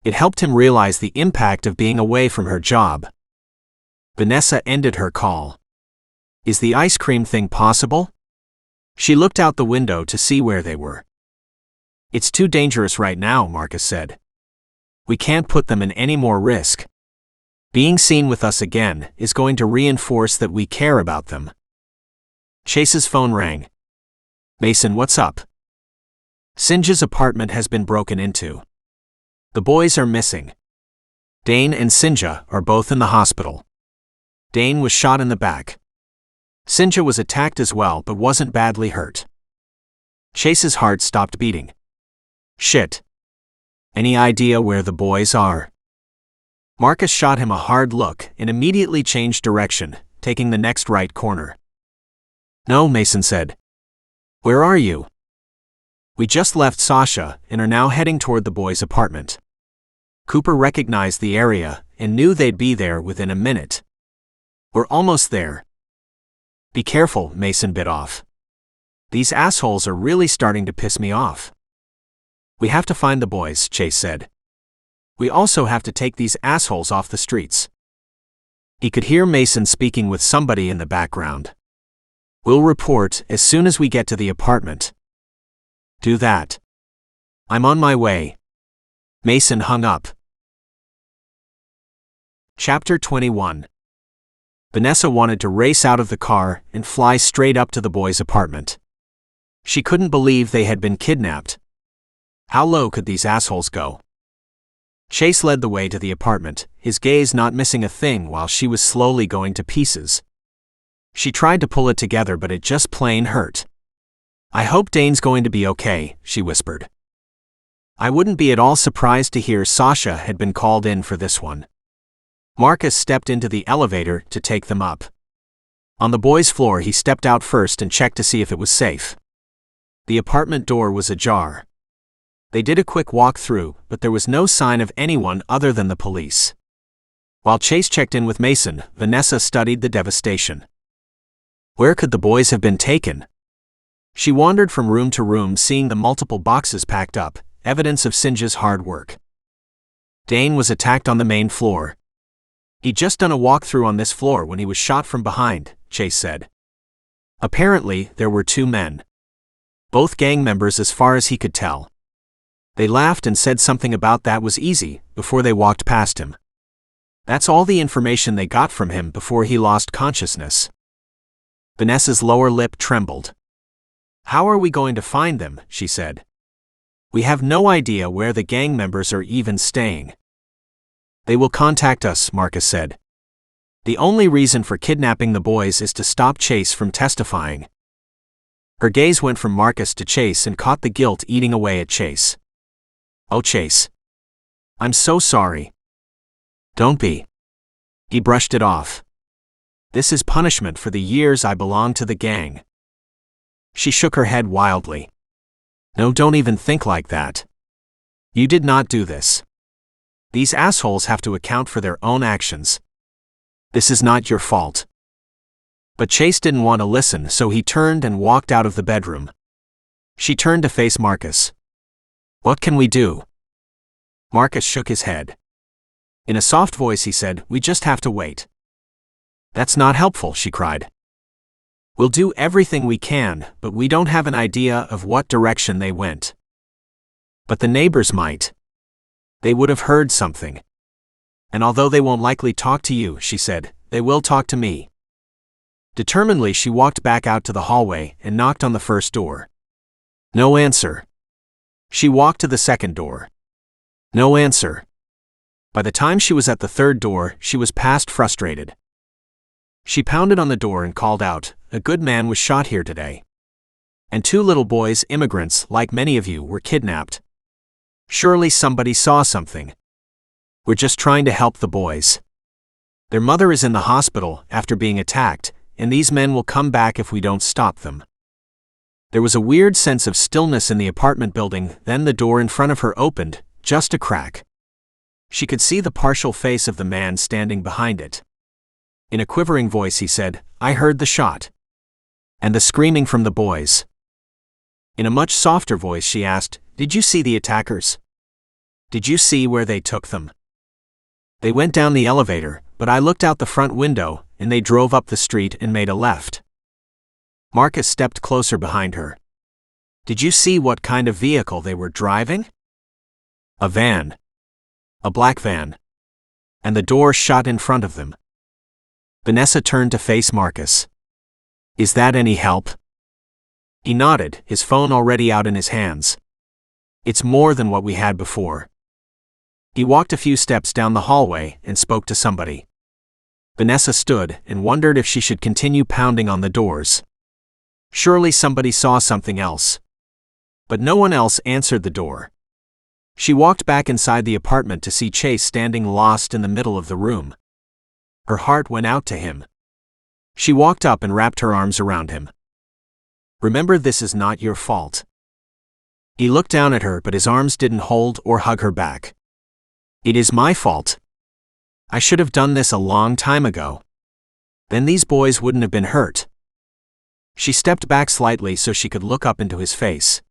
It helped him realize the impact of being away from her job. Vanessa ended her call. Is the ice cream thing possible? She looked out the window to see where they were. It's too dangerous right now, Marcus said. We can't put them in any more risk. Being seen with us again is going to reinforce that we care about them. Chase's phone rang. Mason, what's up? Sinja's apartment has been broken into. The boys are missing. Dane and Sinja are both in the hospital. Dane was shot in the back. Sinja was attacked as well but wasn't badly hurt. Chase's heart stopped beating. Shit. Any idea where the boys are? Marcus shot him a hard look and immediately changed direction, taking the next right corner. No, Mason said. Where are you? We just left Sasha and are now heading toward the boys' apartment. Cooper recognized the area and knew they'd be there within a minute. We're almost there. Be careful, Mason bit off. These assholes are really starting to piss me off. We have to find the boys, Chase said. We also have to take these assholes off the streets. He could hear Mason speaking with somebody in the background. We'll report as soon as we get to the apartment. Do that. I'm on my way. Mason hung up. Chapter 21. Vanessa wanted to race out of the car and fly straight up to the boys' apartment. She couldn't believe they had been kidnapped. How low could these assholes go? Chase led the way to the apartment, his gaze not missing a thing while she was slowly going to pieces. She tried to pull it together, but it just plain hurt. I hope Dane's going to be okay, she whispered. I wouldn't be at all surprised to hear Sasha had been called in for this one. Marcus stepped into the elevator to take them up. On the boys' floor, he stepped out first and checked to see if it was safe. The apartment door was ajar. They did a quick walk through, but there was no sign of anyone other than the police. While Chase checked in with Mason, Vanessa studied the devastation. Where could the boys have been taken? She wandered from room to room, seeing the multiple boxes packed up, evidence of Sinja's hard work. Dane was attacked on the main floor. He'd just done a walkthrough on this floor when he was shot from behind, Chase said. Apparently, there were two men. Both gang members as far as he could tell. They laughed and said something about that was easy before they walked past him. That's all the information they got from him before he lost consciousness. Vanessa's lower lip trembled. How are we going to find them, she said. We have no idea where the gang members are even staying. They will contact us, Marcus said. The only reason for kidnapping the boys is to stop Chase from testifying. Her gaze went from Marcus to Chase and caught the guilt eating away at Chase. Oh, Chase. I'm so sorry. Don't be. He brushed it off. This is punishment for the years I belonged to the gang. She shook her head wildly. No, don't even think like that. You did not do this. These assholes have to account for their own actions. This is not your fault. But Chase didn't want to listen, so he turned and walked out of the bedroom. She turned to face Marcus. What can we do? Marcus shook his head. In a soft voice he said, we just have to wait. That's not helpful, she cried. We'll do everything we can, but we don't have an idea of what direction they went. But the neighbors might. They would have heard something. And although they won't likely talk to you, she said, they will talk to me. Determinedly, she walked back out to the hallway and knocked on the first door. No answer. She walked to the second door. No answer. By the time she was at the third door, she was past frustrated. She pounded on the door and called out, "A good man was shot here today. And 2 little boys, immigrants, like many of you, were kidnapped. Surely somebody saw something. We're just trying to help the boys. Their mother is in the hospital after being attacked, and these men will come back if we don't stop them." There was a weird sense of stillness in the apartment building, then the door in front of her opened, just a crack. She could see the partial face of the man standing behind it. In a quivering voice he said, "I heard the shot. And the screaming from the boys." In a much softer voice she asked, "Did you see the attackers? Did you see where they took them?" "They went down the elevator, but I looked out the front window, and they drove up the street and made a left." Marcus stepped closer behind her. "Did you see what kind of vehicle they were driving?" "A van. A black van. And the door shut in front of them." Vanessa turned to face Marcus. "Is that any help?" He nodded, his phone already out in his hands. "It's more than what we had before." He walked a few steps down the hallway and spoke to somebody. Vanessa stood and wondered if she should continue pounding on the doors. Surely somebody saw something else. But no one else answered the door. She walked back inside the apartment to see Chase standing lost in the middle of the room. Her heart went out to him. She walked up and wrapped her arms around him. "Remember, this is not your fault." He looked down at her, but his arms didn't hold or hug her back. "It is my fault. I should have done this a long time ago. Then these boys wouldn't have been hurt." She stepped back slightly so she could look up into his face.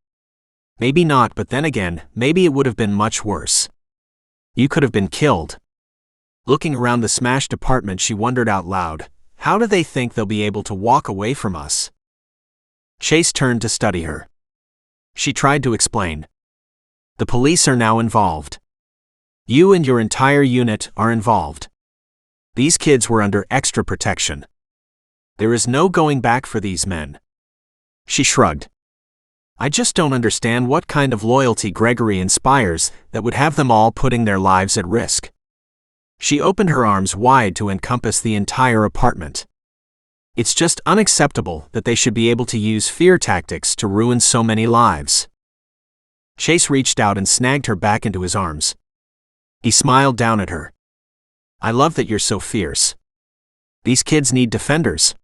"Maybe not, but then again, maybe it would have been much worse. You could have been killed." Looking around the smashed apartment, she wondered out loud, how do they think they'll be able to walk away from us? Chase turned to study her. She tried to explain. "The police are now involved. You and your entire unit are involved. These kids were under extra protection. There is no going back for these men." She shrugged. "I just don't understand what kind of loyalty Gregory inspires that would have them all putting their lives at risk." She opened her arms wide to encompass the entire apartment. "It's just unacceptable that they should be able to use fear tactics to ruin so many lives." Chase reached out and snagged her back into his arms. He smiled down at her. "I love that you're so fierce. These kids need defenders."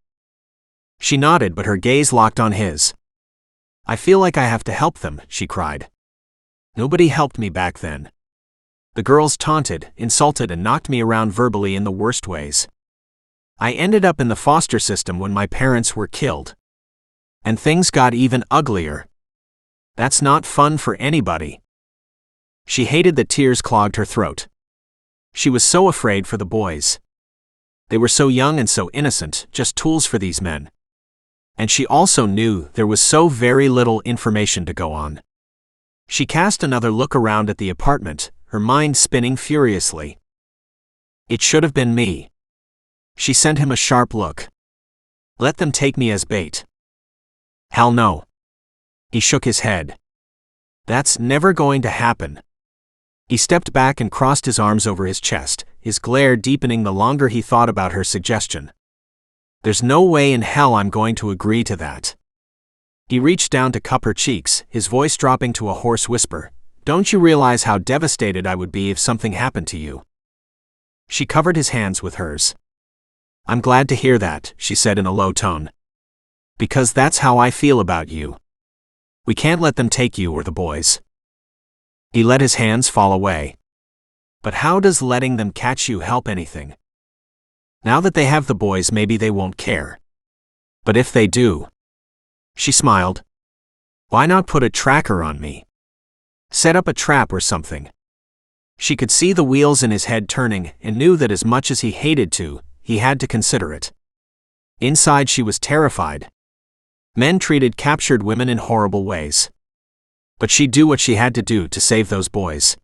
She nodded, but her gaze locked on his. "I feel like I have to help them," she cried. "Nobody helped me back then. The girls taunted, insulted, and knocked me around verbally in the worst ways. I ended up in the foster system when my parents were killed. And things got even uglier. That's not fun for anybody." She hated that tears clogged her throat. She was so afraid for the boys. They were so young and so innocent, just tools for these men. And she also knew there was so very little information to go on. She cast another look around at the apartment, her mind spinning furiously. "It should have been me." She sent him a sharp look. "Let them take me as bait." "Hell no." He shook his head. "That's never going to happen." He stepped back and crossed his arms over his chest, his glare deepening the longer he thought about her suggestion. "There's no way in hell I'm going to agree to that." He reached down to cup her cheeks, his voice dropping to a hoarse whisper. "Don't you realize how devastated I would be if something happened to you?" She covered his hands with hers. "I'm glad to hear that," she said in a low tone. "Because that's how I feel about you. We can't let them take you or the boys." He let his hands fall away. "But how does letting them catch you help anything? Now that they have the boys, maybe they won't care. But if they do..." She smiled. "Why not put a tracker on me? Set up a trap or something." She could see the wheels in his head turning and knew that as much as he hated to, he had to consider it. Inside she was terrified, Men treated captured women in horrible ways. But she'd do what she had to do to save those boys.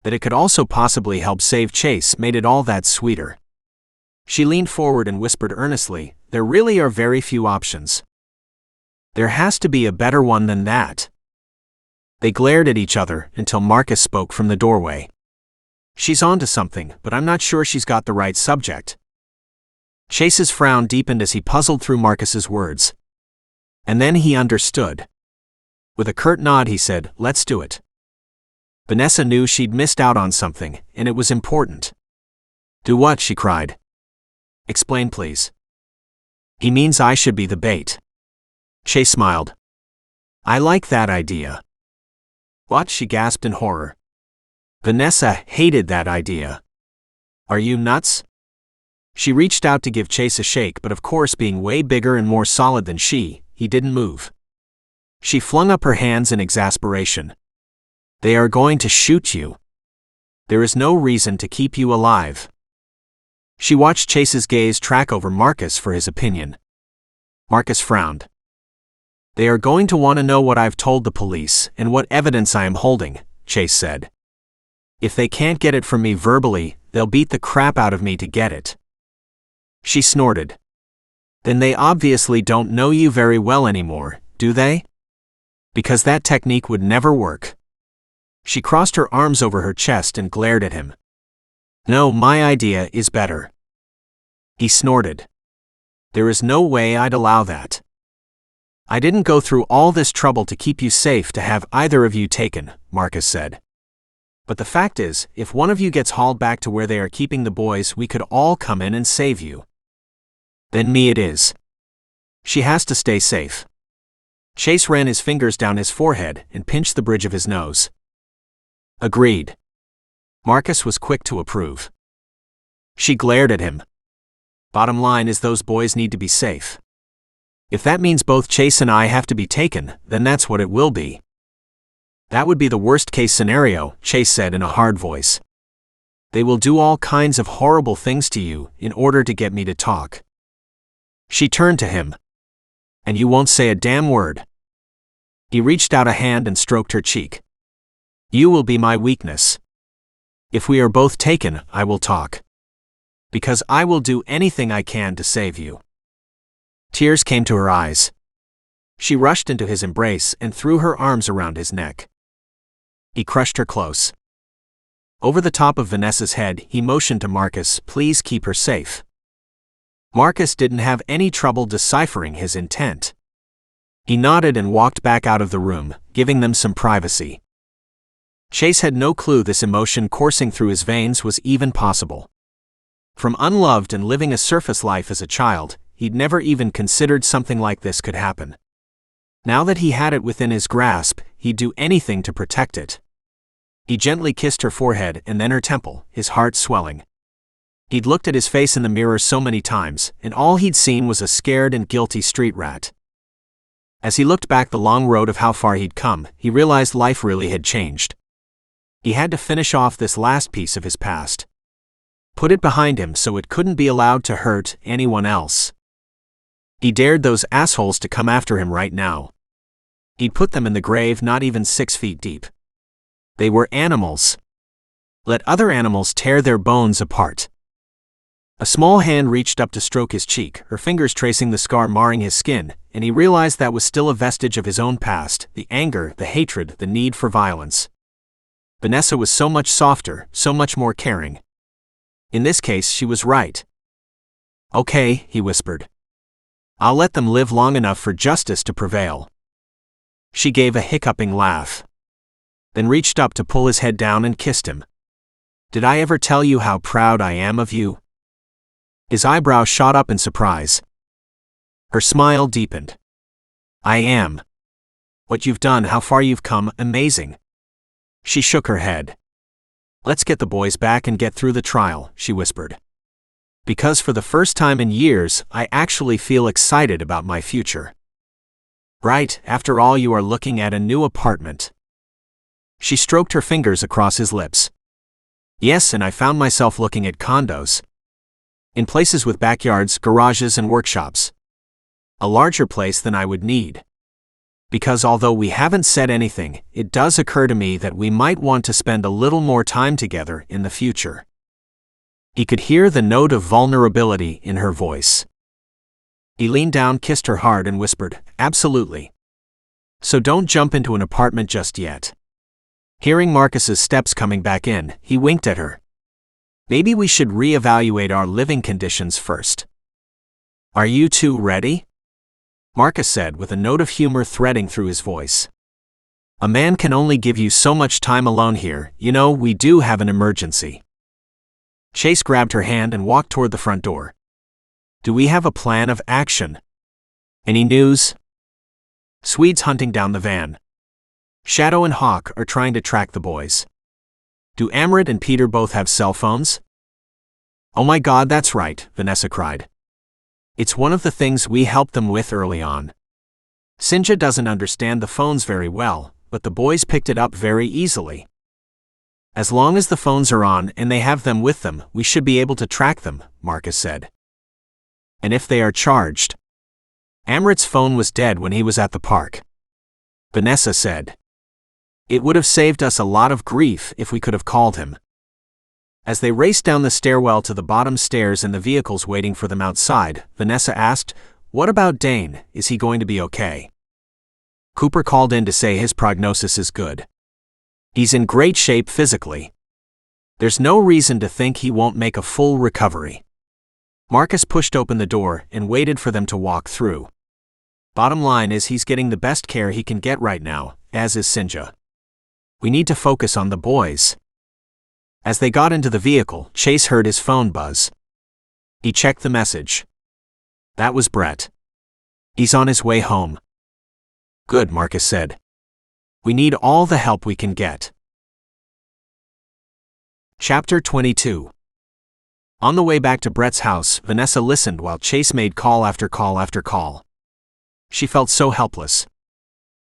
That it could also possibly help save Chase made it all that sweeter. She leaned forward and whispered earnestly, "There really are very few options. There has to be a better one than that." They glared at each other until Marcus spoke from the doorway. "She's onto something, but I'm not sure she's got the right subject." Chase's frown deepened as he puzzled through Marcus's words. And then he understood. With a curt nod he said, "Let's do it." Vanessa knew she'd missed out on something, and it was important. "Do what?" she cried. "Explain, please." "He means I should be the bait." Chase smiled. "I like that idea." "What?" she gasped in horror. Vanessa hated that idea. "Are you nuts?" She reached out to give Chase a shake, but of course, being way bigger and more solid than he didn't move. She flung up her hands in exasperation. "They are going to shoot you. There is no reason to keep you alive." She watched Chase's gaze track over Marcus for his opinion. Marcus frowned. "They are going to want to know what I've told the police and what evidence I am holding," Chase said. "If they can't get it from me verbally, they'll beat the crap out of me to get it." She snorted. "Then they obviously don't know you very well anymore, do they? Because that technique would never work." She crossed her arms over her chest and glared at him. "No, my idea is better." He snorted. "There is no way I'd allow that. I didn't go through all this trouble to keep you safe to have either of you taken," Marcus said. "But the fact is, if one of you gets hauled back to where they are keeping the boys, we could all come in and save you." "Then me it is. She has to stay safe." Chase ran his fingers down his forehead and pinched the bridge of his nose. "Agreed." Marcus was quick to approve. She glared at him. "Bottom line is those boys need to be safe. If that means both Chase and I have to be taken, then that's what it will be." "That would be the worst-case scenario," Chase said in a hard voice. "They will do all kinds of horrible things to you in order to get me to talk." She turned to him. "And you won't say a damn word." He reached out a hand and stroked her cheek. "You will be my weakness. If we are both taken, I will talk. Because I will do anything I can to save you." Tears came to her eyes. She rushed into his embrace and threw her arms around his neck. He crushed her close. Over the top of Vanessa's head, he motioned to Marcus, "Please keep her safe." Marcus didn't have any trouble deciphering his intent. He nodded and walked back out of the room, giving them some privacy. Chase had no clue this emotion coursing through his veins was even possible. From unloved and living a surface life as a child, he'd never even considered something like this could happen. Now that he had it within his grasp, he'd do anything to protect it. He gently kissed her forehead and then her temple, his heart swelling. He'd looked at his face in the mirror so many times, and all he'd seen was a scared and guilty street rat. As he looked back the long road of how far he'd come, he realized life really had changed. He had to finish off this last piece of his past. Put it behind him so it couldn't be allowed to hurt anyone else. He dared those assholes to come after him right now. He'd put them in the grave not even 6 feet deep. They were animals. Let other animals tear their bones apart. A small hand reached up to stroke his cheek, her fingers tracing the scar marring his skin, and he realized that was still a vestige of his own past, the anger, the hatred, the need for violence. Vanessa was so much softer, so much more caring. In this case, she was right. "Okay," he whispered. "I'll let them live long enough for justice to prevail." She gave a hiccuping laugh. Then reached up to pull his head down and kissed him. "Did I ever tell you how proud I am of you?" His eyebrow shot up in surprise. Her smile deepened. "I am. What you've done, how far you've come, amazing." She shook her head. "Let's get the boys back and get through the trial," she whispered. "Because for the first time in years, I actually feel excited about my future." "Right, after all you are looking at a new apartment." She stroked her fingers across his lips. "Yes, and I found myself looking at condos. In places with backyards, garages and workshops. A larger place than I would need. Because although we haven't said anything, it does occur to me that we might want to spend a little more time together in the future. He could hear the note of vulnerability in her voice. He leaned down, kissed her hard, and whispered, "Absolutely. So don't jump into an apartment just yet." Hearing Marcus's steps coming back in, he winked at her. "Maybe we should reevaluate our living conditions first." "Are you two ready?" Marcus said with a note of humor threading through his voice. "A man can only give you so much time alone here, you know, we do have an emergency." Chase grabbed her hand and walked toward the front door. "Do we have a plan of action? Any news?" "Swede's hunting down the van. Shadow and Hawk are trying to track the boys." "Do Amrit and Peter both have cell phones?" "Oh my God, that's right," Vanessa cried. "It's one of the things we helped them with early on. Sinja doesn't understand the phones very well, but the boys picked it up very easily. As long as the phones are on and they have them with them, we should be able to track them," Marcus said. "And if they are charged?" "Amrit's phone was dead when he was at the park," Vanessa said. "It would have saved us a lot of grief if we could have called him." As they raced down the stairwell to the bottom stairs and the vehicles waiting for them outside, Vanessa asked, "What about Dane? Is he going to be okay?" Cooper called in to say his prognosis is good. "He's in great shape physically. There's no reason to think he won't make a full recovery." Marcus pushed open the door and waited for them to walk through. "Bottom line is he's getting the best care he can get right now, as is Sinja. We need to focus on the boys." As they got into the vehicle, Chase heard his phone buzz. He checked the message. That was Brett. "He's on his way home." "Good," Marcus said. "We need all the help we can get." Chapter 22. On the way back to Brett's house, Vanessa listened while Chase made call after call after call. She felt so helpless.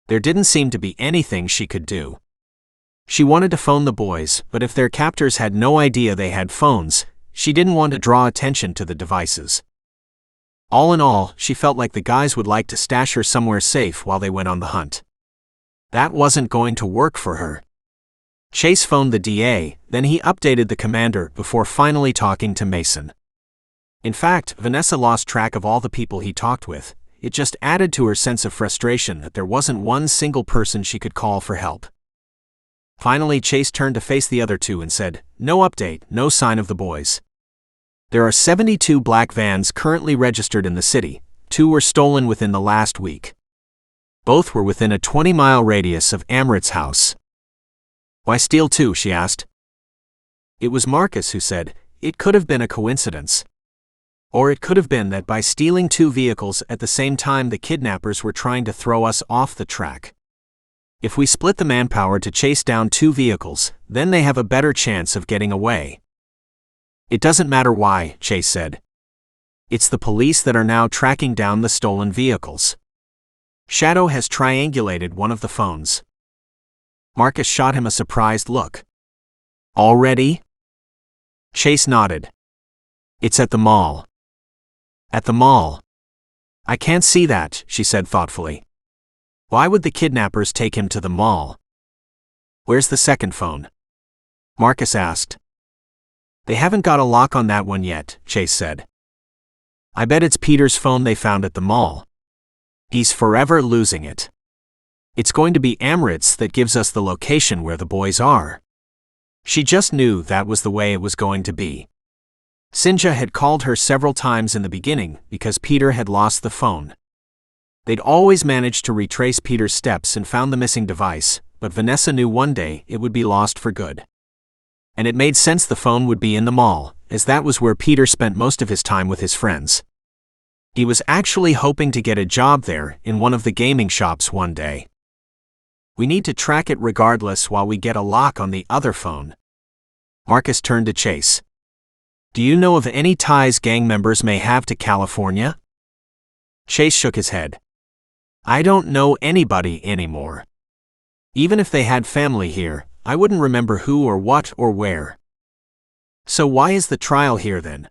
There didn't seem to be anything she could do. She wanted to phone the boys, but if their captors had no idea they had phones, she didn't want to draw attention to the devices. All in all, she felt like the guys would like to stash her somewhere safe while they went on the hunt. That wasn't going to work for her. Chase phoned the DA, then he updated the commander before finally talking to Mason. In fact, Vanessa lost track of all the people he talked with. It just added to her sense of frustration that there wasn't one single person she could call for help. Finally, Chase turned to face the other two and said, "No update, no sign of the boys. There are 72 black vans currently registered in the city. 2 were stolen within the last week. Both were within a 20-mile radius of Amrit's house." "Why steal 2?" she asked. It was Marcus who said, "It could have been a coincidence. Or it could have been that by stealing 2 vehicles at the same time the kidnappers were trying to throw us off the track. If we split the manpower to chase down 2 vehicles, then they have a better chance of getting away." "It doesn't matter why," Chase said. "It's the police that are now tracking down the stolen vehicles. Shadow has triangulated one of the phones." Marcus shot him a surprised look. "Already?" Chase nodded. "It's at the mall." "At the mall? I can't see that," she said thoughtfully. "Why would the kidnappers take him to the mall?" "Where's the second phone?" Marcus asked. "They haven't got a lock on that one yet," Chase said. "I bet it's Peter's phone they found at the mall. He's forever losing it. It's going to be Amrit's that gives us the location where the boys are." She just knew that was the way it was going to be. Sinja had called her several times in the beginning because Peter had lost the phone. They'd always managed to retrace Peter's steps and found the missing device, but Vanessa knew one day it would be lost for good. And it made sense the phone would be in the mall, as that was where Peter spent most of his time with his friends. He was actually hoping to get a job there in one of the gaming shops one day. "We need to track it regardless while we get a lock on the other phone." Marcus turned to Chase. "Do you know of any ties gang members may have to California?" Chase shook his head. "I don't know anybody anymore. Even if they had family here, I wouldn't remember who or what or where." "So why is the trial here then?"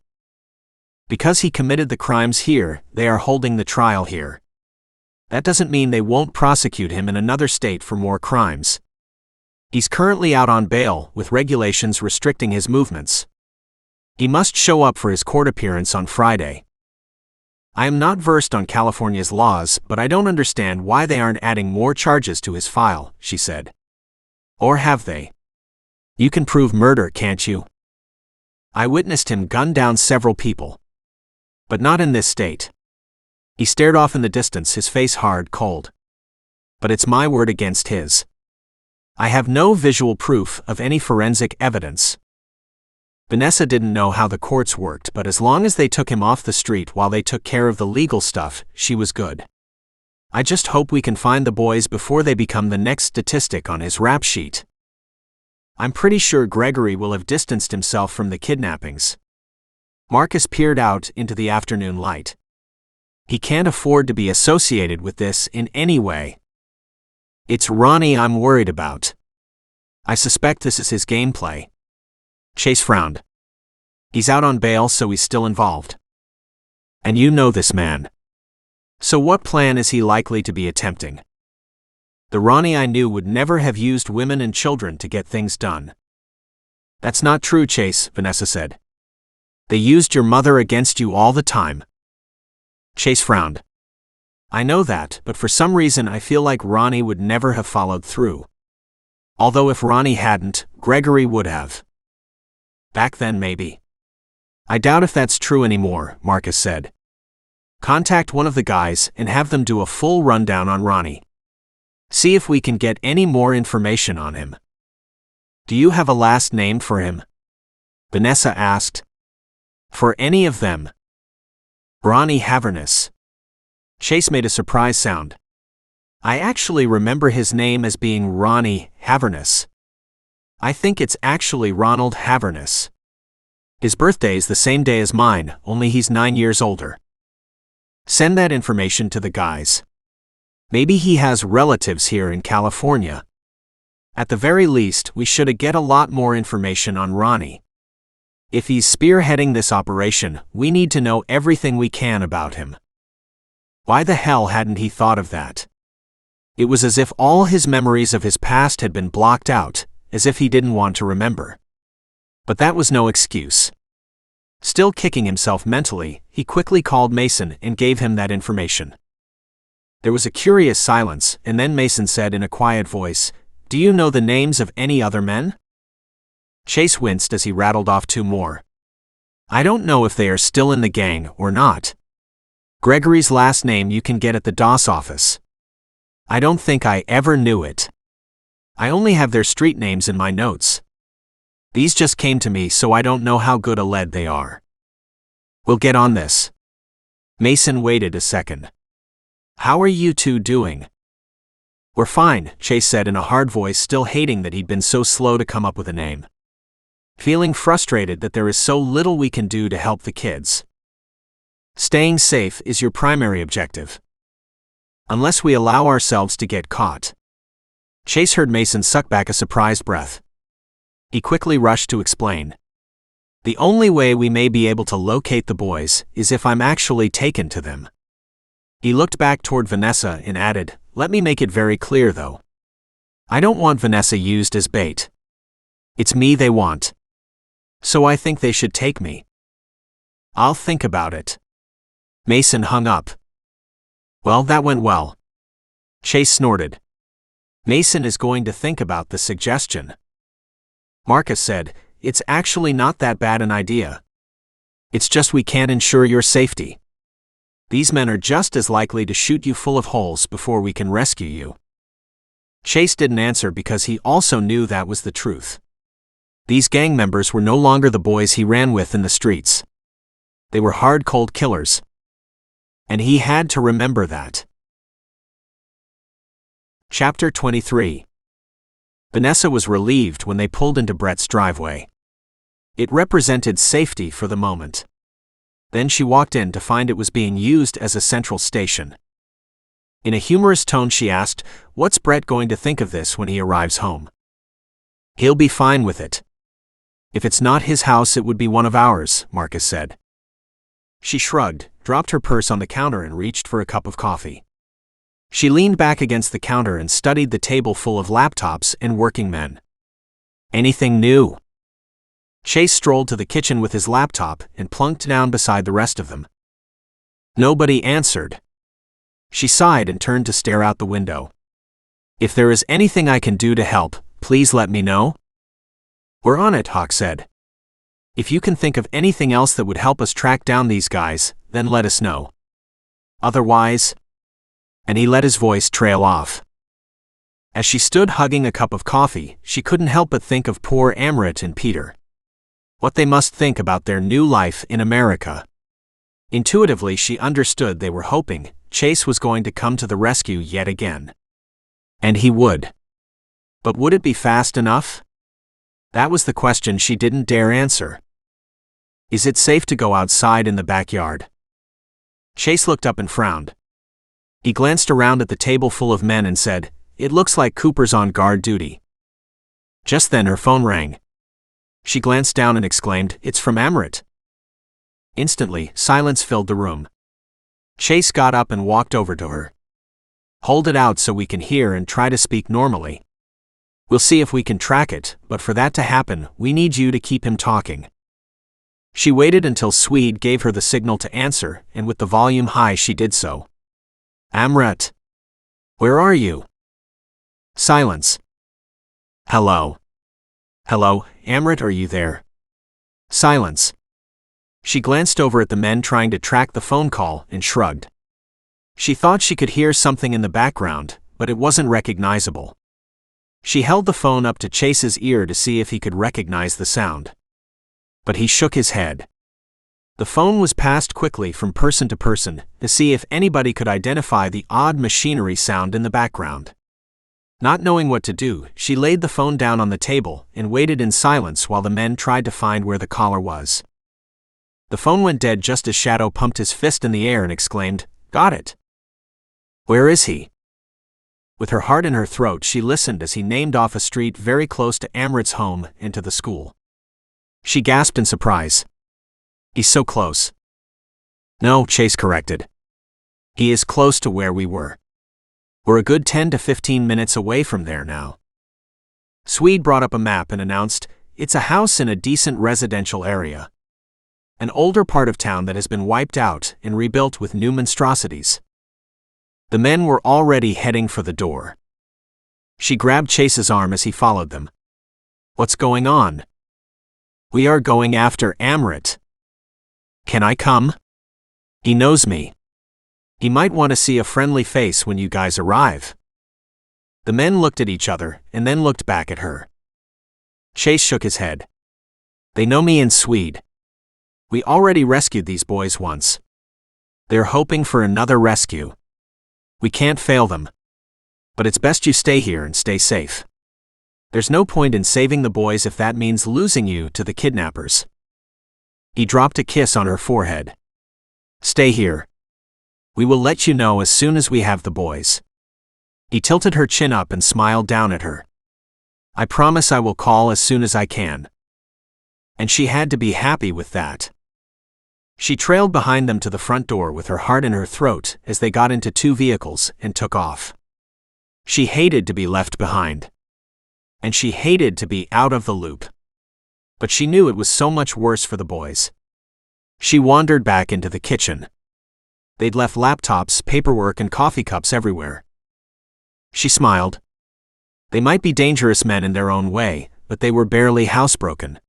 Because he committed the crimes here, they are holding the trial here. That doesn't mean they won't prosecute him in another state for more crimes. He's currently out on bail, with regulations restricting his movements. He must show up for his court appearance on Friday. I am not versed on California's laws, but I don't understand why they aren't adding more charges to his file, she said. Or have they? You can prove murder, can't you? I witnessed him gun down several people. But not in this state. He stared off in the distance, his face hard, cold. But it's my word against his. I have no visual proof of any forensic evidence. Vanessa didn't know how the courts worked, but as long as they took him off the street while they took care of the legal stuff, she was good. I just hope we can find the boys before they become the next statistic on his rap sheet. I'm pretty sure Gregory will have distanced himself from the kidnappings. Marcus peered out into the afternoon light. He can't afford to be associated with this in any way. It's Ronnie I'm worried about. I suspect this is his gameplay. Chase frowned. He's out on bail, so he's still involved. And you know this man. So what plan is he likely to be attempting? The Ronnie I knew would never have used women and children to get things done. That's not true, Chase, Vanessa said. They used your mother against you all the time. Chase frowned. I know that, but for some reason I feel like Ronnie would never have followed through. Although if Ronnie hadn't, Gregory would have. Back then maybe. I doubt if that's true anymore, Marcus said. Contact one of the guys and have them do a full rundown on Ronnie. See if we can get any more information on him. Do you have a last name for him? Vanessa asked. For any of them. Ronnie Haverness. Chase made a surprise sound. I actually remember his name as being Ronnie Haverness. I think it's actually Ronald Haverness. His birthday's the same day as mine, only he's 9 years older. Send that information to the guys. Maybe he has relatives here in California. At the very least, we should get a lot more information on Ronnie. If he's spearheading this operation, we need to know everything we can about him. Why the hell hadn't he thought of that? It was as if all his memories of his past had been blocked out, as if he didn't want to remember. But that was no excuse. Still kicking himself mentally, he quickly called Mason and gave him that information. There was a curious silence, and then Mason said in a quiet voice, "Do you know the names of any other men?" Chase winced as he rattled off 2 more. I don't know if they are still in the gang or not. Gregory's last name you can get at the DOS office. I don't think I ever knew it. I only have their street names in my notes. These just came to me, so I don't know how good a lead they are. We'll get on this. Mason waited a second. How are you two doing? We're fine, Chase said in a hard voice, still hating that he'd been so slow to come up with a name. Feeling frustrated that there is so little we can do to help the kids. Staying safe is your primary objective. Unless we allow ourselves to get caught. Chase heard Mason suck back a surprised breath. He quickly rushed to explain. The only way we may be able to locate the boys is if I'm actually taken to them. He looked back toward Vanessa and added, let me make it very clear though. I don't want Vanessa used as bait. It's me they want. So I think they should take me. I'll think about it. Mason hung up. Well, that went well. Chase snorted. Mason is going to think about the suggestion. Marcus said, it's actually not that bad an idea. It's just we can't ensure your safety. These men are just as likely to shoot you full of holes before we can rescue you. Chase didn't answer because he also knew that was the truth. These gang members were no longer the boys he ran with in the streets. They were hard, cold killers. And he had to remember that. Chapter 23. Vanessa was relieved when they pulled into Brett's driveway. It represented safety for the moment. Then she walked in to find it was being used as a central station. In a humorous tone she asked, what's Brett going to think of this when he arrives home? He'll be fine with it. If it's not his house, it would be one of ours, Marcus said. She shrugged, dropped her purse on the counter and reached for a cup of coffee. She leaned back against the counter and studied the table full of laptops and working men. Anything new? Chase strolled to the kitchen with his laptop and plunked down beside the rest of them. Nobody answered. She sighed and turned to stare out the window. If there is anything I can do to help, please let me know. We're on it, Hawk said. If you can think of anything else that would help us track down these guys, then let us know. Otherwise... And he let his voice trail off. As she stood hugging a cup of coffee, she couldn't help but think of poor Amrit and Peter. What they must think about their new life in America. Intuitively, she understood they were hoping Chase was going to come to the rescue yet again. And he would. But would it be fast enough? That was the question she didn't dare answer. Is it safe to go outside in the backyard? Chase looked up and frowned. He glanced around at the table full of men and said, "It looks like Cooper's on guard duty." Just then her phone rang. She glanced down and exclaimed, "It's from Amrit." Instantly, silence filled the room. Chase got up and walked over to her. "Hold it out so we can hear and try to speak normally. We'll see if we can track it, but for that to happen, we need you to keep him talking." She waited until Swede gave her the signal to answer, and with the volume high she did so. "Amrit. Where are you?" Silence. "Hello. Hello, Amrit, are you there?" Silence. She glanced over at the men trying to track the phone call and shrugged. She thought she could hear something in the background, but it wasn't recognizable. She held the phone up to Chase's ear to see if he could recognize the sound. But he shook his head. The phone was passed quickly from person to person to see if anybody could identify the odd machinery sound in the background. Not knowing what to do, she laid the phone down on the table and waited in silence while the men tried to find where the caller was. The phone went dead just as Shadow pumped his fist in the air and exclaimed, "Got it!" "Where is he?" With her heart in her throat, she listened as he named off a street very close to Amrit's home and to the school. She gasped in surprise. "He's so close." "No," Chase corrected. "He is close to where we were. We're a good 10 to 15 minutes away from there now." Swede brought up a map and announced, "It's a house in a decent residential area. An older part of town that has been wiped out and rebuilt with new monstrosities." The men were already heading for the door. She grabbed Chase's arm as he followed them. "What's going on?" "We are going after Amrit." "Can I come?" "He knows me. He might want to see a friendly face when you guys arrive." The men looked at each other and then looked back at her. Chase shook his head. "They know me and Swede. We already rescued these boys once. They're hoping for another rescue. We can't fail them. But it's best you stay here and stay safe. There's no point in saving the boys if that means losing you to the kidnappers." He dropped a kiss on her forehead. "Stay here. We will let you know as soon as we have the boys." He tilted her chin up and smiled down at her. "I promise I will call as soon as I can." And she had to be happy with that. She trailed behind them to the front door with her heart in her throat as they got into two vehicles and took off. She hated to be left behind. And she hated to be out of the loop. But she knew it was so much worse for the boys. She wandered back into the kitchen. They'd left laptops, paperwork, and coffee cups everywhere. She smiled. They might be dangerous men in their own way, but they were barely housebroken.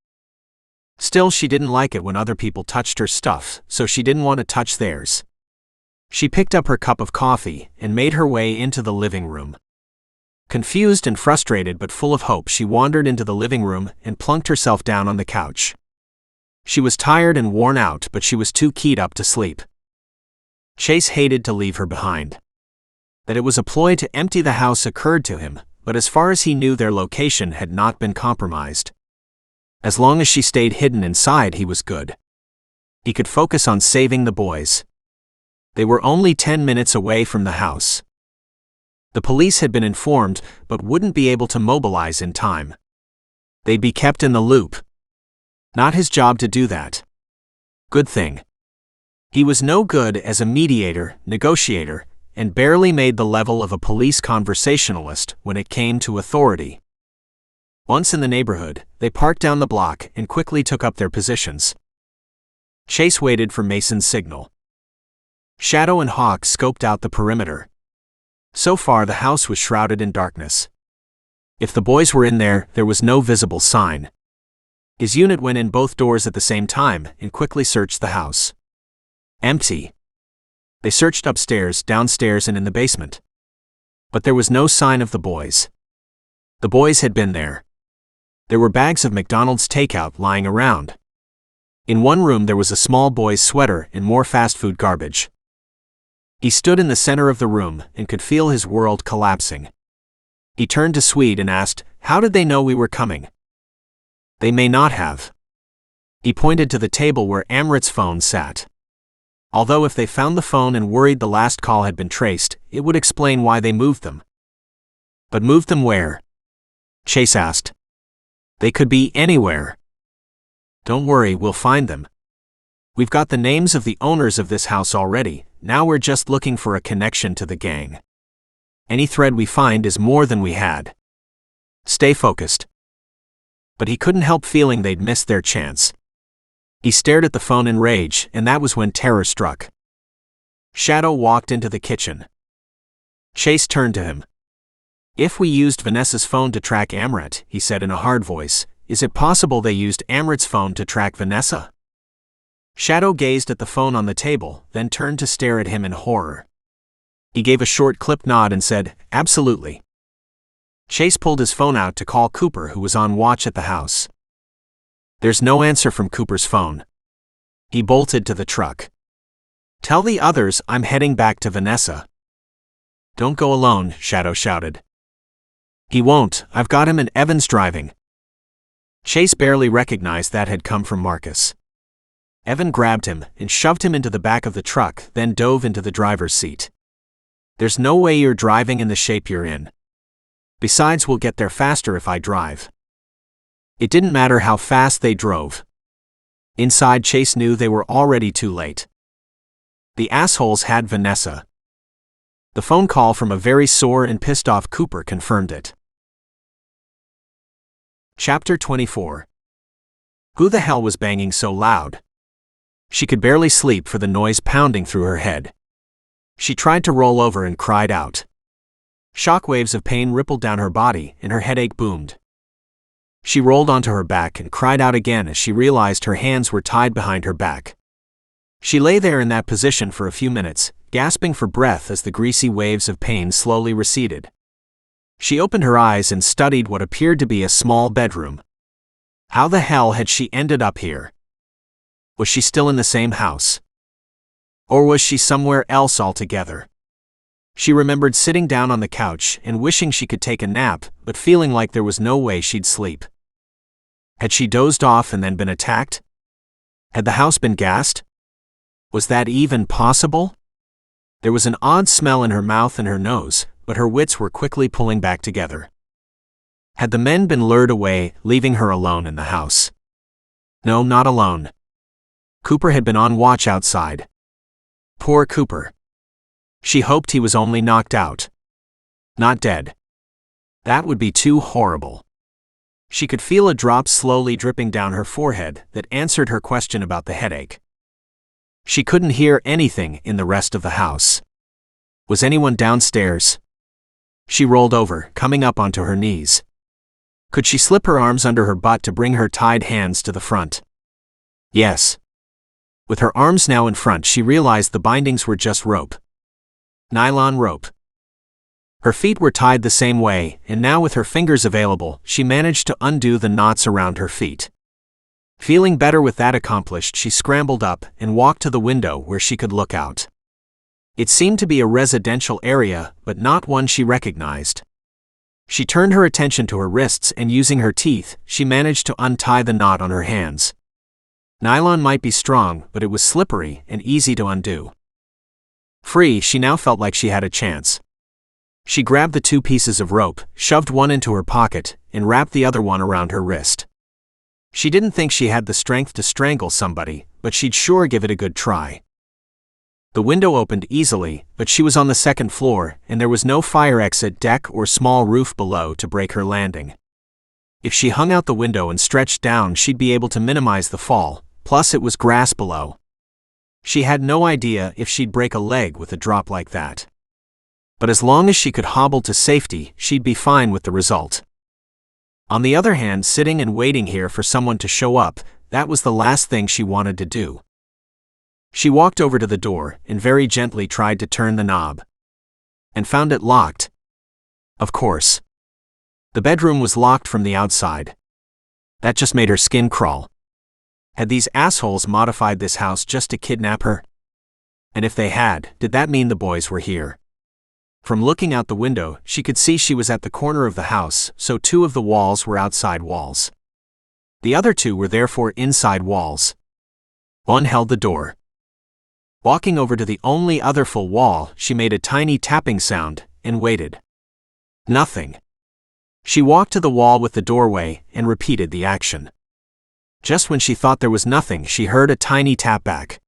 Still, she didn't like it when other people touched her stuff, so she didn't want to touch theirs. She picked up her cup of coffee and made her way into the living room. Confused and frustrated but full of hope, she wandered into the living room and plunked herself down on the couch. She was tired and worn out, but she was too keyed up to sleep. Chase hated to leave her behind. That it was a ploy to empty the house occurred to him, but as far as he knew, their location had not been compromised. As long as she stayed hidden inside, he was good. He could focus on saving the boys. They were only 10 minutes away from the house. The police had been informed, but wouldn't be able to mobilize in time. They'd be kept in the loop. Not his job to do that. Good thing. He was no good as a mediator, negotiator, and barely made the level of a police conversationalist when it came to authority. Once in the neighborhood, they parked down the block and quickly took up their positions. Chase waited for Mason's signal. Shadow and Hawk scoped out the perimeter. So far, the house was shrouded in darkness. If the boys were in there, there was no visible sign. His unit went in both doors at the same time and quickly searched the house. Empty. They searched upstairs, downstairs, and in the basement. But there was no sign of the boys. The boys had been there. There were bags of McDonald's takeout lying around. In one room there was a small boy's sweater and more fast food garbage. He stood in the center of the room and could feel his world collapsing. He turned to Swede and asked, "How did they know we were coming?" "They may not have." He pointed to the table where Amrit's phone sat. Although if they found the phone and worried the last call had been traced, it would explain why they moved them. But moved them where? Chase asked. They could be anywhere. Don't worry, we'll find them. We've got the names of the owners of this house already, now we're just looking for a connection to the gang. Any thread we find is more than we had. Stay focused. But he couldn't help feeling they'd missed their chance. He stared at the phone in rage, and that was when terror struck. Shadow walked into the kitchen. Chase turned to him. "If we used Vanessa's phone to track Amrit," he said in a hard voice, "is it possible they used Amrit's phone to track Vanessa?" Shadow gazed at the phone on the table, then turned to stare at him in horror. He gave a short clipped nod and said, "Absolutely." Chase pulled his phone out to call Cooper, who was on watch at the house. There's no answer from Cooper's phone. He bolted to the truck. "Tell the others I'm heading back to Vanessa." "Don't go alone," Shadow shouted. "He won't, I've got him and Evan's driving." Chase barely recognized that had come from Marcus. Evan grabbed him and shoved him into the back of the truck, then dove into the driver's seat. "There's no way you're driving in the shape you're in. Besides, we'll get there faster if I drive." It didn't matter how fast they drove. Inside, Chase knew they were already too late. The assholes had Vanessa. The phone call from a very sore and pissed off Cooper confirmed it. Chapter 24. Who the hell was banging so loud? She could barely sleep for the noise pounding through her head. She tried to roll over and cried out. Shockwaves of pain rippled down her body and her headache boomed. She rolled onto her back and cried out again as she realized her hands were tied behind her back. She lay there in that position for a few minutes, gasping for breath as the greasy waves of pain slowly receded. She opened her eyes and studied what appeared to be a small bedroom. How the hell had she ended up here? Was she still in the same house? Or was she somewhere else altogether? She remembered sitting down on the couch and wishing she could take a nap, but feeling like there was no way she'd sleep. Had she dozed off and then been attacked? Had the house been gassed? Was that even possible? There was an odd smell in her mouth and her nose, but her wits were quickly pulling back together. Had the men been lured away, leaving her alone in the house? No, not alone. Cooper had been on watch outside. Poor Cooper. She hoped he was only knocked out. Not dead. That would be too horrible. She could feel a drop slowly dripping down her forehead that answered her question about the headache. She couldn't hear anything in the rest of the house. Was anyone downstairs? She rolled over, coming up onto her knees. Could she slip her arms under her butt to bring her tied hands to the front? Yes. With her arms now in front, she realized the bindings were just rope. Nylon rope. Her feet were tied the same way, and now with her fingers available, she managed to undo the knots around her feet. Feeling better with that accomplished, she scrambled up and walked to the window where she could look out. It seemed to be a residential area, but not one she recognized. She turned her attention to her wrists and using her teeth, she managed to untie the knot on her hands. Nylon might be strong, but it was slippery and easy to undo. Free, she now felt like she had a chance. She grabbed the two pieces of rope, shoved one into her pocket, and wrapped the other one around her wrist. She didn't think she had the strength to strangle somebody, but she'd sure give it a good try. The window opened easily, but she was on the second floor, and there was no fire exit deck or small roof below to break her landing. If she hung out the window and stretched down, she'd be able to minimize the fall, plus it was grass below. She had no idea if she'd break a leg with a drop like that. But as long as she could hobble to safety, she'd be fine with the result. On the other hand, sitting and waiting here for someone to show up, that was the last thing she wanted to do. She walked over to the door and very gently tried to turn the knob. And found it locked. Of course. The bedroom was locked from the outside. That just made her skin crawl. Had these assholes modified this house just to kidnap her? And if they had, did that mean the boys were here? From looking out the window, she could see she was at the corner of the house, so 2 of the walls were outside walls. The other 2 were therefore inside walls. One held the door. Walking over to the only other full wall, she made a tiny tapping sound and waited. Nothing. She walked to the wall with the doorway and repeated the action. Just when she thought there was nothing, she heard a tiny tap back.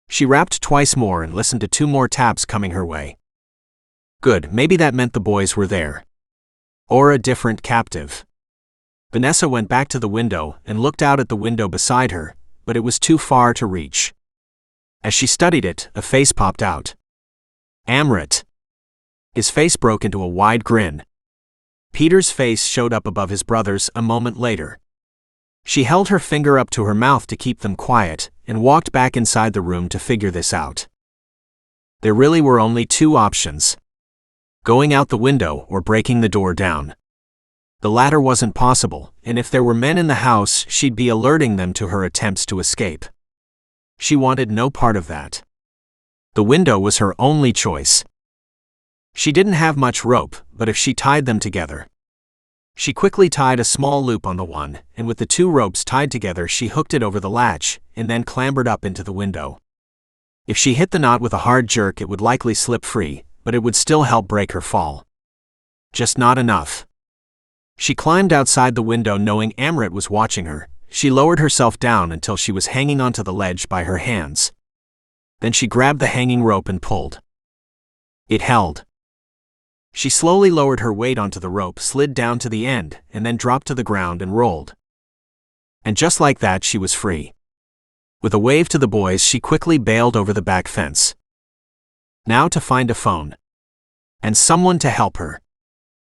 She rapped twice more and listened to 2 more taps coming her way. Good, maybe that meant the boys were there. Or a different captive. Vanessa went back to the window and looked out at the window beside her, but it was too far to reach. As she studied it, a face popped out. Amrit. His face broke into a wide grin. Peter's face showed up above his brother's a moment later. She held her finger up to her mouth to keep them quiet, and walked back inside the room to figure this out. There really were only 2 options. Going out the window or breaking the door down. The latter wasn't possible, and if there were men in the house, she'd be alerting them to her attempts to escape. She wanted no part of that. The window was her only choice. She didn't have much rope, but if she tied them together. She quickly tied a small loop on the one, and with the 2 ropes tied together she hooked it over the latch, and then clambered up into the window. If she hit the knot with a hard jerk, it would likely slip free, but it would still help break her fall. Just not enough. She climbed outside the window knowing Amrit was watching her. She lowered herself down until she was hanging onto the ledge by her hands. Then she grabbed the hanging rope and pulled. It held. She slowly lowered her weight onto the rope, slid down to the end, and then dropped to the ground and rolled. And just like that, she was free. With a wave to the boys, she quickly bailed over the back fence. Now to find a phone. And someone to help her.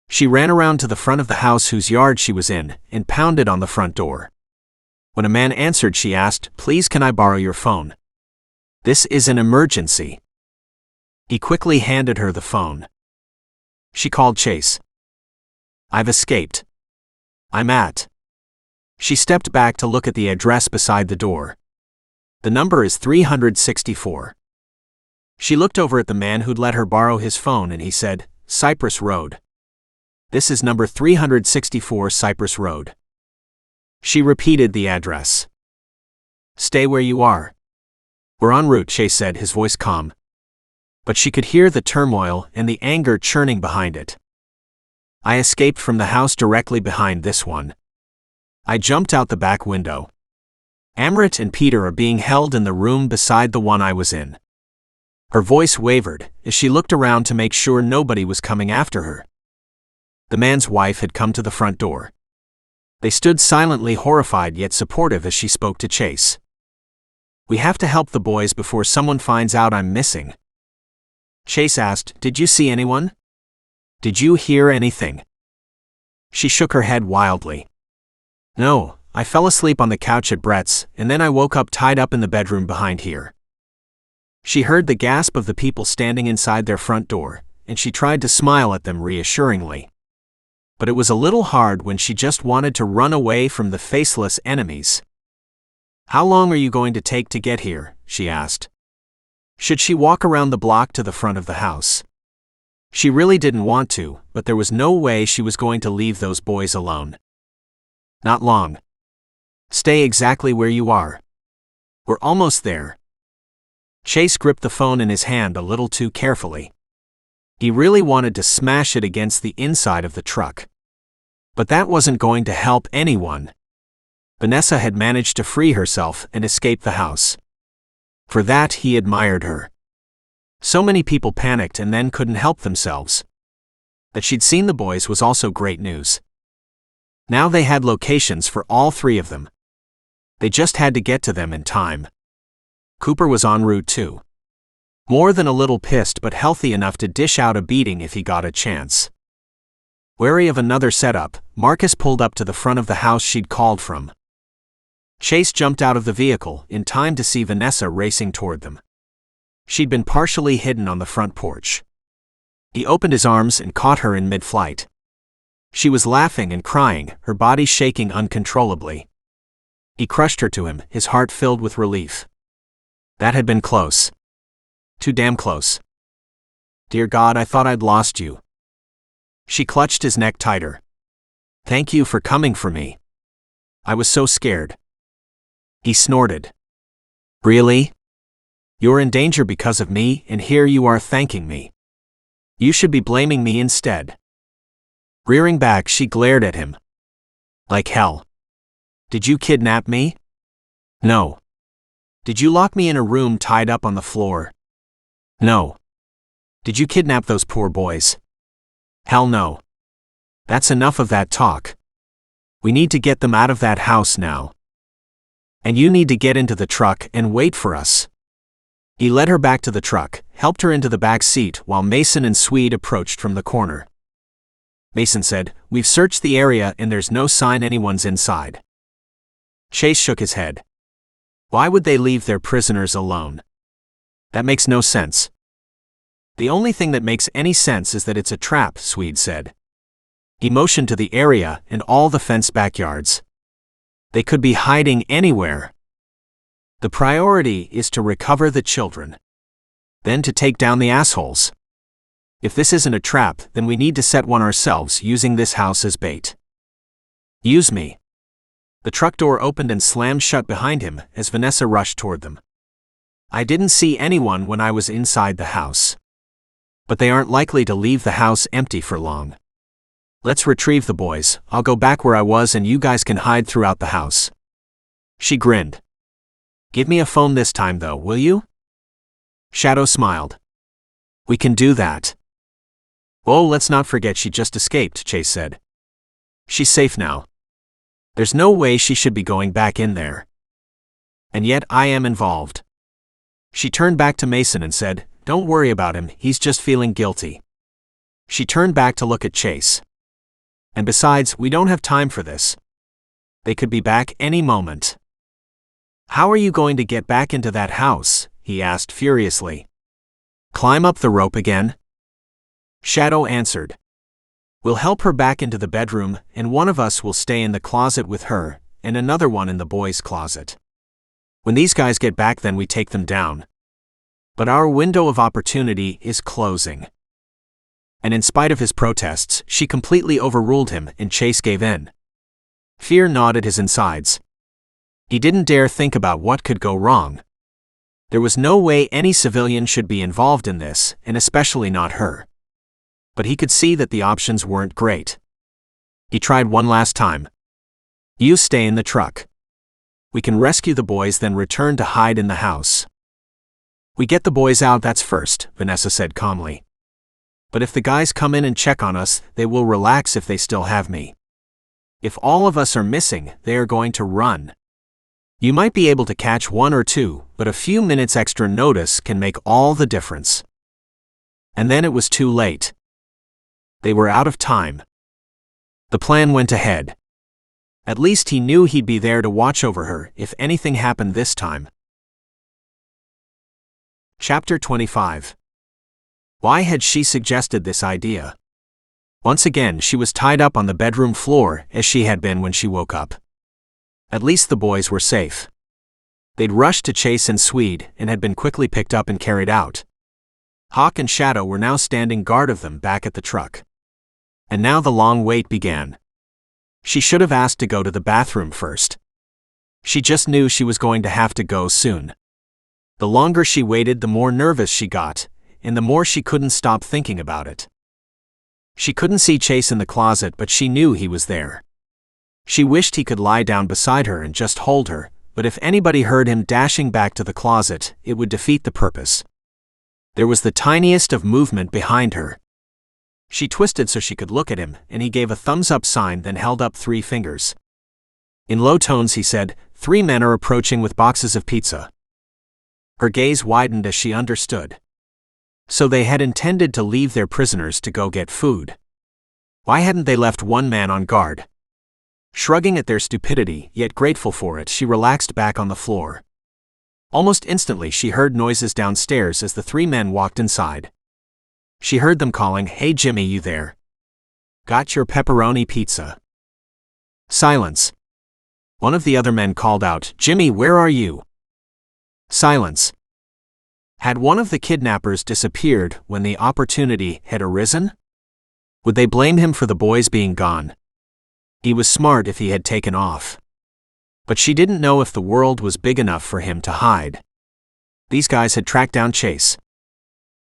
She ran around to the front of the house whose yard she was in, and pounded on the front door. When a man answered, she asked, "Please, can I borrow your phone? This is an emergency." He quickly handed her the phone. She called Chase. "I've escaped. I'm at." She stepped back to look at the address beside the door. The number is 364. She looked over at the man who'd let her borrow his phone and he said, "Cypress Road. This is number 364 Cypress Road." She repeated the address. "Stay where you are." "We're en route," Chase said, his voice calm. But she could hear the turmoil and the anger churning behind it. "I escaped from the house directly behind this one. I jumped out the back window. Amrit and Peter are being held in the room beside the one I was in." Her voice wavered as she looked around to make sure nobody was coming after her. The man's wife had come to the front door. They stood silently, horrified yet supportive as she spoke to Chase. "We have to help the boys before someone finds out I'm missing." Chase asked, "Did you see anyone? Did you hear anything?" She shook her head wildly. "No, I fell asleep on the couch at Brett's, and then I woke up tied up in the bedroom behind here." She heard the gasp of the people standing inside their front door, and she tried to smile at them reassuringly. But it was a little hard when she just wanted to run away from the faceless enemies. "How long are you going to take to get here?" she asked. Should she walk around the block to the front of the house? She really didn't want to, but there was no way she was going to leave those boys alone. "Not long. Stay exactly where you are. We're almost there." Chase gripped the phone in his hand a little too carefully. He really wanted to smash it against the inside of the truck. But that wasn't going to help anyone. Vanessa had managed to free herself and escape the house. For that, he admired her. So many people panicked and then couldn't help themselves. That she'd seen the boys was also great news. Now they had locations for all three of them. They just had to get to them in time. Cooper was en route too. More than a little pissed but healthy enough to dish out a beating if he got a chance. Wary of another setup, Marcus pulled up to the front of the house she'd called from. Chase jumped out of the vehicle in time to see Vanessa racing toward them. She'd been partially hidden on the front porch. He opened his arms and caught her in mid-flight. She was laughing and crying, her body shaking uncontrollably. He crushed her to him, his heart filled with relief. That had been close. Too damn close. Dear God, I thought I'd lost you. She clutched his neck tighter. Thank you for coming for me. I was so scared. He snorted. Really? You're in danger because of me, and here you are thanking me. You should be blaming me instead. Rearing back, she glared at him. Like hell. Did you kidnap me? No. Did you lock me in a room tied up on the floor? No. Did you kidnap those poor boys? Hell no. That's enough of that talk. We need to get them out of that house now. And you need to get into the truck and wait for us. He led her back to the truck, helped her into the back seat while Mason and Swede approached from the corner. Mason said, "We've searched the area and there's no sign anyone's inside." Chase shook his head. Why would they leave their prisoners alone? That makes no sense. The only thing that makes any sense is that it's a trap, Swede said. He motioned to the area and all the fenced backyards. They could be hiding anywhere. The priority is to recover the children. Then to take down the assholes. If this isn't a trap, then we need to set one ourselves using this house as bait. Use me. The truck door opened and slammed shut behind him as Vanessa rushed toward them. I didn't see anyone when I was inside the house. But they aren't likely to leave the house empty for long. Let's retrieve the boys, I'll go back where I was and you guys can hide throughout the house. She grinned. Give me a phone this time though, will you? Shadow smiled. We can do that. Oh, let's not forget she just escaped, Chase said. She's safe now. There's no way she should be going back in there. And yet I am involved. She turned back to Mason and said, Don't worry about him, he's just feeling guilty. She turned back to look at Chase. And besides, we don't have time for this. They could be back any moment. How are you going to get back into that house? He asked furiously. Climb up the rope again? Shadow answered. We'll help her back into the bedroom, and one of us will stay in the closet with her, and another one in the boys' closet. When these guys get back, then we take them down. But our window of opportunity is closing. And in spite of his protests, she completely overruled him and Chase gave in. Fear gnawed at his insides. He didn't dare think about what could go wrong. There was no way any civilian should be involved in this, and especially not her. But he could see that the options weren't great. He tried one last time. You stay in the truck. We can rescue the boys, then return to hide in the house. We get the boys out, that's first, Vanessa said calmly. But if the guys come in and check on us, they will relax if they still have me. If all of us are missing, they are going to run. You might be able to catch one or two, but a few minutes extra notice can make all the difference. And then it was too late. They were out of time. The plan went ahead. At least he knew he'd be there to watch over her if anything happened this time. Chapter 25. Why had she suggested this idea? Once again, she was tied up on the bedroom floor as she had been when she woke up. At least the boys were safe. They'd rushed to Chase and Swede and had been quickly picked up and carried out. Hawk and Shadow were now standing guard of them back at the truck. And now the long wait began. She should have asked to go to the bathroom first. She just knew she was going to have to go soon. The longer she waited, the more nervous she got, and the more she couldn't stop thinking about it. She couldn't see Chase in the closet, but she knew he was there. She wished he could lie down beside her and just hold her, but if anybody heard him dashing back to the closet, it would defeat the purpose. There was the tiniest of movement behind her. She twisted so she could look at him, and he gave a thumbs-up sign, then held up 3 fingers. In low tones he said, "3 men are approaching with boxes of pizza." Her gaze widened as she understood. So they had intended to leave their prisoners to go get food. Why hadn't they left 1 man on guard? Shrugging at their stupidity, yet grateful for it, she relaxed back on the floor. Almost instantly she heard noises downstairs as the 3 men walked inside. She heard them calling, "Hey Jimmy, you there? Got your pepperoni pizza?" Silence. One of the other men called out, "Jimmy, where are you?" Silence. Had one of the kidnappers disappeared when the opportunity had arisen? Would they blame him for the boys being gone? He was smart if he had taken off. But she didn't know if the world was big enough for him to hide. These guys had tracked down Chase.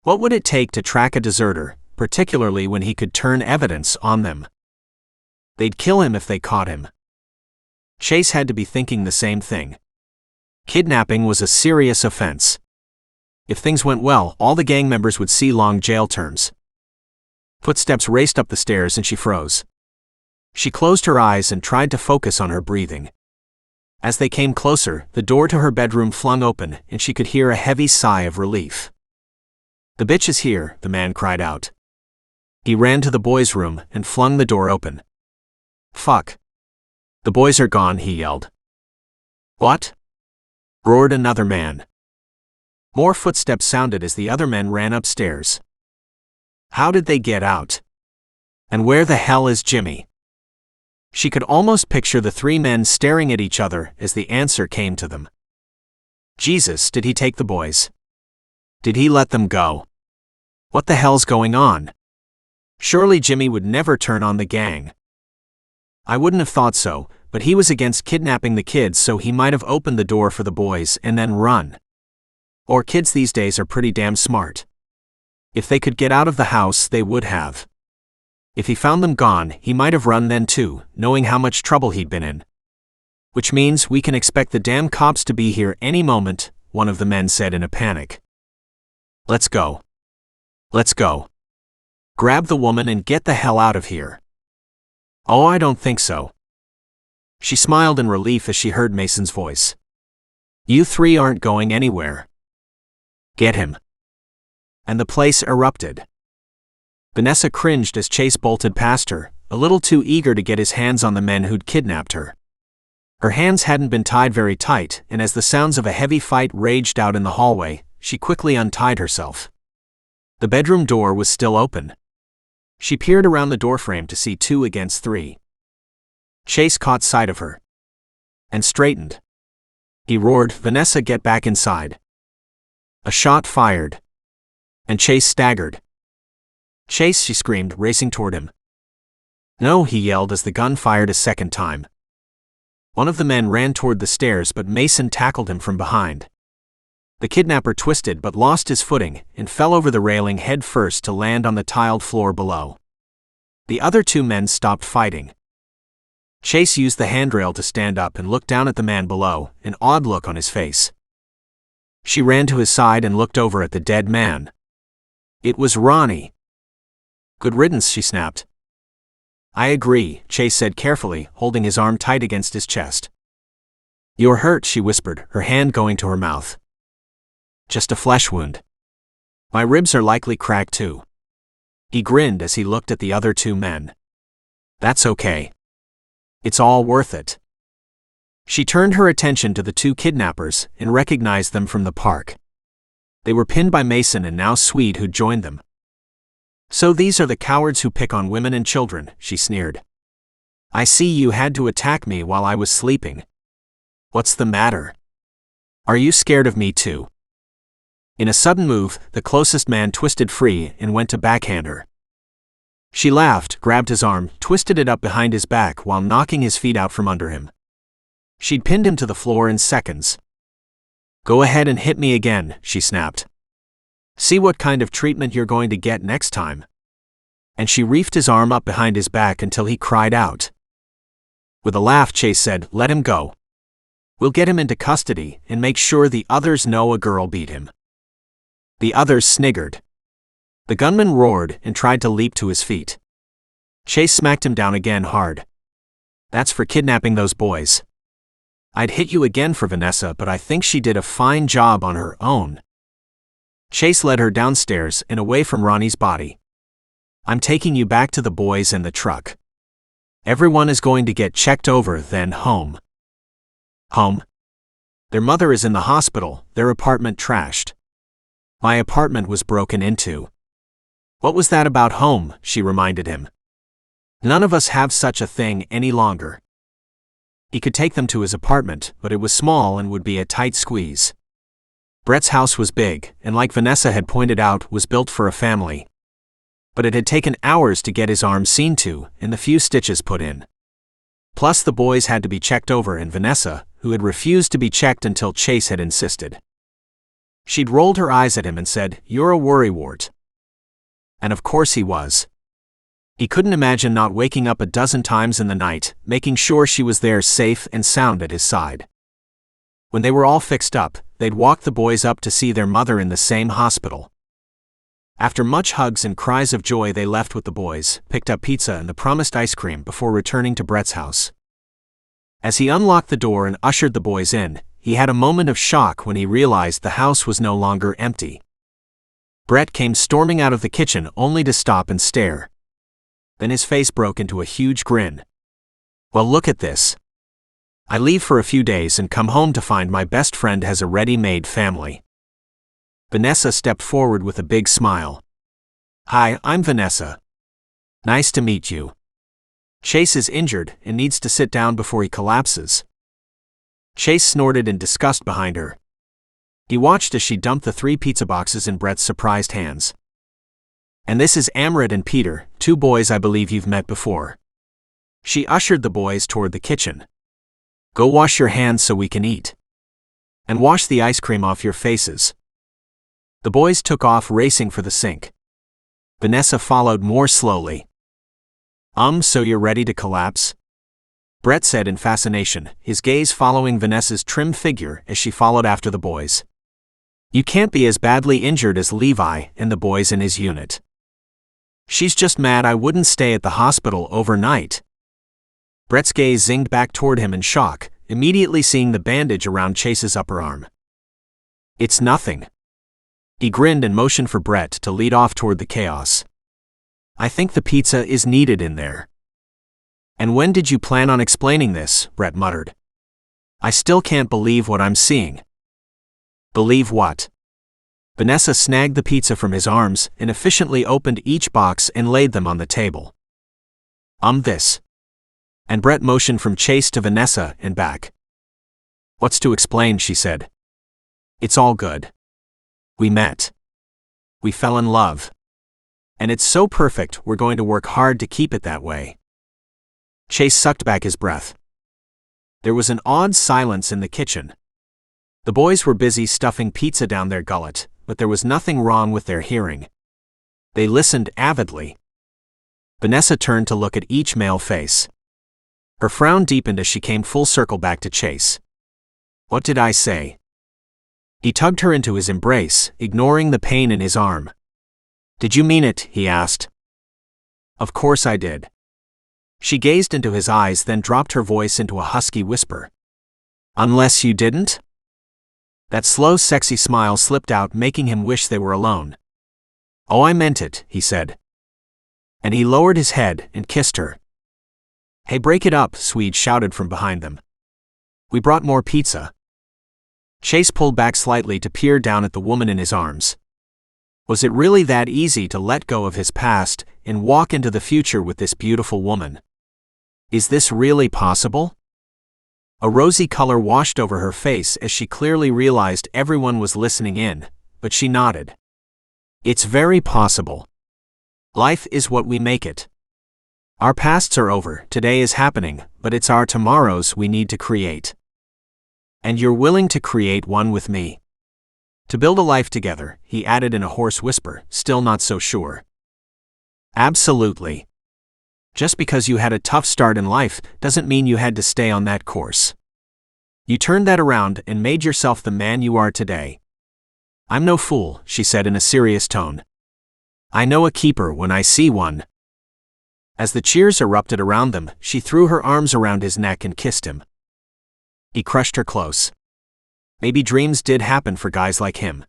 What would it take to track a deserter, particularly when he could turn evidence on them? They'd kill him if they caught him. Chase had to be thinking the same thing. Kidnapping was a serious offense. If things went well, all the gang members would see long jail terms. Footsteps raced up the stairs and she froze. She closed her eyes and tried to focus on her breathing. As they came closer, the door to her bedroom flung open and she could hear a heavy sigh of relief. "The bitch is here," the man cried out. He ran to the boys' room and flung the door open. "Fuck. The boys are gone," he yelled. "What?" roared another man. More footsteps sounded as the other men ran upstairs. How did they get out? And where the hell is Jimmy? She could almost picture the 3 men staring at each other as the answer came to them. Jesus, did he take the boys? Did he let them go? What the hell's going on? Surely Jimmy would never turn on the gang. I wouldn't have thought so, but he was against kidnapping the kids, so he might have opened the door for the boys and then run. Or kids these days are pretty damn smart. If they could get out of the house, they would have. If he found them gone, he might have run then too, knowing how much trouble he'd been in. Which means we can expect the damn cops to be here any moment, one of the men said in a panic. Let's go. Let's go. Grab the woman and get the hell out of here. Oh, I don't think so. She smiled in relief as she heard Mason's voice. You 3 aren't going anywhere. Get him. And the place erupted. Vanessa cringed as Chase bolted past her, a little too eager to get his hands on the men who'd kidnapped her. Her hands hadn't been tied very tight, and as the sounds of a heavy fight raged out in the hallway, she quickly untied herself. The bedroom door was still open. She peered around the doorframe to see 2 against 3. Chase caught sight of her. And straightened. He roared, "Vanessa, get back inside." A shot fired. And Chase staggered. "Chase," she screamed, racing toward him. "No," he yelled as the gun fired a second time. One of the men ran toward the stairs, but Mason tackled him from behind. The kidnapper twisted but lost his footing and fell over the railing head first to land on the tiled floor below. The other 2 men stopped fighting. Chase used the handrail to stand up and look down at the man below, an odd look on his face. She ran to his side and looked over at the dead man. It was Ronnie. "Good riddance," she snapped. "I agree," Chase said carefully, holding his arm tight against his chest. "You're hurt," she whispered, her hand going to her mouth. "Just a flesh wound. My ribs are likely cracked too." He grinned as he looked at the other 2 men. "That's okay. It's all worth it." She turned her attention to the 2 kidnappers and recognized them from the park. They were pinned by Mason and now Swede, who joined them. "So these are the cowards who pick on women and children," she sneered. "I see you had to attack me while I was sleeping. What's the matter? Are you scared of me too?" In a sudden move, the closest man twisted free and went to backhand her. She laughed, grabbed his arm, twisted it up behind his back while knocking his feet out from under him. She'd pinned him to the floor in seconds. "Go ahead and hit me again," she snapped. "See what kind of treatment you're going to get next time." And she reefed his arm up behind his back until he cried out. With a laugh, Chase said, "Let him go. We'll get him into custody and make sure the others know a girl beat him." The others sniggered. The gunman roared and tried to leap to his feet. Chase smacked him down again hard. That's for kidnapping those boys. I'd hit you again for Vanessa, but I think she did a fine job on her own. Chase led her downstairs and away from Ronnie's body. I'm taking you back to the boys and the truck. Everyone is going to get checked over, then home. Home? Their mother is in the hospital, their apartment trashed. My apartment was broken into. What was that about home? She reminded him. None of us have such a thing any longer. He could take them to his apartment, but it was small and would be a tight squeeze. Brett's house was big, and like Vanessa had pointed out, was built for a family. But it had taken hours to get his arm seen to, and the few stitches put in. Plus the boys had to be checked over, and Vanessa, who had refused to be checked until Chase had insisted. She'd rolled her eyes at him and said, "You're a worrywart." And of course he was. He couldn't imagine not waking up a dozen times in the night, making sure she was there safe and sound at his side. When they were all fixed up, they'd walk the boys up to see their mother in the same hospital. After much hugs and cries of joy, they left with the boys, picked up pizza and the promised ice cream before returning to Brett's house. As he unlocked the door and ushered the boys in, he had a moment of shock when he realized the house was no longer empty. Brett came storming out of the kitchen only to stop and stare. Then his face broke into a huge grin. Well, look at this. I leave for a few days and come home to find my best friend has a ready-made family. Vanessa stepped forward with a big smile. Hi, I'm Vanessa. Nice to meet you. Chase is injured and needs to sit down before he collapses. Chase snorted in disgust behind her. He watched as she dumped the 3 pizza boxes in Brett's surprised hands. And this is Amrit and Peter, 2 boys I believe you've met before. She ushered the boys toward the kitchen. Go wash your hands so we can eat. And wash the ice cream off your faces. The boys took off racing for the sink. Vanessa followed more slowly. So you're ready to collapse? Brett said in fascination, his gaze following Vanessa's trim figure as she followed after the boys. You can't be as badly injured as Levi and the boys in his unit. She's just mad I wouldn't stay at the hospital overnight. Brett's gaze zinged back toward him in shock, immediately seeing the bandage around Chase's upper arm. It's nothing. He grinned and motioned for Brett to lead off toward the chaos. I think the pizza is needed in there. And when did you plan on explaining this? Brett muttered. I still can't believe what I'm seeing. Believe what? Vanessa snagged the pizza from his arms and efficiently opened each box and laid them on the table. This. And Brett motioned from Chase to Vanessa and back. What's to explain? She said. It's all good. We met. We fell in love. And it's so perfect, we're going to work hard to keep it that way. Chase sucked back his breath. There was an odd silence in the kitchen. The boys were busy stuffing pizza down their gullet, but there was nothing wrong with their hearing. They listened avidly. Vanessa turned to look at each male face. Her frown deepened as she came full circle back to Chase. What did I say? He tugged her into his embrace, ignoring the pain in his arm. Did you mean it? He asked. Of course I did. She gazed into his eyes, then dropped her voice into a husky whisper. Unless you didn't? That slow, sexy smile slipped out, making him wish they were alone. Oh, I meant it, he said. And he lowered his head and kissed her. Hey, break it up, Swede shouted from behind them. We brought more pizza. Chase pulled back slightly to peer down at the woman in his arms. Was it really that easy to let go of his past and walk into the future with this beautiful woman? Is this really possible? A rosy color washed over her face as she clearly realized everyone was listening in, but she nodded. It's very possible. Life is what we make it. Our pasts are over, today is happening, but it's our tomorrows we need to create. And you're willing to create one with me. To build a life together, he added in a hoarse whisper, still not so sure. Absolutely. Just because you had a tough start in life doesn't mean you had to stay on that course. You turned that around and made yourself the man you are today. "I'm no fool," she said in a serious tone. "I know a keeper when I see one." As the cheers erupted around them, she threw her arms around his neck and kissed him. He crushed her close. Maybe dreams did happen for guys like him.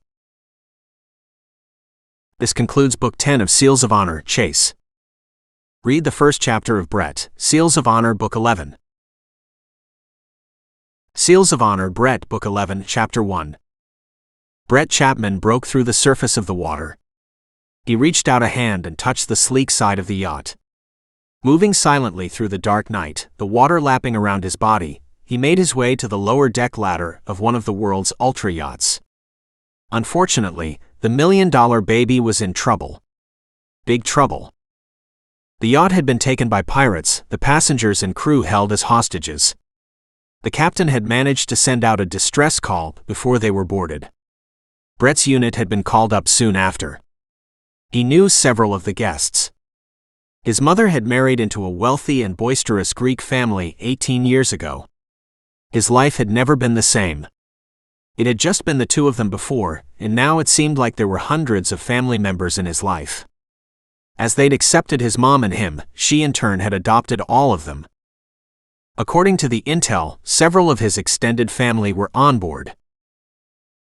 This concludes Book 10 of Seals of Honor, Chase. Read the first chapter of Brett, Seals of Honor, Book 11. Seals of Honor, Brett, Book 11, Chapter 1. Brett Chapman broke through the surface of the water. He reached out a hand and touched the sleek side of the yacht. Moving silently through the dark night, the water lapping around his body, he made his way to the lower deck ladder of one of the world's ultra yachts. Unfortunately, the million-dollar baby was in trouble. Big trouble. The yacht had been taken by pirates, the passengers and crew held as hostages. The captain had managed to send out a distress call before they were boarded. Brett's unit had been called up soon after. He knew several of the guests. His mother had married into a wealthy and boisterous Greek family 18 years ago. His life had never been the same. It had just been the two of them before, and now it seemed like there were hundreds of family members in his life. As they'd accepted his mom and him, she in turn had adopted all of them. According to the intel, several of his extended family were on board.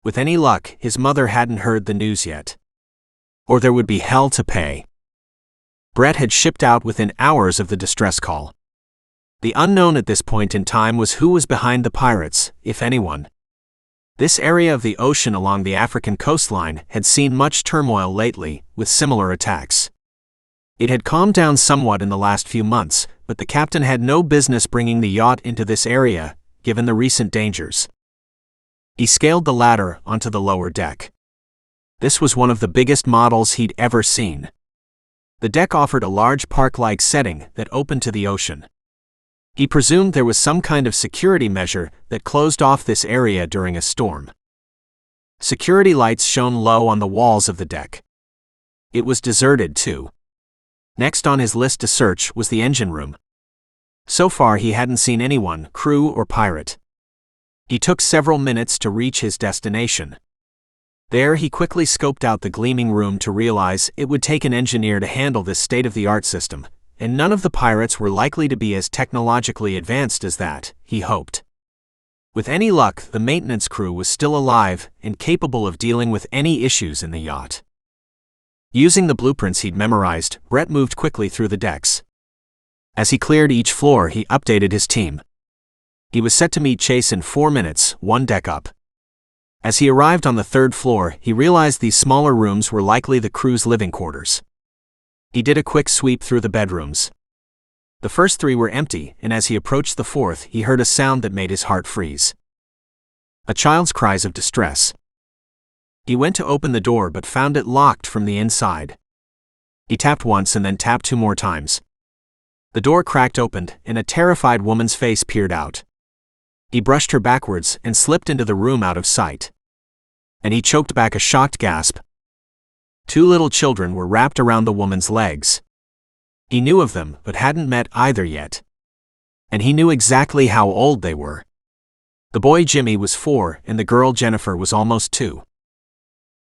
With any luck, his mother hadn't heard the news yet. Or there would be hell to pay. Brett had shipped out within hours of the distress call. The unknown at this point in time was who was behind the pirates, if anyone. This area of the ocean along the African coastline had seen much turmoil lately, with similar attacks. It had calmed down somewhat in the last few months, but the captain had no business bringing the yacht into this area, given the recent dangers. He scaled the ladder onto the lower deck. This was one of the biggest models he'd ever seen. The deck offered a large park-like setting that opened to the ocean. He presumed there was some kind of security measure that closed off this area during a storm. Security lights shone low on the walls of the deck. It was deserted, too. Next on his list to search was the engine room. So far he hadn't seen anyone, crew or pirate. He took several minutes to reach his destination. There he quickly scoped out the gleaming room to realize it would take an engineer to handle this state-of-the-art system, and none of the pirates were likely to be as technologically advanced as that, he hoped. With any luck, the maintenance crew was still alive and capable of dealing with any issues in the yacht. Using the blueprints he'd memorized, Brett moved quickly through the decks. As he cleared each floor, he updated his team. He was set to meet Chase in 4 minutes, one deck up. As he arrived on the 3rd floor, he realized these smaller rooms were likely the crew's living quarters. He did a quick sweep through the bedrooms. The first 3 were empty, and as he approached the 4th, he heard a sound that made his heart freeze. A child's cries of distress. He went to open the door but found it locked from the inside. He tapped once and then tapped 2 more times. The door cracked open, and a terrified woman's face peered out. He brushed her backwards and slipped into the room out of sight. And he choked back a shocked gasp. 2 little children were wrapped around the woman's legs. He knew of them, but hadn't met either yet. And he knew exactly how old they were. The boy Jimmy was 4, and the girl Jennifer was almost 2.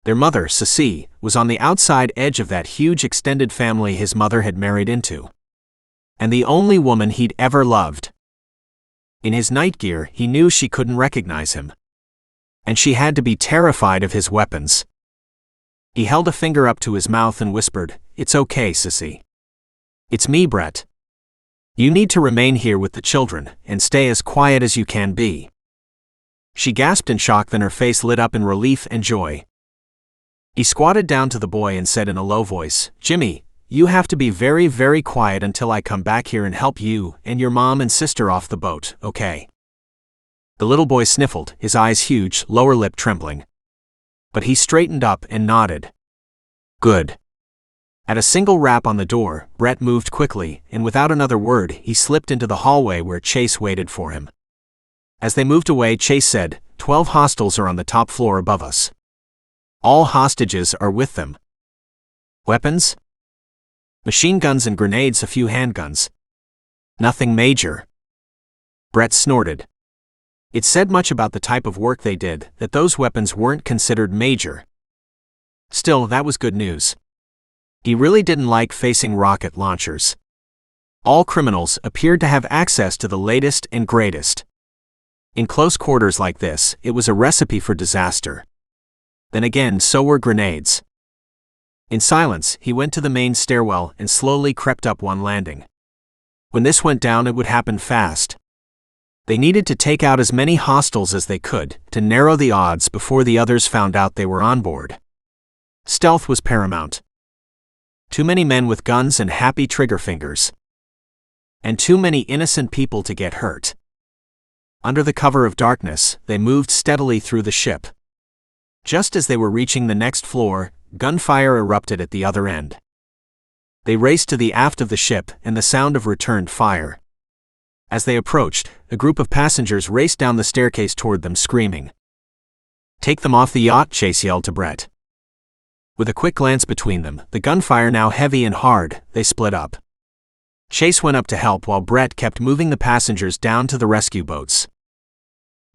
Their mother, Ceci, was on the outside edge of that huge extended family his mother had married into. And the only woman he'd ever loved. In his night gear, he knew she couldn't recognize him. And she had to be terrified of his weapons. He held a finger up to his mouth and whispered, "It's okay, Sissy. It's me, Brett. You need to remain here with the children, and stay as quiet as you can be." She gasped in shock, then her face lit up in relief and joy. He squatted down to the boy and said in a low voice, "Jimmy, you have to be very, very quiet until I come back here and help you and your mom and sister off the boat, okay?" The little boy sniffled, his eyes huge, lower lip trembling. But he straightened up and nodded. "Good." At a single rap on the door, Brett moved quickly, and without another word, he slipped into the hallway where Chase waited for him. As they moved away, Chase said, 12 hostiles are on the top floor above us. All hostages are with them. Weapons? Machine guns and grenades, a few handguns. Nothing major." Brett snorted. It said much about the type of work they did that those weapons weren't considered major, Still, that was good news. He really didn't like facing rocket launchers. All criminals appeared to have access to the latest and greatest. In close quarters like this, it was a recipe for disaster. Then again, so were grenades. In silence, he went to the main stairwell and slowly crept up one landing. When this went down, it would happen fast. They needed to take out as many hostiles as they could to narrow the odds before the others found out they were on board. Stealth was paramount. Too many men with guns and happy trigger fingers. And too many innocent people to get hurt. Under the cover of darkness, they moved steadily through the ship. Just as they were reaching the next floor, gunfire erupted at the other end. They raced to the aft of the ship and the sound of returned fire. As they approached, a group of passengers raced down the staircase toward them screaming. "Take them off the yacht," Chase yelled to Brett. With a quick glance between them, the gunfire now heavy and hard, they split up. Chase went up to help while Brett kept moving the passengers down to the rescue boats.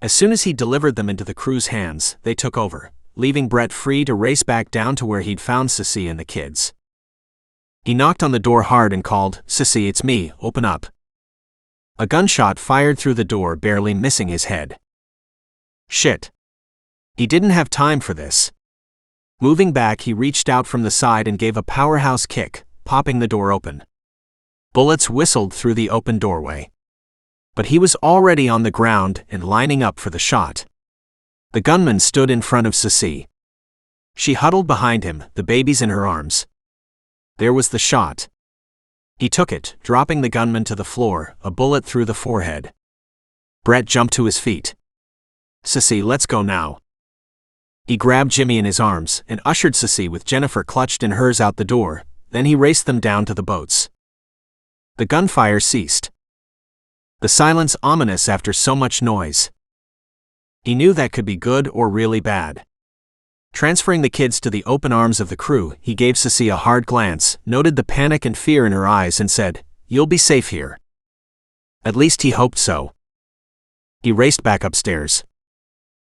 As soon as he delivered them into the crew's hands, they took over, leaving Brett free to race back down to where he'd found Sissy and the kids. He knocked on the door hard and called, "Sissy, it's me, open up." A gunshot fired through the door, barely missing his head. Shit. He didn't have time for this. Moving back, he reached out from the side and gave a powerhouse kick, popping the door open. Bullets whistled through the open doorway. But he was already on the ground and lining up for the shot. The gunman stood in front of Sissy. She huddled behind him, the babies in her arms. There was the shot. He took it, dropping the gunman to the floor, a bullet through the forehead. Brett jumped to his feet. "Sissy, let's go now." He grabbed Jimmy in his arms and ushered Sissy with Jennifer clutched in hers out the door, then he raced them down to the boats. The gunfire ceased. The silence ominous after so much noise. He knew that could be good or really bad. Transferring the kids to the open arms of the crew, he gave Sissy a hard glance, noted the panic and fear in her eyes and said, "You'll be safe here." At least he hoped so. He raced back upstairs.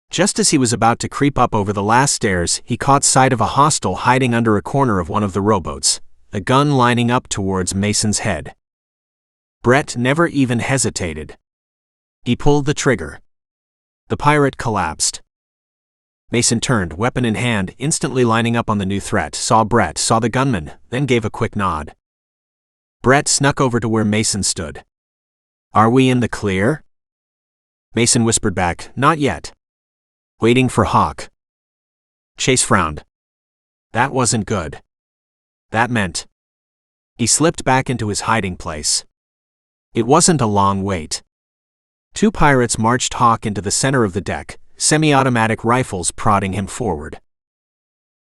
Just as he was about to creep up over the last stairs, he caught sight of a hostile hiding under a corner of one of the rowboats, a gun lining up towards Mason's head. Brett never even hesitated. He pulled the trigger. The pirate collapsed. Mason turned, weapon in hand, instantly lining up on the new threat, saw Brett, saw the gunman, then gave a quick nod. Brett snuck over to where Mason stood. "Are we in the clear?" Mason whispered back, "Not yet. Waiting for Hawk." Chase frowned. That wasn't good. That meant. He slipped back into his hiding place. It wasn't a long wait. Two pirates marched Hawk into the center of the deck, semi-automatic rifles prodding him forward.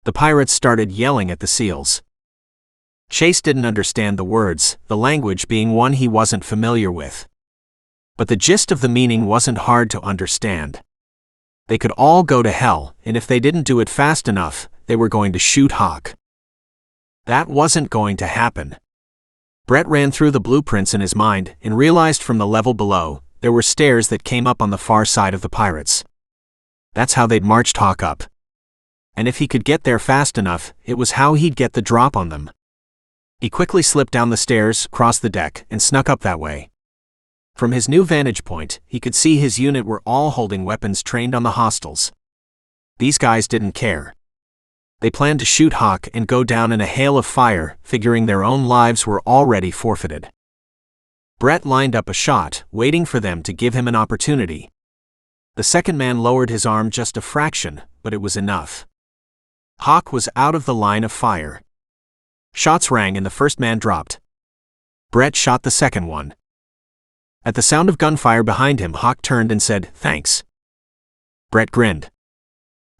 The pirates started yelling at the SEALs. Chase didn't understand the words, the language being one he wasn't familiar with. But the gist of the meaning wasn't hard to understand. They could all go to hell, and if they didn't do it fast enough, they were going to shoot Hawk. That wasn't going to happen. Brett ran through the blueprints in his mind and realized from the level below, there were stairs that came up on the far side of the pirates. That's how they'd marched Hawk up. And if he could get there fast enough, it was how he'd get the drop on them. He quickly slipped down the stairs, crossed the deck, and snuck up that way. From his new vantage point, he could see his unit were all holding weapons trained on the hostiles. These guys didn't care. They planned to shoot Hawk and go down in a hail of fire, figuring their own lives were already forfeited. Brett lined up a shot, waiting for them to give him an opportunity. The second man lowered his arm just a fraction, but it was enough. Hawk was out of the line of fire. Shots rang and the first man dropped. Brett shot the second one. At the sound of gunfire behind him, Hawk turned and said, "Thanks." Brett grinned.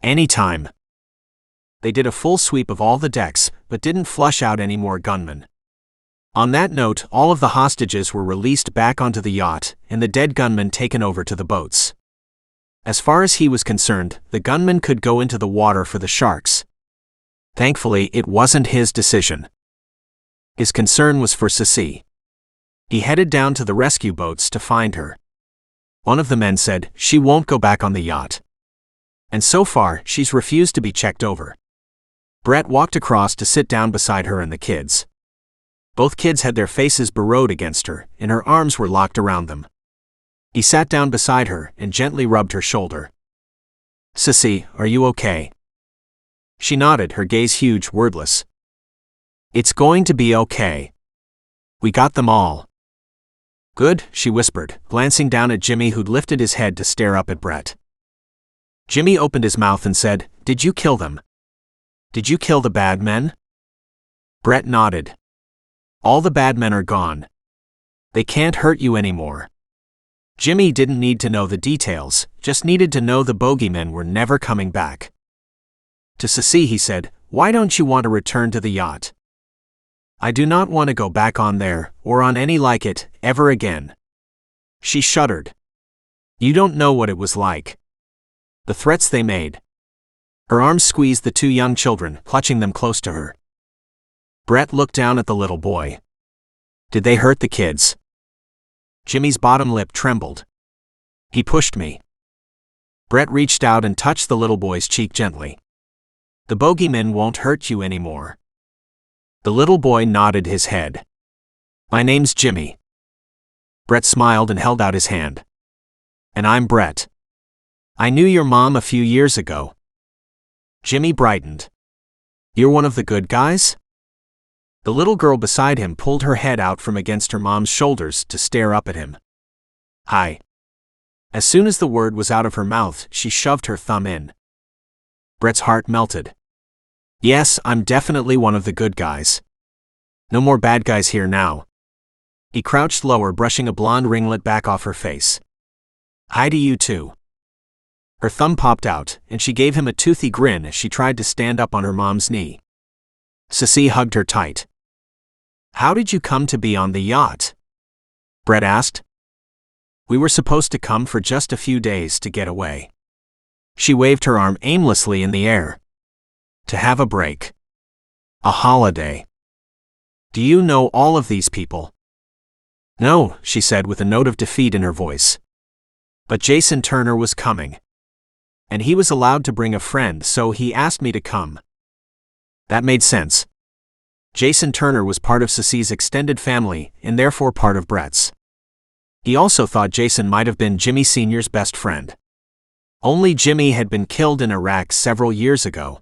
"Anytime." They did a full sweep of all the decks, but didn't flush out any more gunmen. On that note, all of the hostages were released back onto the yacht, and the dead gunmen taken over to the boats. As far as he was concerned, the gunman could go into the water for the sharks. Thankfully, it wasn't his decision. His concern was for Sissy. He headed down to the rescue boats to find her. One of the men said, "She won't go back on the yacht. And so far, she's refused to be checked over." Brett walked across to sit down beside her and the kids. Both kids had their faces burrowed against her, and her arms were locked around them. He sat down beside her and gently rubbed her shoulder. "Sissy, are you okay?" She nodded, her gaze huge, wordless. "It's going to be okay. We got them all." "Good," she whispered, glancing down at Jimmy, who'd lifted his head to stare up at Brett. Jimmy opened his mouth and said, "Did you kill them? Did you kill the bad men?" Brett nodded. "All the bad men are gone. They can't hurt you anymore." Jimmy didn't need to know the details, just needed to know the bogeymen were never coming back. To Sissy he said, "Why don't you want to return to the yacht?" "I do not want to go back on there, or on any like it, ever again." She shuddered. "You don't know what it was like. The threats they made." Her arms squeezed the two young children, clutching them close to her. Brett looked down at the little boy. "Did they hurt the kids?" Jimmy's bottom lip trembled. "He pushed me." Brett reached out and touched the little boy's cheek gently. "The bogeymen won't hurt you anymore." The little boy nodded his head. "My name's Jimmy." Brett smiled and held out his hand. "And I'm Brett. I knew your mom a few years ago." Jimmy brightened. "You're one of the good guys?" The little girl beside him pulled her head out from against her mom's shoulders to stare up at him. "Hi." As soon as the word was out of her mouth, she shoved her thumb in. Brett's heart melted. "Yes, I'm definitely one of the good guys. No more bad guys here now." He crouched lower, brushing a blonde ringlet back off her face. "Hi to you too." Her thumb popped out, and she gave him a toothy grin as she tried to stand up on her mom's knee. Sissy hugged her tight. "How did you come to be on the yacht?" Brett asked. "We were supposed to come for just a few days to get away." She waved her arm aimlessly in the air. "To have a break. A holiday." "Do you know all of these people?" "No," she said with a note of defeat in her voice. "But Jason Turner was coming. And he was allowed to bring a friend, so he asked me to come." That made sense. Jason Turner was part of Sissy's extended family, and therefore part of Brett's. He also thought Jason might have been Jimmy Sr.'s best friend. Only Jimmy had been killed in Iraq several years ago.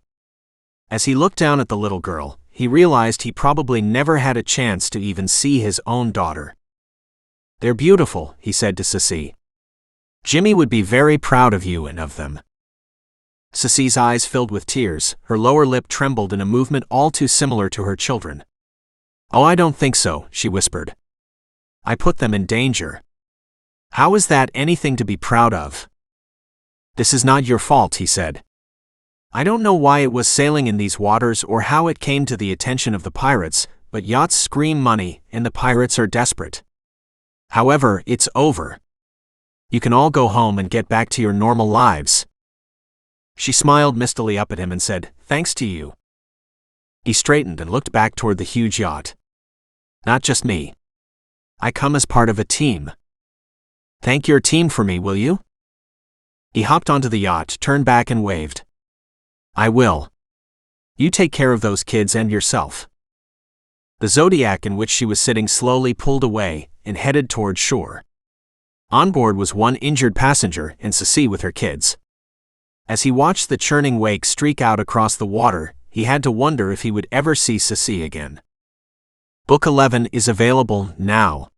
As he looked down at the little girl, he realized he probably never had a chance to even see his own daughter. "They're beautiful," he said to Sissy. "Jimmy would be very proud of you and of them." Sissy's eyes filled with tears, her lower lip trembled in a movement all too similar to her children. "Oh, I don't think so," she whispered. "I put them in danger." "How is that anything to be proud of?" "This is not your fault," he said. "I don't know why it was sailing in these waters or how it came to the attention of the pirates, but yachts scream money and the pirates are desperate. However, it's over. You can all go home and get back to your normal lives." She smiled mistily up at him and said, "Thanks to you." He straightened and looked back toward the huge yacht. "Not just me. I come as part of a team. Thank your team for me, will you?" He hopped onto the yacht, turned back and waved. "I will. You take care of those kids and yourself." The Zodiac in which she was sitting slowly pulled away and headed toward shore. On board was one injured passenger and Sissy with her kids. As he watched the churning wake streak out across the water, he had to wonder if he would ever see Sissy again. Book 11 is available now.